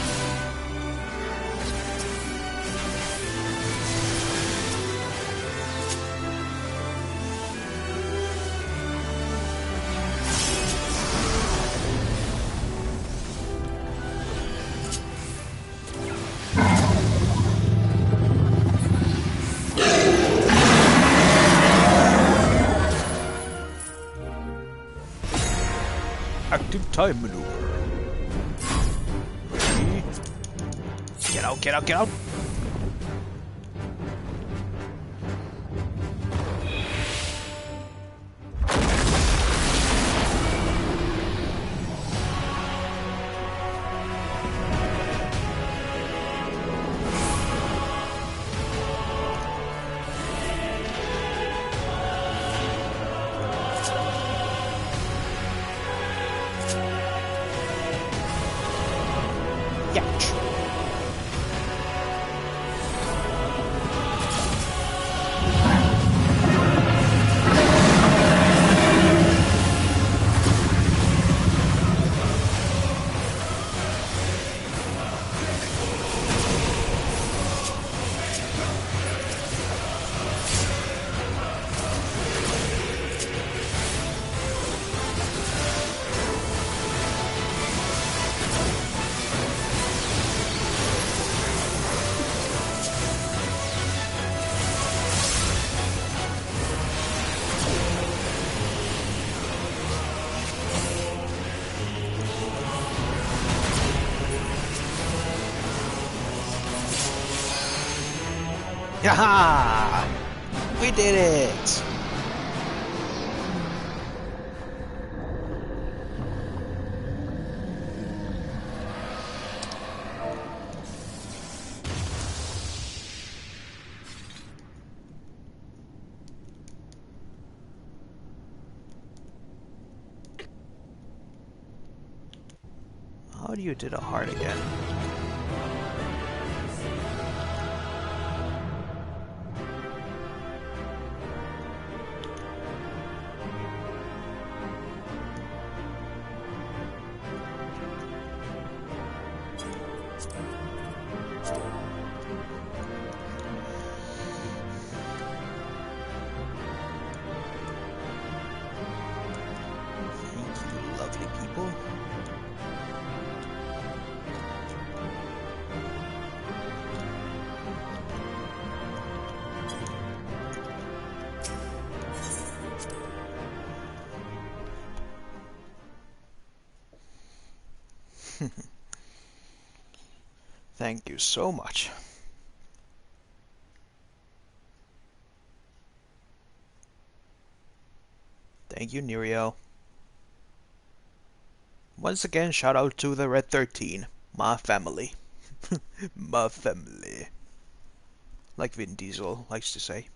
Active time maneuver. Get out, get out, get out! Yaha! We did it! How do you do the heart again? Thank you so much. Thank you, Neriel. Once again, shout out to the Red 13, my family. My family. Like Vin Diesel likes to say.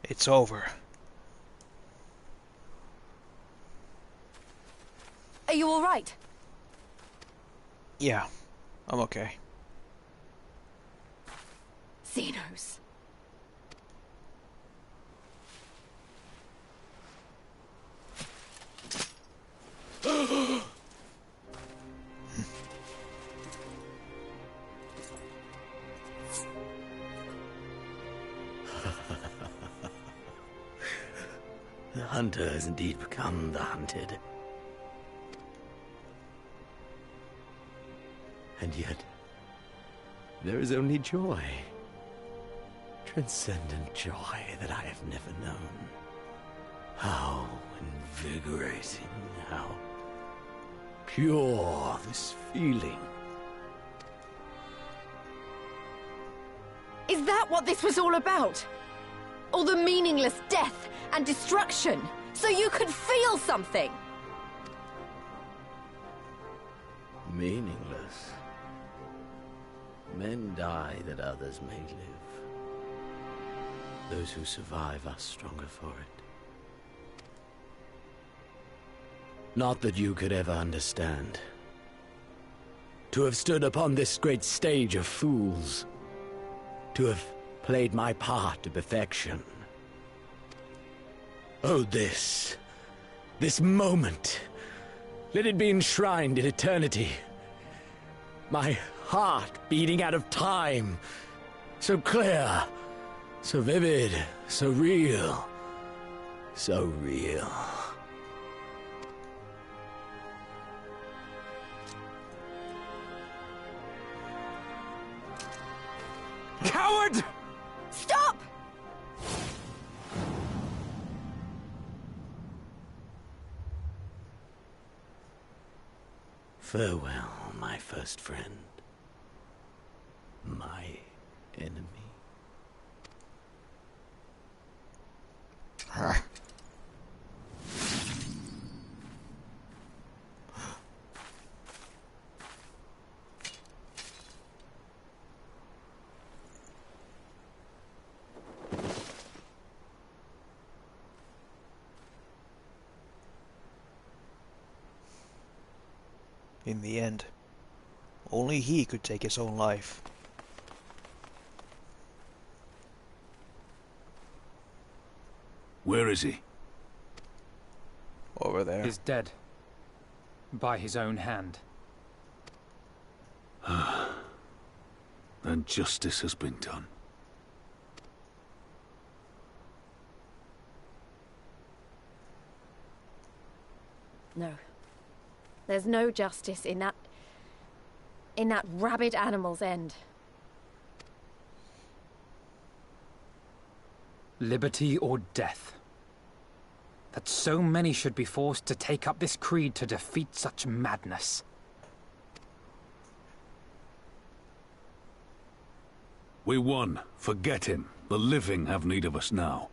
It's over. Are you all right? Yeah, I'm okay. Xenos. The hunter has indeed become the hunted. And yet, there is only joy. Transcendent joy that I have never known. How invigorating, how pure this feeling. Is that what this was all about? All the meaningless death and destruction, so you could feel something? Meaningless. Men die that others may live. Those who survive are stronger for it. Not that you could ever understand. To have stood upon this great stage of fools. To have played my part to perfection. Oh, this moment. Let it be enshrined in eternity. My heart beating out of time. So clear, so vivid, so real. So real. Coward! Stop! Farewell, my first friend. My enemy. In the end, only he could take his own life. Where is he? Over there. He's dead. By his own hand. Then justice has been done. No. There's no justice in that rabid animal's end. Liberty or death. That so many should be forced to take up this creed to defeat such madness. We won. Forget him. The living have need of us now.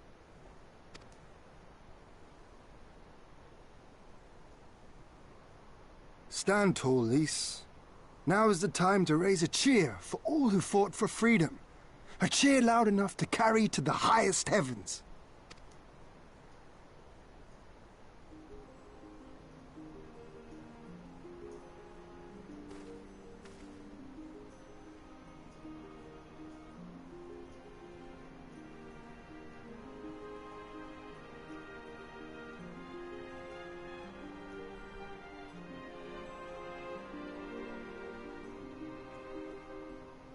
Stand tall, Lys. Now is the time to raise a cheer for all who fought for freedom. A cheer loud enough to carry to the highest heavens.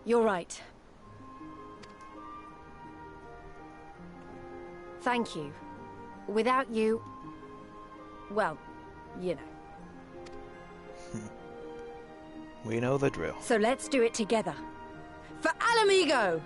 You're right. Thank you. Without you... well, you know. We know the drill. So let's do it together. For Alamigo!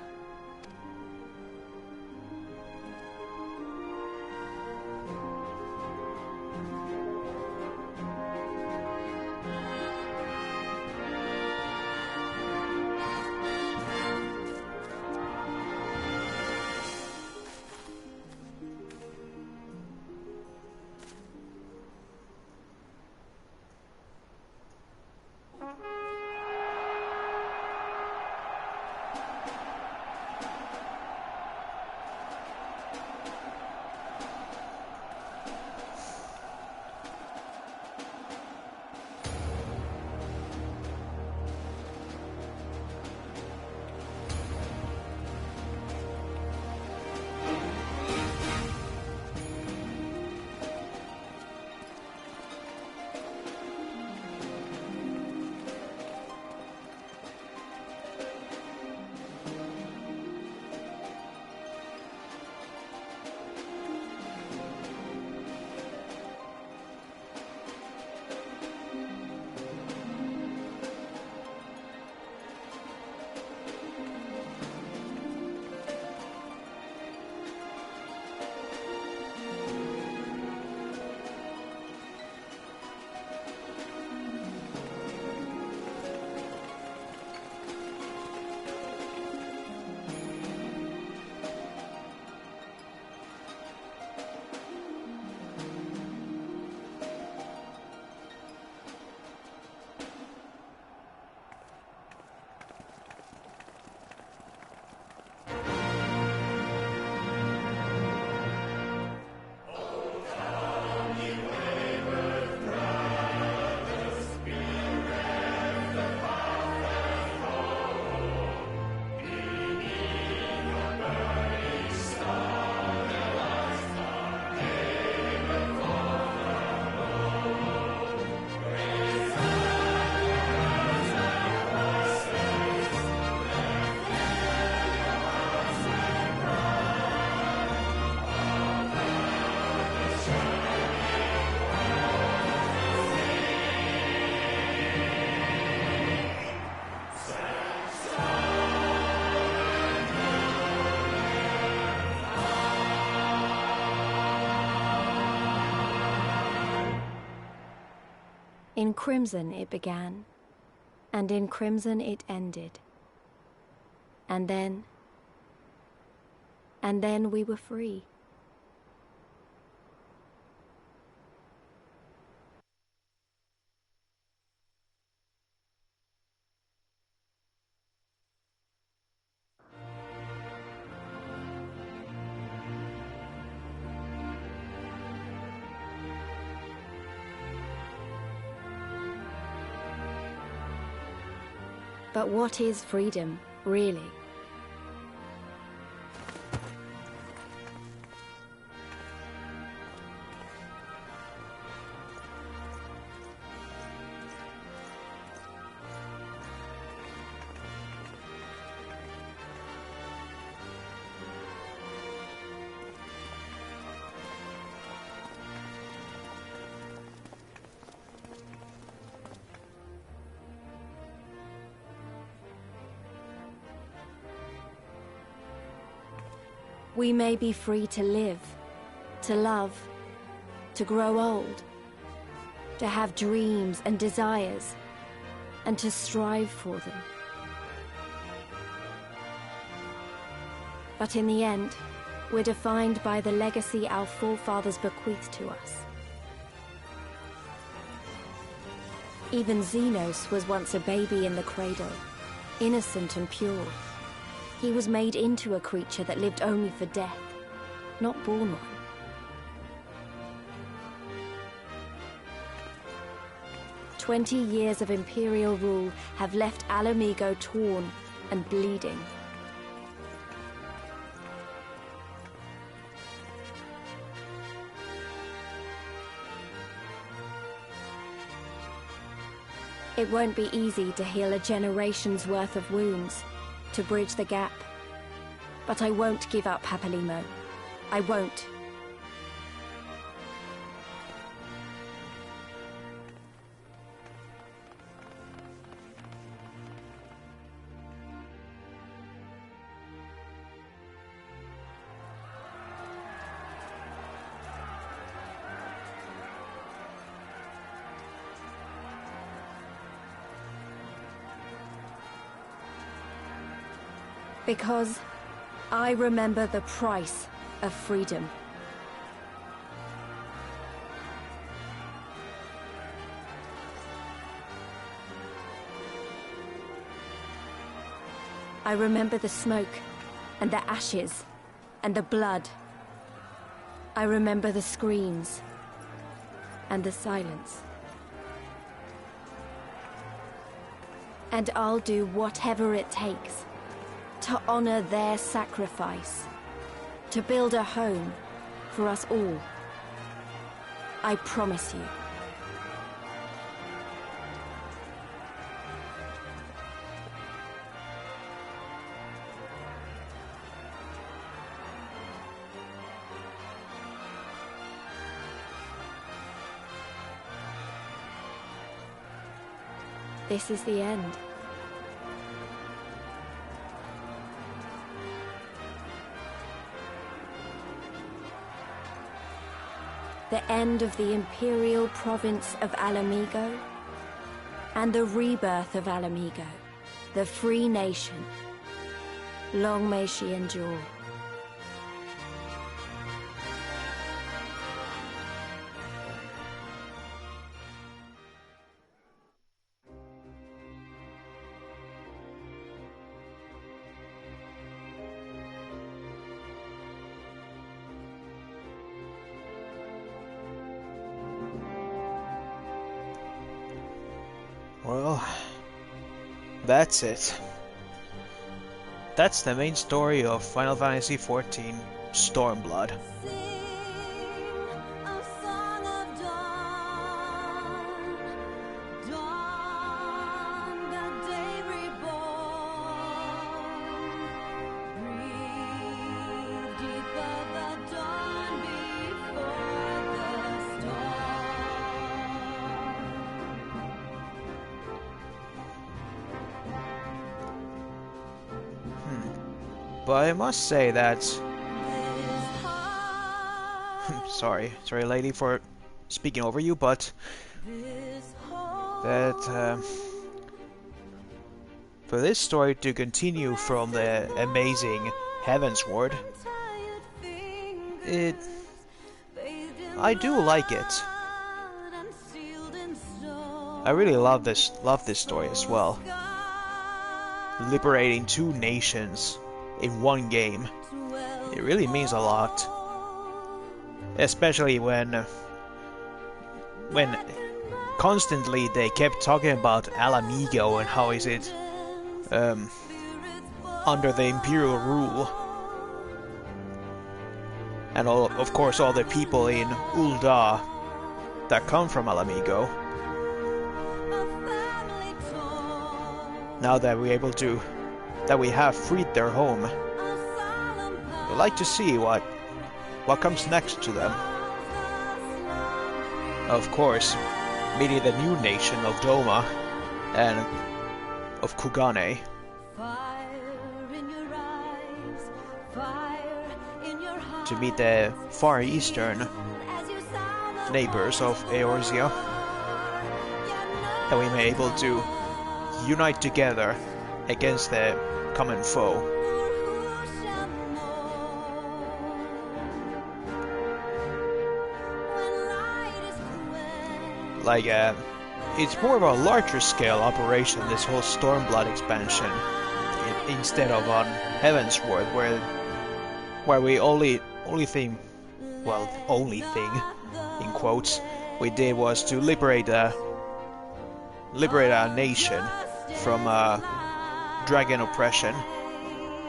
In crimson it began, and in crimson it ended. And then we were free. But what is freedom, really? We may be free to live, to love, to grow old, to have dreams and desires, and to strive for them. But in the end, we're defined by the legacy our forefathers bequeathed to us. Even Xenos was once a baby in the cradle, innocent and pure. He was made into a creature that lived only for death, not born one. "20 years of Imperial rule have left Ala Mhigo torn and bleeding. It won't be easy to heal a generation's worth of wounds, to bridge the gap. But I won't give up, Papalimo. I won't. Because I remember the price of freedom. I remember the smoke, and the ashes, and the blood. I remember the screams, and the silence. And I'll do whatever it takes to honor their sacrifice, to build a home for us all. I promise you. This is the end. The end of the Imperial province of Ala Mhigo, and the rebirth of Ala Mhigo, the free nation. Long may she endure. Well, that's it. That's the main story of Final Fantasy XIV Stormblood. But I must say that... sorry lady for speaking over you, but... that... for this story to continue from the amazing Heavensward... I do like it. I really love this story as well. Liberating two nations in one game. It really means a lot. Especially when constantly they kept talking about Ala Mhigo and how is it under the Imperial rule. And of course all the people in Ul'dah that come from Ala Mhigo. Now that we have freed their home, we'd like to see what comes next to them. Of course, meeting the new nation of Doma and of Kugane. Fire in your eyes, fire in to meet the Far Eastern neighbors of Eorzea, that we may be able to unite together against the common foe. Like, it's more of a larger scale operation, this whole Stormblood expansion, instead of on Heavensward, where we only thing, in quotes, we did was to liberate our nation from dragon oppression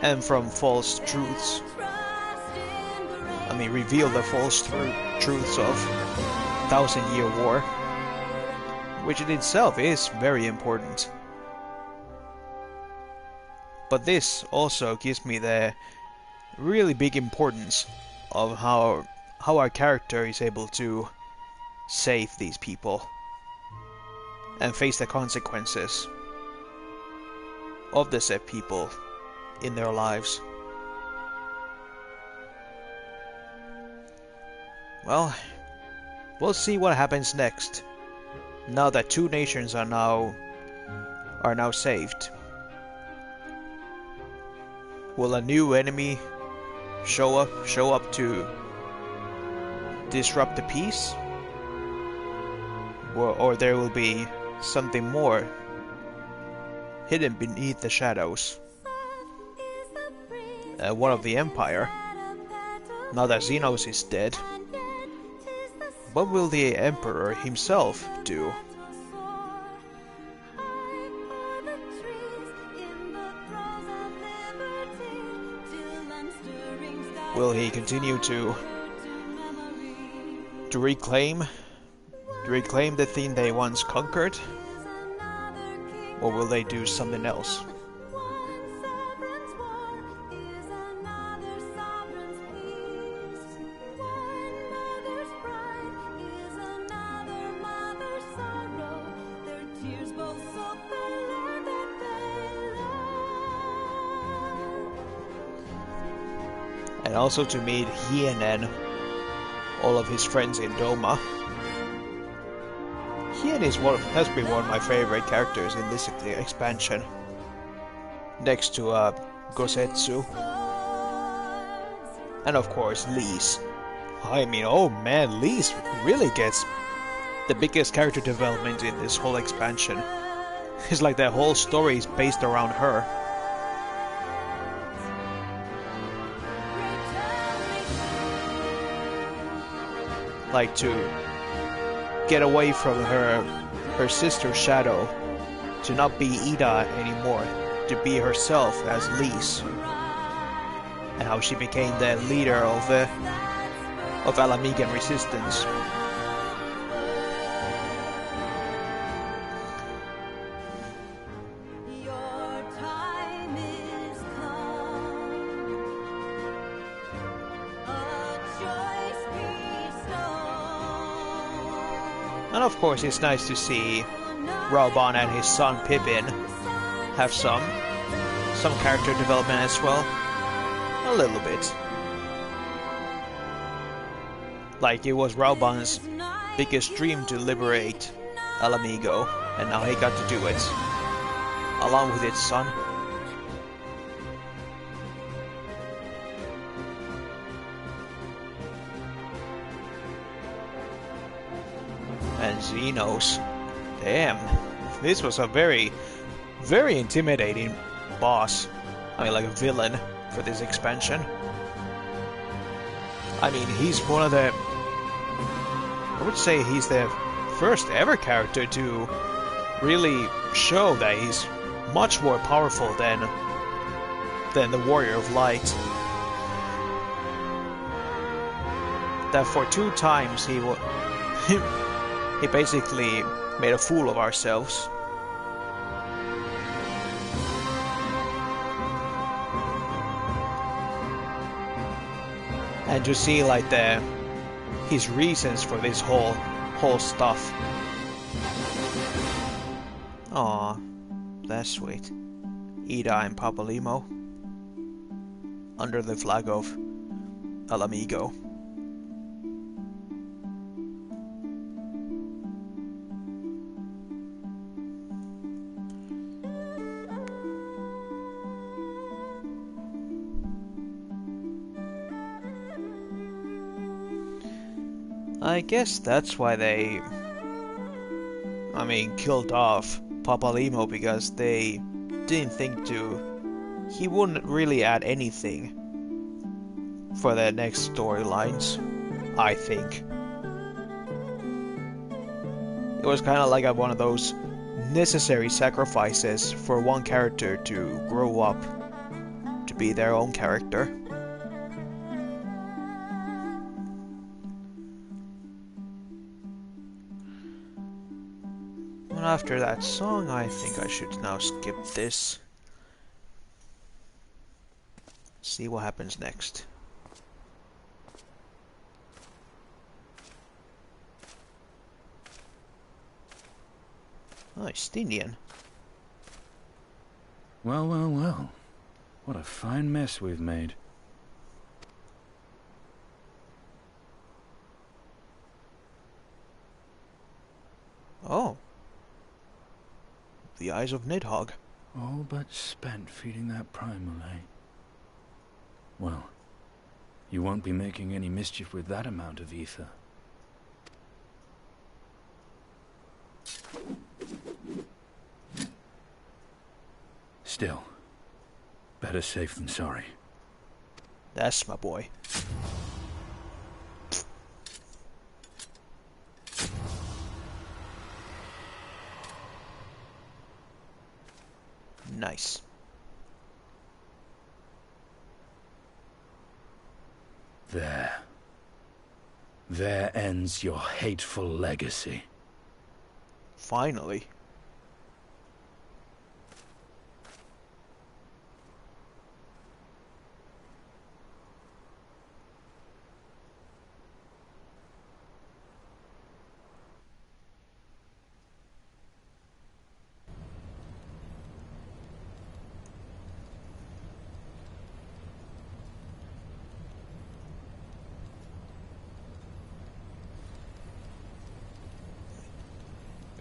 and from false truths. I mean, reveal the false truths of 1,000-year war, which in itself is very important. But this also gives me the really big importance of how our character is able to save these people and face the consequences of the said people in their lives. Well, we'll see what happens next, now that two nations are now saved. Will a new enemy show up to disrupt the peace? Or there will be something more hidden beneath the shadows? One of the Empire. Now that Xenos is dead, what will the Emperor himself do? Will he continue to reclaim the thing they once conquered? Or will they do something else? And also to meet Hien and all of his friends in Doma. Hien has been one of my favorite characters in this expansion, next to Gosetsu, and of course Lise. I mean, oh man, Lise really gets the biggest character development in this whole expansion. It's like the whole story is based around her. Like, to get away from her sister's shadow, to not be Ida anymore, to be herself as Lise, and how she became the leader of Alamigan resistance. And of course it's nice to see Raoban and his son Pippin have some character development as well. A little bit. Like, it was Raoban's biggest dream to liberate Alamigo, and now he got to do it, along with his son. And Xenos. Damn. This was a very, very intimidating boss. I mean, like a villain for this expansion. I mean, he's one of the... I would say he's the first ever character to really show that he's much more powerful than the Warrior of Light. That for 2 times he basically made a fool of ourselves. And to see like his reasons for this whole stuff. Aw, that's sweet. Ida and Papalimo under the flag of Alamigo. I guess that's why they, killed off Papalimo, because they didn't think he wouldn't really add anything for their next storylines, I think. It was kind of like one of those necessary sacrifices for one character to grow up to be their own character. And after that song, I think I should now skip this. See what happens next. Oh, Estinian. Well, well, well. What a fine mess we've made. Oh. The eyes of Nidhogg. All but spent feeding that primal, eh? Well, you won't be making any mischief with that amount of ether. Still, better safe than sorry. That's my boy. Nice. There. There ends your hateful legacy. Finally.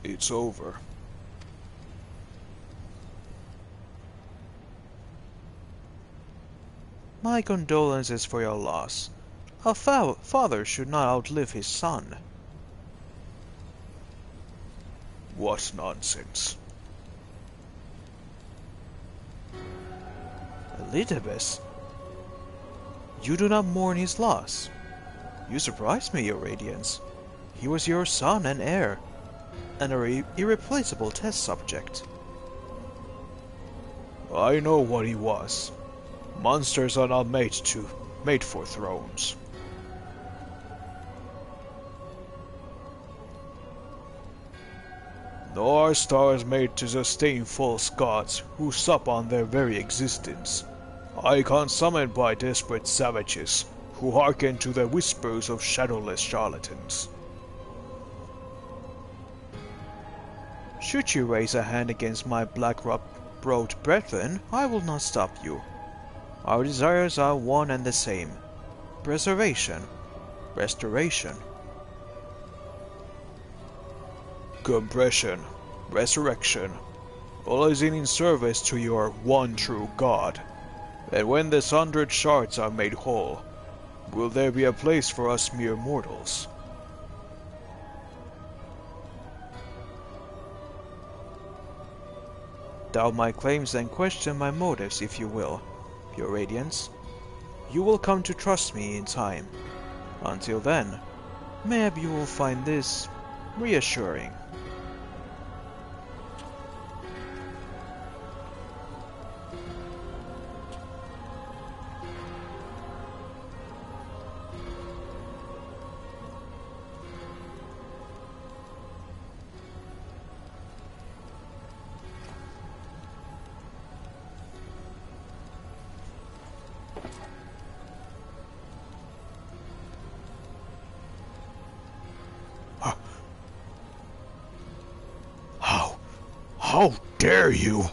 It's over. My condolences for your loss. A father should not outlive his son. What nonsense. Elizabeth, you do not mourn his loss. You surprise me, Your Radiance. He was your son and heir, and an irreplaceable test subject. I know what he was. Monsters are not made for thrones. Nor are stars made to sustain false gods who sup on their very existence. Icons summoned by desperate savages who hearken to the whispers of shadowless charlatans. Should you raise a hand against my black-robed brethren, I will not stop you. Our desires are one and the same. Preservation. Restoration. Compression. Resurrection. All is in service to your one true God. And when the sundered shards are made whole, will there be a place for us mere mortals? Doubt my claims and question my motives if you will, Your Radiance. You will come to trust me in time. Until then, maybe you will find this reassuring. How dare you!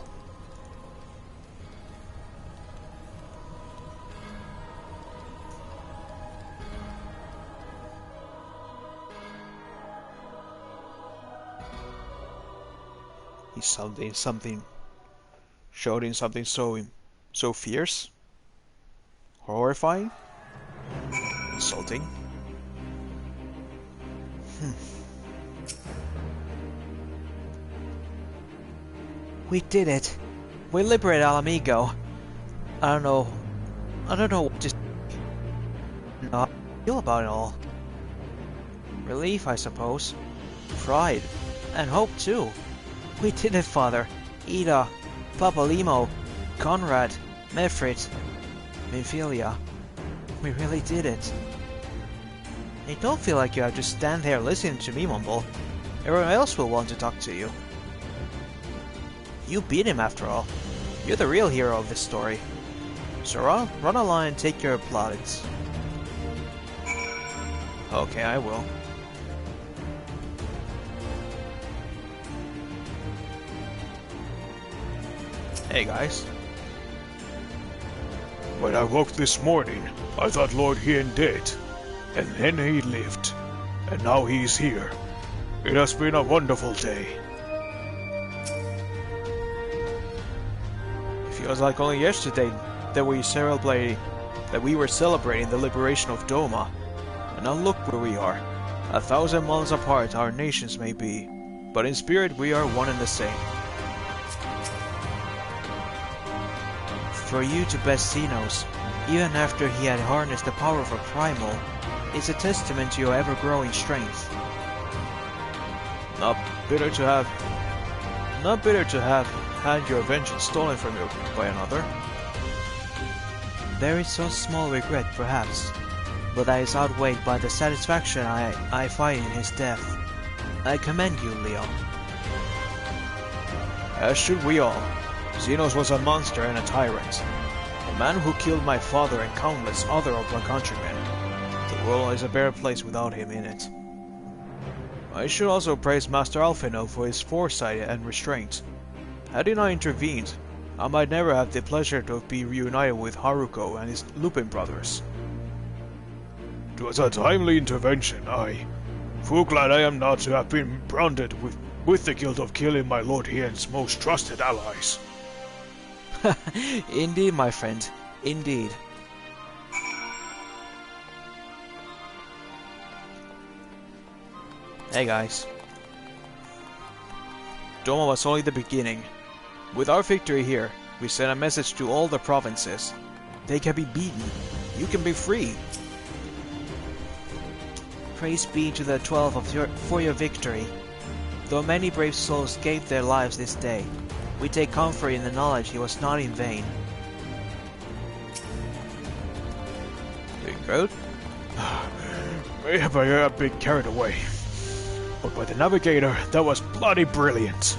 He's shouting something so fierce, horrifying, insulting. We did it. We liberated Alamigo. I don't know what to how I feel about it all. Relief, I suppose. Pride. And hope, too. We did it, Father. Ida, Papa Limo, Conrad, Mefrit, Minfilia. We really did it. It don't feel like you have to stand there listening to me mumble. Everyone else will want to talk to you. You beat him after all. You're the real hero of this story. So run a line and take your plaudits. Okay, I will. Hey guys. When I woke this morning, I thought Lord Hien dead. And then he lived. And now he's here. It has been a wonderful day. It feels like only yesterday that we were celebrating the liberation of Doma. And now look where we are. 1,000 miles apart our nations may be, but in spirit we are one and the same. For you to Bestinos, even after he had harnessed the power of a primal, is a testament to your ever-growing strength. Not bitter to have had your vengeance stolen from you by another. There is some small regret, perhaps, but that is outweighed by the satisfaction I find in his death. I commend you, Leo. As should we all. Xenos was a monster and a tyrant. A man who killed my father and countless other of my countrymen. The world is a better place without him in it. I should also praise Master Alphino for his foresight and restraint. Had he not intervened, I might never have the pleasure to be reunited with Haruko and his Lupin brothers. It was a timely intervention, aye. Full glad I am not to have been branded with the guilt of killing my Lord Hien's most trusted allies. Indeed, my friend. Indeed. Hey guys. Doma was only the beginning. With our victory here, we send a message to all the provinces. They can be beaten. You can be free. Praise be to the 12 for your victory. Though many brave souls gave their lives this day, we take comfort in the knowledge it was not in vain. Doing good? Maybe I got a bit carried away. But by the Navigator, that was bloody brilliant.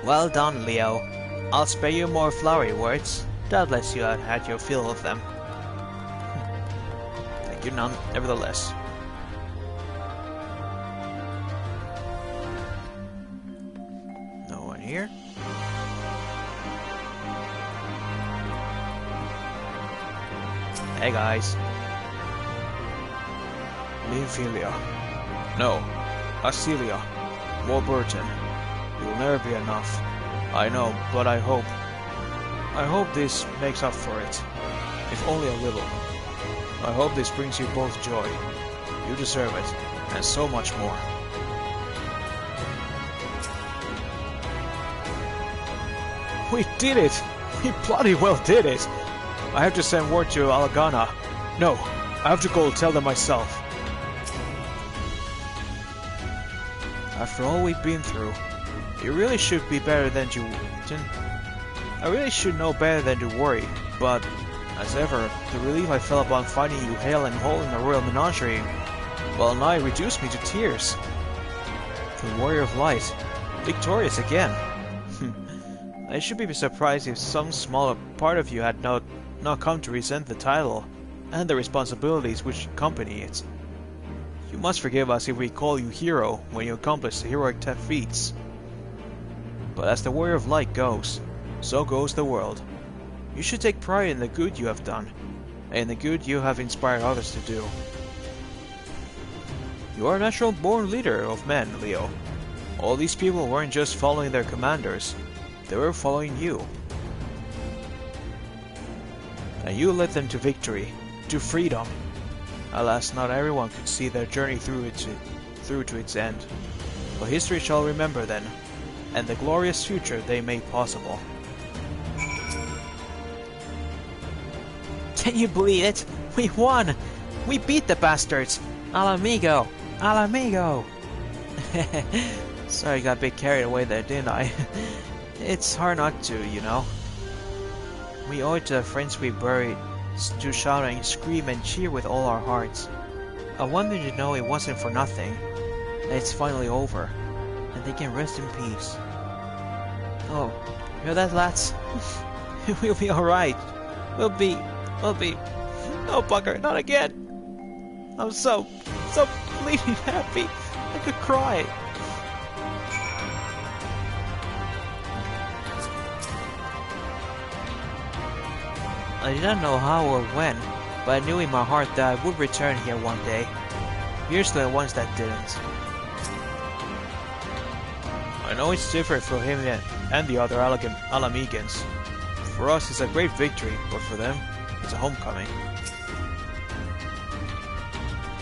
Well done, Leo. I'll spare you more flowery words. Doubtless you had had your fill of them. Thank you none, nevertheless. No one here? Hey guys. Minfilia. No. Asilia. Warburton. It will never be enough. I know, but I hope. I hope this makes up for it. If only a little. I hope this brings you both joy. You deserve it, and so much more. We did it! We bloody well did it! I have to send word to Alagana. No, I have to go tell them myself. After all we've been through, it really should be better than to... I really should know better than to worry, but, as ever, the relief I felt upon finding you hale and whole in the royal menagerie, well nigh reduced me to tears. The Warrior of Light, victorious again. I should be surprised if some smaller part of you had not come to resent the title, and the responsibilities which accompany it. You must forgive us if we call you hero when you accomplish the heroic feats. But as the Warrior of Light goes, so goes the world. You should take pride in the good you have done, and in the good you have inspired others to do. You are a natural-born leader of men, Leo. All these people weren't just following their commanders, they were following you. And you led them to victory, to freedom. Alas, not everyone could see their journey through to its end. But history shall remember then, and the glorious future they made possible. Can you believe it? We won! We beat the bastards! Al amigo! Al amigo! Sorry, got a bit carried away there, didn't I? It's hard not to, you know. We owe it to the friends we buried to shout and scream and cheer with all our hearts. I want them to know it wasn't for nothing. That it's finally over, and they can rest in peace. Oh, hear that, lads? We'll be alright. We'll be... No, bugger, not again! I'm so bleeding happy. I could cry. I did not know how or when, but I knew in my heart that I would return here one day. Here's to the ones that didn't. I know it's different for him and the other Alamegans. For us it's a great victory, but for them, it's a homecoming.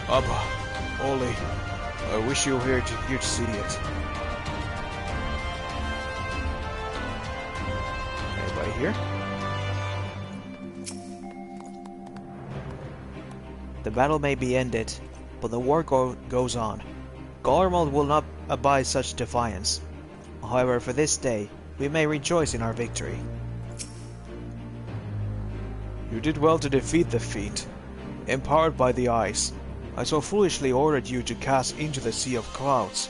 Abba, Oli, I wish you were here to see it. Anybody here? The battle may be ended, but the war goes on. Garlemald will not abide such defiance. However, for this day, we may rejoice in our victory. You did well to defeat the fiend. Empowered by the ice, I so foolishly ordered you to cast into the sea of clouds.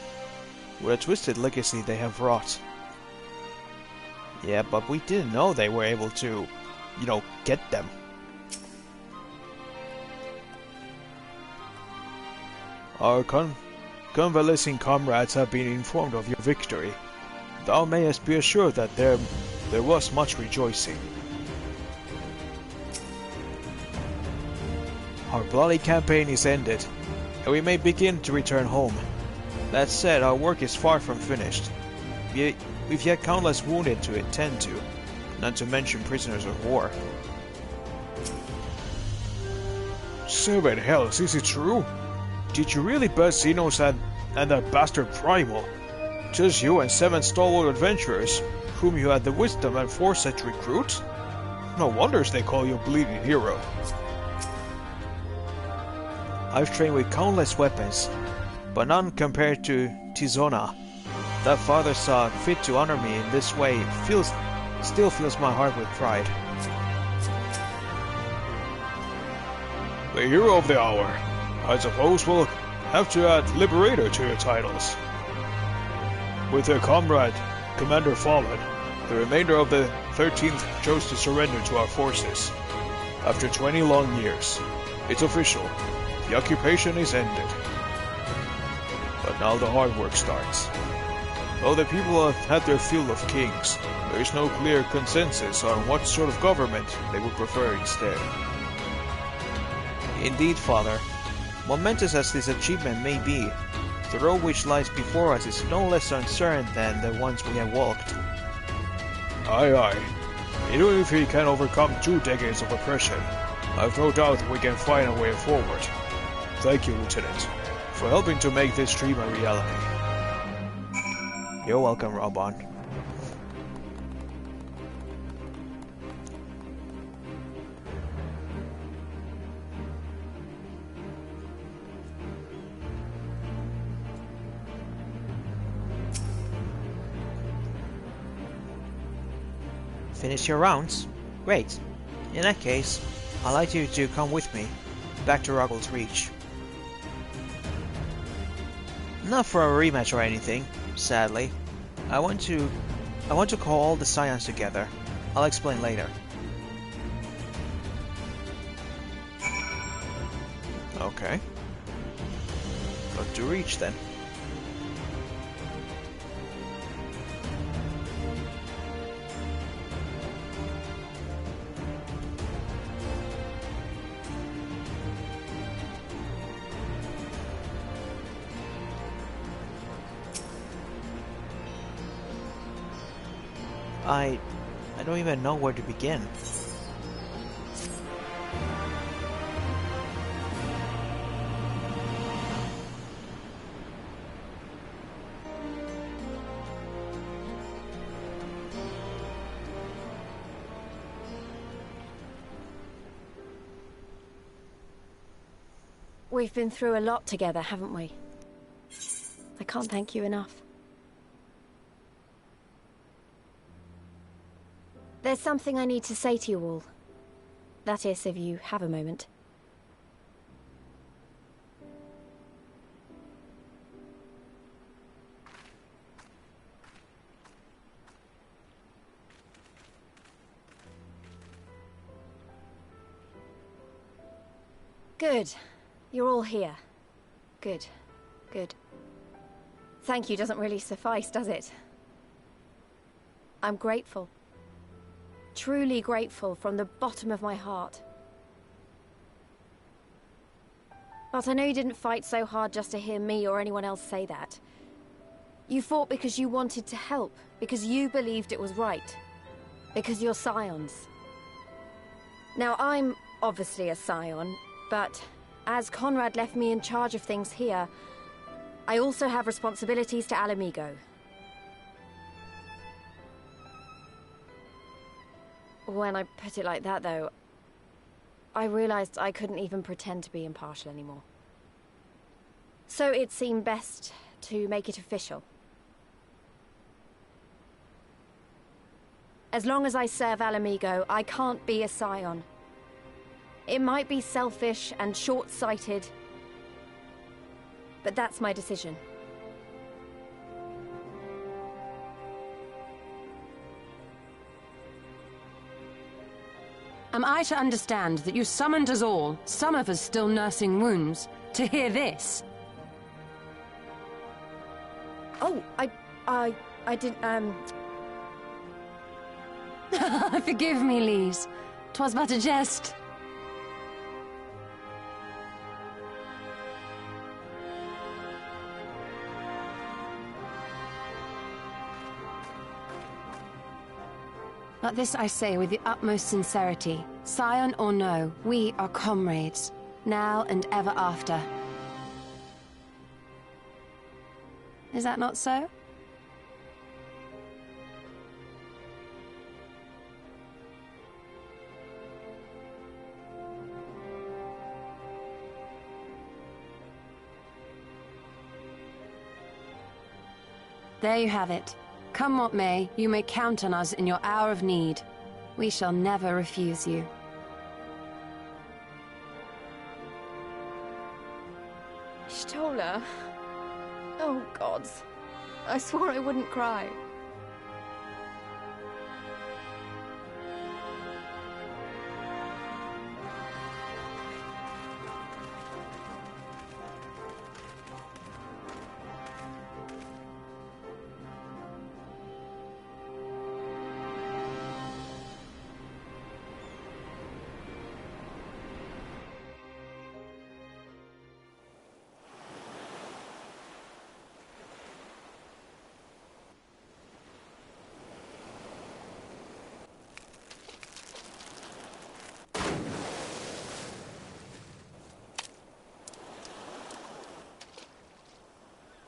What a twisted legacy they have wrought. Yeah, but we didn't know they were able to, you know, get them. Our convalescing comrades have been informed of your victory. Thou mayest be assured that there was much rejoicing. Our bloody campaign is ended, and we may begin to return home. That said, our work is far from finished. We've yet countless wounded to attend to, not to mention prisoners of war. 7 hells, is it true? Did you really bust Xenos and that bastard Primal? Just you and 7 stalwart adventurers, whom you had the wisdom and foresight to recruit? No wonders they call you a bleeding hero. I've trained with countless weapons, but none compared to Tizona. That father saw fit to honor me in this way still fills my heart with pride. The hero of the hour. I suppose we'll have to add Liberator to your titles. With their comrade, Commander fallen, the remainder of the 13th chose to surrender to our forces. After 20 long years, it's official. The occupation is ended. But now the hard work starts. Though the people have had their fill of kings, there is no clear consensus on what sort of government they would prefer instead. Indeed, Father. Momentous as this achievement may be, the road which lies before us is no less uncertain than the ones we have walked. Aye, aye. Even if we can overcome 2 decades of oppression, I've no doubt we can find a way forward. Thank you, Lieutenant, for helping to make this dream a reality. You're welcome, Robon. Finish your rounds? Great. In that case, I'd like you to come with me, back to Ruggles Reach. Not for a rematch or anything, sadly. I want to call all the Scions together. I'll explain later. Okay. But to Reach then. I don't even know where to begin. We've been through a lot together, haven't we? I can't thank you enough. There's something I need to say to you all. That is, if you have a moment. Good. You're all here. Good. Good. Thank you doesn't really suffice, does it? I'm grateful. Truly grateful from the bottom of my heart. But I know you didn't fight so hard just to hear me or anyone else say that. You fought because you wanted to help, because you believed it was right. Because you're scions. Now, I'm obviously a scion, but as Conrad left me in charge of things here, I also have responsibilities to Alamigo. When I put it like that, though, I realized I couldn't even pretend to be impartial anymore. So it seemed best to make it official. As long as I serve Alamigo, I can't be a scion. It might be selfish and short-sighted, but that's my decision. Am I to understand that you summoned us all, some of us still nursing wounds, to hear this? Oh, I didn't, Forgive me, Lise. 'Twas but a jest. But this I say with the utmost sincerity. Scion or no, we are comrades, now and ever after. Is that not so? There you have it. Come what may, you may count on us in your hour of need. We shall never refuse you. Stola. Oh, gods. I swore I wouldn't cry.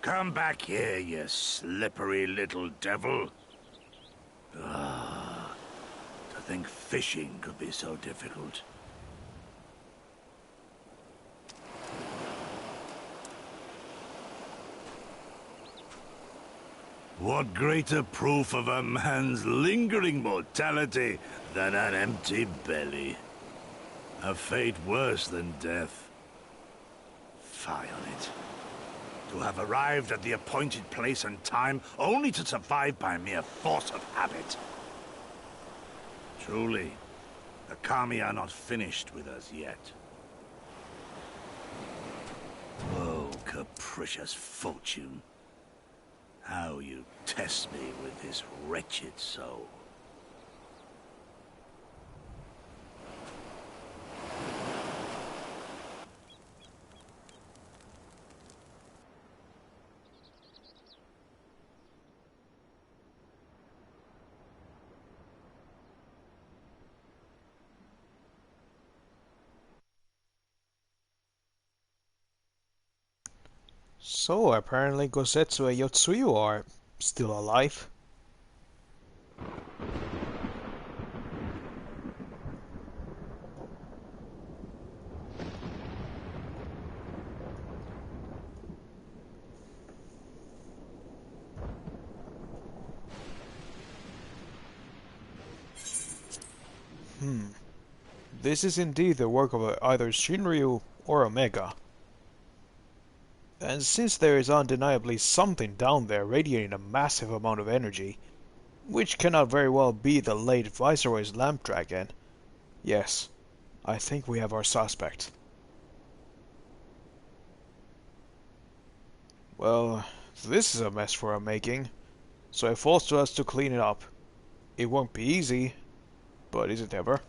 Come back here, you slippery little devil. Ah, to think fishing could be so difficult. What greater proof of a man's lingering mortality than an empty belly? A fate worse than death. Fie on it. To have arrived at the appointed place and time only to survive by mere force of habit. Truly, the Kami are not finished with us yet. Oh, capricious fortune. How you test me with this wretched soul. So apparently Gosetsu and Yotsuyu are still alive. This is indeed the work of either Shinryu or Omega. And since there is undeniably something down there radiating a massive amount of energy, which cannot very well be the late Viceroy's lamp dragon, yes, I think we have our suspect. Well, this is a mess for our making, so it falls to us to clean it up. It won't be easy, but is it ever?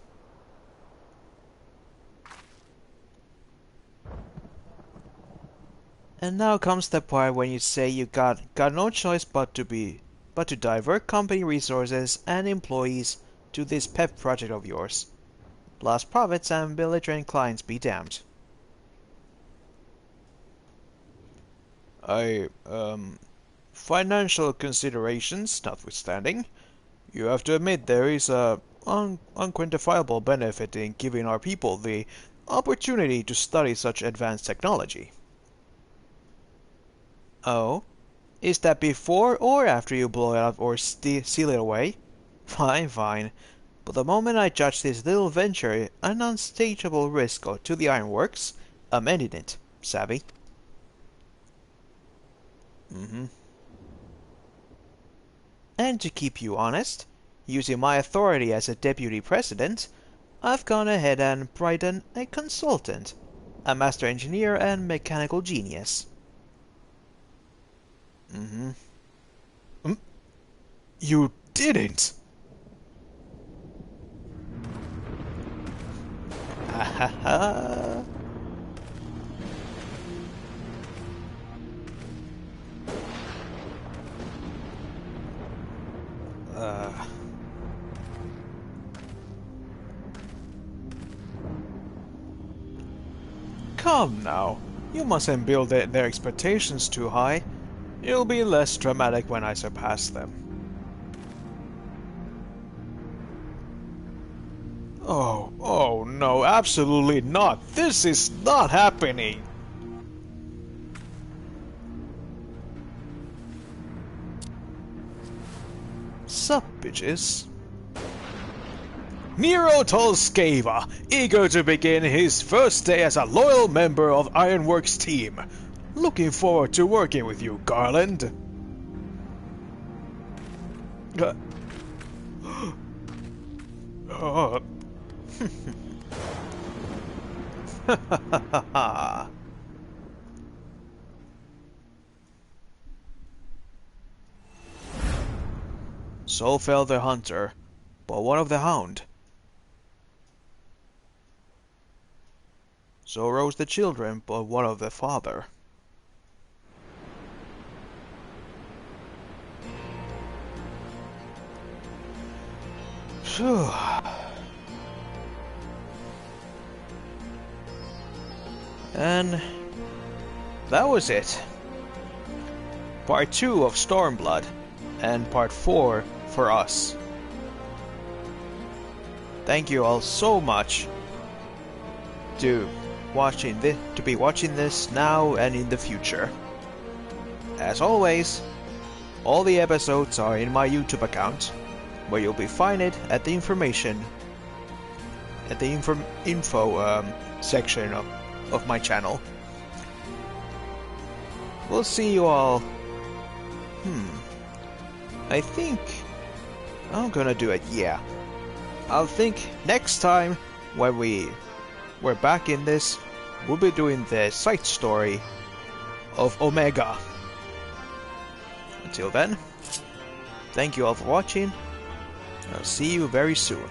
And now comes the part when you say you got no choice but to divert company resources and employees to this pet project of yours. Lost profits and belligerent clients be damned. Financial considerations notwithstanding, you have to admit there is a unquantifiable benefit in giving our people the opportunity to study such advanced technology. Oh? Is that before or after you blow it up or seal it away? Fine, fine. But the moment I judge this little venture an unstageable risk to the ironworks, I'm ending it. Savvy? And to keep you honest, using my authority as a deputy president, I've gone ahead and brought in a consultant, a master engineer and mechanical genius. You didn't! Ha. Come now, you mustn't build their expectations too high. It'll be less dramatic when I surpass them. Oh no, absolutely not. This is not happening. Sup, bitches? Nero Tolskava, eager to begin his first day as a loyal member of Ironworks team. Looking forward to working with you, Garland. So fell the hunter, but what of the hound? So rose the children, but what of the father? Phew. And that was it. Part 2 of Stormblood, and Part 4 for us. Thank you all so much to be watching this now and in the future. As always, all the episodes are in my YouTube account, where you'll be find it at the information at the info section of my channel. We'll see you all. I think I'm gonna do it. Yeah, I'll think next time when we're back in this, we'll be doing the side story of Omega. Until then, thank you all for watching. I'll see you very soon.